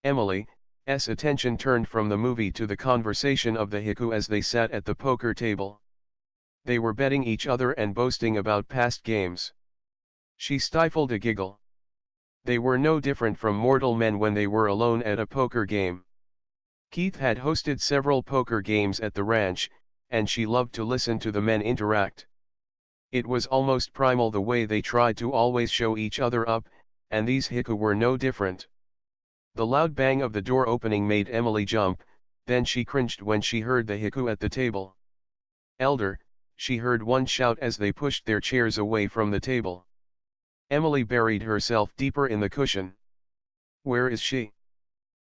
Emily's attention turned from the movie to the conversation of the haiku as they sat at the poker table. They were betting each other and boasting about past games. She stifled a giggle. They were no different from mortal men when they were alone at a poker game. Keith had hosted several poker games at the ranch, and she loved to listen to the men interact. It was almost primal the way they tried to always show each other up, and these haiku were no different. The loud bang of the door opening made Emily jump, then she cringed when she heard the haiku at the table. "Elder," she heard one shout as they pushed their chairs away from the table. Emily buried herself deeper in the cushion. "Where is she?"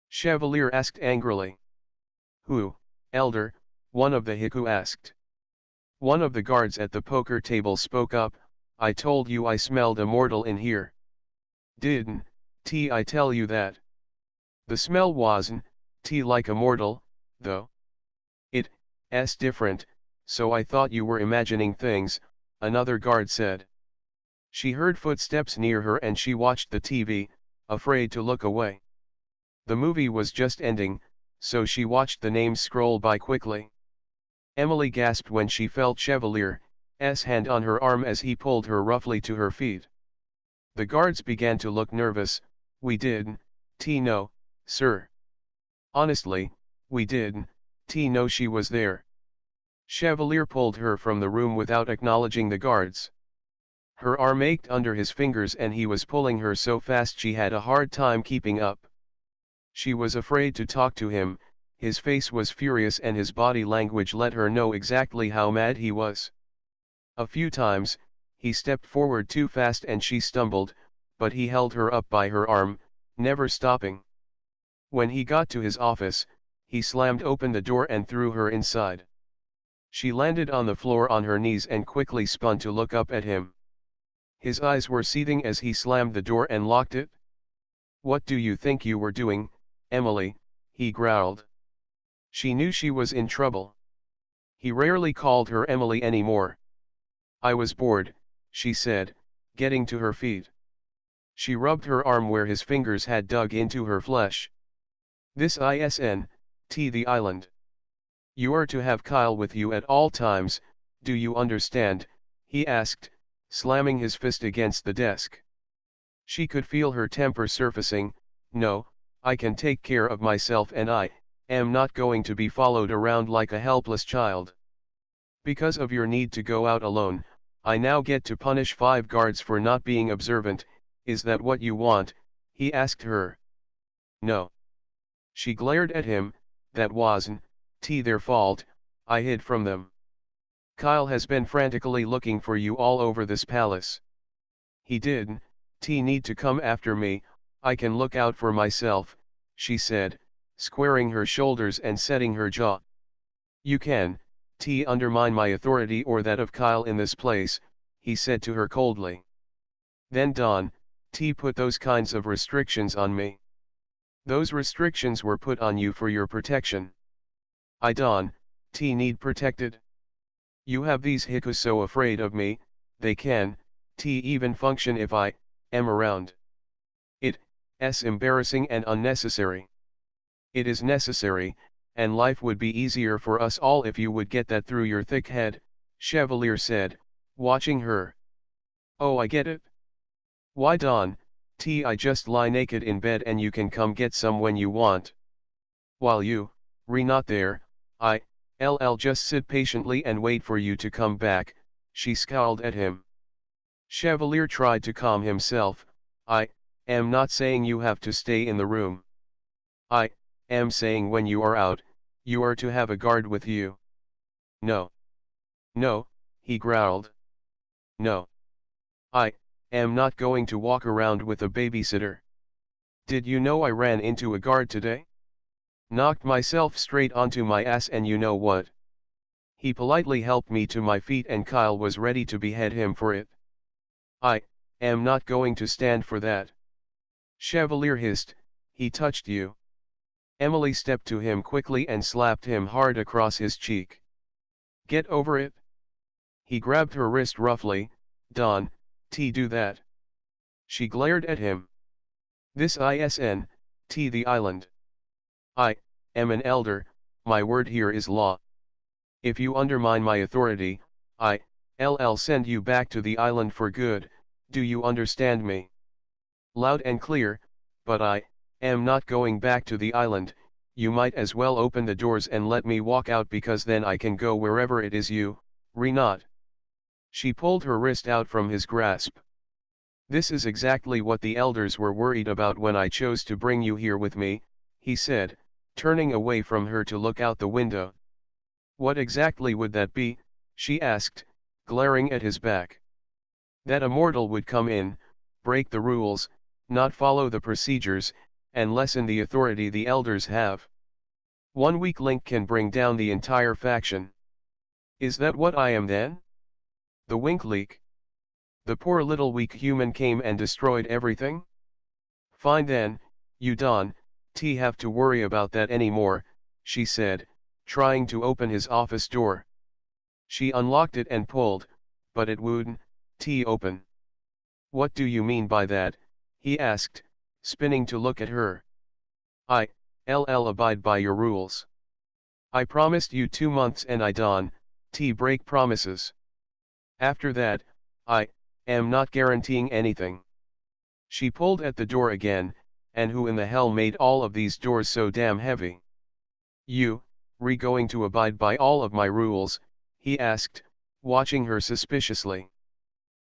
Chevalier asked angrily. "Who, Elder?" one of the haiku asked. One of the guards at the poker table spoke up. "I told you I smelled a mortal in here." "Didn't I tell you that? The smell wasn't like a mortal, though. It's different, so I thought you were imagining things," another guard said. She heard footsteps near her and she watched the TV, afraid to look away. The movie was just ending, so she watched the names scroll by quickly. Emily gasped when she felt Chevalier's hand on her arm as he pulled her roughly to her feet. The guards began to look nervous. "We didn't know, sir. Honestly, we didn't know she was there." Chevalier pulled her from the room without acknowledging the guards. Her arm ached under his fingers and he was pulling her so fast she had a hard time keeping up. She was afraid to talk to him. His face was furious and his body language let her know exactly how mad he was. A few times, he stepped forward too fast and she stumbled, but he held her up by her arm, never stopping. When he got to his office, he slammed open the door and threw her inside. She landed on the floor on her knees and quickly spun to look up at him. His eyes were seething as he slammed the door and locked it. "What do you think you were doing, Emily?" he growled. She knew she was in trouble. He rarely called her Emily anymore. "I was bored," she said, getting to her feet. She rubbed her arm where his fingers had dug into her flesh. "This isn't the island. You are to have Kyle with you at all times, do you understand?" he asked, slamming his fist against the desk. She could feel her temper surfacing. "No, I can take care of myself and I am not going to be followed around like a helpless child. Because of your need to go out alone, I now get to punish 5 guards for not being observant. Is that what you want?" he asked her. "No." She glared at him. "That wasn't their fault, I hid from them. Kyle has been frantically looking for you all over this palace. He didn't need to come after me. I can look out for myself," she said, squaring her shoulders and setting her jaw. "You can undermine my authority or that of Kyle in this place," he said to her coldly. "Then don't put those kinds of restrictions on me. Those restrictions were put on you for your protection. I don't need protected. You have these haiku so afraid of me, they can even function if I am around. It's embarrassing and unnecessary. It is necessary, and life would be easier for us all if you would get that through your thick head," Chevalier said, watching her. "Oh, I get it. Why don't I just lie naked in bed and you can come get some when you want? While you, not there, I'll just sit patiently and wait for you to come back," she scowled at him. Chevalier tried to calm himself. "I am not saying you have to stay in the room. I am saying when you are out, you are to have a guard with you." "No. No," he growled. "No. I am not going to walk around with a babysitter. Did you know I ran into a guard today? Knocked myself straight onto my ass and you know what? He politely helped me to my feet and Kyle was ready to behead him for it. I am not going to stand for that." Chevalier hissed. "He touched you." Emily stepped to him quickly and slapped him hard across his cheek. "Get over it." He grabbed her wrist roughly. "Don't do that." She glared at him. "This isn't the island. I am an elder, my word here is law. If you undermine my authority, I'll send you back to the island for good, do you understand me?" "Loud and clear, but I am not going back to the island. You might as well open the doors and let me walk out because then I can go wherever it is you, not." She pulled her wrist out from his grasp. "This is exactly what the elders were worried about when I chose to bring you here with me," he said, turning away from her to look out the window. "What exactly would that be?" she asked, glaring at his back. "That a mortal would come in, break the rules, not follow the procedures, and lessen the authority the elders have. One weak link can bring down the entire faction. Is that what I am then? The wink leak? The poor little weak human came and destroyed everything? Fine then, you don't have to worry about that anymore," she said, trying to open his office door. She unlocked it and pulled, but it wouldn't open. "What do you mean by that?" he asked, spinning to look at her. I'll abide by your rules. I promised you 2 months and I don't break promises. After that, I am not guaranteeing anything." She pulled at the door again, "And who in the hell made all of these doors so damn heavy?" "You, going to abide by all of my rules?" he asked, watching her suspiciously.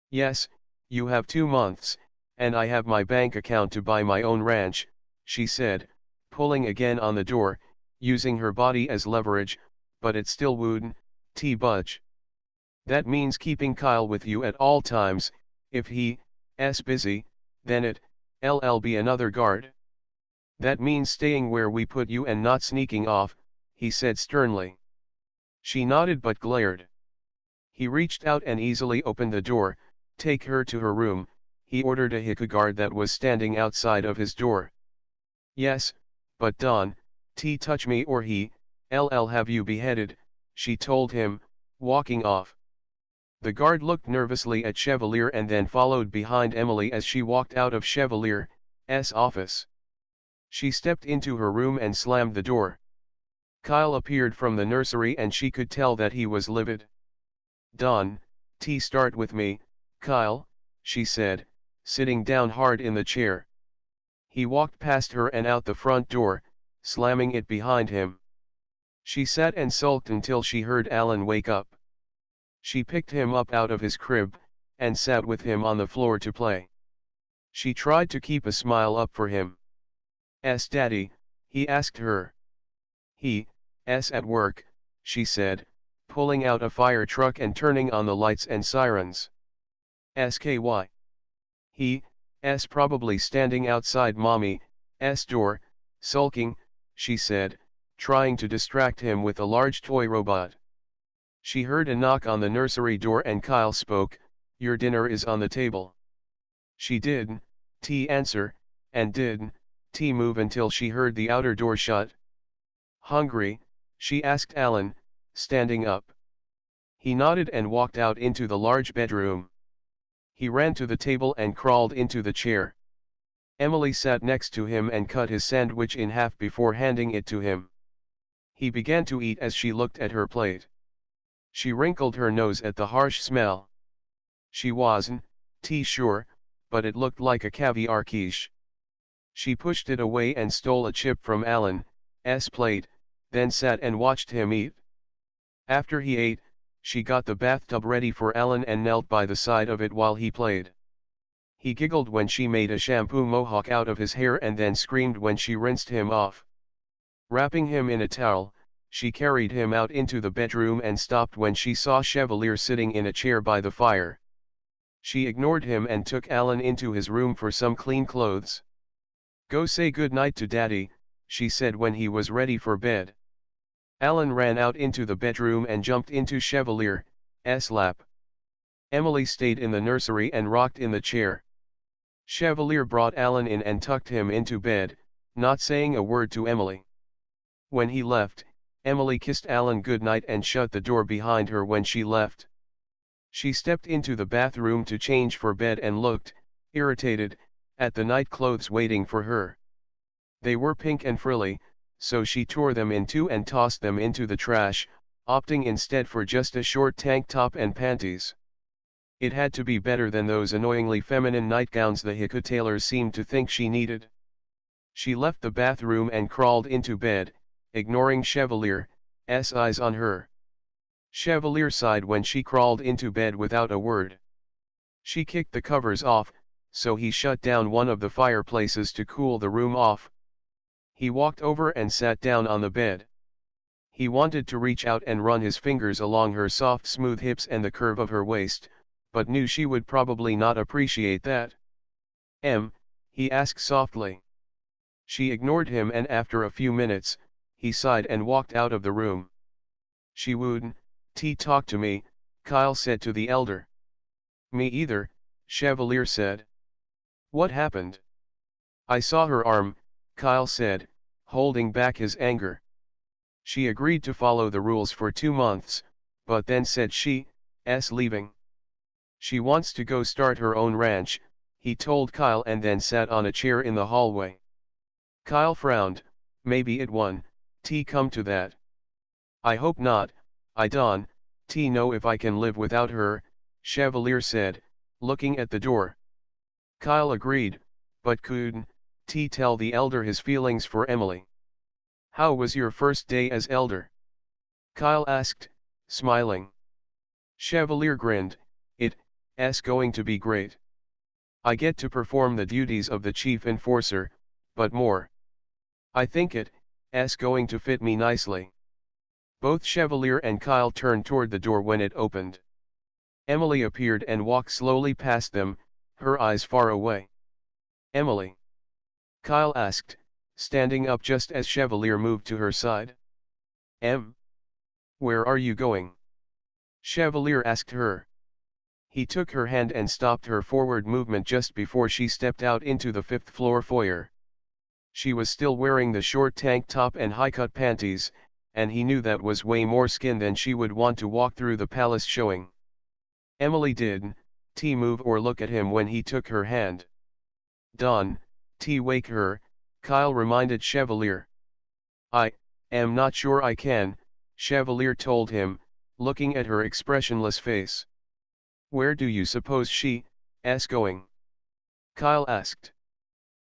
"Yes, you have 2 months, and I have my bank account to buy my own ranch," she said, pulling again on the door, using her body as leverage, "but it still wouldn't budge. That means keeping Kyle with you at all times. If he's busy, then it'll be another guard. That means staying where we put you and not sneaking off," he said sternly. She nodded but glared. He reached out and easily opened the door. "Take her to her room," he ordered a haiku guard that was standing outside of his door. "Yes, but don't touch me or I'll have you beheaded," she told him, walking off. The guard looked nervously at Chevalier and then followed behind Emily as she walked out of Chevalier's office. She stepped into her room and slammed the door. Kyle appeared from the nursery and she could tell that he was livid. "Don't start with me, Kyle," she said, sitting down hard in the chair. He walked past her and out the front door, slamming it behind him. She sat and sulked until she heard Alan wake up. She picked him up out of his crib, and sat with him on the floor to play. She tried to keep a smile up for him. "Daddy?" he asked her. "He's at work," she said, pulling out a fire truck and turning on the lights and sirens. "Sky? He's probably standing outside Mommy's door, sulking," she said, trying to distract him with a large toy robot. She heard a knock on the nursery door and Kyle spoke, "Your dinner is on the table." She didn't answer, and didn't move until she heard the outer door shut. "Hungry?" she asked Alan, standing up. He nodded and walked out into the large bedroom. He ran to the table and crawled into the chair. Emily sat next to him and cut his sandwich in half before handing it to him. He began to eat as she looked at her plate. She wrinkled her nose at the harsh smell. She wasn't sure, but it looked like a caviar quiche. She pushed it away and stole a chip from Alan's plate, then sat and watched him eat. After he ate, she got the bathtub ready for Alan and knelt by the side of it while he played. He giggled when she made a shampoo mohawk out of his hair and then screamed when she rinsed him off. Wrapping him in a towel, she carried him out into the bedroom and stopped when she saw Chevalier sitting in a chair by the fire. She ignored him and took Alan into his room for some clean clothes. "Go say good night to Daddy," she said when he was ready for bed. Alan ran out into the bedroom and jumped into Chevalier's lap. Emily stayed in the nursery and rocked in the chair. Chevalier brought Alan in and tucked him into bed, not saying a word to Emily. When he left, Emily kissed Alan goodnight and shut the door behind her when she left. She stepped into the bathroom to change for bed and looked, irritated, at the night clothes waiting for her. They were pink and frilly, so she tore them in two and tossed them into the trash, opting instead for just a short tank top and panties. It had to be better than those annoyingly feminine nightgowns the haiku tailors seemed to think she needed. She left the bathroom and crawled into bed, ignoring Chevalier's eyes on her. Chevalier sighed when she crawled into bed without a word. She kicked the covers off, so he shut down one of the fireplaces to cool the room off. He walked over and sat down on the bed. He wanted to reach out and run his fingers along her soft smooth hips and the curve of her waist, but knew she would probably not appreciate that. He asked softly. She ignored him, and after a few minutes, he sighed and walked out of the room. She wouldn't talk to me, Kyle said to the elder. Me either, Chevalier said. What happened? I saw her arm, Kyle said, holding back his anger. She agreed to follow the rules for 2 months, but then said she's leaving. She wants to go start her own ranch, he told Kyle, and then sat on a chair in the hallway. Kyle frowned. Maybe it won't come to that. I hope not. I don't know if I can live without her, Chevalier said, looking at the door. Kyle agreed, but couldn't tell the elder his feelings for Emily. How was your first day as elder? Kyle asked, smiling. Chevalier grinned. It's going to be great. I get to perform the duties of the chief enforcer, but more. I think it's going to fit me nicely. Both Chevalier and Kyle turned toward the door when it opened. Emily appeared and walked slowly past them, her eyes far away. Emily? Kyle asked, standing up just as Chevalier moved to her side. Where are you going? Chevalier asked her. He took her hand and stopped her forward movement just before she stepped out into the 5th-floor foyer. She was still wearing the short tank top and high-cut panties, and he knew that was way more skin than she would want to walk through the palace showing. Emily didn't move or look at him when he took her hand. Don't wake her, Kyle reminded Chevalier. I am not sure I can, Chevalier told him, looking at her expressionless face. Where do you suppose she's going? Kyle asked.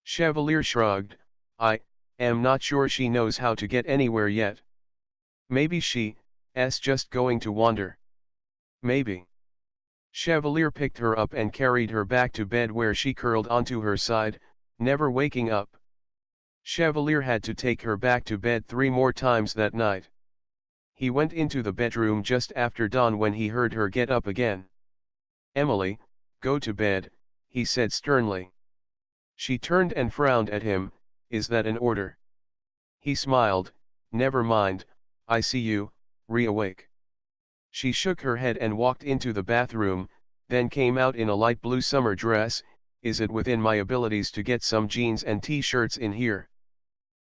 Chevalier shrugged. I am not sure she knows how to get anywhere yet. Maybe she's just going to wander. Maybe. Chevalier picked her up and carried her back to bed, where she curled onto her side, never waking up. Chevalier had to take her back to bed 3 more times that night. He went into the bedroom just after dawn when he heard her get up again. Emily, go to bed, he said sternly. She turned and frowned at him. Is that an order? He smiled. Never mind, I see you, re-awake. She shook her head and walked into the bathroom, then came out in a light blue summer dress. Is it within my abilities to get some jeans and t-shirts in here?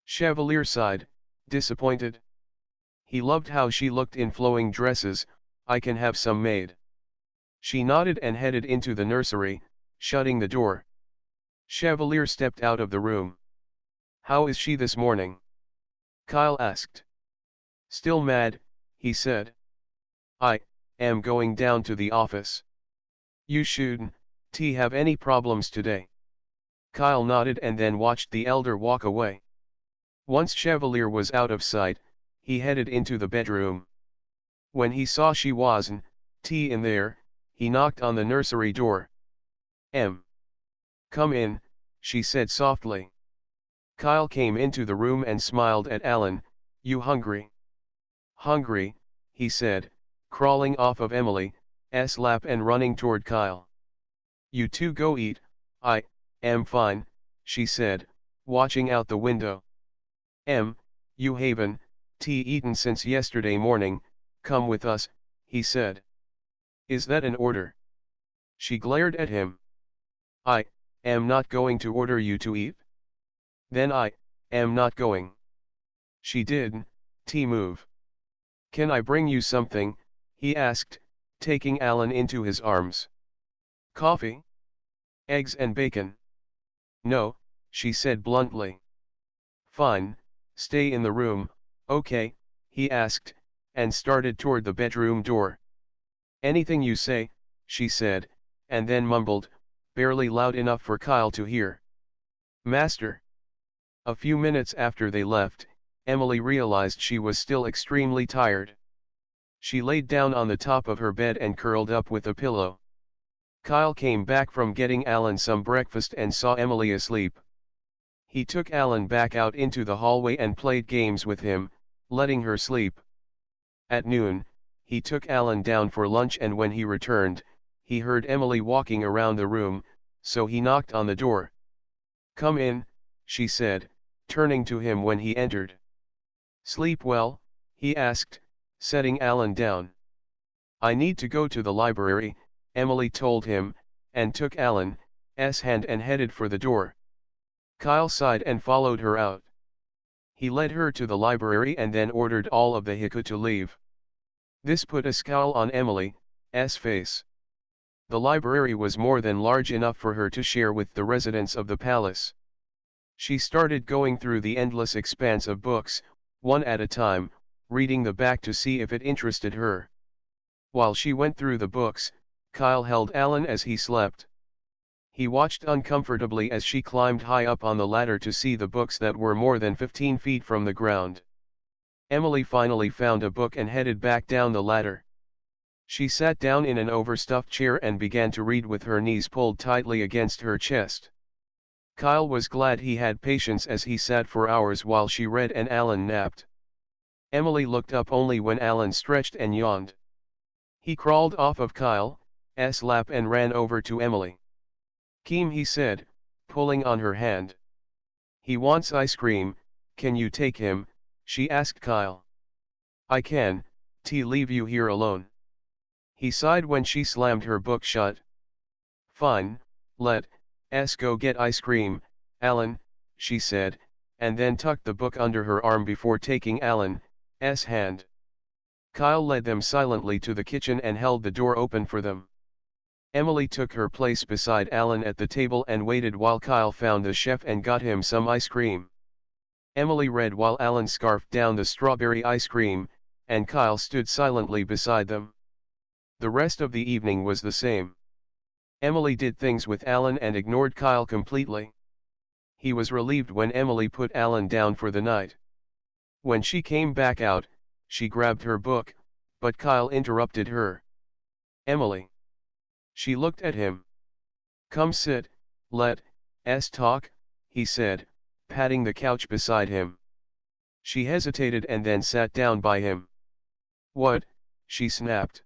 Chevalier sighed, disappointed. He loved how she looked in flowing dresses. I can have some made. She nodded and headed into the nursery, shutting the door. Chevalier stepped out of the room. How is she this morning? Kyle asked. Still mad, he said. I am going down to the office. You shouldn't have any problems today. Kyle nodded and then watched the elder walk away. Once Chevalier was out of sight, he headed into the bedroom. When he saw she wasn't in there, he knocked on the nursery door. Come in, she said softly. Kyle came into the room and smiled at Alan. You hungry? Hungry, he said, crawling off of Emily's lap and running toward Kyle. You two go eat. I am fine, she said, watching out the window. You haven't eaten since yesterday morning. Come with us, he said. Is that an order? She glared at him. I am not going to order you to eat. Then I am not going. She didn't move. Can I bring you something? He asked, taking Alan into his arms. Coffee? Eggs and bacon? No, she said bluntly. Fine, stay in the room, okay, he asked, and started toward the bedroom door. Anything you say, she said, and then mumbled, barely loud enough for Kyle to hear. Master. A few minutes after they left, Emily realized she was still extremely tired. She laid down on the top of her bed and curled up with a pillow. Kyle came back from getting Alan some breakfast and saw Emily asleep. He took Alan back out into the hallway and played games with him, letting her sleep. At noon, he took Alan down for lunch, and when he returned, he heard Emily walking around the room, so he knocked on the door. "Come in," she said, turning to him when he entered. "Sleep well?" he asked, setting Alan down. "I need to go to the library," Emily told him, and took Alan's hand and headed for the door. Kyle sighed and followed her out. He led her to the library and then ordered all of the haiku to leave. This put a scowl on Emily's face. The library was more than large enough for her to share with the residents of the palace. She started going through the endless expanse of books, one at a time, reading the back to see if it interested her. While she went through the books, Kyle held Alan as he slept. He watched uncomfortably as she climbed high up on the ladder to see the books that were more than 15 feet from the ground. Emily finally found a book and headed back down the ladder. She sat down in an overstuffed chair and began to read with her knees pulled tightly against her chest. Kyle was glad he had patience as he sat for hours while she read and Alan napped. Emily looked up only when Alan stretched and yawned. He crawled off of Kyle's lap and ran over to Emily. "Keem," he said, pulling on her hand. "He wants ice cream, can you take him?" she asked Kyle. "I can, leave you here alone." He sighed when she slammed her book shut. "Fine, let's go get ice cream, Alan," she said, and then tucked the book under her arm before taking Alan's hand. Kyle led them silently to the kitchen and held the door open for them. Emily took her place beside Alan at the table and waited while Kyle found the chef and got him some ice cream. Emily read while Alan scarfed down the strawberry ice cream, and Kyle stood silently beside them. The rest of the evening was the same. Emily did things with Alan and ignored Kyle completely. He was relieved when Emily put Alan down for the night. When she came back out, she grabbed her book, but Kyle interrupted her. "Emily." She looked at him. "Come sit, let's talk," he said, patting the couch beside him. She hesitated and then sat down by him. "What?" she snapped.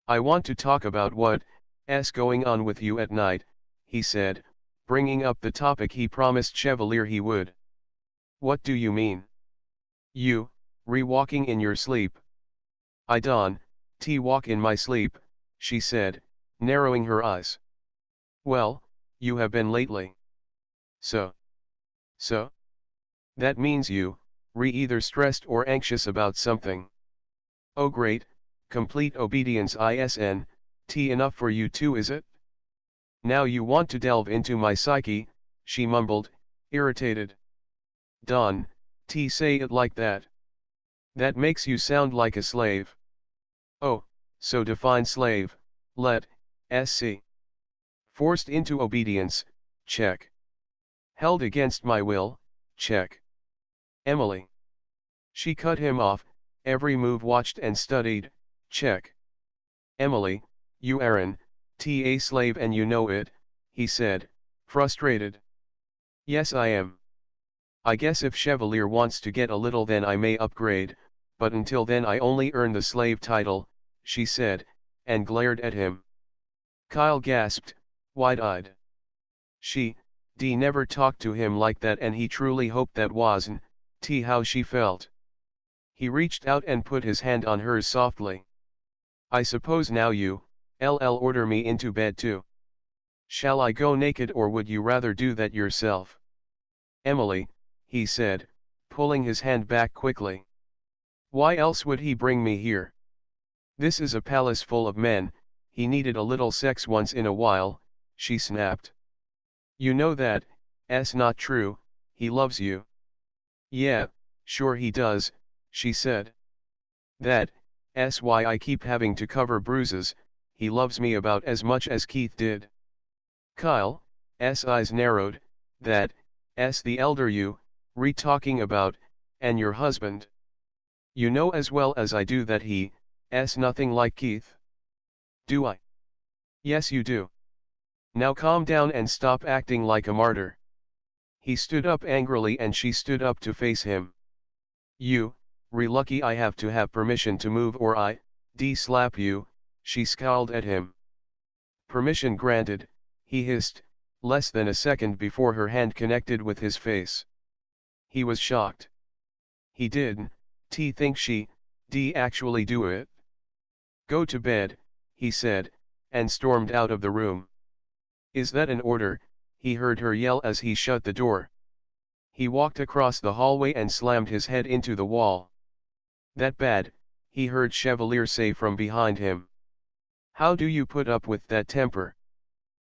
"I want to talk about what's going on with you at night," he said, bringing up the topic he promised Chevalier he would. "What do you mean? You, re-walking in your sleep?" "I don't walk in my sleep," she said, narrowing her eyes. "Well, you have been lately. So? That means you, either stressed or anxious about something." "Oh great, complete obedience isn't enough for you too, is it? Now you want to delve into my psyche," she mumbled, irritated. "Don't say it like that. That makes you sound like a slave." "Oh, so define slave, let's see. Forced into obedience, check. Held against my will, check. Emily." She cut him off, every move watched and studied, check. "Emily, you aren't a slave and you know it," he said, frustrated. "Yes I am. I guess if Chevalier wants to get a little then I may upgrade, but until then I only earn the slave title," she said, and glared at him. Kyle gasped, wide-eyed. She never talked to him like that, and he truly hoped that wasn't how she felt. He reached out and put his hand on hers softly. "I suppose now you order me into bed too. Shall I go naked or would you rather do that yourself?" "Emily," he said, pulling his hand back quickly. "Why else would he bring me here? This is a palace full of men, he needed a little sex once in a while," she snapped. "You know that's not true, he loves you." "Yeah, sure he does," she said. "That's why I keep having to cover bruises, he loves me about as much as Keith did." Kyle's eyes narrowed. "That's the elder you talking about, and your husband. You know as well as I do that he Nothing like Keith. Do I? Yes you do. Now calm down and stop acting like a martyr. He stood up angrily and she stood up to face him. You, lucky I have to have permission to move or slap you, she scowled at him. Permission granted, he hissed, less than a second before her hand connected with his face. He was shocked. He did, think she, actually do it? Go to bed, he said, and stormed out of the room. Is that an order? He heard her yell as he shut the door. He walked across the hallway and slammed his head into the wall. That bad, he heard Chevalier say from behind him. How do you put up with that temper?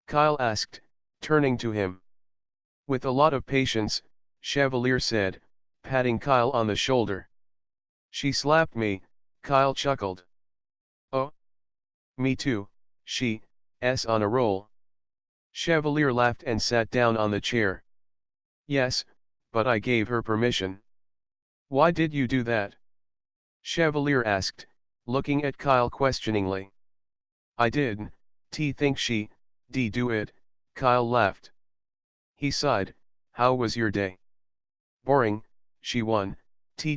Kyle asked, turning to him. With a lot of patience, Chevalier said, patting Kyle on the shoulder. She slapped me, Kyle chuckled. Oh? Me too, she's on a roll. Chevalier laughed and sat down on the chair. Yes, but I gave her permission. Why did you do that? Chevalier asked, looking at Kyle questioningly. I did, think she, do it, Kyle laughed. He sighed, how was your day? Boring, she won,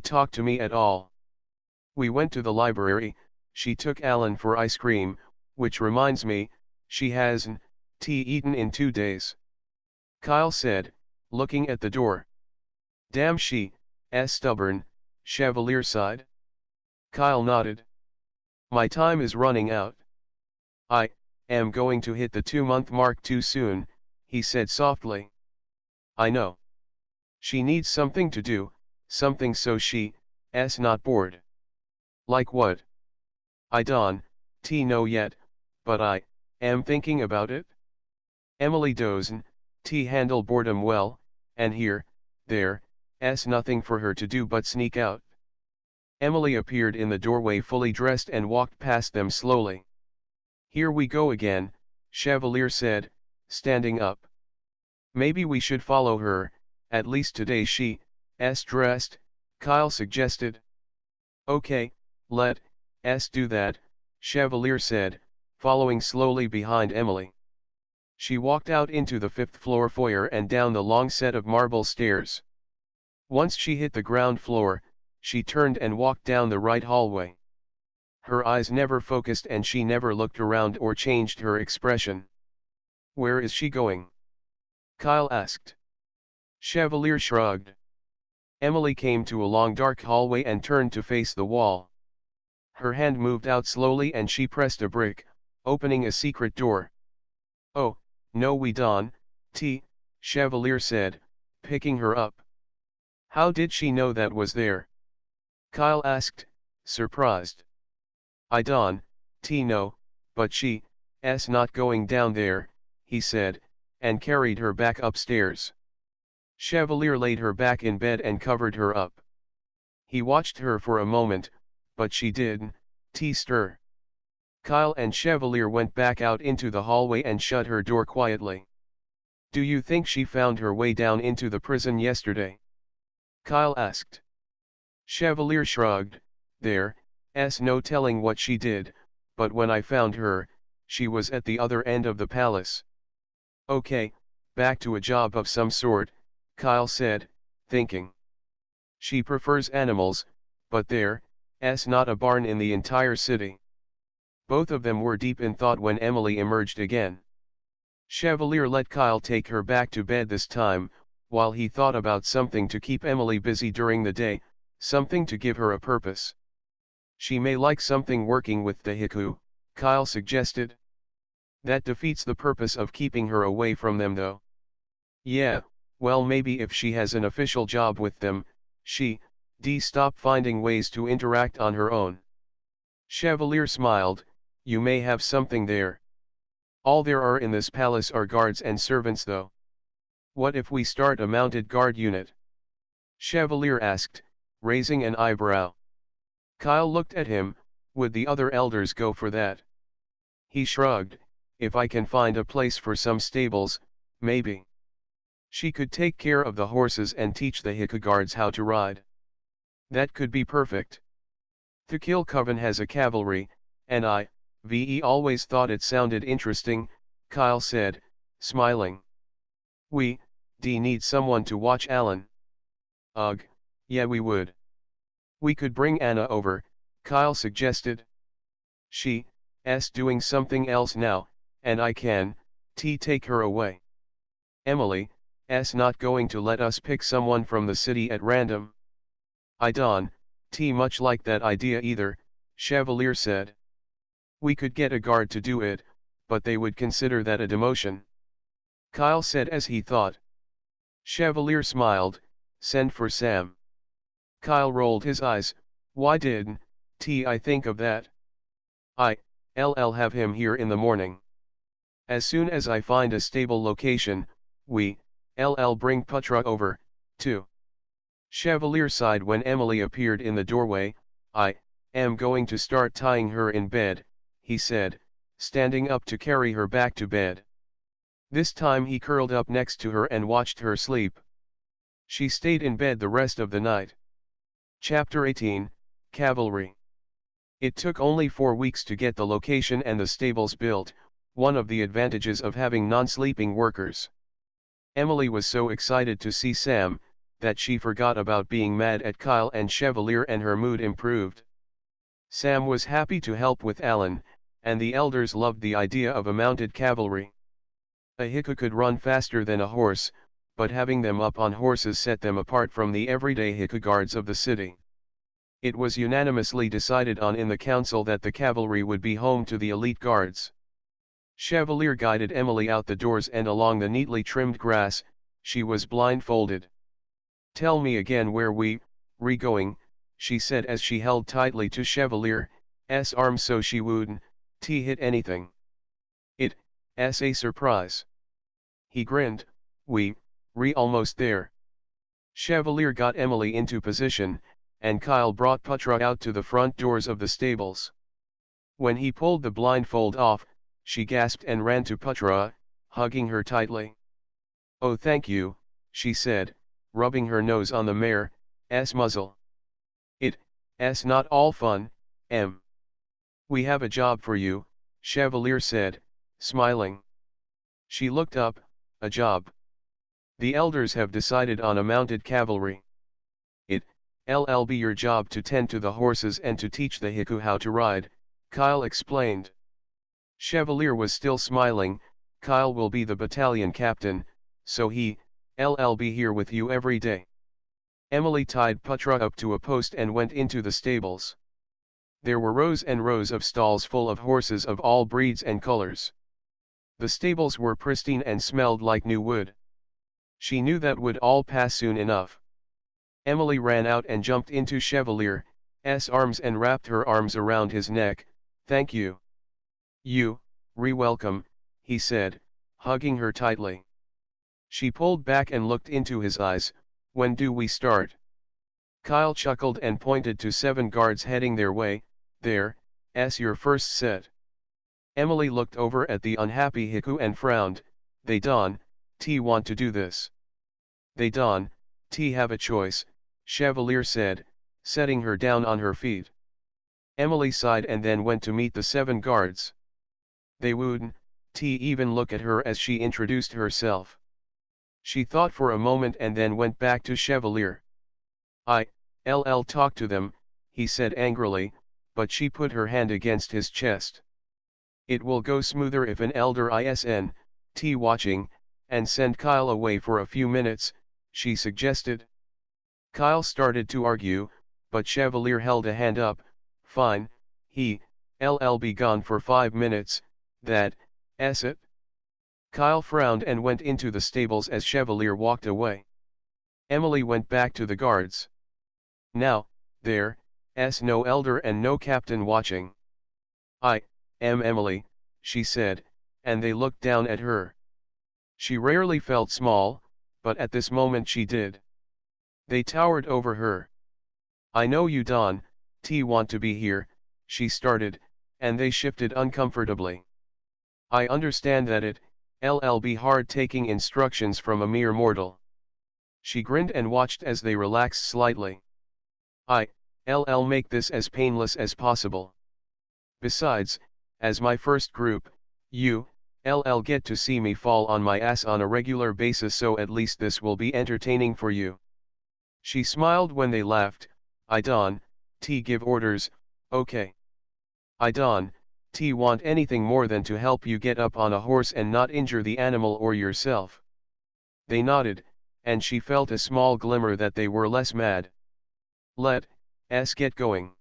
talk to me at all. We went to the library, she took Alan for ice cream, which reminds me, she hasn't eaten in 2 days. Kyle said, looking at the door. Damn she's stubborn, Chevalier sighed. Kyle nodded. My time is running out. I am going to hit the 2-month mark too soon, he said softly. I know. She needs something to do, something so she's not bored. Like what? I don't know yet, but I am thinking about it. Emily doesn't handle boredom well, and there's nothing for her to do but sneak out. Emily appeared in the doorway fully dressed and walked past them slowly. Here we go again, Chevalier said, standing up. Maybe we should follow her, at least today she's dressed, Kyle suggested. Okay, let's do that, Chevalier said, following slowly behind Emily. She walked out into the 5th floor foyer and down the long set of marble stairs. Once she hit the ground floor, she turned and walked down the right hallway. Her eyes never focused and she never looked around or changed her expression. Where is she going? Kyle asked. Chevalier shrugged. Emily came to a long dark hallway and turned to face the wall. Her hand moved out slowly and she pressed a brick, opening a secret door. Oh, no we don't, Chevalier said, picking her up. How did she know that was there? Kyle asked, surprised. I don't know, but she's not going down there, he said, and carried her back upstairs. Chevalier laid her back in bed and covered her up. He watched her for a moment, but she didn't stir. Kyle and Chevalier went back out into the hallway and shut her door quietly. Do you think she found her way down into the prison yesterday? Kyle asked. Chevalier shrugged. There's no telling what she did, but when I found her, she was at the other end of the palace. Okay, back to a job of some sort, Kyle said, thinking. She prefers animals, but there's not a barn in the entire city. Both of them were deep in thought when Emily emerged again. Chevalier let Kyle take her back to bed this time, while he thought about something to keep Emily busy during the day, something to give her a purpose. She may like something working with the haiku, Kyle suggested. That defeats the purpose of keeping her away from them though. Yeah, well maybe if she has an official job with them, she stop finding ways to interact on her own. Chevalier smiled, you may have something there. All there are in this palace are guards and servants though. What if we start a mounted guard unit? Chevalier asked, raising an eyebrow. Kyle looked at him, would the other elders go for that? He shrugged, if I can find a place for some stables, maybe. She could take care of the horses and teach the haiku guards how to ride. That could be perfect. The Kill Coven has a cavalry, and VE always thought it sounded interesting, Kyle said, smiling. We need someone to watch Alan. Ugh, yeah we would. We could bring Anna over, Kyle suggested. She's doing something else now, and I can take her away. Emily's not going to let us pick someone from the city at random. I don't much like that idea either, Chevalier said. We could get a guard to do it, but they would consider that a demotion. Kyle said as he thought. Chevalier smiled, send for Sam. Kyle rolled his eyes, why didn't I think of that? I'll have him here in the morning. As soon as I find a stable location, I'll bring Putra over, too. Chevalier sighed when Emily appeared in the doorway. I am going to start tying her in bed, he said, standing up to carry her back to bed. This time he curled up next to her and watched her sleep. She stayed in bed the rest of the night. Chapter 18, Cavalry. It took only 4 weeks to get the location and the stables built, one of the advantages of having non-sleeping workers. Emily was so excited to see Sam, that she forgot about being mad at Kyle and Chevalier, and her mood improved. Sam was happy to help with Alan, and the elders loved the idea of a mounted cavalry. A haiku could run faster than a horse, but having them up on horses set them apart from the everyday haiku guards of the city. It was unanimously decided on in the council that the cavalry would be home to the elite guards. Chevalier guided Emily out the doors and along the neatly trimmed grass. She was blindfolded. Tell me again where we're going, she said as she held tightly to Chevalier's arm so she wouldn't hit anything. It's a surprise. He grinned, we're almost there. Chevalier got Emily into position, and Kyle brought Putra out to the front doors of the stables. When he pulled the blindfold off, she gasped and ran to Putra, hugging her tightly. Oh thank you, she said, rubbing her nose on the mare's muzzle. It's not all fun, Em. We have a job for you, Chevalier said, smiling. She looked up, a job. The elders have decided on a mounted cavalry. It'll be your job to tend to the horses and to teach the haiku how to ride, Kyle explained. Chevalier was still smiling. Kyle will be the battalion captain, so he'll be here with you every day. Emily tied Putra up to a post and went into the stables. There were rows and rows of stalls full of horses of all breeds and colors. The stables were pristine and smelled like new wood. She knew that would all pass soon enough. Emily ran out and jumped into Chevalier's arms and wrapped her arms around his neck. Thank you. You're welcome, he said, hugging her tightly. She pulled back and looked into his eyes. When do we start? Kyle chuckled and pointed to 7 guards heading their way. There's your first set. Emily looked over at the unhappy haiku and frowned. They don't want to do this. They don't have a choice, Chevalier said, setting her down on her feet. Emily sighed and then went to meet the 7 guards. They wouldn't even look at her as she introduced herself. She thought for a moment and then went back to Chevalier. I'll talk to them, he said angrily, but she put her hand against his chest. It will go smoother if an elder isn't watching, and send Kyle away for a few minutes, she suggested. Kyle started to argue, but Chevalier held a hand up. Fine, he'll be gone for 5 minutes, that's it. Kyle frowned and went into the stables as Chevalier walked away. Emily went back to the guards. Now, there's no elder and no captain watching. I am Emily, she said, and they looked down at her. She rarely felt small, but at this moment she did. They towered over her. I know you don't want to be here, she started, and they shifted uncomfortably. I understand that it'll be hard taking instructions from a mere mortal. She grinned and watched as they relaxed slightly. LL make this as painless as possible. Besides, as my first group, you, LL get to see me fall on my ass on a regular basis, so at least this will be entertaining for you. She smiled when they left. I don't give orders, okay. I don't want anything more than to help you get up on a horse and not injure the animal or yourself. They nodded, and she felt a small glimmer that they were less mad. Let us get going.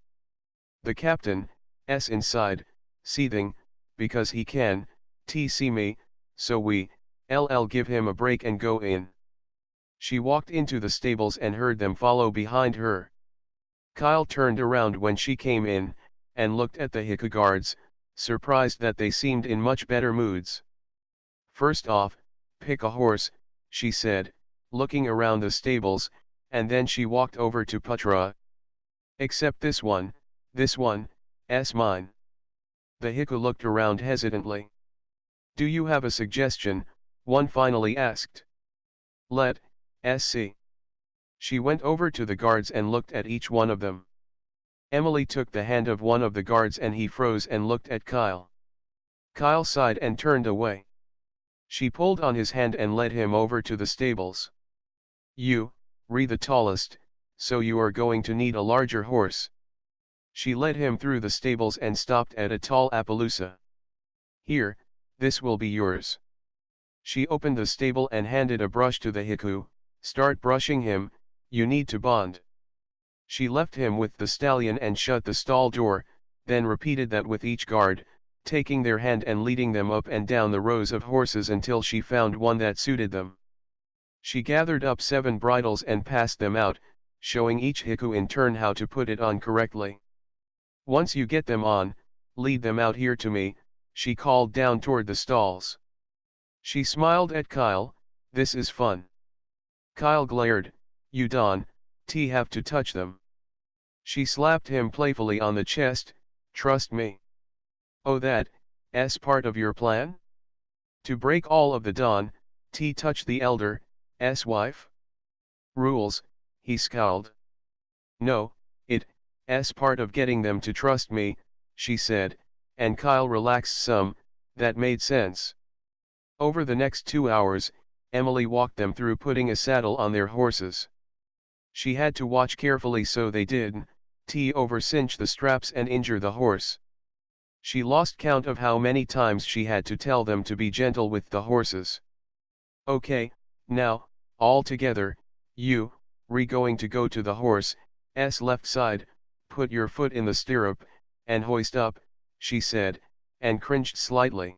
The captain inside, seething, because he can see me, so we LL give him a break and go in. She walked into the stables and heard them follow behind her. Kyle turned around when she came in, and looked at the Heku guards, surprised that they seemed in much better moods. First off, pick a horse, she said, looking around the stables, and then she walked over to Putra. Except this one's mine. The Heku looked around hesitantly. Do you have a suggestion? One finally asked. Let us see. She went over to the guards and looked at each one of them. Emily took the hand of one of the guards and he froze and looked at Kyle. Kyle sighed and turned away. She pulled on his hand and led him over to the stables. You, the tallest, so you are going to need a larger horse. She led him through the stables and stopped at a tall Appaloosa. Here, this will be yours. She opened the stable and handed a brush to the Heku. Start brushing him, you need to bond. She left him with the stallion and shut the stall door, then repeated that with each guard, taking their hand and leading them up and down the rows of horses until she found one that suited them. She gathered up 7 bridles and passed them out, showing each Heku in turn how to put it on correctly. Once you get them on, lead them out here to me, she called down toward the stalls. She smiled at Kyle, this is fun. Kyle glared, you don't have to touch them. She slapped him playfully on the chest, trust me. Oh, that's part of your plan? To break all of the don't touch the elder's wife? Rules, he scowled. No, it's part of getting them to trust me, she said, and Kyle relaxed some, that made sense. Over the next 2 hours, Emily walked them through putting a saddle on their horses. She had to watch carefully so they didn't over-cinch the straps and injure the horse. She lost count of how many times she had to tell them to be gentle with the horses. Okay, now, all together, you, going to go to the horse's left side, put your foot in the stirrup, and hoist up, she said, and cringed slightly.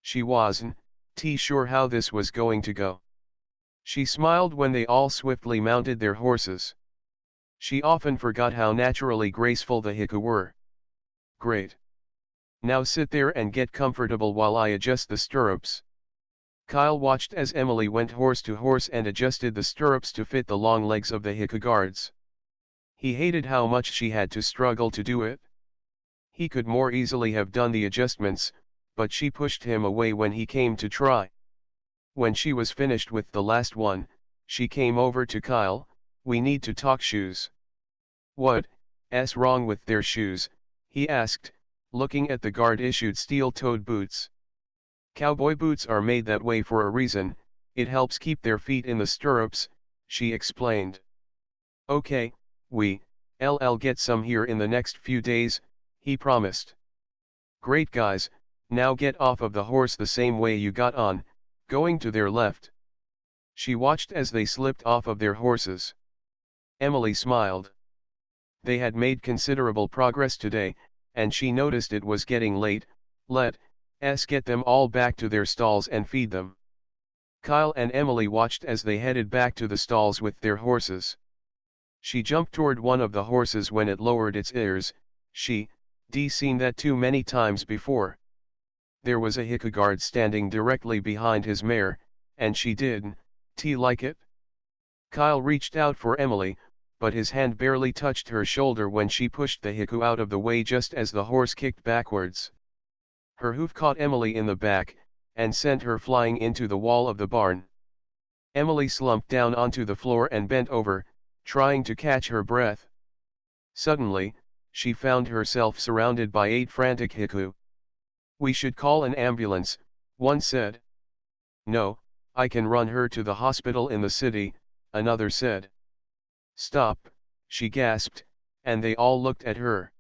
She wasn't sure how this was going to go. She smiled when they all swiftly mounted their horses. She often forgot how naturally graceful the Heku were. Great. Now sit there and get comfortable while I adjust the stirrups. Kyle watched as Emily went horse to horse and adjusted the stirrups to fit the long legs of the Heku guards. He hated how much she had to struggle to do it. He could more easily have done the adjustments, but she pushed him away when he came to try. When she was finished with the last one, she came over to Kyle, we need to talk shoes. What's wrong with their shoes? He asked, looking at the guard-issued steel-toed boots. Cowboy boots are made that way for a reason, it helps keep their feet in the stirrups, she explained. Okay, I'll get some here in the next few days, he promised. Great guys, now get off of the horse the same way you got on, going to their left. She watched as they slipped off of their horses. Emily smiled. They had made considerable progress today, and she noticed it was getting late. Let's get them all back to their stalls and feed them. Kyle and Emily watched as they headed back to the stalls with their horses. She jumped toward one of the horses when it lowered its ears. She'd seen that too many times before. There was a Heku guard standing directly behind his mare, and she didn't like it. Kyle reached out for Emily, but his hand barely touched her shoulder when she pushed the Heku out of the way just as the horse kicked backwards. Her hoof caught Emily in the back, and sent her flying into the wall of the barn. Emily slumped down onto the floor and bent over, trying to catch her breath. Suddenly, she found herself surrounded by 8 frantic haiku. "We should call an ambulance," one said. "No, I can run her to the hospital in the city," another said. "Stop," she gasped, and they all looked at her.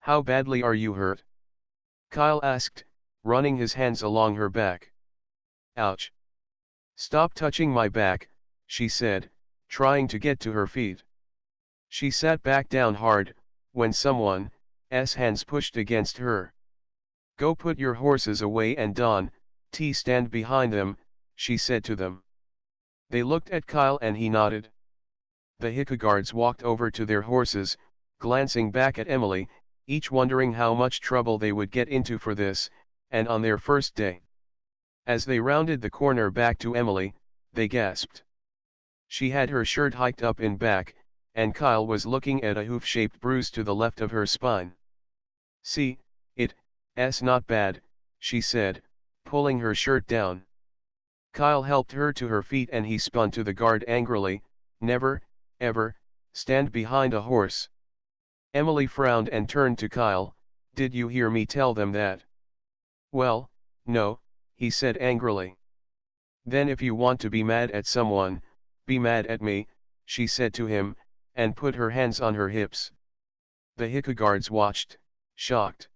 "How badly are you hurt?" Kyle asked, running his hands along her back. "Ouch. Stop touching my back," she said, trying to get to her feet. She sat back down hard, when someone's hands pushed against her. "Go put your horses away and Don, stand behind them," she said to them. They looked at Kyle and he nodded. The haiku guards walked over to their horses, glancing back at Emily, each wondering how much trouble they would get into for this, and on their first day. As they rounded the corner back to Emily, they gasped. She had her shirt hiked up in back, and Kyle was looking at a hoof-shaped bruise to the left of her spine. "See, it's not bad," she said, pulling her shirt down. Kyle helped her to her feet and he spun to the guard angrily, "Never, ever, stand behind a horse." Emily frowned and turned to Kyle, "Did you hear me tell them that?" "Well, no," he said angrily. "Then if you want to be mad at someone, be mad at me," she said to him, and put her hands on her hips. The haiku guards watched, shocked.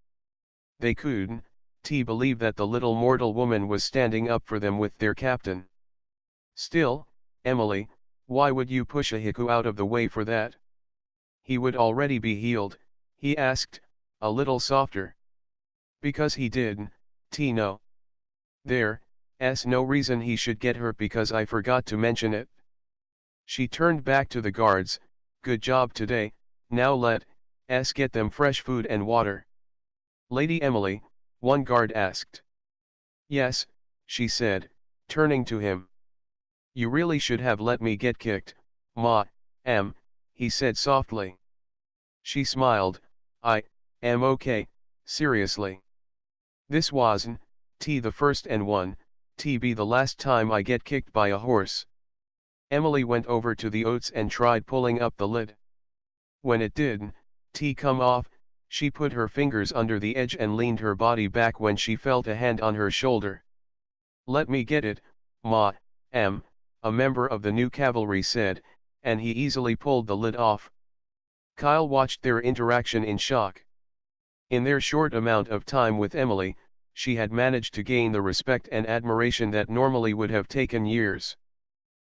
They couldn't believe that the little mortal woman was standing up for them with their captain. "Still, Emily, why would you push a haiku out of the way for that? He would already be healed," he asked, a little softer. "Because he didn't, no. There's no reason he should get hurt because I forgot to mention it." She turned back to the guards, "Good job today, now let's get them fresh food and water." "Lady Emily," one guard asked. "Yes," she said, turning to him. "You really should have let me get kicked, he said softly. She smiled, "I am okay, seriously. This wasn't the first and won't be the last time I get kicked by a horse." Emily went over to the oats and tried pulling up the lid. When it didn't come off, she put her fingers under the edge and leaned her body back when she felt a hand on her shoulder. "Let me get it, a member of the new cavalry said, and he easily pulled the lid off. Kyle watched their interaction in shock. In their short amount of time with Emily, she had managed to gain the respect and admiration that normally would have taken years.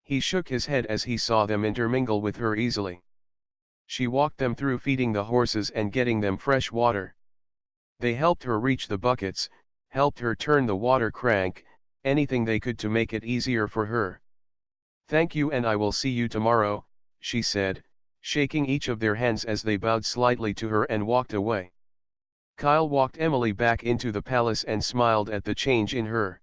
He shook his head as he saw them intermingle with her easily. She walked them through feeding the horses and getting them fresh water. They helped her reach the buckets, helped her turn the water crank, anything they could to make it easier for her. "Thank you and I will see you tomorrow," she said, shaking each of their hands as they bowed slightly to her and walked away. Kyle walked Emily back into the palace and smiled at the change in her.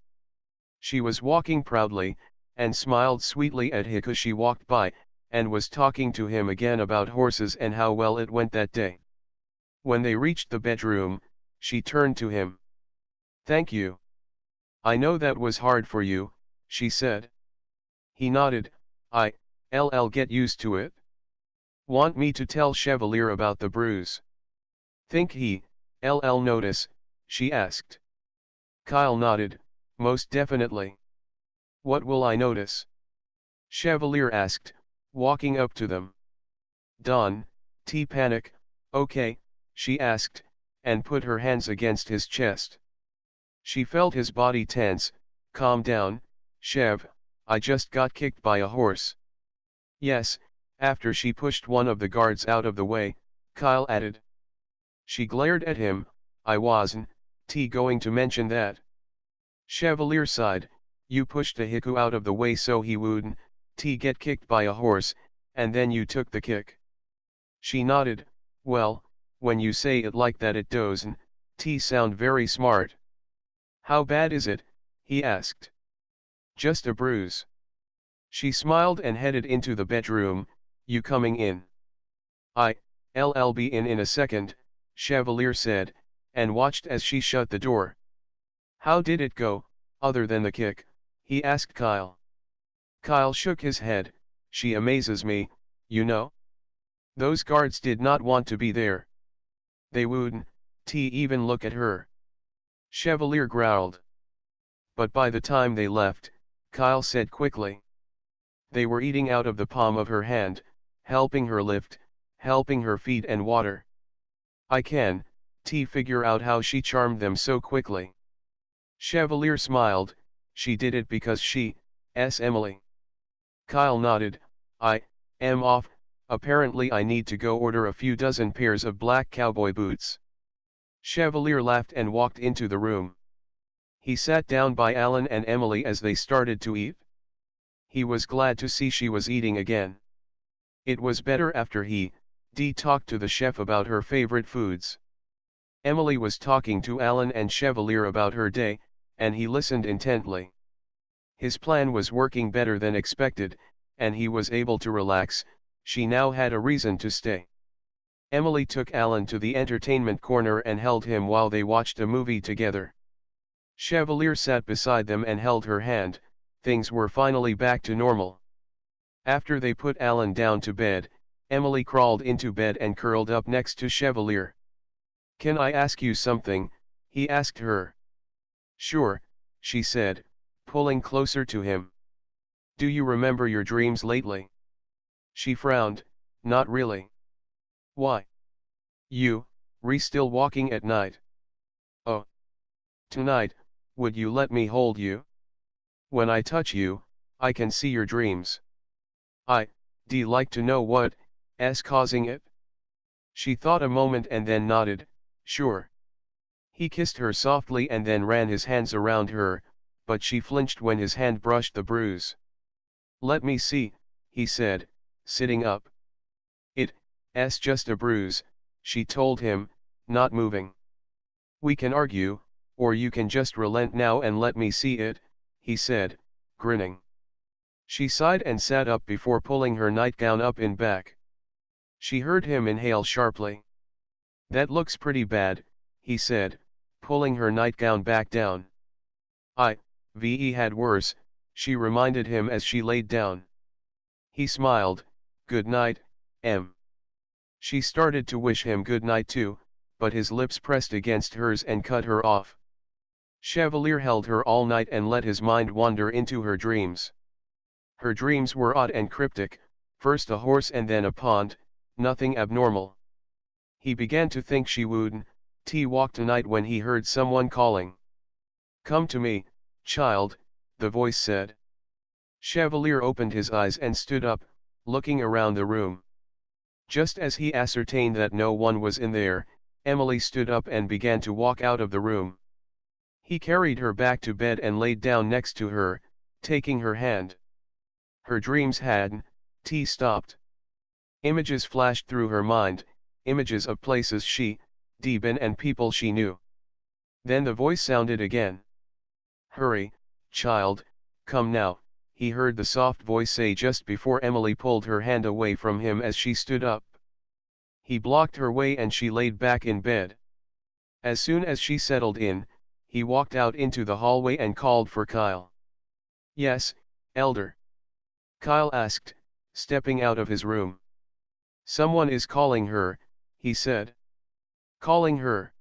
She was walking proudly, and smiled sweetly at Heku as she walked by, and was talking to him again about horses and how well it went that day. When they reached the bedroom, she turned to him. "Thank you. I know that was hard for you," she said. He nodded. I'll get used to it." "Want me to tell Chevalier about the bruise?" "Think he'll notice?" she asked. Kyle nodded, "Most definitely." "What will I notice?" Chevalier asked, walking up to them. "Don, panic, okay?" she asked, and put her hands against his chest. She felt his body tense. "Calm down, Chev, I just got kicked by a horse." "Yes," after she pushed one of the guards out of the way, Kyle added. She glared at him, "I wasn't going to mention that." Chevalier sighed, "You pushed a haiku out of the way so he wouldn't get kicked by a horse, and then you took the kick." She nodded, "Well, when you say it like that it doesn't sound very smart." "How bad is it?" he asked. "Just a bruise." She smiled and headed into the bedroom. "You coming in?" "I'll be in a second," Chevalier said, and watched as she shut the door. "How did it go, other than the kick?" he asked Kyle. Kyle shook his head, "She amazes me, you know. Those guards did not want to be there. They wouldn't even look at her. Chevalier growled. But by the time they left, Kyle said quickly. They were eating out of the palm of her hand, helping her lift, helping her feed and water. I can figure out how she charmed them so quickly. Chevalier smiled, she did it because she's Emily. Kyle nodded, I am off, apparently I need to go order a few dozen pairs of black cowboy boots. Chevalier laughed and walked into the room. He sat down by Alan and Emily as they started to eat. He was glad to see she was eating again. It was better after he talked to the chef about her favorite foods. Emily was talking to Alan and Chevalier about her day, and he listened intently. His plan was working better than expected, and he was able to relax. She now had a reason to stay. Emily took Alan to the entertainment corner and held him while they watched a movie together. Chevalier sat beside them and held her hand. Things were finally back to normal. After they put Alan down to bed, Emily crawled into bed and curled up next to Chevalier. Can I ask you something? He asked her. Sure, she said, pulling closer to him. Do you remember your dreams lately? She frowned, not really. Why? You, still walking at night. Oh. Tonight, would you let me hold you? When I touch you, I can see your dreams. Do you like to know what's causing it? She thought a moment and then nodded, sure. He kissed her softly and then ran his hands around her, but she flinched when his hand brushed the bruise. Let me see, he said, sitting up. It's just a bruise, she told him, not moving. We can argue, or you can just relent now and let me see it, he said, grinning. She sighed and sat up before pulling her nightgown up in back. She heard him inhale sharply. That looks pretty bad, he said, pulling her nightgown back down. Ve had worse, she reminded him as she laid down. He smiled, good night, Em. She started to wish him good night too, but his lips pressed against hers and cut her off. Chevalier held her all night and let his mind wander into her dreams. Her dreams were odd and cryptic, first a horse and then a pond, nothing abnormal. He began to think she wouldn't walk tonight when he heard someone calling. Come to me, child, the voice said. Chevalier opened his eyes and stood up, looking around the room. Just as he ascertained that no one was in there, Emily stood up and began to walk out of the room. He carried her back to bed and laid down next to her, taking her hand. Her dreams had stopped. Images flashed through her mind, images of places she'd been and people she knew. Then the voice sounded again. Hurry, child, come now, he heard the soft voice say just before Emily pulled her hand away from him as she stood up. He blocked her way and she laid back in bed. As soon as she settled in, he walked out into the hallway and called for Kyle. Yes, Elder. Kyle asked, stepping out of his room. Someone is calling her, he said. Calling her?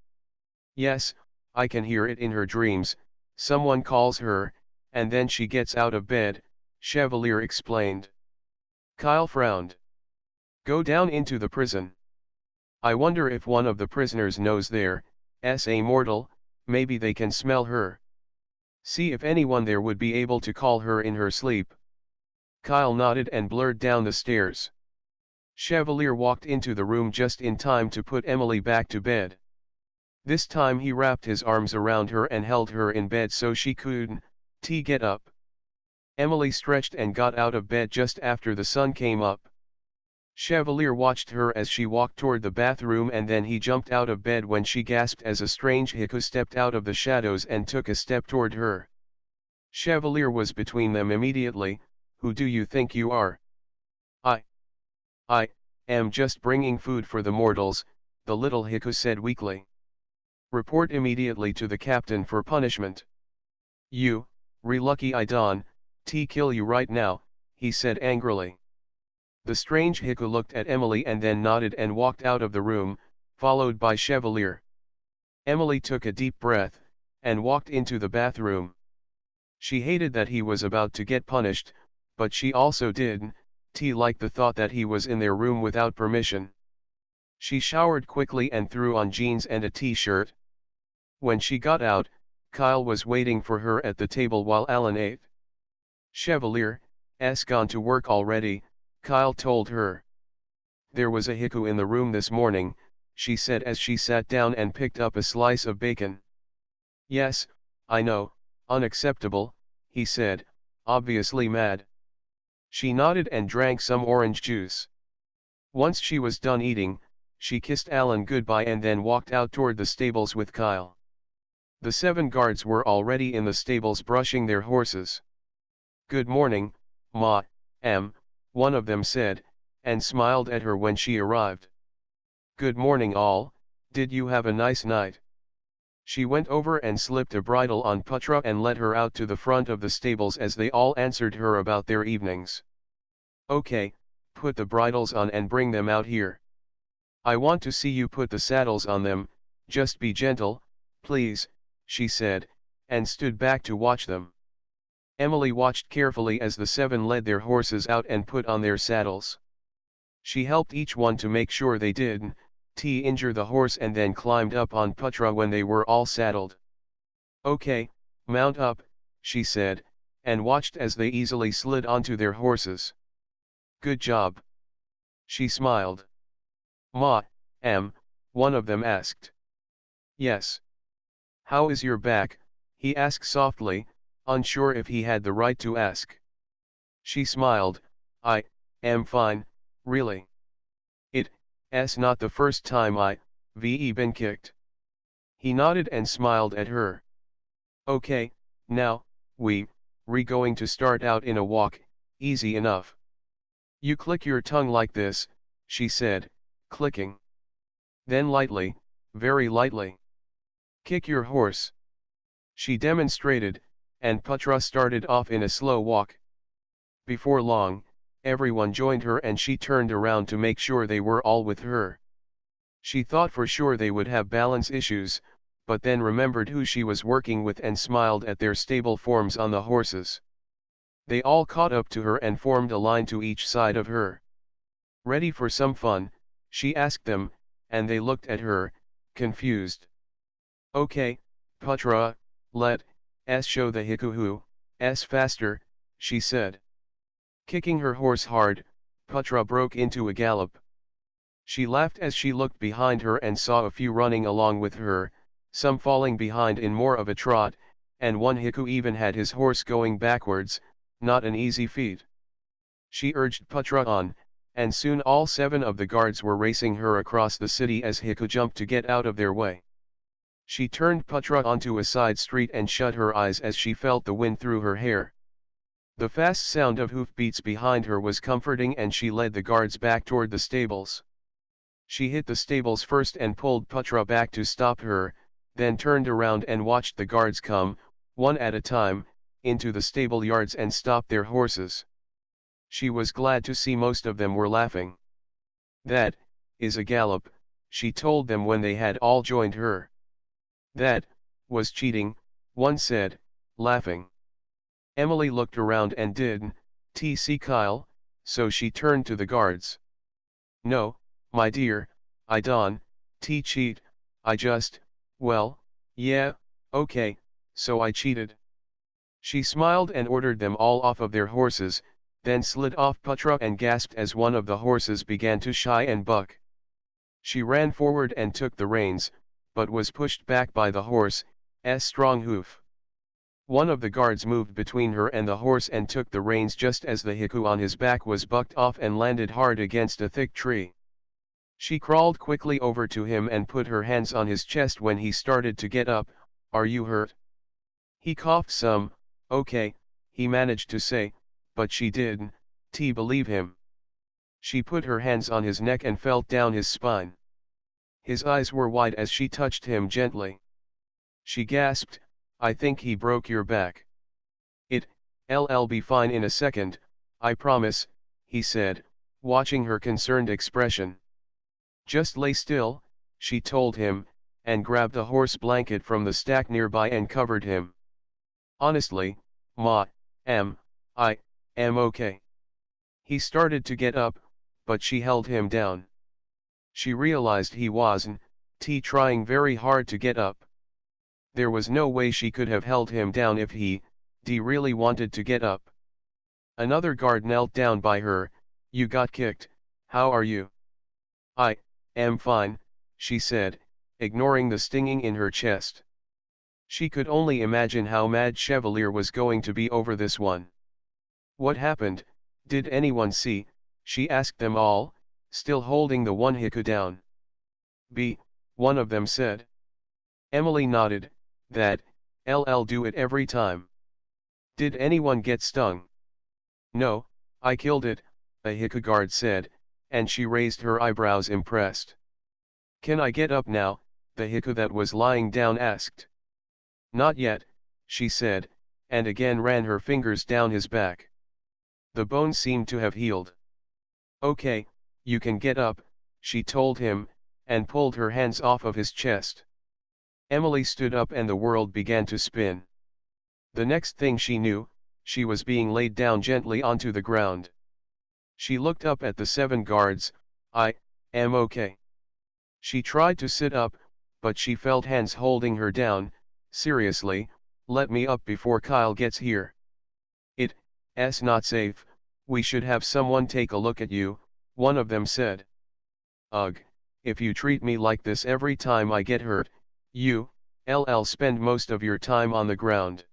Yes, I can hear it in her dreams, someone calls her, and then she gets out of bed, Chevalier explained. Kyle frowned. Go down into the prison. I wonder if one of the prisoners knows there's a mortal, maybe they can smell her. See if anyone there would be able to call her in her sleep. Kyle nodded and blurred down the stairs. Chevalier walked into the room just in time to put Emily back to bed. This time he wrapped his arms around her and held her in bed so she couldn't get up. Emily stretched and got out of bed just after the sun came up. Chevalier watched her as she walked toward the bathroom and then he jumped out of bed when she gasped as a strange Heku stepped out of the shadows and took a step toward her. Chevalier was between them immediately. Who do you think you are? I am just bringing food for the mortals, the little Heku said weakly. Report immediately to the captain for punishment. You, lucky I don't kill you right now, he said angrily. The strange Heku looked at Emily and then nodded and walked out of the room, followed by Chevalier. Emily took a deep breath, and walked into the bathroom. She hated that he was about to get punished, but she also didn't like the thought that he was in their room without permission. She showered quickly and threw on jeans and a t-shirt. When she got out, Kyle was waiting for her at the table while Alan ate. Chevalier's gone to work already, Kyle told her. There was a Heku in the room this morning, she said as she sat down and picked up a slice of bacon. Yes, I know, unacceptable, he said, obviously mad. She nodded and drank some orange juice. Once she was done eating, she kissed Alan goodbye and then walked out toward the stables with Kyle. The 7 guards were already in the stables brushing their horses. Good morning, Ma, one of them said, and smiled at her when she arrived. Good morning all, did you have a nice night? She went over and slipped a bridle on Putra and led her out to the front of the stables as they all answered her about their evenings. Okay, put the bridles on and bring them out here. I want to see you put the saddles on them, just be gentle, please, she said, and stood back to watch them. Emily watched carefully as the 7 led their horses out and put on their saddles. She helped each one to make sure they didn't injure the horse and then climbed up on Putra when they were all saddled. Okay, mount up, she said, and watched as they easily slid onto their horses. Good job. She smiled. Ma, one of them asked. Yes. How is your back, he asked softly, unsure if he had the right to ask. She smiled, I am fine, really. It's not the first time I've been kicked. He nodded and smiled at her. Okay, now, we're going to start out in a walk, easy enough. You click your tongue like this, she said, clicking. Then lightly, very lightly. Kick your horse. She demonstrated, and Putra started off in a slow walk. Before long, everyone joined her and she turned around to make sure they were all with her. She thought for sure they would have balance issues, but then remembered who she was working with and smiled at their stable forms on the horses. They all caught up to her and formed a line to each side of her. Ready for some fun, she asked them, and they looked at her, confused. Okay, Putra, let's show the Heku who's faster, she said. Kicking her horse hard, Putra broke into a gallop. She laughed as she looked behind her and saw a few running along with her, some falling behind in more of a trot, and one Heku even had his horse going backwards, not an easy feat. She urged Putra on, and soon all 7 of the guards were racing her across the city as Heku jumped to get out of their way. She turned Putra onto a side street and shut her eyes as she felt the wind through her hair. The fast sound of hoofbeats behind her was comforting and she led the guards back toward the stables. She hit the stables first and pulled Putra back to stop her, then turned around and watched the guards come, one at a time, into the stable yards and stop their horses. She was glad to see most of them were laughing. That is a gallop, she told them when they had all joined her. That was cheating, one said, laughing. Emily looked around and didn't see Kyle, so she turned to the guards. No, my dear, I don't cheat, I just, well, yeah, okay, so I cheated. She smiled and ordered them all off of their horses, then slid off Putra and gasped as one of the horses began to shy and buck. She ran forward and took the reins, but was pushed back by the horse's strong hoof. One of the guards moved between her and the horse and took the reins just as the Heku on his back was bucked off and landed hard against a thick tree. She crawled quickly over to him and put her hands on his chest when he started to get up. Are you hurt? He coughed some. Okay, he managed to say, but she didn't believe him. She put her hands on his neck and felt down his spine. His eyes were wide as she touched him gently. She gasped, I think he broke your back. It'll be fine in a second, I promise, he said, watching her concerned expression. Just lay still, she told him, and grabbed a horse blanket from the stack nearby and covered him. Honestly, Ma, I am okay. He started to get up, but she held him down. She realized he wasn't trying very hard to get up. There was no way she could have held him down if he really wanted to get up. Another guard knelt down by her. You got kicked, how are you? I am fine, she said, ignoring the stinging in her chest. She could only imagine how mad Chevalier was going to be over this one. What happened, did anyone see? She asked them all, still holding the one haiku down. One of them said. Emily nodded, that, I'll do it every time. Did anyone get stung? No, I killed it, a haiku guard said, and she raised her eyebrows impressed. Can I get up now, the haiku that was lying down asked. Not yet, she said, and again ran her fingers down his back. The bone seemed to have healed. Okay, you can get up, she told him, and pulled her hands off of his chest. Emily stood up and the world began to spin. The next thing she knew, she was being laid down gently onto the ground. She looked up at the 7 guards. I am okay. She tried to sit up, but she felt hands holding her down. Seriously, let me up before Kyle gets here. It's not safe, we should have someone take a look at you, one of them said. Ugh, if you treat me like this every time I get hurt, you'll spend most of your time on the ground.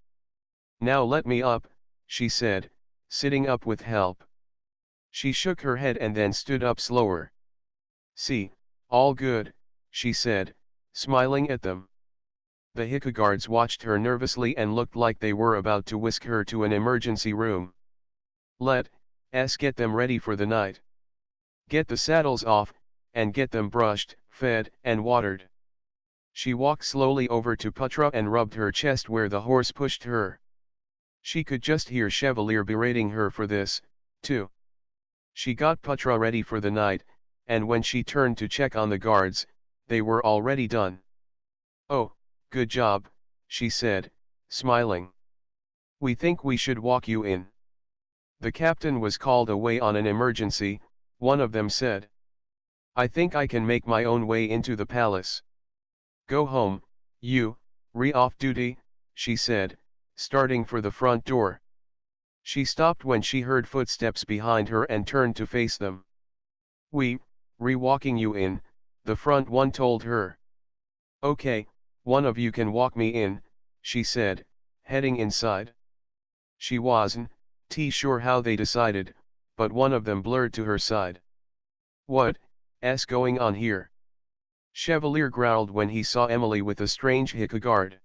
Now let me up, she said, sitting up with help. She shook her head and then stood up slower. See, all good, she said, smiling at them. The haiku guards watched her nervously and looked like they were about to whisk her to an emergency room. Let's get them ready for the night. Get the saddles off, and get them brushed, fed, and watered. She walked slowly over to Putra and rubbed her chest where the horse pushed her. She could just hear Chevalier berating her for this, too. She got Putra ready for the night, and when she turned to check on the guards, they were already done. Oh, good job, she said, smiling. We think we should walk you in. The captain was called away on an emergency, one of them said. I think I can make my own way into the palace. Go home, off duty, she said, starting for the front door. She stopped when she heard footsteps behind her and turned to face them. Walking you in, the front one told her. Okay, one of you can walk me in, she said, heading inside. She wasn't sure how they decided, but one of them blurred to her side. What's going on here? Chevalier growled when he saw Emily with a strange haiku guard.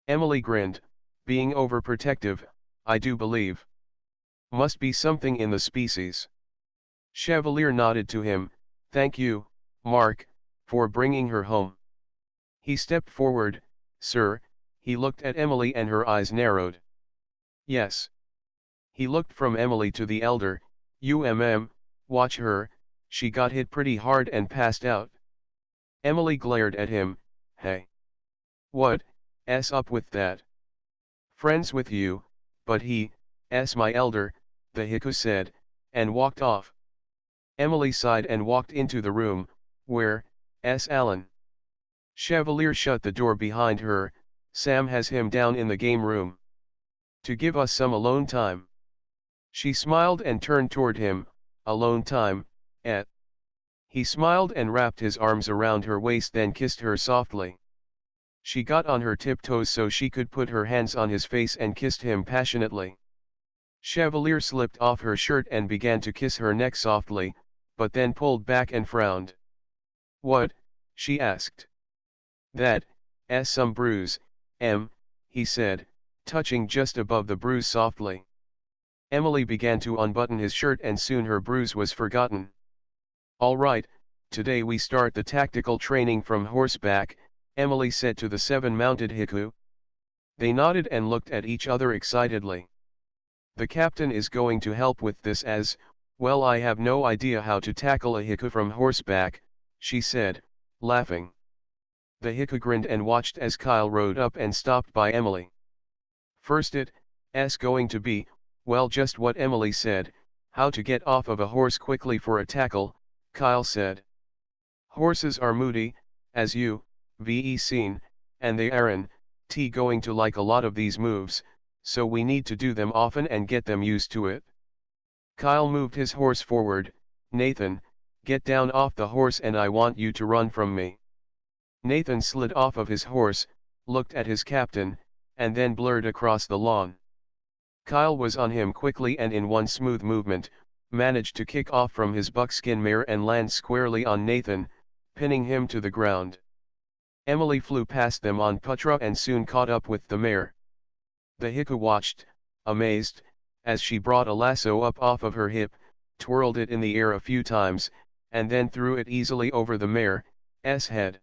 Emily grinned, being overprotective, I do believe. Must be something in the species. Chevalier nodded to him, thank you, Mark, for bringing her home. He stepped forward, sir, he looked at Emily and her eyes narrowed. Yes. He looked from Emily to the elder, watch her, she got hit pretty hard and passed out. Emily glared at him, hey. What's up with that? Friends with you, but he's my elder, the haiku said, and walked off. Emily sighed and walked into the room, where's Alan? Chevalier shut the door behind her. Sam has him down in the game room. To give us some alone time. She smiled and turned toward him, alone time, He smiled and wrapped his arms around her waist then kissed her softly. She got on her tiptoes so she could put her hands on his face and kissed him passionately. Chevalier slipped off her shirt and began to kiss her neck softly, but then pulled back and frowned. What? She asked. That's some bruise, he said, touching just above the bruise softly. Emily began to unbutton his shirt and soon her bruise was forgotten. All right, today we start the tactical training from horseback, Emily said to the 7 mounted haiku. They nodded and looked at each other excitedly. The captain is going to help with this as Well, I have no idea how to tackle a haiku from horseback, she said, laughing. The haiku grinned and watched as Kyle rode up and stopped by Emily. First it's going to be, well, just what Emily said, how to get off of a horse quickly for a tackle, Kyle said. Horses are moody, as you, ve seen, and they aren't going to like a lot of these moves, so we need to do them often and get them used to it. Kyle moved his horse forward. Nathan, get down off the horse and I want you to run from me. Nathan slid off of his horse, looked at his captain, and then blurred across the lawn. Kyle was on him quickly and in one smooth movement, managed to kick off from his buckskin mare and land squarely on Nathan, pinning him to the ground. Emily flew past them on Putra and soon caught up with the mare. The haiku watched, amazed, as she brought a lasso up off of her hip, twirled it in the air a few times, and then threw it easily over the mare's head.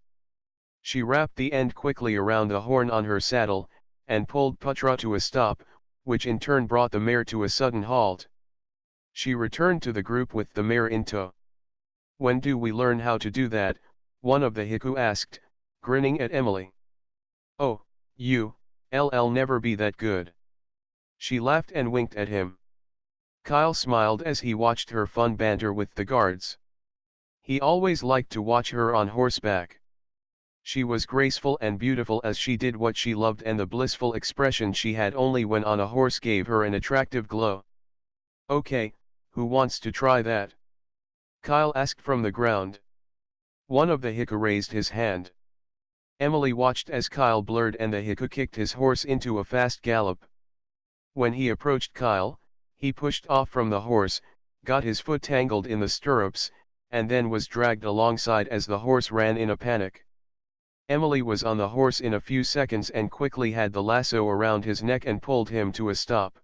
She wrapped the end quickly around the horn on her saddle, and pulled Putra to a stop, which in turn brought the mare to a sudden halt. She returned to the group with the mare in tow. When do we learn how to do that? One of the haiku asked, grinning at Emily. Oh, you'll never be that good. She laughed and winked at him. Kyle smiled as he watched her fun banter with the guards. He always liked to watch her on horseback. She was graceful and beautiful as she did what she loved, and the blissful expression she had only when on a horse gave her an attractive glow. Okay, who wants to try that? Kyle asked from the ground. One of the haiku raised his hand. Emily watched as Kyle blurred and the haiku kicked his horse into a fast gallop. When he approached Kyle, he pushed off from the horse, got his foot tangled in the stirrups, and then was dragged alongside as the horse ran in a panic. Emily was on the horse in a few seconds and quickly had the lasso around his neck and pulled him to a stop.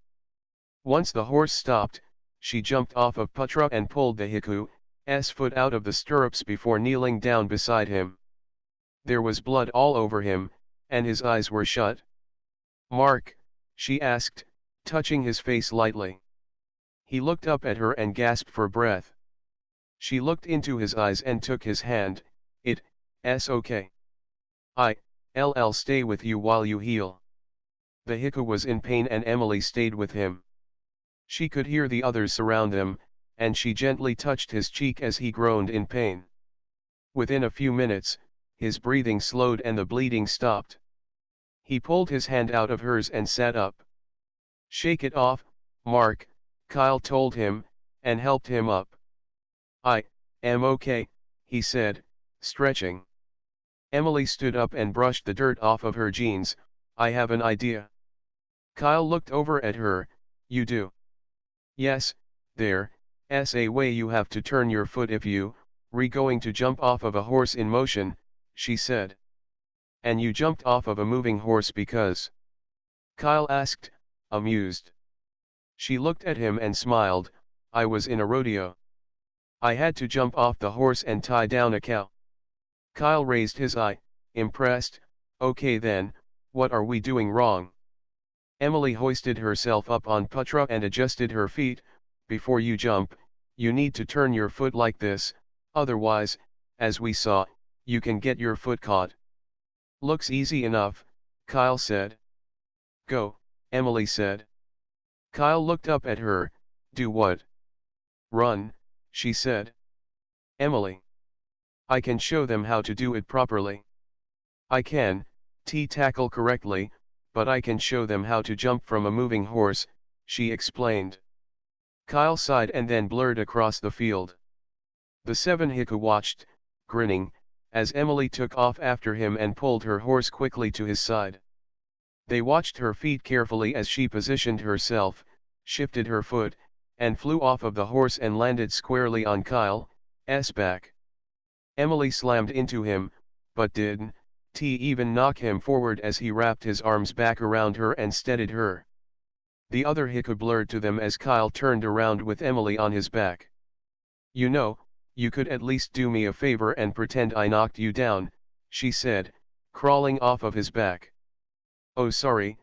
Once the horse stopped, she jumped off of Putra and pulled the haiku's foot out of the stirrups before kneeling down beside him. There was blood all over him, and his eyes were shut. Mark, she asked, touching his face lightly. He looked up at her and gasped for breath. She looked into his eyes and took his hand. It's okay. I'll stay with you while you heal. The haiku was in pain and Emily stayed with him. She could hear the others surround them, and she gently touched his cheek as he groaned in pain. Within a few minutes, his breathing slowed and the bleeding stopped. He pulled his hand out of hers and sat up. Shake it off, Mark, Kyle told him, and helped him up. I am okay, he said, stretching. Emily stood up and brushed the dirt off of her jeans. I have an idea. Kyle looked over at her. You do? Yes, there's a way you have to turn your foot if you going to jump off of a horse in motion, she said. And you jumped off of a moving horse because? Kyle asked, amused. She looked at him and smiled. I was in a rodeo. I had to jump off the horse and tie down a cow. Kyle raised his eye, impressed. Okay then, what are we doing wrong? Emily hoisted herself up on Putra and adjusted her feet. Before you jump, you need to turn your foot like this, otherwise, as we saw, you can get your foot caught. Looks easy enough, Kyle said. Go, Emily said. Kyle looked up at her. Do what? Run, she said. Emily. I can show them how to do it properly. I can, tackle correctly, but I can show them how to jump from a moving horse, she explained. Kyle sighed and then blurred across the field. The seven haiku watched, grinning, as Emily took off after him and pulled her horse quickly to his side. They watched her feet carefully as she positioned herself, shifted her foot, and flew off of the horse and landed squarely on Kyle's back. Emily slammed into him, but didn't even knock him forward as he wrapped his arms back around her and steadied her. The other haiku blurred to them as Kyle turned around with Emily on his back. You know, you could at least do me a favor and pretend I knocked you down, she said, crawling off of his back. Oh sorry,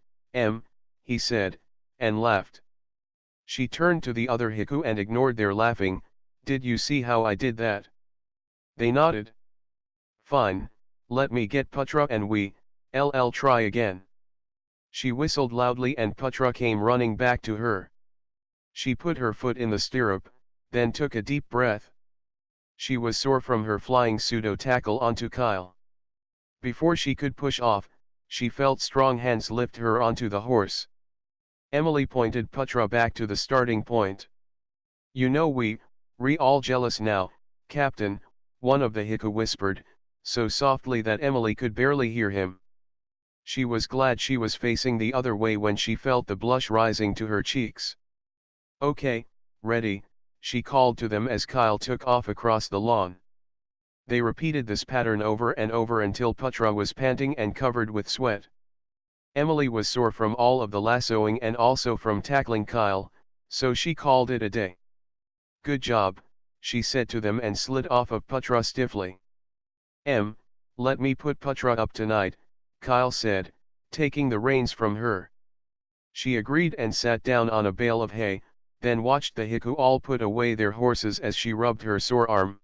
he said, and laughed. She turned to the other haiku and ignored their laughing. Did you see how I did that? They nodded. Fine, let me get Putra and we'll try again. She whistled loudly and Putra came running back to her. She put her foot in the stirrup, then took a deep breath. She was sore from her flying pseudo-tackle onto Kyle. Before she could push off, she felt strong hands lift her onto the horse. Emily pointed Putra back to the starting point. You know we're all jealous now, Captain, one of the haiku whispered, so softly that Emily could barely hear him. She was glad she was facing the other way when she felt the blush rising to her cheeks. Okay, ready, she called to them as Kyle took off across the lawn. They repeated this pattern over and over until Putra was panting and covered with sweat. Emily was sore from all of the lassoing and also from tackling Kyle, so she called it a day. Good job, she said to them and slid off of Putra stiffly. Let me put Putra up tonight, Kyle said, taking the reins from her. She agreed and sat down on a bale of hay, then watched the haiku all put away their horses as she rubbed her sore arm.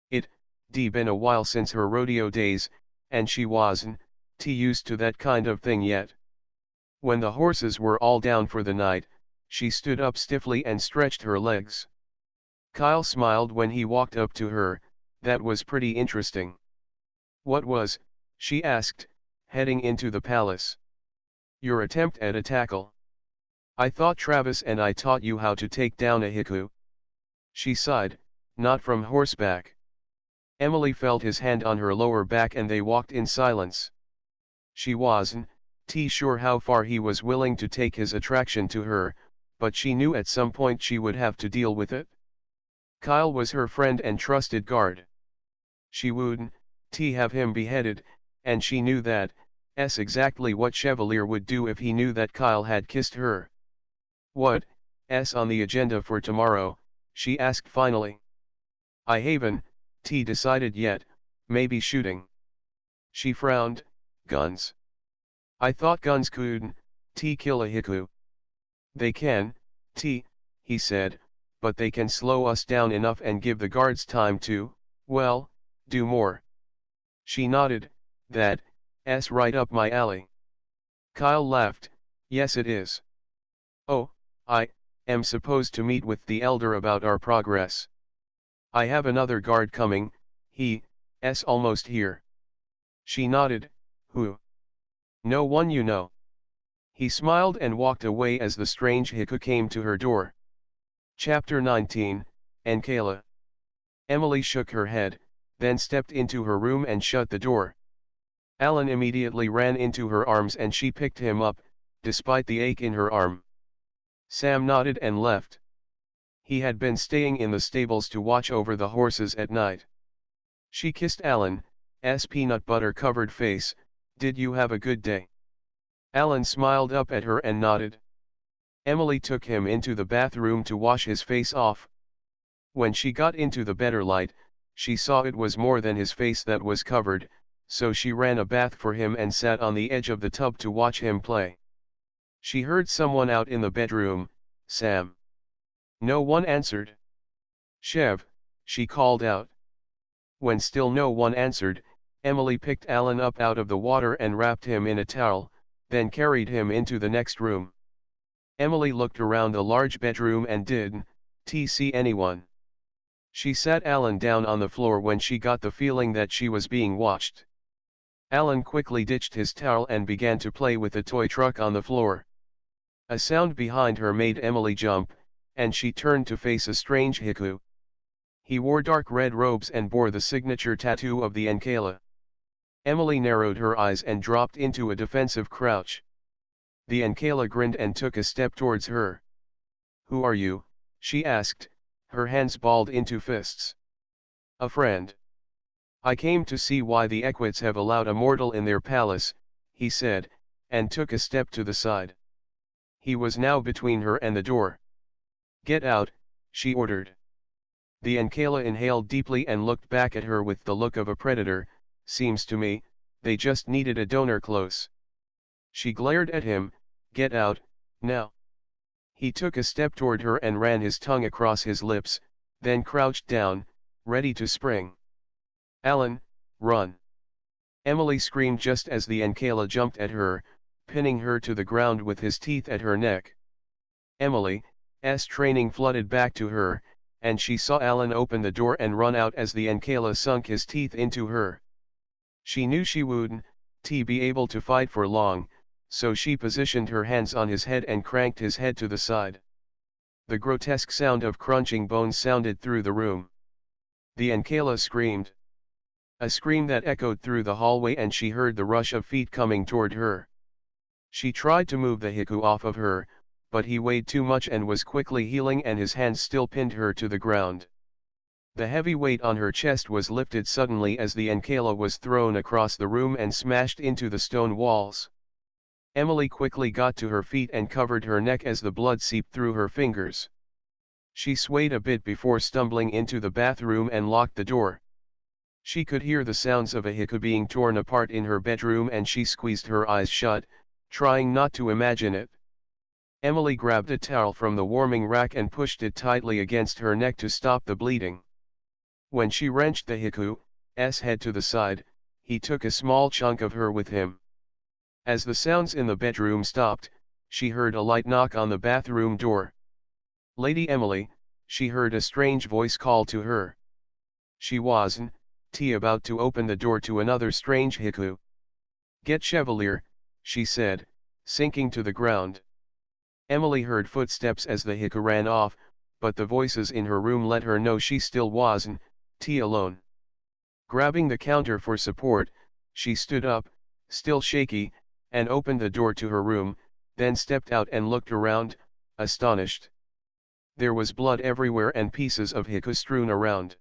It'd been a while since her rodeo days, and she wasn't used to that kind of thing yet. When the horses were all down for the night, she stood up stiffly and stretched her legs. Kyle smiled when he walked up to her. That was pretty interesting. What was, she asked, heading into the palace. Your attempt at a tackle. I thought Travis and I taught you how to take down a haiku. She sighed, not from horseback. Emily felt his hand on her lower back and they walked in silence. She wasn't sure how far he was willing to take his attraction to her, but she knew at some point she would have to deal with it. Kyle was her friend and trusted guard. She wouldn't have him beheaded, and she knew that's exactly what Chevalier would do if he knew that Kyle had kissed her. What's on the agenda for tomorrow, she asked finally. I haven't decided yet, maybe shooting. She frowned. Guns. I thought guns couldn't kill a haiku. They can, he said, but they can slow us down enough and give the guards time to, well, do more. She nodded. That's right up my alley. Kyle laughed. Yes it is. Oh, I am supposed to meet with the elder about our progress. I have another guard coming, he's almost here. She nodded. Who? No one you know. He smiled and walked away as the strange haiku came to her door. Chapter 19, Enkela. Emily shook her head, then stepped into her room and shut the door. Alan immediately ran into her arms and she picked him up, despite the ache in her arm. Sam nodded and left. He had been staying in the stables to watch over the horses at night. She kissed Alan's peanut butter covered face. Did you have a good day? Alan smiled up at her and nodded. Emily took him into the bathroom to wash his face off. When she got into the better light, she saw it was more than his face that was covered, so she ran a bath for him and sat on the edge of the tub to watch him play. She heard someone out in the bedroom. Sam. No one answered. Chev, she called out. When still no one answered, Emily picked Alan up out of the water and wrapped him in a towel, then carried him into the next room. Emily looked around the large bedroom and didn't see anyone. She sat Alan down on the floor when she got the feeling that she was being watched. Alan quickly ditched his towel and began to play with a toy truck on the floor. A sound behind her made Emily jump, and she turned to face a strange haiku. He wore dark red robes and bore the signature tattoo of the Enkela. Emily narrowed her eyes and dropped into a defensive crouch. The Enkela grinned and took a step towards her. Who are you? She asked, her hands balled into fists. A friend. I came to see why the Equites have allowed a mortal in their palace, he said, and took a step to the side. He was now between her and the door. Get out, she ordered. The Enkela inhaled deeply and looked back at her with the look of a predator. Seems to me, they just needed a donor close. She glared at him. Get out, now. He took a step toward her and ran his tongue across his lips, then crouched down, ready to spring. "Alan, run!" Emily screamed just as the Ankela jumped at her, pinning her to the ground with his teeth at her neck. Emily's training flooded back to her, and she saw Alan open the door and run out as the Ankela sunk his teeth into her. She knew she wouldn't be able to fight for long, so she positioned her hands on his head and cranked his head to the side. The grotesque sound of crunching bones sounded through the room. The Ankela screamed. A scream that echoed through the hallway, and she heard the rush of feet coming toward her. She tried to move the Heku off of her, but he weighed too much and was quickly healing, and his hands still pinned her to the ground. The heavy weight on her chest was lifted suddenly as the Ankela was thrown across the room and smashed into the stone walls. Emily quickly got to her feet and covered her neck as the blood seeped through her fingers. She swayed a bit before stumbling into the bathroom and locked the door. She could hear the sounds of a Heku being torn apart in her bedroom, and she squeezed her eyes shut, trying not to imagine it. Emily grabbed a towel from the warming rack and pushed it tightly against her neck to stop the bleeding. When she wrenched the Heku's head to the side, he took a small chunk of her with him. As the sounds in the bedroom stopped, she heard a light knock on the bathroom door. "Lady Emily," she heard a strange voice call to her. She wasn't about to open the door to another strange Heku. "Get Chevalier," she said, sinking to the ground. Emily heard footsteps as the Heku ran off, but the voices in her room let her know she still wasn't alone. Grabbing the counter for support, she stood up, still shaky, and opened the door to her room, then stepped out and looked around, astonished. There was blood everywhere and pieces of Heku strewn around.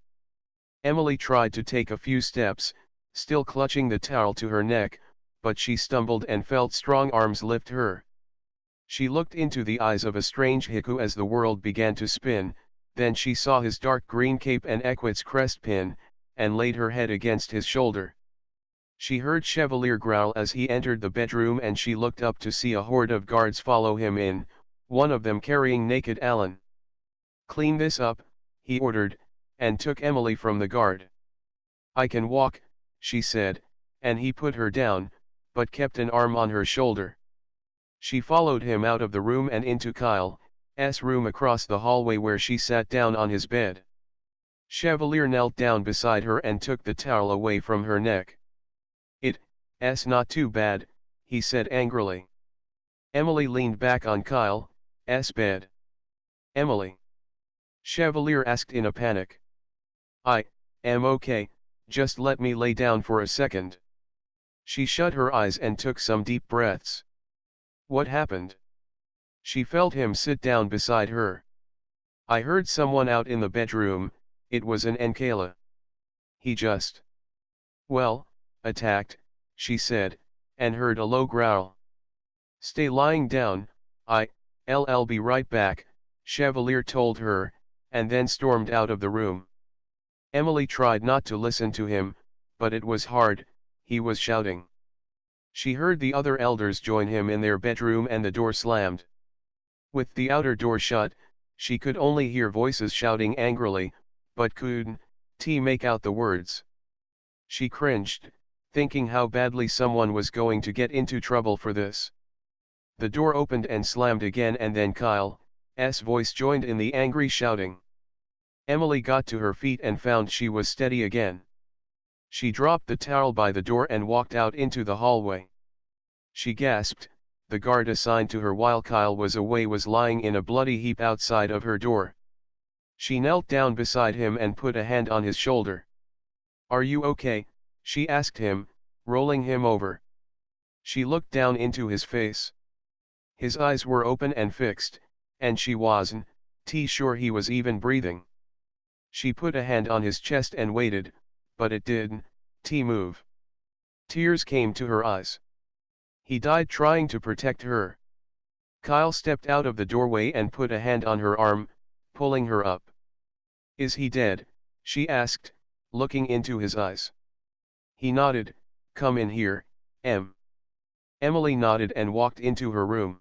Emily tried to take a few steps, still clutching the towel to her neck, but she stumbled and felt strong arms lift her. She looked into the eyes of a strange Heku as the world began to spin, then she saw his dark green cape and Equities crest pin, and laid her head against his shoulder. She heard Chevalier growl as he entered the bedroom, and she looked up to see a horde of guards follow him in, one of them carrying naked Alan. "Clean this up," he ordered, and took Emily from the guard. "I can walk," she said, and he put her down, but kept an arm on her shoulder. She followed him out of the room and into Kyle's room across the hallway, where she sat down on his bed. Chevalier knelt down beside her and took the towel away from her neck. "It's not too bad," he said angrily. Emily leaned back on Kyle's bed. "Emily?" Chevalier asked in a panic. "I am okay, just let me lay down for a second." She shut her eyes and took some deep breaths. "What happened?" She felt him sit down beside her. "I heard someone out in the bedroom, it was an Ankela. He just, well, attacked," she said, and heard a low growl. "Stay lying down, I'll be right back," Chevalier told her, and then stormed out of the room. Emily tried not to listen to him, but it was hard, he was shouting. She heard the other elders join him in their bedroom and the door slammed. With the outer door shut, she could only hear voices shouting angrily, but couldn't make out the words. She cringed, thinking how badly someone was going to get into trouble for this. The door opened and slammed again, and then Kyle's voice joined in the angry shouting. Emily got to her feet and found she was steady again. She dropped the towel by the door and walked out into the hallway. She gasped. The guard assigned to her while Kyle was away was lying in a bloody heap outside of her door. She knelt down beside him and put a hand on his shoulder. "Are you okay?" she asked him, rolling him over. She looked down into his face. His eyes were open and fixed, and she wasn't sure he was even breathing. She put a hand on his chest and waited, but it didn't move. Tears came to her eyes. He died trying to protect her. Kyle stepped out of the doorway and put a hand on her arm, pulling her up. "Is he dead?" she asked, looking into his eyes. He nodded. "Come in here, Em." Emily nodded and walked into her room.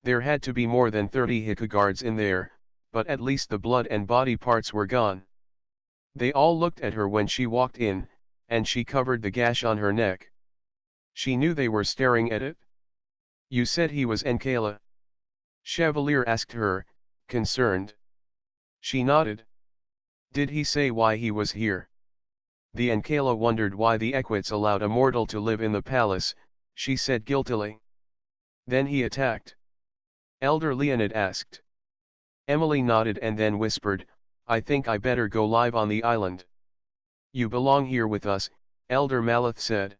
There had to be more than 30 Heku guards in there, but at least the blood and body parts were gone. They all looked at her when she walked in, and she covered the gash on her neck. She knew they were staring at it. "You said he was Enkala?" Chevalier asked her, concerned. She nodded. "Did he say why he was here?" The Enkala wondered why the Equites allowed a mortal to live in the palace, she said guiltily. "Then he attacked?" Elder Leonid asked. Emily nodded and then whispered, "I think I better go live on the island." "You belong here with us," Elder Malith said.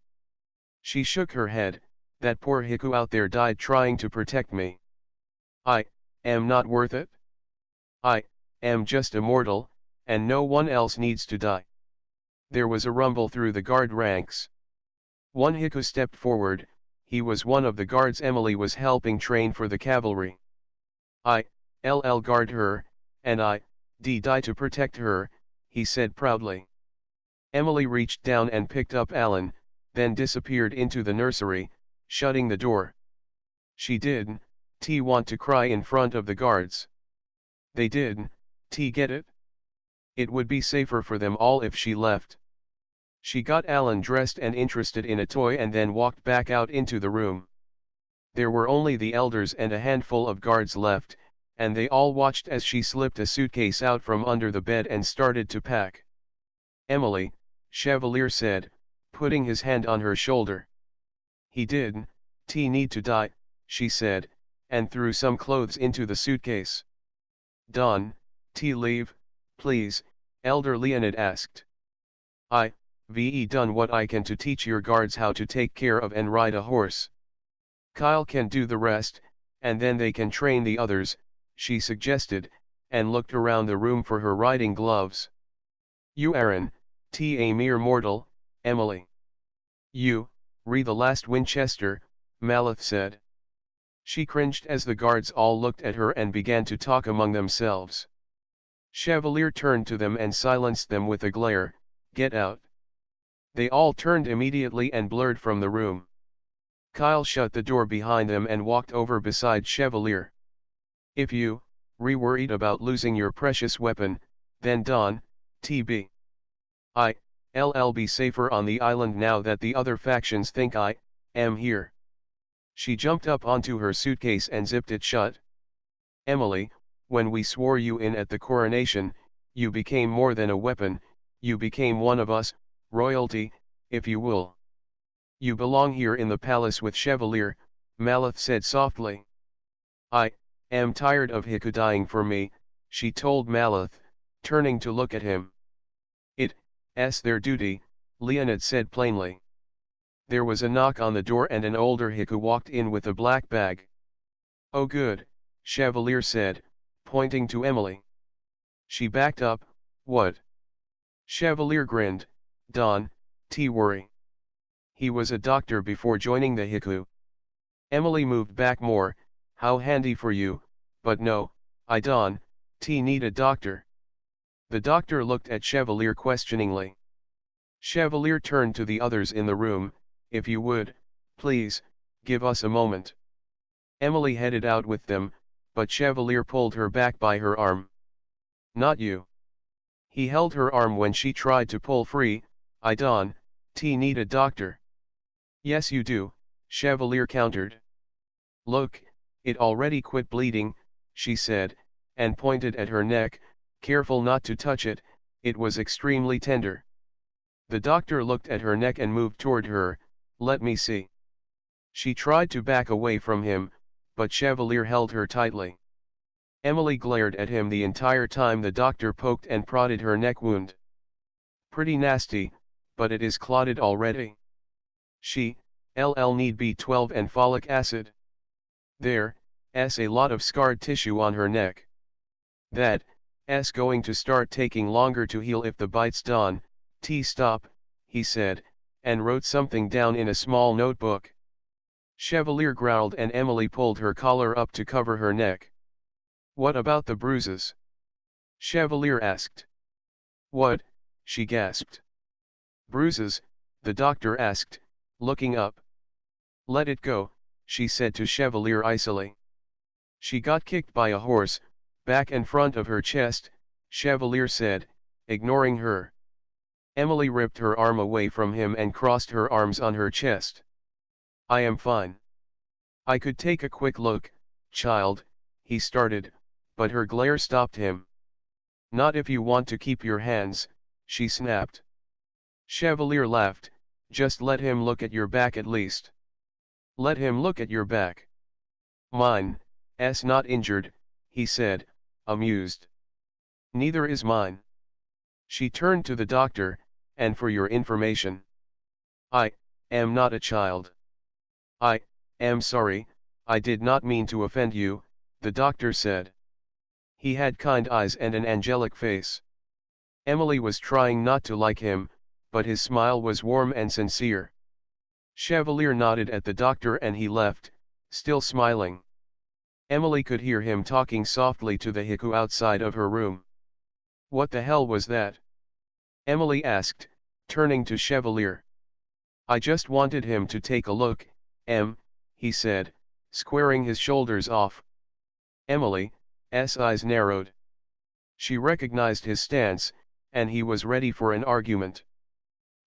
She shook her head. "That poor Heku out there died trying to protect me. I am not worth it. I am just a mortal, and no one else needs to die." There was a rumble through the guard ranks. One Heku stepped forward. He was one of the guards Emily was helping train for the cavalry. "I'll guard her, and die to protect her," he said proudly. Emily reached down and picked up Alan, then disappeared into the nursery, shutting the door. She didn't want to cry in front of the guards. They didn't get it. It would be safer for them all if she left. She got Alan dressed and interested in a toy and then walked back out into the room. There were only the elders and a handful of guards left, and they all watched as she slipped a suitcase out from under the bed and started to pack. "Emily," Chevalier said, putting his hand on her shoulder. "He didn't need to die," she said, and threw some clothes into the suitcase. "Done leave, please," Elder Leonid asked. "I've done what I can to teach your guards how to take care of and ride a horse. Kyle can do the rest, and then they can train the others," she suggested, and looked around the room for her riding gloves. "You Aaron, a mere mortal, Emily. You, the last Winchester," Malith said. She cringed as the guards all looked at her and began to talk among themselves. Chevalier turned to them and silenced them with a glare, "Get out." They all turned immediately and blurred from the room. Kyle shut the door behind them and walked over beside Chevalier. "If you worried about losing your precious weapon, then Don, TB. I'll be safer on the island now that the other factions think I am here." She jumped up onto her suitcase and zipped it shut. "Emily, when we swore you in at the coronation, you became more than a weapon, you became one of us, royalty, if you will. You belong here in the palace with Chevalier," Malith said softly. "I am tired of Heku dying for me," she told Malith, turning to look at him. "It's their duty," Leonid said plainly. There was a knock on the door and an older Heku walked in with a black bag. "Oh good," Chevalier said, pointing to Emily. She backed up. "What?" Chevalier grinned. "Don, worry. He was a doctor before joining the Heku." Emily moved back more. "How handy for you, but no, I don't need a doctor." The doctor looked at Chevalier questioningly. Chevalier turned to the others in the room. "If you would, please, give us a moment." Emily headed out with them, but Chevalier pulled her back by her arm. "Not you." He held her arm when she tried to pull free. "I don't need a doctor." "Yes you do," Chevalier countered. "Look, it already quit bleeding," she said, and pointed at her neck, careful not to touch it, it was extremely tender. The doctor looked at her neck and moved toward her. "Let me see." She tried to back away from him, but Chevalier held her tightly. Emily glared at him the entire time the doctor poked and prodded her neck wound. "Pretty nasty, but it is clotted already. She'll need B12 and folic acid. There's a lot of scarred tissue on her neck. That's going to start taking longer to heal if the bite's done." Stop," he said, and wrote something down in a small notebook. Chevalier growled and Emily pulled her collar up to cover her neck. "What about the bruises?" Chevalier asked. "What?" she gasped. "Bruises," the doctor asked, looking up. "Let it go," she said to Chevalier icily. She got kicked by a horse, back and front of her chest, Chevalier said, ignoring her. Emily ripped her arm away from him and crossed her arms on her chest. I am fine. I could take a quick look, child, he started, but her glare stopped him. Not if you want to keep your hands, she snapped. Chevalier laughed, just let him look at your back at least. Let him look at your back. Mine's not injured, he said, amused. Neither is mine. She turned to the doctor, and for your information, I am not a child. I am sorry, I did not mean to offend you, the doctor said. He had kind eyes and an angelic face. Emily was trying not to like him, but his smile was warm and sincere. Chevalier nodded at the doctor and he left, still smiling. Emily could hear him talking softly to the haiku outside of her room. What the hell was that? Emily asked, turning to Chevalier. I just wanted him to take a look, he said, squaring his shoulders off. Emily's eyes narrowed. She recognized his stance, and he was ready for an argument.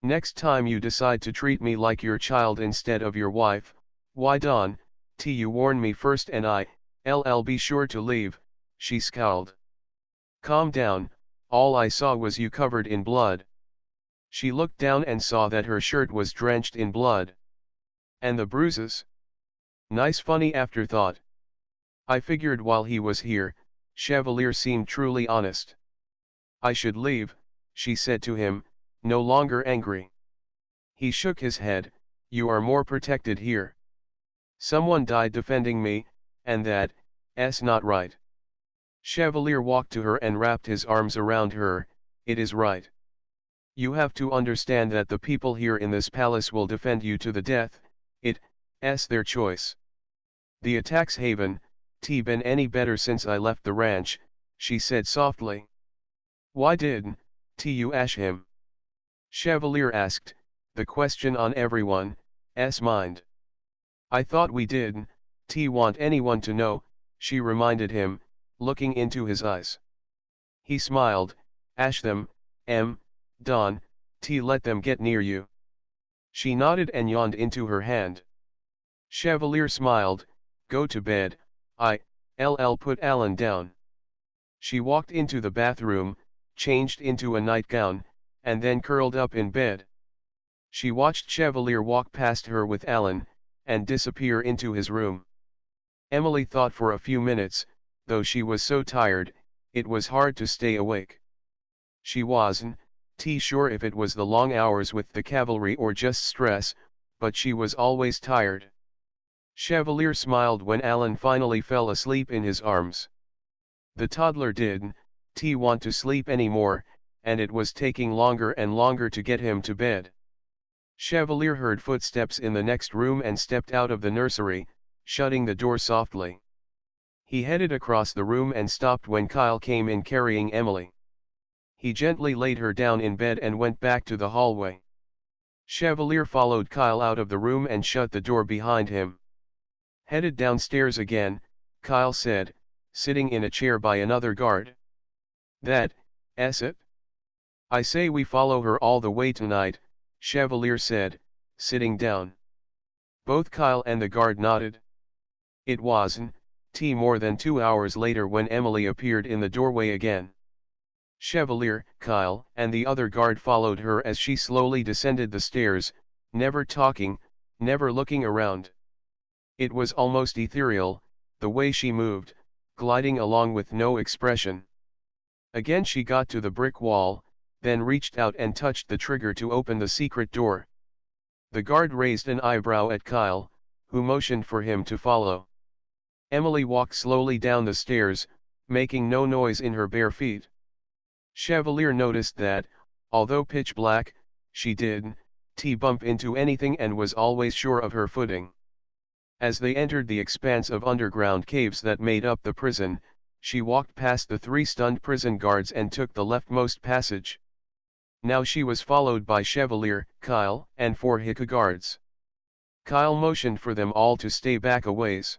Next time you decide to treat me like your child instead of your wife, why don't you warn me first and I'll be sure to leave, she scowled. Calm down, all I saw was you covered in blood. She looked down and saw that her shirt was drenched in blood. And the bruises? Nice funny afterthought. I figured while he was here, Chevalier seemed truly honest. I should leave, she said to him, no longer angry. He shook his head, you are more protected here. Someone died defending me, and that's not right. Chevalier walked to her and wrapped his arms around her, it is right. You have to understand that the people here in this palace will defend you to the death, it's their choice. The attacks haven't been any better since I left the ranch, she said softly. Why didn't you ash him? Chevalier asked, the question on everyone's mind. I thought we didn't want anyone to know, she reminded him, looking into his eyes. He smiled, ash them, don't let them get near you. She nodded and yawned into her hand. Chevalier smiled, go to bed, I'll put Alan down. She walked into the bathroom, changed into a nightgown, and then curled up in bed. She watched Chevalier walk past her with Alan, and disappear into his room. Emily thought for a few minutes, though she was so tired, it was hard to stay awake. She wasn't sure if it was the long hours with the cavalry or just stress, but she was always tired. Chevalier smiled when Alan finally fell asleep in his arms. The toddler didn't want to sleep anymore, and it was taking longer and longer to get him to bed. Chevalier heard footsteps in the next room and stepped out of the nursery, shutting the door softly. He headed across the room and stopped when Kyle came in carrying Emily. He gently laid her down in bed and went back to the hallway. Chevalier followed Kyle out of the room and shut the door behind him. Headed downstairs again, Kyle said, sitting in a chair by another guard. That's it? I say we follow her all the way tonight, Chevalier said, sitting down. Both Kyle and the guard nodded. It wasn't more than 2 hours later when Emily appeared in the doorway again. Chevalier, Kyle, and the other guard followed her as she slowly descended the stairs, never talking, never looking around. It was almost ethereal, the way she moved, gliding along with no expression. Again she got to the brick wall, then reached out and touched the trigger to open the secret door. The guard raised an eyebrow at Kyle, who motioned for him to follow. Emily walked slowly down the stairs, making no noise in her bare feet. Chevalier noticed that, although pitch black, she didn't bump into anything and was always sure of her footing. As they entered the expanse of underground caves that made up the prison, she walked past the 3 stunned prison guards and took the leftmost passage. Now she was followed by Chevalier, Kyle, and 4 haiku guards. Kyle motioned for them all to stay back a ways.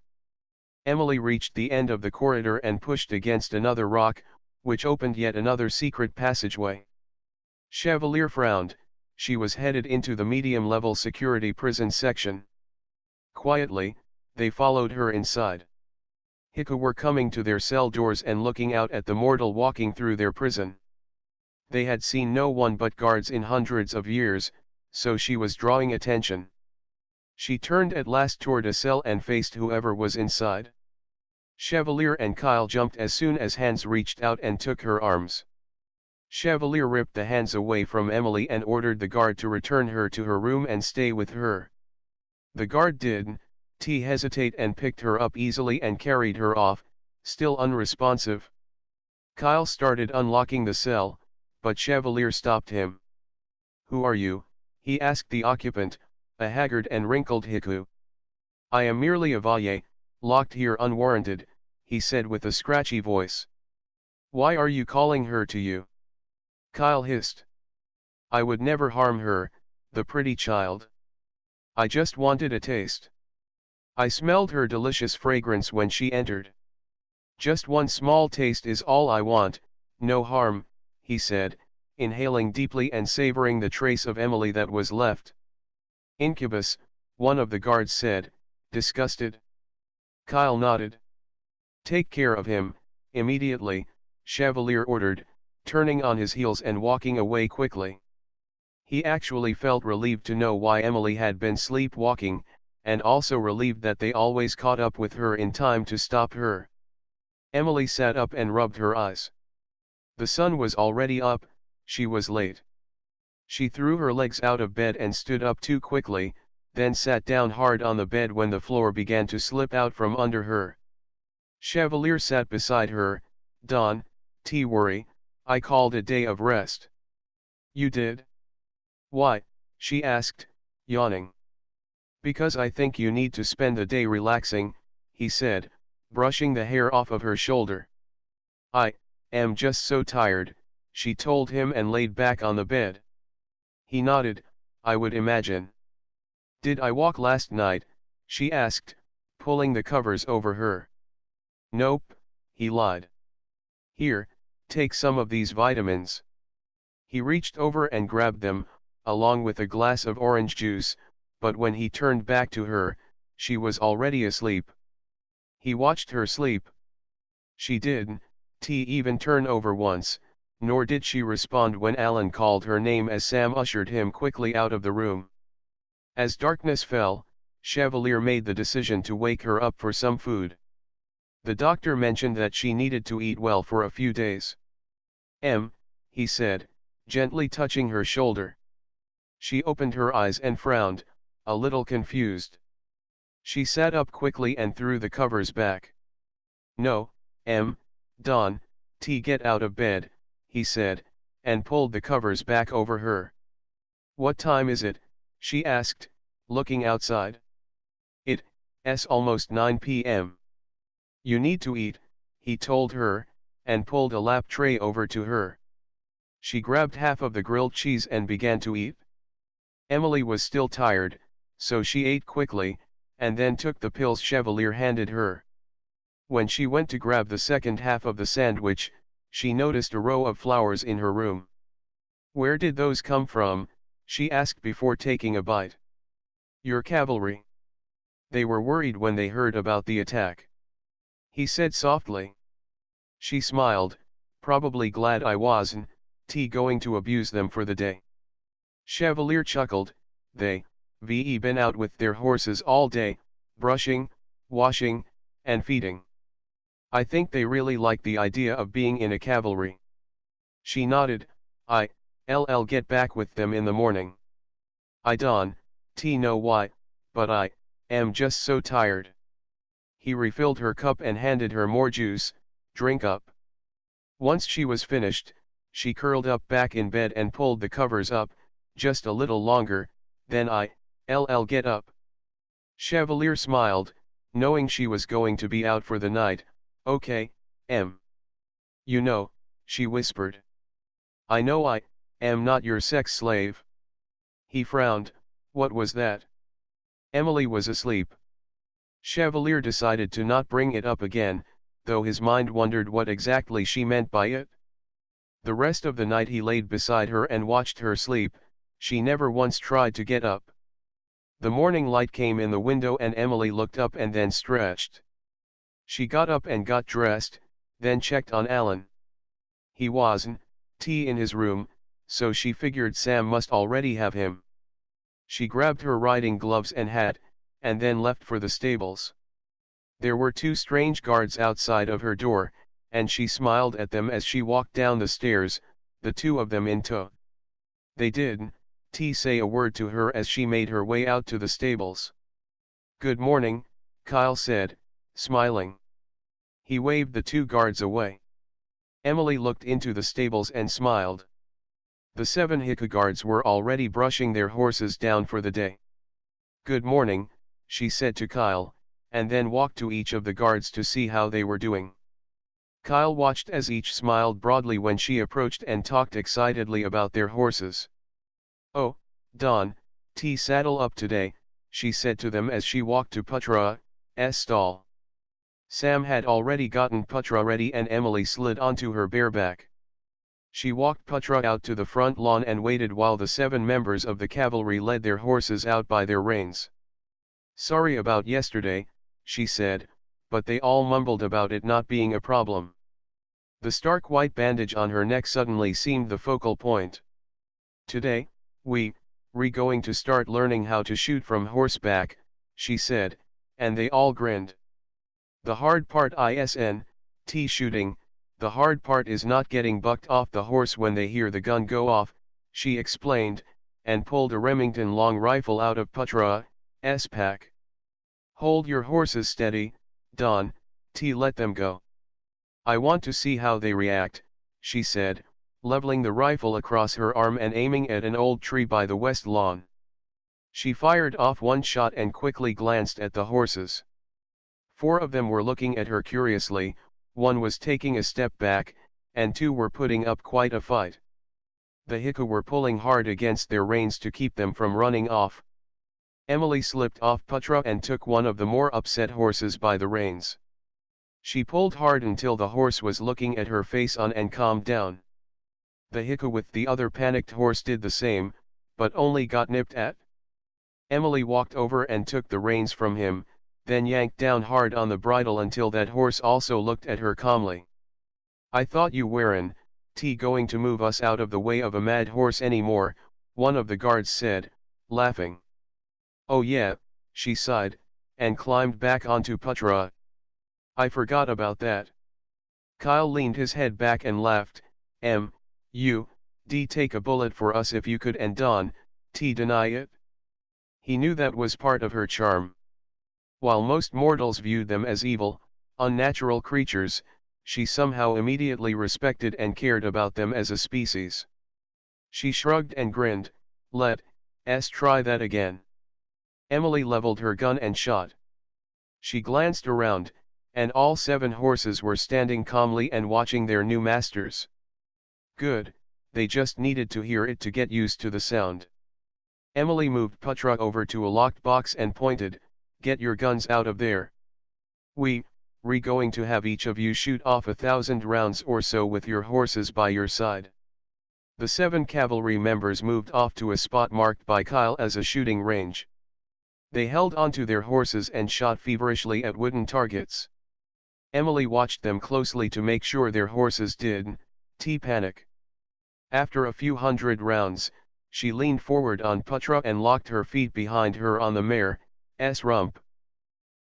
Emily reached the end of the corridor and pushed against another rock, which opened yet another secret passageway. Chevalier frowned. She was headed into the medium-level security prison section. Quietly, they followed her inside. Heku were coming to their cell doors and looking out at the mortal walking through their prison. They had seen no one but guards in hundreds of years, so she was drawing attention. She turned at last toward a cell and faced whoever was inside. Chevalier and Kyle jumped as soon as hands reached out and took her arms. Chevalier ripped the hands away from Emily and ordered the guard to return her to her room and stay with her. The guard did. T hesitate and picked her up easily and carried her off, still unresponsive. Kyle started unlocking the cell, but Chevalier stopped him. "Who are you?" he asked the occupant, a haggard and wrinkled Heku. "I am merely a Valle, locked here unwarranted," he said with a scratchy voice. "Why are you calling her to you?" Kyle hissed. "I would never harm her, the pretty child. I just wanted a taste. I smelled her delicious fragrance when she entered. Just one small taste is all I want, no harm," he said, inhaling deeply and savoring the trace of Emily that was left. "Incubus," one of the guards said, disgusted. Kyle nodded. "Take care of him, immediately," Chevalier ordered, turning on his heels and walking away quickly. He actually felt relieved to know why Emily had been sleepwalking, and also relieved that they always caught up with her in time to stop her. Emily sat up and rubbed her eyes. The sun was already up, she was late. She threw her legs out of bed and stood up too quickly, then sat down hard on the bed when the floor began to slip out from under her. Chevalier sat beside her. "Dawn, worry, I called a day of rest." "You did?" "Why?" she asked, yawning. "Because I think you need to spend the day relaxing," he said, brushing the hair off of her shoulder. "I am just so tired," she told him and laid back on the bed. He nodded. "I would imagine." "Did I walk last night?" she asked, pulling the covers over her. "Nope," he lied. "Here, take some of these vitamins." He reached over and grabbed them, along with a glass of orange juice, but when he turned back to her, she was already asleep. He watched her sleep. She didn't even turn over once, nor did she respond when Alan called her name as Sam ushered him quickly out of the room. As darkness fell, Chevalier made the decision to wake her up for some food. The doctor mentioned that she needed to eat well for a few days. He said, gently touching her shoulder. She opened her eyes and frowned, a little confused. She sat up quickly and threw the covers back. "No, Dawn, get out of bed," he said, and pulled the covers back over her. "What time is it?" she asked, looking outside. "It's almost 9 p.m. "You need to eat," he told her, and pulled a lap tray over to her. She grabbed half of the grilled cheese and began to eat. Emily was still tired, so she ate quickly, and then took the pills Chevalier handed her. When she went to grab the second half of the sandwich, she noticed a row of flowers in her room. "Where did those come from?" she asked before taking a bite. "Your cavalry. They were worried when they heard about the attack," he said softly. She smiled, probably glad I wasn't going to abuse them for the day. Chevalier chuckled. "They've been out with their horses all day, brushing, washing, and feeding. I think they really like the idea of being in a cavalry." She nodded. "I'll get back with them in the morning. I don't know why, but I am just so tired." He refilled her cup and handed her more juice. "Drink up." Once she was finished, she curled up back in bed and pulled the covers up, just a little longer, then I'll get up. Chevalier smiled, knowing she was going to be out for the night. "Okay, You know," she whispered. "I know I am not your sex slave." He frowned. What was that? Emily was asleep. Chevalier decided to not bring it up again, though his mind wondered what exactly she meant by it. The rest of the night he laid beside her and watched her sleep. She never once tried to get up. The morning light came in the window and Emily looked up and then stretched. She got up and got dressed, then checked on Alan. He wasn't in his room, so she figured Sam must already have him. She grabbed her riding gloves and hat, and then left for the stables. There were two strange guards outside of her door, and she smiled at them as she walked down the stairs, the two of them in tow. They didn't say a word to her as she made her way out to the stables. "Good morning," Kyle said, smiling. He waved the two guards away. Emily looked into the stables and smiled. The 7 Heku guards were already brushing their horses down for the day. "Good morning," she said to Kyle, and then walked to each of the guards to see how they were doing. Kyle watched as each smiled broadly when she approached and talked excitedly about their horses. "Oh, Don, saddle up today," she said to them as she walked to Putra's stall. Sam had already gotten Putra ready and Emily slid onto her bareback. She walked Putra out to the front lawn and waited while the 7 members of the cavalry led their horses out by their reins. "Sorry about yesterday," she said, but they all mumbled about it not being a problem. The stark white bandage on her neck suddenly seemed the focal point. "Today, we're going to start learning how to shoot from horseback," she said, and they all grinned. "The hard part isn't shooting, the hard part is not getting bucked off the horse when they hear the gun go off," she explained, and pulled a Remington long rifle out of Putra's pack. "Hold your horses steady, Don, let them go. I want to see how they react," she said, leveling the rifle across her arm and aiming at an old tree by the west lawn. She fired off one shot and quickly glanced at the horses. 4 of them were looking at her curiously, 1 was taking a step back, and 2 were putting up quite a fight. The Heku were pulling hard against their reins to keep them from running off. Emily slipped off Putra and took one of the more upset horses by the reins. She pulled hard until the horse was looking at her face on and calmed down. The Heku with the other panicked horse did the same, but only got nipped at. Emily walked over and took the reins from him, then yanked down hard on the bridle until that horse also looked at her calmly. "I thought you weren't going to move us out of the way of a mad horse anymore," one of the guards said, laughing. "Oh yeah," she sighed, and climbed back onto Putra. "I forgot about that." Kyle leaned his head back and laughed. You'd take a bullet for us if you could, and Don, deny it?" He knew that was part of her charm. While most mortals viewed them as evil, unnatural creatures, she somehow immediately respected and cared about them as a species. She shrugged and grinned. "Let's try that again." Emily leveled her gun and shot. She glanced around, and all 7 horses were standing calmly and watching their new masters. Good, they just needed to hear it to get used to the sound. Emily moved Putra over to a locked box and pointed, "Get your guns out of there. We're going to have each of you shoot off 1,000 rounds or so with your horses by your side." The 7 cavalry members moved off to a spot marked by Kyle as a shooting range. They held onto their horses and shot feverishly at wooden targets. Emily watched them closely to make sure their horses didn't panic. After a few hundred rounds, she leaned forward on Putra and locked her feet behind her on the mare's rump.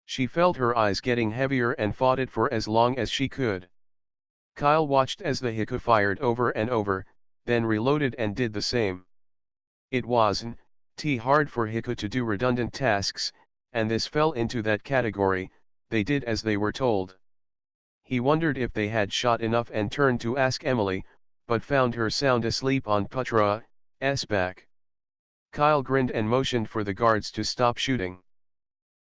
She felt her eyes getting heavier and fought it for as long as she could. Kyle watched as the Heku fired over and over, then reloaded and did the same. It wasn't hard for Heku to do redundant tasks, and this fell into that category. They did as they were told. He wondered if they had shot enough and turned to ask Emily, but found her sound asleep on Putra's back. Kyle grinned and motioned for the guards to stop shooting.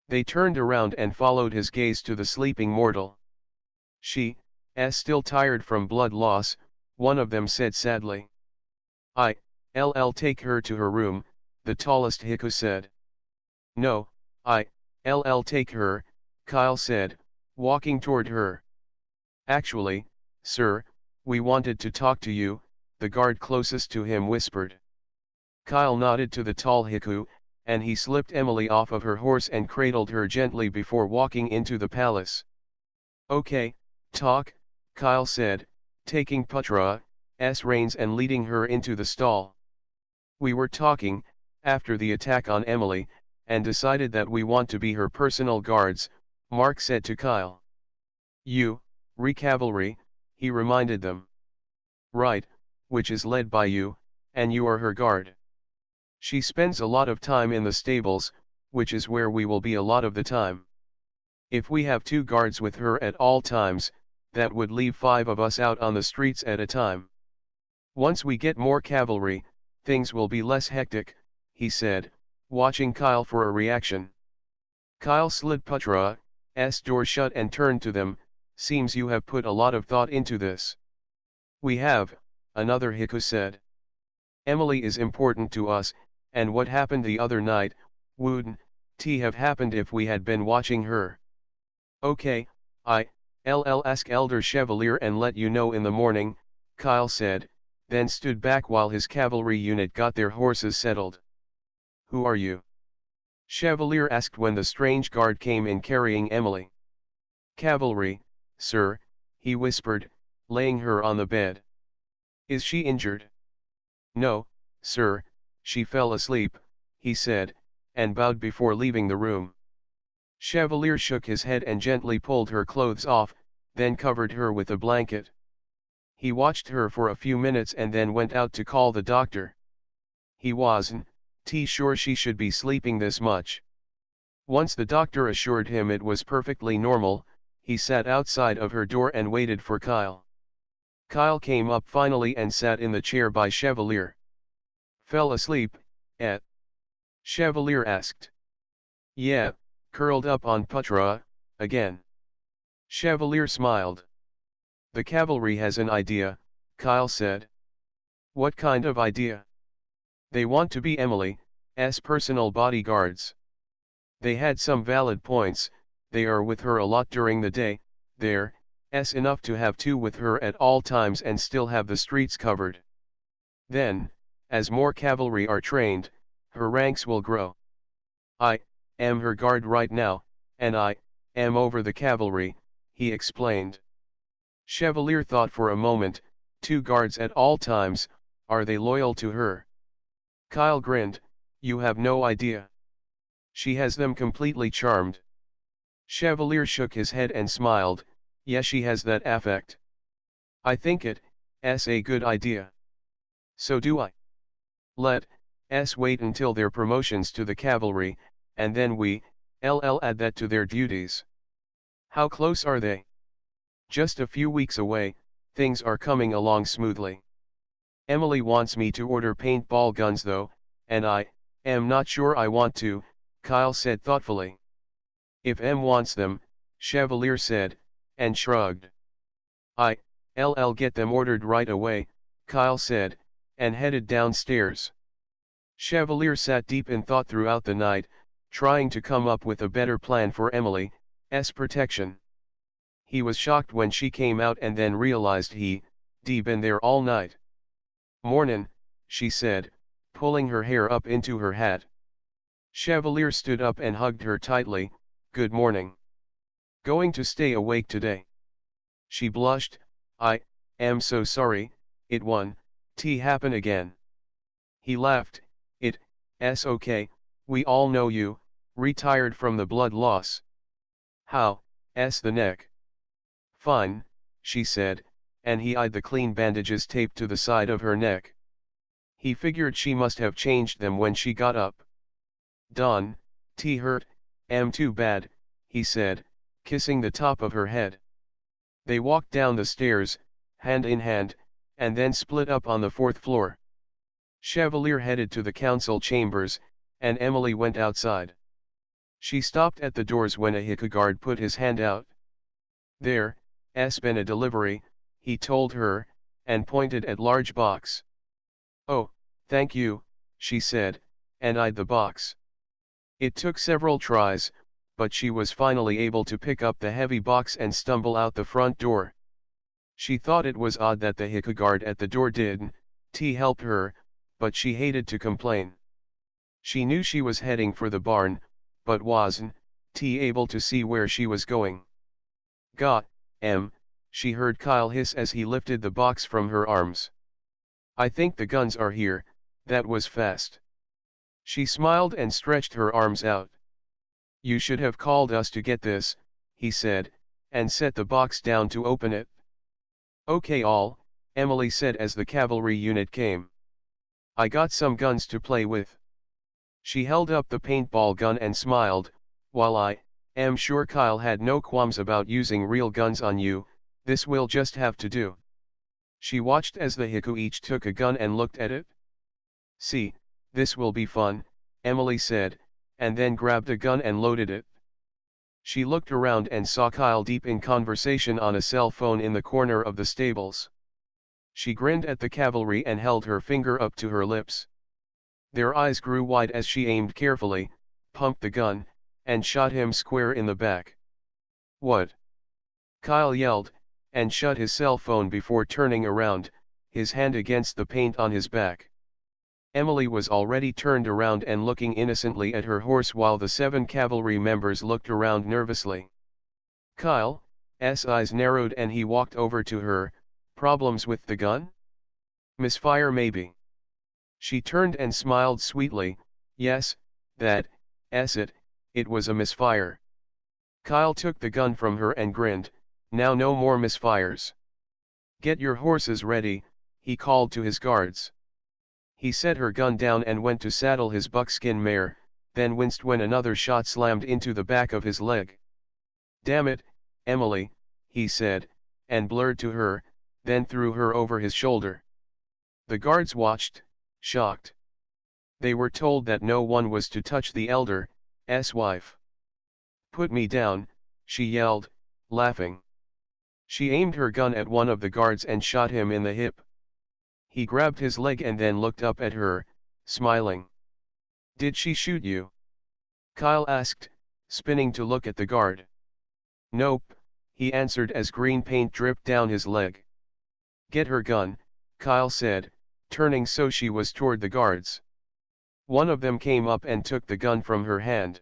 They turned around and followed his gaze to the sleeping mortal. "She's still tired from blood loss," one of them said sadly. "I'll take her to her room," the tallest Heku said. "No, I'll take her," Kyle said, walking toward her. Actually, sir, we wanted to talk to you, the guard closest to him whispered. Kyle nodded to the tall Heku, and he slipped Emily off of her horse and cradled her gently before walking into the palace. Okay, talk, Kyle said, taking Putra's reins and leading her into the stall. We were talking, after the attack on Emily, and decided that we want to be her personal guards, Mark said to Kyle. You, Cavalry, he reminded them. Right, which is led by you, and you are her guard. She spends a lot of time in the stables, which is where we will be a lot of the time. If we have 2 guards with her at all times, that would leave 5 of us out on the streets at a time. Once we get more cavalry, things will be less hectic, he said, watching Kyle for a reaction. Kyle slid Putra's door shut and turned to them. Seems you have put a lot of thought into this. We have, another Heku said. Emily is important to us, and what happened the other night, wouldn't have happened if we had been watching her. Okay, I'll ask Elder Chevalier and let you know in the morning, Kyle said, then stood back while his cavalry unit got their horses settled. Who are you? Chevalier asked when the strange guard came in carrying Emily. Cavalry, sir, he whispered, laying her on the bed. Is she injured? No, sir, she fell asleep, he said, and bowed before leaving the room. Chevalier shook his head and gently pulled her clothes off, then covered her with a blanket. He watched her for a few minutes and then went out to call the doctor. He wasn't sure she should be sleeping this much. Once the doctor assured him it was perfectly normal, he sat outside of her door and waited for Kyle. Kyle came up finally and sat in the chair by Chevalier. Fell asleep, eh? Chevalier asked. Yeah, curled up on Putra, again. Chevalier smiled. The cavalry has an idea, Kyle said. What kind of idea? They want to be Emily's personal bodyguards. They had some valid points, they are with her a lot during the day, there's enough to have 2 with her at all times and still have the streets covered. Then, as more cavalry are trained, her ranks will grow. I am her guard right now, and I am over the cavalry, he explained. Chevalier thought for a moment, 2 guards at all times, are they loyal to her? Kyle grinned, you have no idea. She has them completely charmed. Chevalier shook his head and smiled, yes, she has that affect. I think it's a good idea. So do I. Let's wait until their promotions to the cavalry, and then we'll add that to their duties. How close are they? Just a few weeks away, things are coming along smoothly. Emily wants me to order paintball guns though, and I am not sure I want to, Kyle said thoughtfully. If Em wants them, Chevalier said, and shrugged. I'll get them ordered right away, Kyle said, and headed downstairs. Chevalier sat deep in thought throughout the night, trying to come up with a better plan for Emily's protection. He was shocked when she came out and then realized he'd been there all night. Mornin', she said, pulling her hair up into her hat. Chevalier stood up and hugged her tightly. Good morning. Going to stay awake today? She blushed. I am so sorry, it won't happen again. He laughed. It's okay, we all know you, retired from the blood loss. How's the neck? Fine, she said, and he eyed the clean bandages taped to the side of her neck. He figured she must have changed them when she got up. Dawn, hurt, am too bad, he said, kissing the top of her head. They walked down the stairs, hand in hand, and then split up on the 4th floor. Chevalier headed to the council chambers, and Emily went outside. She stopped at the doors when a Heku guard put his hand out. There's been a delivery, he told her, and pointed at large box. Oh, thank you, she said, and eyed the box. It took several tries, but she was finally able to pick up the heavy box and stumble out the front door. She thought it was odd that the Heku guard at the door didn't help her, but she hated to complain. She knew she was heading for the barn, but wasn't able to see where she was going. She heard Kyle hiss as he lifted the box from her arms. I think the guns are here, that was fast. She smiled and stretched her arms out. You should have called us to get this, he said, and set the box down to open it. Okay Emily said as the cavalry unit came. I got some guns to play with. She held up the paintball gun and smiled, while I am sure Kyle had no qualms about using real guns on you, this will just have to do. She watched as the Heku each took a gun and looked at it. See, this will be fun, Emily said, and then grabbed a gun and loaded it. She looked around and saw Kyle deep in conversation on a cell phone in the corner of the stables. She grinned at the cavalry and held her finger up to her lips. Their eyes grew wide as she aimed carefully, pumped the gun, and shot him square in the back. What? Kyle yelled, and shut his cell phone before turning around, his hand against the paint on his back. Emily was already turned around and looking innocently at her horse while the 7 cavalry members looked around nervously. Kyle's eyes narrowed and he walked over to her. Problems with the gun? Misfire maybe. She turned and smiled sweetly. Yes, that's it, it was a misfire. Kyle took the gun from her and grinned. Now no more misfires. Get your horses ready, he called to his guards. He set her gun down and went to saddle his buckskin mare, then winced when another shot slammed into the back of his leg. Damn it, Emily, he said, and blurred to her, then threw her over his shoulder. The guards watched, shocked. They were told that no one was to touch the elder's wife. Put me down, she yelled, laughing. She aimed her gun at one of the guards and shot him in the hip. He grabbed his leg and then looked up at her, smiling. Did she shoot you? Kyle asked, spinning to look at the guard. Nope, he answered as green paint dripped down his leg. Get her gun, Kyle said, turning so she was toward the guards. One of them came up and took the gun from her hand.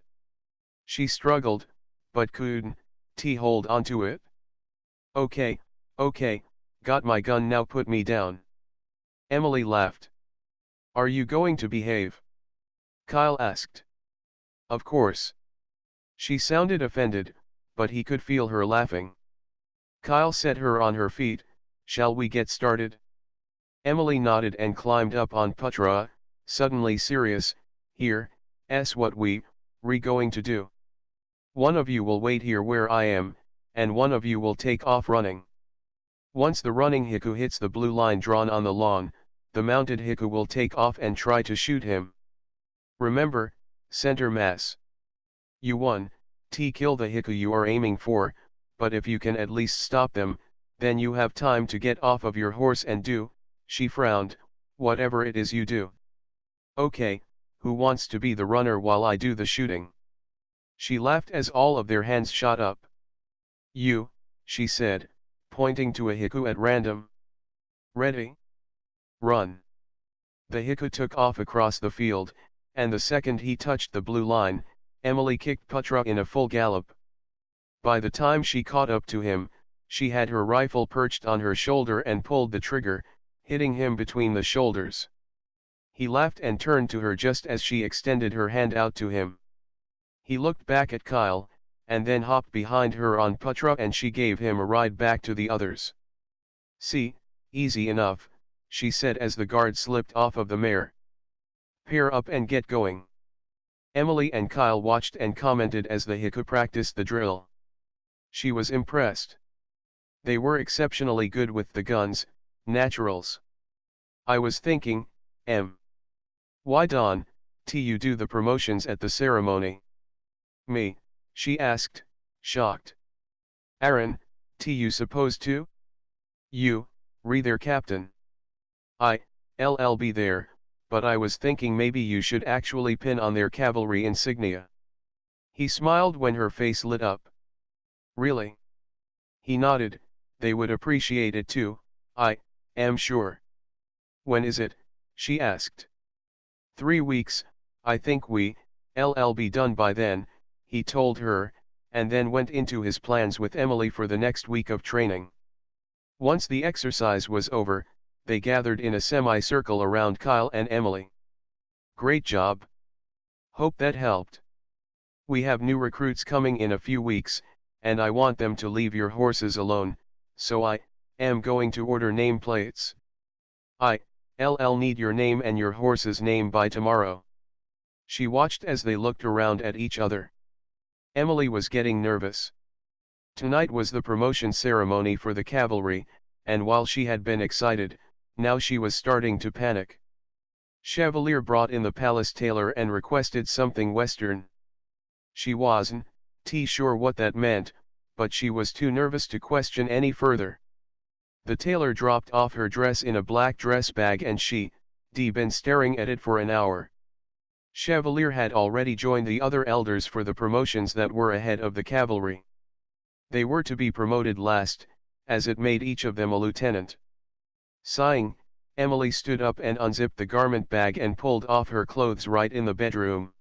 She struggled, but couldn't hold onto it. Okay, got my gun now, put me down. Emily laughed. Are you going to behave? Kyle asked. Of course. She sounded offended, but he could feel her laughing. Kyle set her on her feet. Shall we get started? Emily nodded and climbed up on Putra, suddenly serious. Here's what we're going to do. One of you will wait here where I am, and one of you will take off running. Once the running Heku hits the blue line drawn on the lawn, the mounted Heku will take off and try to shoot him. Remember, center mass. You won, kill the Heku you are aiming for, but if you can at least stop them, then you have time to get off of your horse and do, she frowned, whatever it is you do. Okay, who wants to be the runner while I do the shooting? She laughed as all of their hands shot up. You, she said, pointing to a Heku at random. Ready? Run. The Heku took off across the field, and the second he touched the blue line, Emily kicked Putra in a full gallop. By the time she caught up to him, she had her rifle perched on her shoulder and pulled the trigger, hitting him between the shoulders. He laughed and turned to her just as she extended her hand out to him. He looked back at Kyle, and then hopped behind her on Putra and she gave him a ride back to the others. See, easy enough, she said as the guard slipped off of the mare. Pair up and get going. Emily and Kyle watched and commented as the Heku practiced the drill. She was impressed. They were exceptionally good with the guns, naturals. I was thinking, why don't you do the promotions at the ceremony? Me, she asked, shocked. Aaron, you supposed to? You, their captain. I'll be there, but I was thinking maybe you should actually pin on their cavalry insignia. He smiled when her face lit up. Really? He nodded. They would appreciate it too, I am sure. When is it? She asked. 3 weeks, I think I'll be done by then, he told her, and then went into his plans with Emily for the next week of training. Once the exercise was over, they gathered in a semicircle around Kyle and Emily. Great job. Hope that helped. We have new recruits coming in a few weeks, and I want them to leave your horses alone, so I am going to order nameplates. I'll need your name and your horse's name by tomorrow. She watched as they looked around at each other. Emily was getting nervous. Tonight was the promotion ceremony for the cavalry, and while she had been excited, now she was starting to panic. Chevalier brought in the palace tailor and requested something Western. She wasn't sure what that meant, but she was too nervous to question any further. The tailor dropped off her dress in a black dress bag and she'd been staring at it for an hour. Chevalier had already joined the other elders for the promotions that were ahead of the cavalry. They were to be promoted last, as it made each of them a lieutenant. Sighing, Emily stood up and unzipped the garment bag and pulled off her clothes right in the bedroom.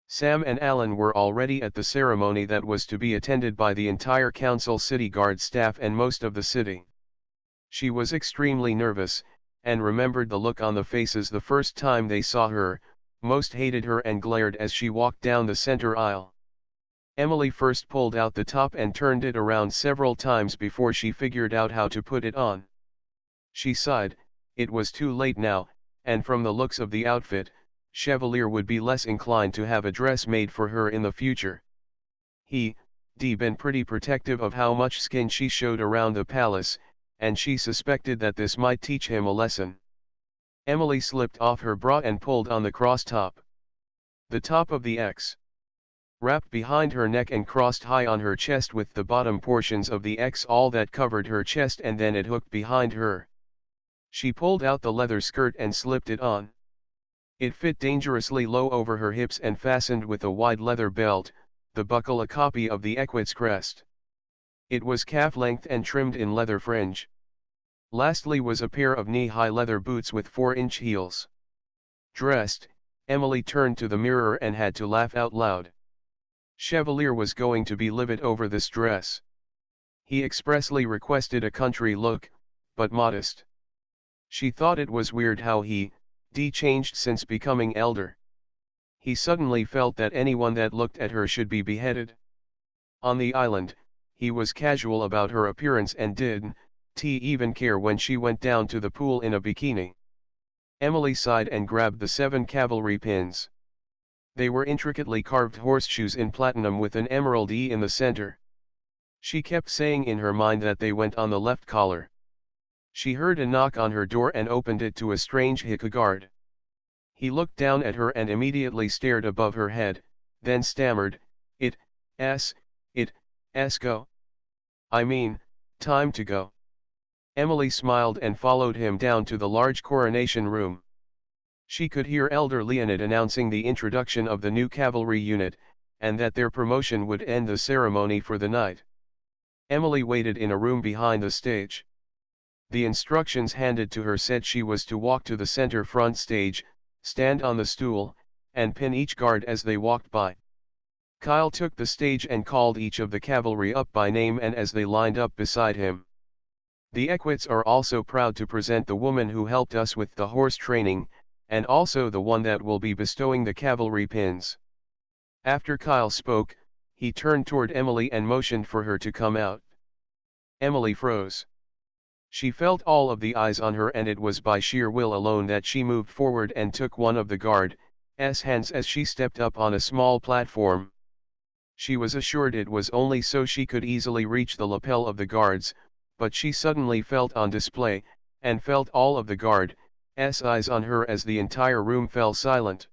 Sam and Alan were already at the ceremony that was to be attended by the entire council city guard staff and most of the city. She was extremely nervous, and remembered the look on the faces the first time they saw her. Most hated her and glared as she walked down the center aisle. Emily first pulled out the top and turned it around several times before she figured out how to put it on. She sighed, it was too late now, and from the looks of the outfit, Chevalier would be less inclined to have a dress made for her in the future. He'd been pretty protective of how much skin she showed around the palace, and she suspected that this might teach him a lesson. Emily slipped off her bra and pulled on the cross top. The top of the X wrapped behind her neck and crossed high on her chest with the bottom portions of the X all that covered her chest, and then it hooked behind her. She pulled out the leather skirt and slipped it on. It fit dangerously low over her hips and fastened with a wide leather belt, the buckle a copy of the Equities crest. It was calf-length and trimmed in leather fringe. Lastly was a pair of knee-high leather boots with 4-inch heels. Dressed, Emily turned to the mirror and had to laugh out loud. Chevalier was going to be livid over this dress. He expressly requested a country look, but modest. She thought it was weird how he'd changed since becoming elder. He suddenly felt that anyone that looked at her should be beheaded. On the island, he was casual about her appearance and didn't even care when she went down to the pool in a bikini. Emily sighed and grabbed the 7 cavalry pins. They were intricately carved horseshoes in platinum with an emerald E in the center. She kept saying in her mind that they went on the left collar. She heard a knock on her door and opened it to a strange Heku guard. He looked down at her and immediately stared above her head, then stammered, It's go. I mean, time to go. Emily smiled and followed him down to the large coronation room. She could hear Elder Leonid announcing the introduction of the new cavalry unit, and that their promotion would end the ceremony for the night. Emily waited in a room behind the stage. The instructions handed to her said she was to walk to the center front stage, stand on the stool, and pin each guard as they walked by. Kyle took the stage and called each of the cavalry up by name and as they lined up beside him. The Equities are also proud to present the woman who helped us with the horse training, and also the one that will be bestowing the cavalry pins. After Kyle spoke, he turned toward Emily and motioned for her to come out. Emily froze. She felt all of the eyes on her, and it was by sheer will alone that she moved forward and took one of the guard's hands as she stepped up on a small platform. She was assured it was only so she could easily reach the lapel of the guard's, but she suddenly felt on display, and felt all of the guard's eyes on her as the entire room fell silent.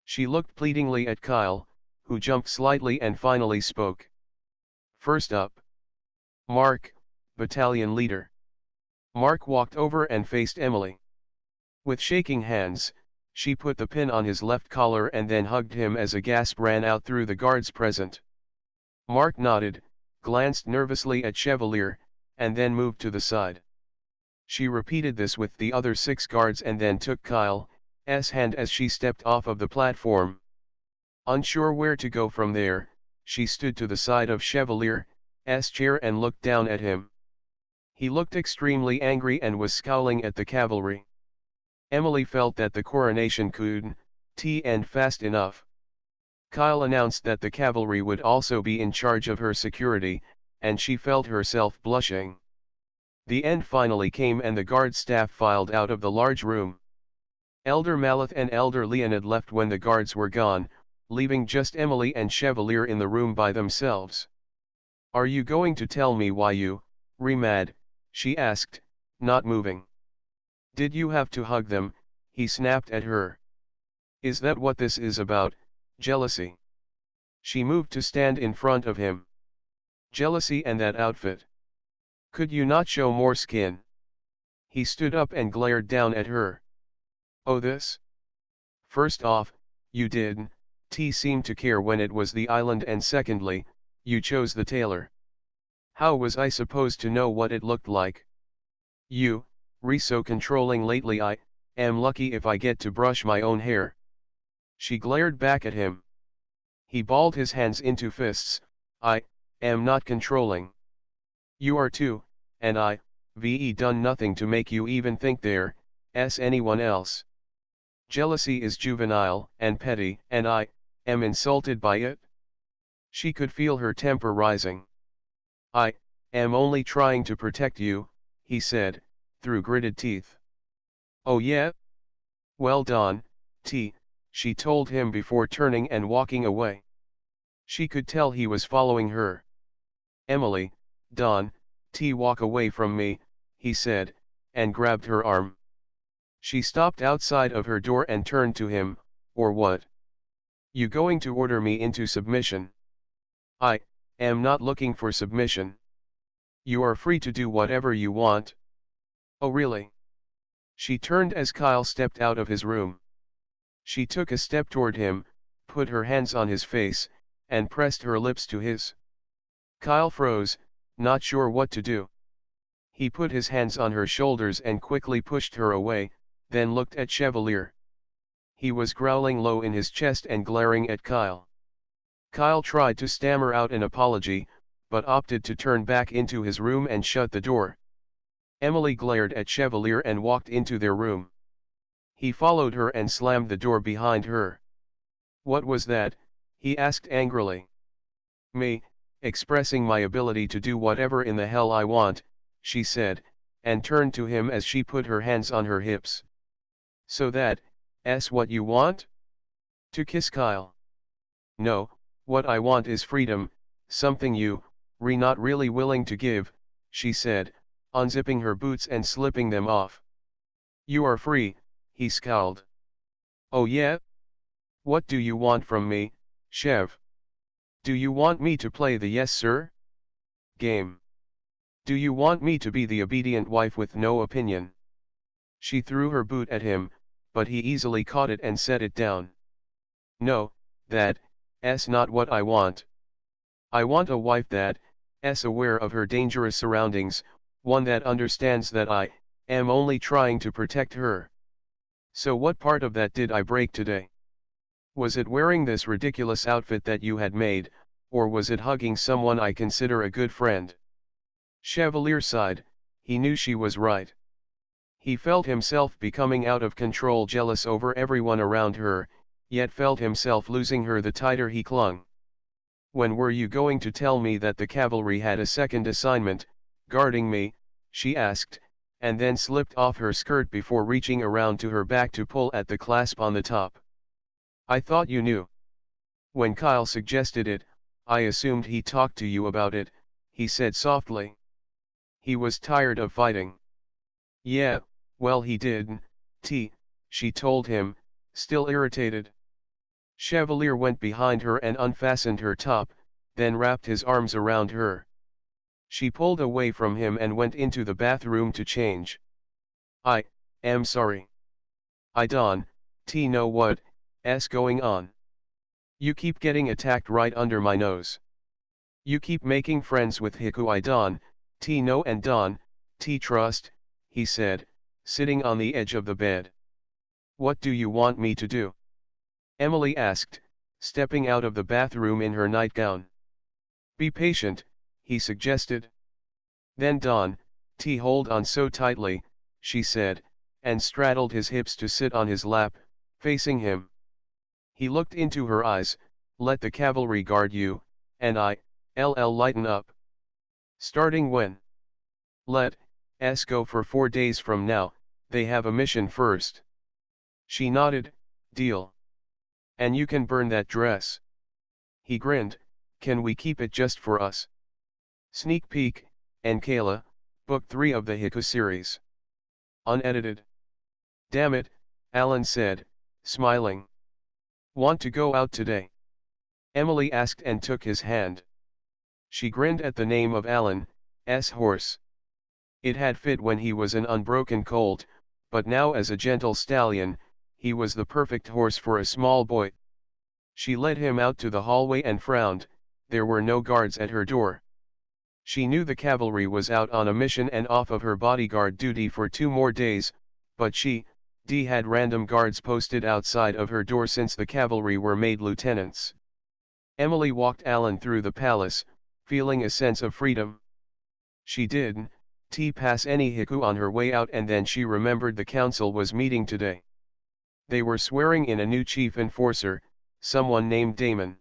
She looked pleadingly at Kyle, who jumped slightly and finally spoke. First up. Mark, battalion leader. Mark walked over and faced Emily. With shaking hands, She put the pin on his left collar and then hugged him as a gasp ran out through the guards present. Mark nodded, glanced nervously at Chevalier, and then moved to the side. She repeated this with the other 6 guards and then took Kyle's hand as she stepped off of the platform. Unsure where to go from there, she stood to the side of Chevalier's chair and looked down at him. He looked extremely angry and was scowling at the cavalry. Emily felt that the coronation couldn't end fast enough. Kyle announced that the cavalry would also be in charge of her security, and she felt herself blushing. The end finally came and the guard staff filed out of the large room. Elder Maleth and Elder Leonid left when the guards were gone, leaving just Emily and Chevalier in the room by themselves. "Are you going to tell me why you mad?" she asked, not moving. "Did you have to hug them?" he snapped at her. "Is that what this is about, jealousy?" She moved to stand in front of him. "Jealousy and that outfit. Could you not show more skin?" He stood up and glared down at her. "Oh, this? First off, you didn't seem to care when it was the island, and secondly, you chose the tailor. How was I supposed to know what it looked like? You so controlling lately. I am lucky if I get to brush my own hair." She glared back at him. He balled his hands into fists. "I am not controlling. You are too, and I've done nothing to make you even think there's anyone else. Jealousy is juvenile and petty, and I am insulted by it." She could feel her temper rising. "I am only trying to protect you," he said, through gritted teeth. "Oh yeah? Well done, she told him before turning and walking away. She could tell he was following her. "Emily, Don, walk away from me," he said, and grabbed her arm. She stopped outside of her door and turned to him. "Or what? You going to order me into submission?" "I am not looking for submission. You are free to do whatever you want." "Oh really?" She turned as Kyle stepped out of his room. She took a step toward him, put her hands on his face, and pressed her lips to his. Kyle froze, not sure what to do. He put his hands on her shoulders and quickly pushed her away, then looked at Chevalier. He was growling low in his chest and glaring at Kyle. Kyle tried to stammer out an apology, but opted to turn back into his room and shut the door. Emily glared at Chevalier and walked into their room. He followed her and slammed the door behind her. "What was that?" he asked angrily. "Me, expressing my ability to do whatever in the hell I want," she said, and turned to him as she put her hands on her hips. "So that's what you want? To kiss Kyle?" "No, what I want is freedom, something you're not really willing to give," she said, unzipping her boots and slipping them off. "You are free," he scowled. "Oh yeah? What do you want from me, Chev? Do you want me to play the yes sir game? Do you want me to be the obedient wife with no opinion?" She threw her boot at him, but he easily caught it and set it down. "No, that's not what I want. I want a wife that's aware of her dangerous surroundings, one that understands that I am only trying to protect her. So what part of that did I break today? Was it wearing this ridiculous outfit that you had made, or was it hugging someone I consider a good friend?" Chevalier sighed. He knew she was right. He felt himself becoming out of control, jealous over everyone around her, yet felt himself losing her the tighter he clung. "When were you going to tell me that the cavalry had a second assignment, guarding me?" she asked, and then slipped off her skirt before reaching around to her back to pull at the clasp on the top. "I thought you knew. When Kyle suggested it, I assumed he talked to you about it," he said softly. "He was tired of fighting." "Yeah, well he did, she told him, still irritated. Chevalier went behind her and unfastened her top, then wrapped his arms around her. She pulled away from him and went into the bathroom to change. "I am sorry. I don't T know what, s going on. You keep getting attacked right under my nose. You keep making friends with Heku I Don, T know and Don, T trust, he said, sitting on the edge of the bed. What do you want me to do? Emily asked, stepping out of the bathroom in her nightgown. Be patient, he suggested. Then Don, T hold on so tightly, she said, and straddled his hips to sit on his lap, facing him. He looked into her eyes, let the cavalry guard you, and lighten up. Starting when? Let us go for 4 days from now, they have a mission first. She nodded, deal. And you can burn that dress. He grinned, can we keep it just for us? Sneak peek, and Kayla, Book 3 of the Heku Series. Unedited. Damn it, Alan said, smiling. Want to go out today? Emily asked and took his hand. She grinned at the name of Alan's horse. It had fit when he was an unbroken colt, but now as a gentle stallion, he was the perfect horse for a small boy. She led him out to the hallway and frowned, there were no guards at her door. She knew the cavalry was out on a mission and off of her bodyguard duty for 2 more days, but she had random guards posted outside of her door since the cavalry were made lieutenants. Emily walked Alan through the palace, feeling a sense of freedom. She didn't pass any Heku on her way out, and then she remembered the council was meeting today. They were swearing in a new chief enforcer, someone named Damon.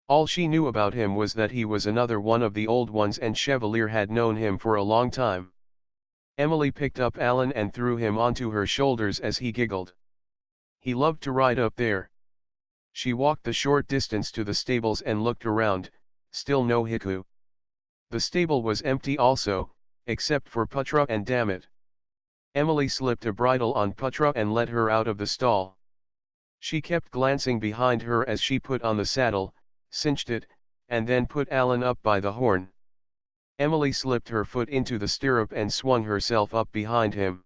All she knew about him was that he was another one of the old ones and Chevalier had known him for a long time. Emily picked up Alan and threw him onto her shoulders as he giggled. He loved to ride up there. She walked the short distance to the stables and looked around, still no Heku. The stable was empty also, except for Putra and Dammit. Emily slipped a bridle on Putra and led her out of the stall. She kept glancing behind her as she put on the saddle, cinched it, and then put Alan up by the horn. Emily slipped her foot into the stirrup and swung herself up behind him.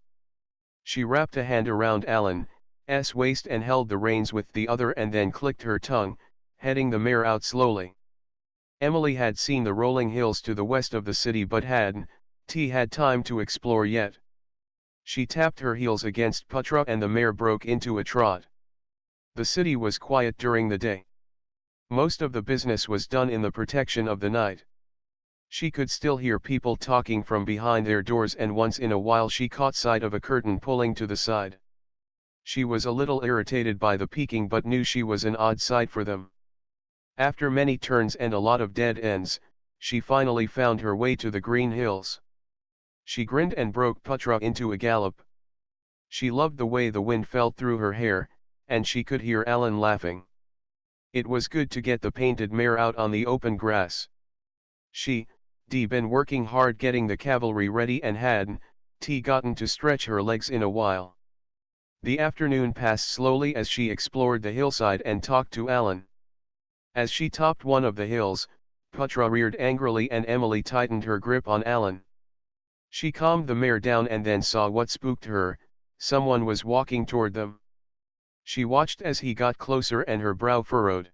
She wrapped a hand around Alan's waist and held the reins with the other and then clicked her tongue, heading the mare out slowly. Emily had seen the rolling hills to the west of the city but hadn't had time to explore yet. She tapped her heels against Putra and the mare broke into a trot. The city was quiet during the day. Most of the business was done in the protection of the night. She could still hear people talking from behind their doors and once in a while she caught sight of a curtain pulling to the side. She was a little irritated by the peeking but knew she was an odd sight for them. After many turns and a lot of dead ends, she finally found her way to the green hills. She grinned and broke Putra into a gallop. She loved the way the wind felt through her hair, and she could hear Alan laughing. It was good to get the painted mare out on the open grass. She'd been working hard getting the cavalry ready and hadn't gotten to stretch her legs in a while. The afternoon passed slowly as she explored the hillside and talked to Alan. As she topped one of the hills, Putra reared angrily and Emily tightened her grip on Alan. She calmed the mare down and then saw what spooked her, someone was walking toward them. She watched as he got closer and her brow furrowed.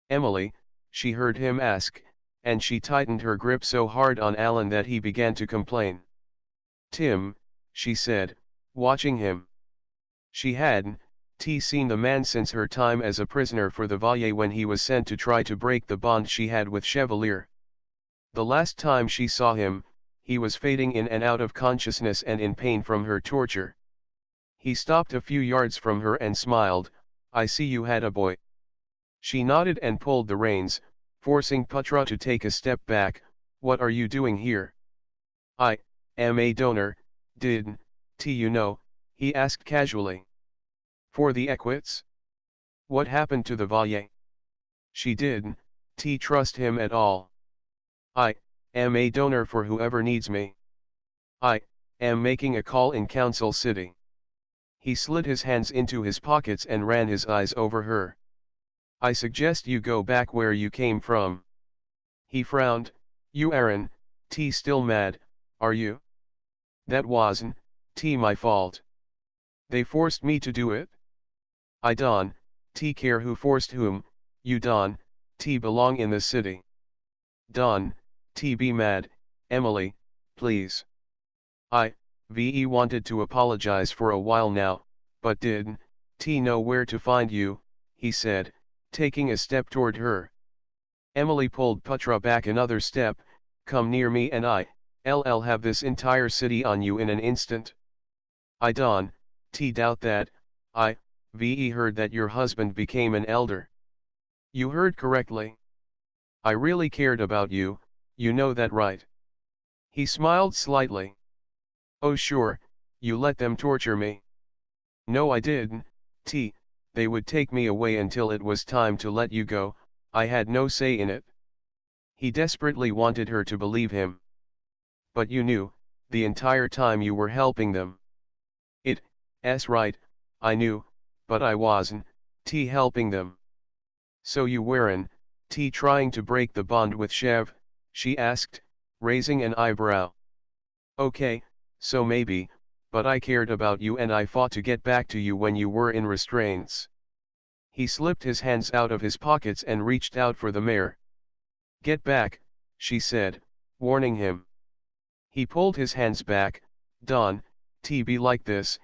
Emily, she heard him ask, and she tightened her grip so hard on Alan that he began to complain. Tim, she said, watching him. She hadn't seen the man since her time as a prisoner for the Valle when he was sent to try to break the bond she had with Chevalier. The last time she saw him, he was fading in and out of consciousness and in pain from her torture. He stopped a few yards from her and smiled, I see you had a boy. She nodded and pulled the reins, forcing Putra to take a step back. What are you doing here? I am a donor, didn't you know, he asked casually. For the Equities? What happened to the Valle? She didn't trust him at all. I am a donor for whoever needs me. I am making a call in Council City. He slid his hands into his pockets and ran his eyes over her. I suggest you go back where you came from. He frowned, you aren't still mad, are you? That wasn't my fault. They forced me to do it? I don, t care who forced whom, you don, t belong in the city. Don, t be mad, Emily, please. Ve wanted to apologize for a while now, but didn't know where to find you, he said, taking a step toward her. Emily pulled Putra back another step. Come near me and I'll have this entire city on you in an instant. I don't doubt that. Ve heard that your husband became an elder. You heard correctly. I really cared about you, you know that, right? He smiled slightly. Oh sure, you let them torture me. No, I didn't. They would take me away until it was time to let you go. I had no say in it. He desperately wanted her to believe him. But you knew, the entire time you were helping them. It's right, I knew, but I wasn't helping them. So you weren't trying to break the bond with Chev? She asked, raising an eyebrow. Okay, so maybe, but I cared about you and I fought to get back to you when you were in restraints. He slipped his hands out of his pockets and reached out for the mare. Get back, she said, warning him. He pulled his hands back. Don, be like this,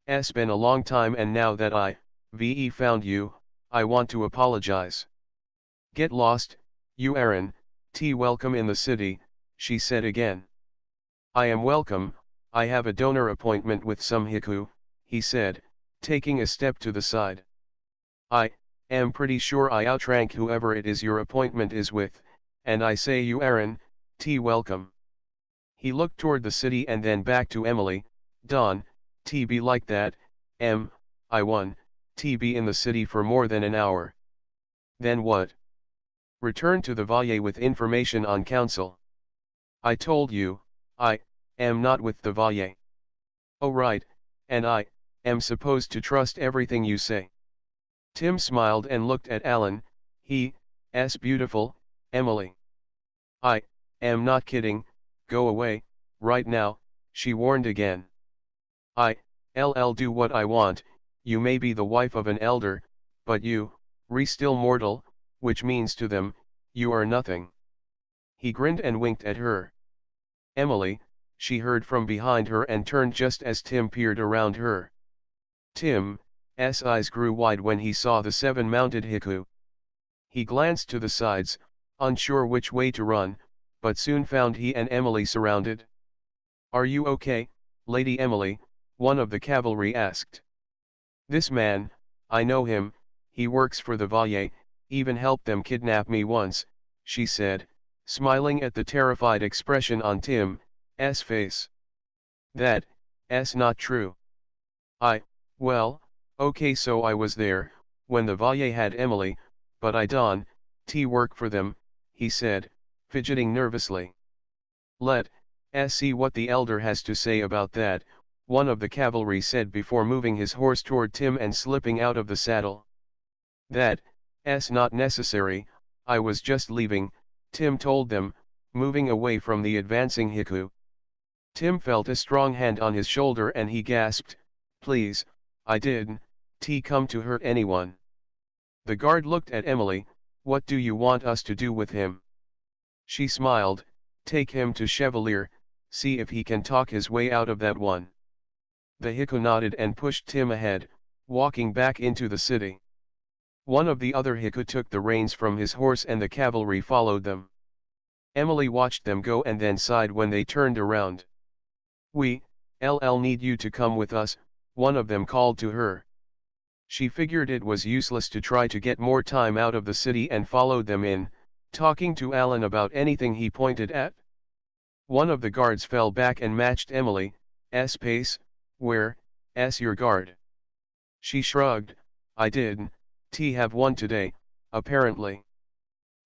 it's been a long time and now that Ve found you, I want to apologize. Get lost, you Aaron, welcome in the city, she said again. I am welcome, I have a donor appointment with some haiku, he said, taking a step to the side. I am pretty sure I outrank whoever it is your appointment is with, and I say you Aaron, welcome. He looked toward the city and then back to Emily. Don, be like that, I won, be in the city for more than an hour. Then what? Return to the Valle with information on council. I told you, I am not with the Valle. Oh right, and I am supposed to trust everything you say. Tim smiled and looked at Alan. He's beautiful, Emily. I am not kidding, go away, right now, she warned again. I'll do what I want, you may be the wife of an elder, but you, still mortal, which means to them, you are nothing. He grinned and winked at her. Emily, she heard from behind her and turned just as Tim peered around her. Tim's eyes grew wide when he saw the 7 mounted haiku. He glanced to the sides, unsure which way to run, but soon found he and Emily surrounded. Are you okay, Lady Emily? One of the cavalry asked. This man, I know him, he works for the Valle, even helped them kidnap me once, she said, smiling at the terrified expression on Tim's face. That's not true. Well, okay, so I was there, when the Valle had Emily, but I don't work for them, he said, fidgeting nervously. Let's see what the elder has to say about that, one of the cavalry said before moving his horse toward Tim and slipping out of the saddle. That's not necessary, I was just leaving, Tim told them, moving away from the advancing haiku. Tim felt a strong hand on his shoulder and he gasped, please, I didn't come to hurt anyone. The guard looked at Emily, what do you want us to do with him? She smiled, take him to Chevalier, see if he can talk his way out of that one. The haiku nodded and pushed Tim ahead, walking back into the city. One of the other haiku took the reins from his horse and the cavalry followed them. Emily watched them go and then sighed when they turned around. We'll need you to come with us, one of them called to her. She figured it was useless to try to get more time out of the city and followed them in, talking to Alan about anything he pointed at. One of the guards fell back and matched Emily's pace. Where's your guard? She shrugged, I didn't have one today, apparently.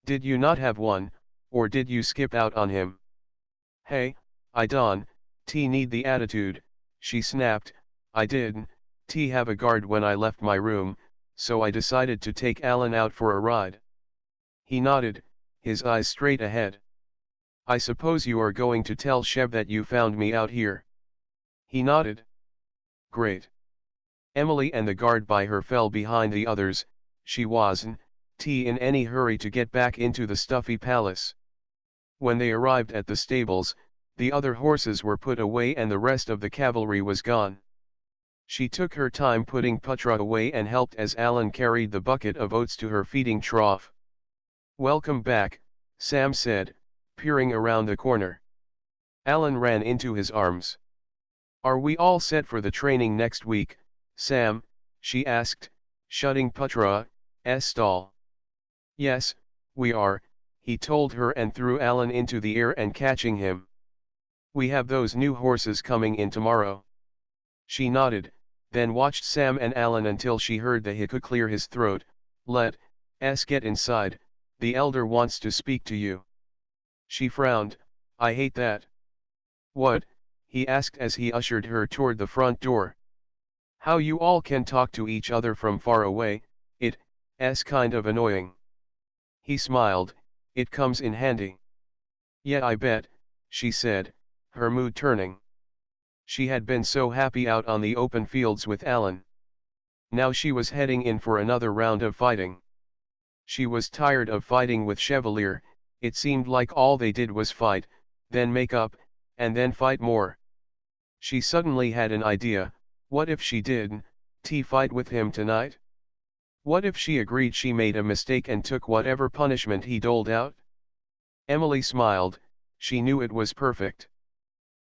Did you not have one, or did you skip out on him? Hey, I don't need the attitude, she snapped, I didn't have a guard when I left my room, so I decided to take Alan out for a ride. He nodded, his eyes straight ahead. I suppose you are going to tell Chev that you found me out here. He nodded. Great. Emily and the guard by her fell behind the others. She wasn't in any hurry to get back into the stuffy palace. When they arrived at the stables, the other horses were put away and the rest of the cavalry was gone. She took her time putting Putra away and helped as Alan carried the bucket of oats to her feeding trough. "Welcome back," Sam said, peering around the corner. Alan ran into his arms. "Are we all set for the training next week, Sam?" she asked, shutting Putra's stall. "Yes, we are," he told her and threw Alan into the air and catching him. "We have those new horses coming in tomorrow." She nodded, then watched Sam and Alan until she heard the haiku clear his throat. "Let's get inside, the elder wants to speak to you." She frowned. "I hate that." "What?" he asked as he ushered her toward the front door. "How you all can talk to each other from far away, it's kind of annoying." He smiled. "It comes in handy." "Yeah, I bet," she said, her mood turning. She had been so happy out on the open fields with Alan. Now she was heading in for another round of fighting. She was tired of fighting with Chevalier. It seemed like all they did was fight, then make up, and then fight more. She suddenly had an idea. What if she did fight with him tonight? What if she agreed she made a mistake and took whatever punishment he doled out? Emily smiled. She knew it was perfect.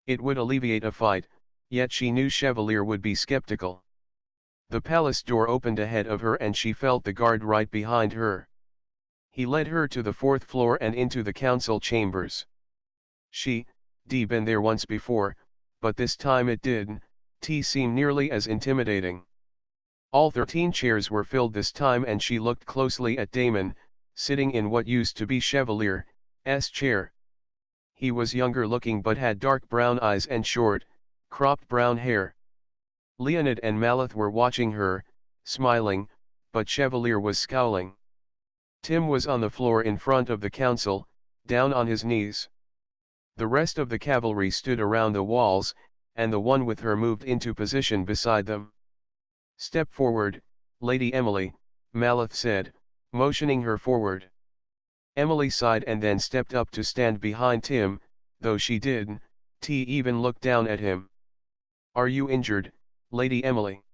It would alleviate a fight, yet she knew Chevalier would be skeptical. The palace door opened ahead of her and she felt the guard right behind her. He led her to the fourth floor and into the council chambers. She'd been there once before, but this time it didn't seem nearly as intimidating. All 13 chairs were filled this time and she looked closely at Damon, sitting in what used to be Chevalier's chair. He was younger looking but had dark brown eyes and short, cropped brown hair. Leonid and Malith were watching her, smiling, but Chevalier was scowling. Tim was on the floor in front of the council, down on his knees. The rest of the cavalry stood around the walls, and the one with her moved into position beside them. "Step forward, Lady Emily," Malith said, motioning her forward. Emily sighed and then stepped up to stand behind Tim, though she didn't even look down at him. "Are you injured, Lady Emily?"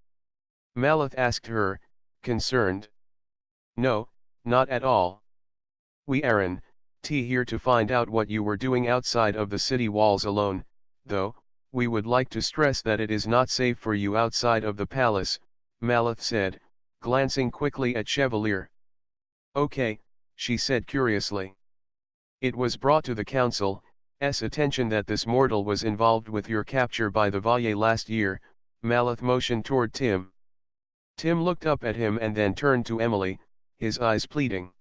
Malith asked her, concerned. "No, not at all. We aren't here to find out what you were doing outside of the city walls alone, though we would like to stress that it is not safe for you outside of the palace," Malith said, glancing quickly at Chevalier. "Okay," she said curiously. "It was brought to the council's attention that this mortal was involved with your capture by the Valle last year." Malith motioned toward Tim. Tim looked up at him and then turned to Emily, his eyes pleading.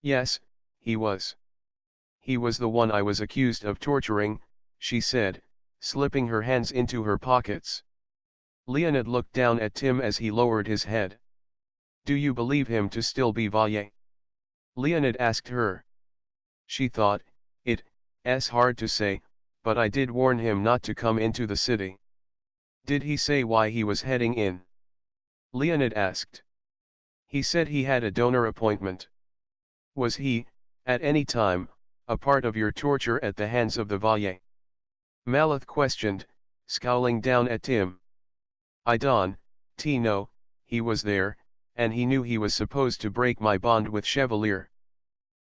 "Yes, he was. He was the one I was accused of torturing," she said, slipping her hands into her pockets. Leonid looked down at Tim as he lowered his head. "Do you believe him to still be Valle?" Leonid asked her. She thought, it's hard to say, but I did warn him not to come into the city. "Did he say why he was heading in?" Leonid asked. "He said he had a donor appointment." "Was he, at any time, a part of your torture at the hands of the Valle?" Malith questioned, scowling down at Tim. "I don't know, he was there, and he knew he was supposed to break my bond with Chevalier."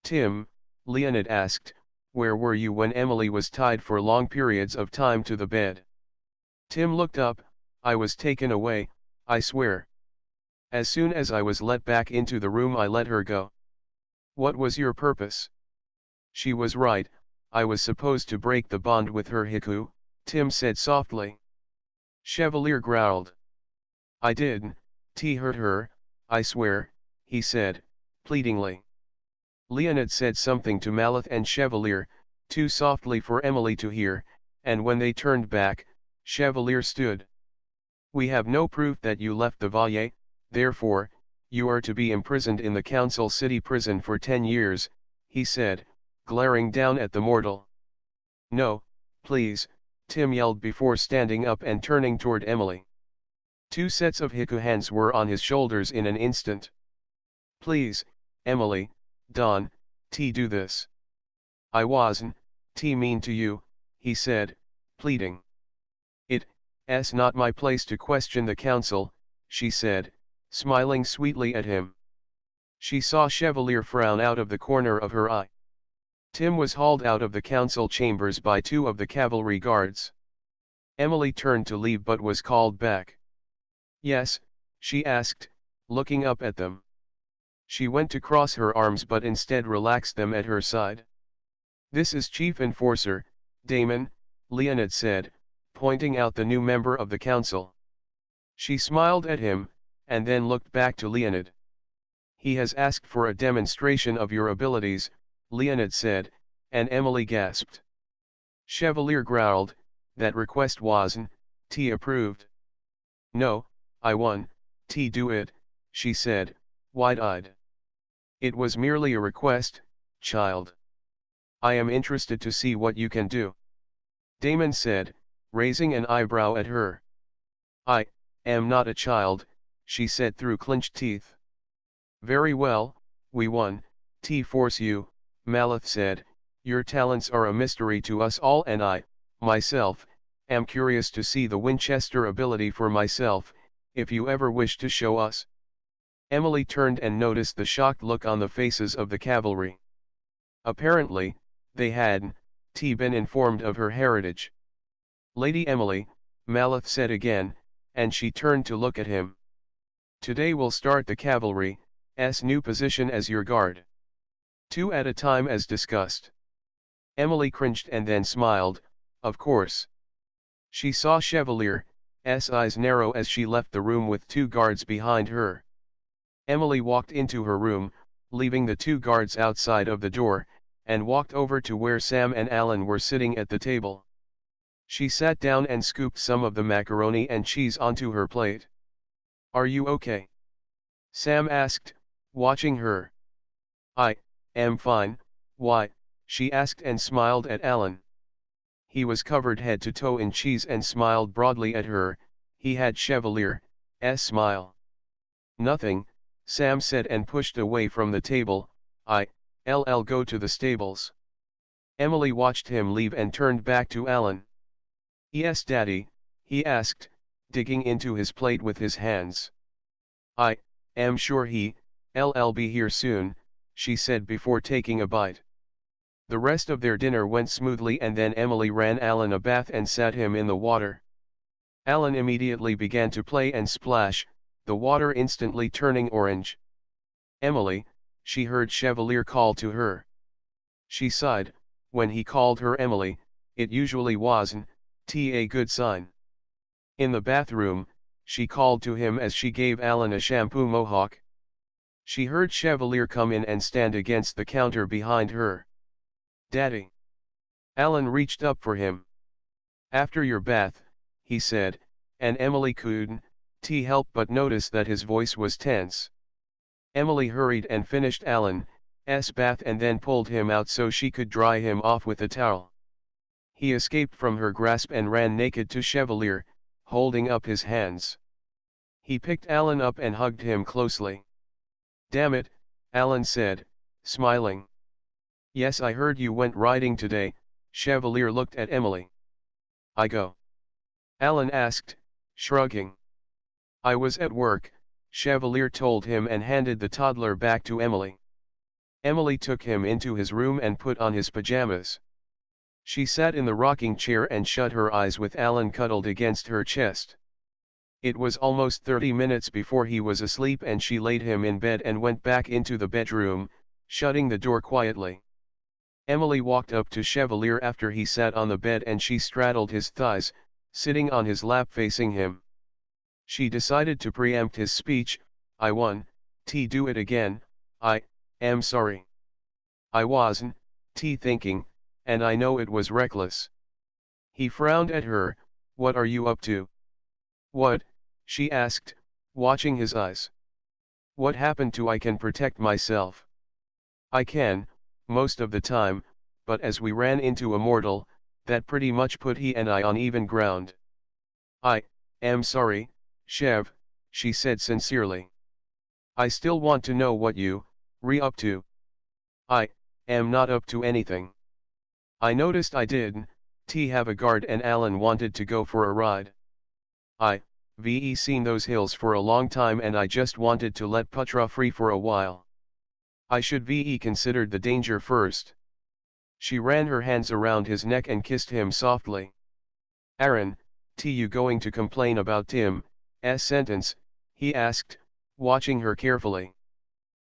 "Tim," Leonid asked, "where were you when Emily was tied for long periods of time to the bed?" Tim looked up. "I was taken away, I swear. As soon as I was let back into the room I let her go." "What was your purpose?" "She was right, I was supposed to break the bond with her haiku," Tim said softly. Chevalier growled. "I didn't hurt her, I swear," he said, pleadingly. Leonid said something to Malith and Chevalier, too softly for Emily to hear, and when they turned back, Chevalier stood. "We have no proof that you left the Valle, therefore, you are to be imprisoned in the council city prison for 10 years, he said, glaring down at the mortal. "No, please," Tim yelled before standing up and turning toward Emily. 2 sets of Heku hands were on his shoulders in an instant. Please, Emily, Don, do this. I wasn't mean to you, he said, pleading. It's not my place to question the council, she said, smiling sweetly at him. She saw Chevalier frown out of the corner of her eye. Tim was hauled out of the council chambers by 2 of the cavalry guards. Emily turned to leave but was called back. Yes, she asked, looking up at them. She went to cross her arms but instead relaxed them at her side. This is Chief Enforcer, Damon, Leonid said, pointing out the new member of the council. She smiled at him, and then looked back to Leonid. He has asked for a demonstration of your abilities, Leonid said, and Emily gasped. Chevalier growled, that request wasn't approved. No, I won, do it, she said, wide-eyed. It was merely a request, child. I am interested to see what you can do. Damon said, raising an eyebrow at her. I am not a child, she said through clenched teeth. Very well, we won, force you, Malith said, your talents are a mystery to us all and I, myself, am curious to see the Winchester ability for myself, if you ever wish to show us. Emily turned and noticed the shocked look on the faces of the cavalry. Apparently, they hadn't been informed of her heritage. Lady Emily, Malith said again, and she turned to look at him. Today we'll start the cavalry's new position as your guard. 2 at a time as discussed. Emily cringed and then smiled, of course. She saw Chevalier's eyes narrow as she left the room with 2 guards behind her. Emily walked into her room, leaving the 2 guards outside of the door, and walked over to where Sam and Alan were sitting at the table. She sat down and scooped some of the macaroni and cheese onto her plate. Are you okay? Sam asked, watching her. I am fine, why? She asked and smiled at Alan. He was covered head to toe in cheese and smiled broadly at her. He had Chevalier's smile. Nothing, Sam said and pushed away from the table. I'll go to the stables. Emily watched him leave and turned back to Alan. Yes, Daddy, he asked, digging into his plate with his hands. I am sure he'll be here soon, she said before taking a bite. The rest of their dinner went smoothly and then Emily ran Alan a bath and sat him in the water. Alan immediately began to play and splash, the water instantly turning orange. Emily, she heard Chevalier call to her. She sighed, when he called her Emily, it usually wasn't a good sign. In the bathroom, she called to him as she gave Alan a shampoo mohawk. She heard Chevalier come in and stand against the counter behind her. Daddy. Alan reached up for him. After your bath, he said, and Emily couldn't help but notice that his voice was tense. Emily hurried and finished Alan's bath and then pulled him out so she could dry him off with a towel. He escaped from her grasp and ran naked to Chevalier, holding up his hands. He picked Alan up and hugged him closely. Damn it, Alan said, smiling. Yes, I heard you went riding today. Chevalier looked at Emily. I go? Alan asked, shrugging. I was at work, Chevalier told him and handed the toddler back to Emily. Emily took him into his room and put on his pajamas. She sat in the rocking chair and shut her eyes with Alan cuddled against her chest. It was almost 30 minutes before he was asleep and she laid him in bed and went back into the bedroom, shutting the door quietly. Emily walked up to Chevalier after he sat on the bed and she straddled his thighs, sitting on his lap facing him. She decided to preempt his speech. I won, do it again, I am sorry. I wasn't thinking, and I know it was reckless. He frowned at her. What are you up to? What? She asked, watching his eyes. What happened to I can protect myself? I can, most of the time, but as we ran into a mortal, that pretty much put he and I on even ground. I am sorry, Chev, she said sincerely. I still want to know what you, up to. I, am not up to anything. I noticed I did, have a guard and Alan wanted to go for a ride. Ve seen those hills for a long time and I just wanted to let Putra free for a while. I should Ve considered the danger first. She ran her hands around his neck and kissed him softly. Aaron, you going to complain about Tim's sentence, he asked, watching her carefully.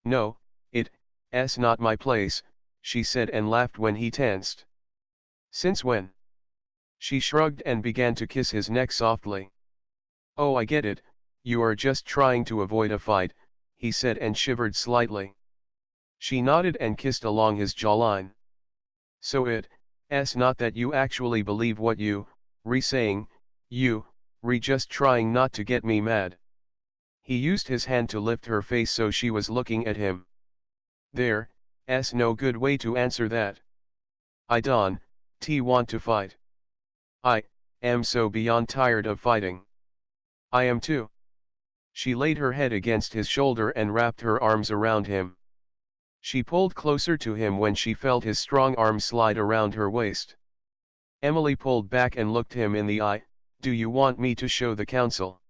No, it's not my place, she said and laughed when he tensed. Since when? She shrugged and began to kiss his neck softly. Oh, I get it, you are just trying to avoid a fight, he said and shivered slightly. She nodded and kissed along his jawline. So it's not that you actually believe what you, saying, you, just trying not to get me mad. He used his hand to lift her face so she was looking at him. There's no good way to answer that. I don't want to fight. I am so beyond tired of fighting. I am too. She laid her head against his shoulder and wrapped her arms around him. She pulled closer to him when she felt his strong arm slide around her waist. Emily pulled back and looked him in the eye. Do you want me to show the council?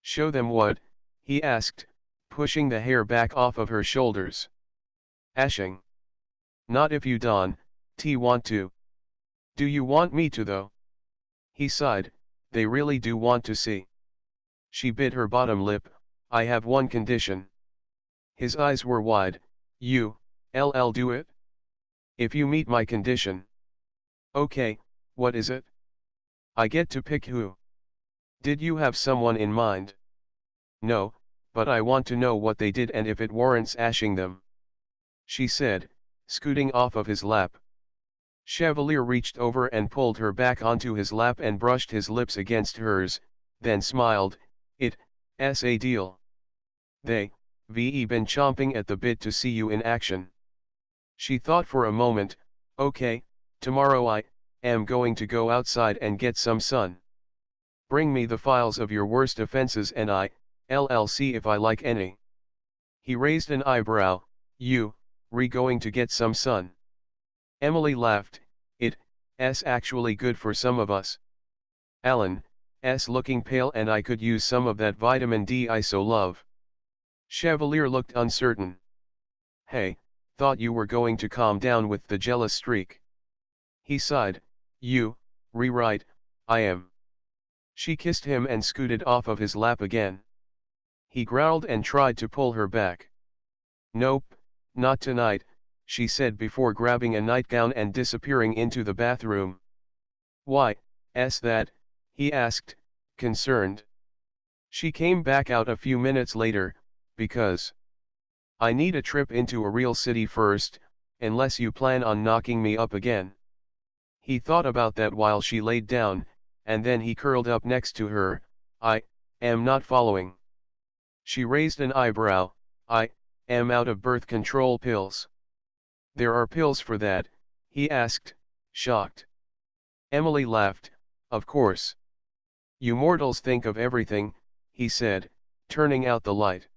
Show them what? He asked, pushing the hair back off of her shoulders. Ashing. Not if you don't want to. Do you want me to though? He sighed, they really do want to see. She bit her bottom lip. I have one condition. His eyes were wide. You'll do it? If you meet my condition. Okay, what is it? I get to pick who. Did you have someone in mind? No, but I want to know what they did and if it warrants ashing them. She said, scooting off of his lap. Chevalier reached over and pulled her back onto his lap and brushed his lips against hers, then smiled. It's a deal. They've been chomping at the bit to see you in action. She thought for a moment. Okay, tomorrow I am going to go outside and get some sun. Bring me the files of your worst offenses and I'll see if I like any. He raised an eyebrow. You going to get some sun? Emily laughed. It's actually good for some of us. Alan's looking pale and I could use some of that vitamin D I so love. Chevalier looked uncertain. Hey, thought you were going to calm down with the jealous streak. He sighed. You, right, I am. She kissed him and scooted off of his lap again. He growled and tried to pull her back. Nope, not tonight, she said before grabbing a nightgown and disappearing into the bathroom. Why's that? He asked, concerned. She came back out a few minutes later, because I need a trip into a real city first, unless you plan on knocking me up again. He thought about that while she laid down, and then he curled up next to her. I am not following. She raised an eyebrow. I am out of birth control pills. There are pills for that, he asked, shocked. Emily laughed. Of course. You mortals think of everything, he said, turning out the light.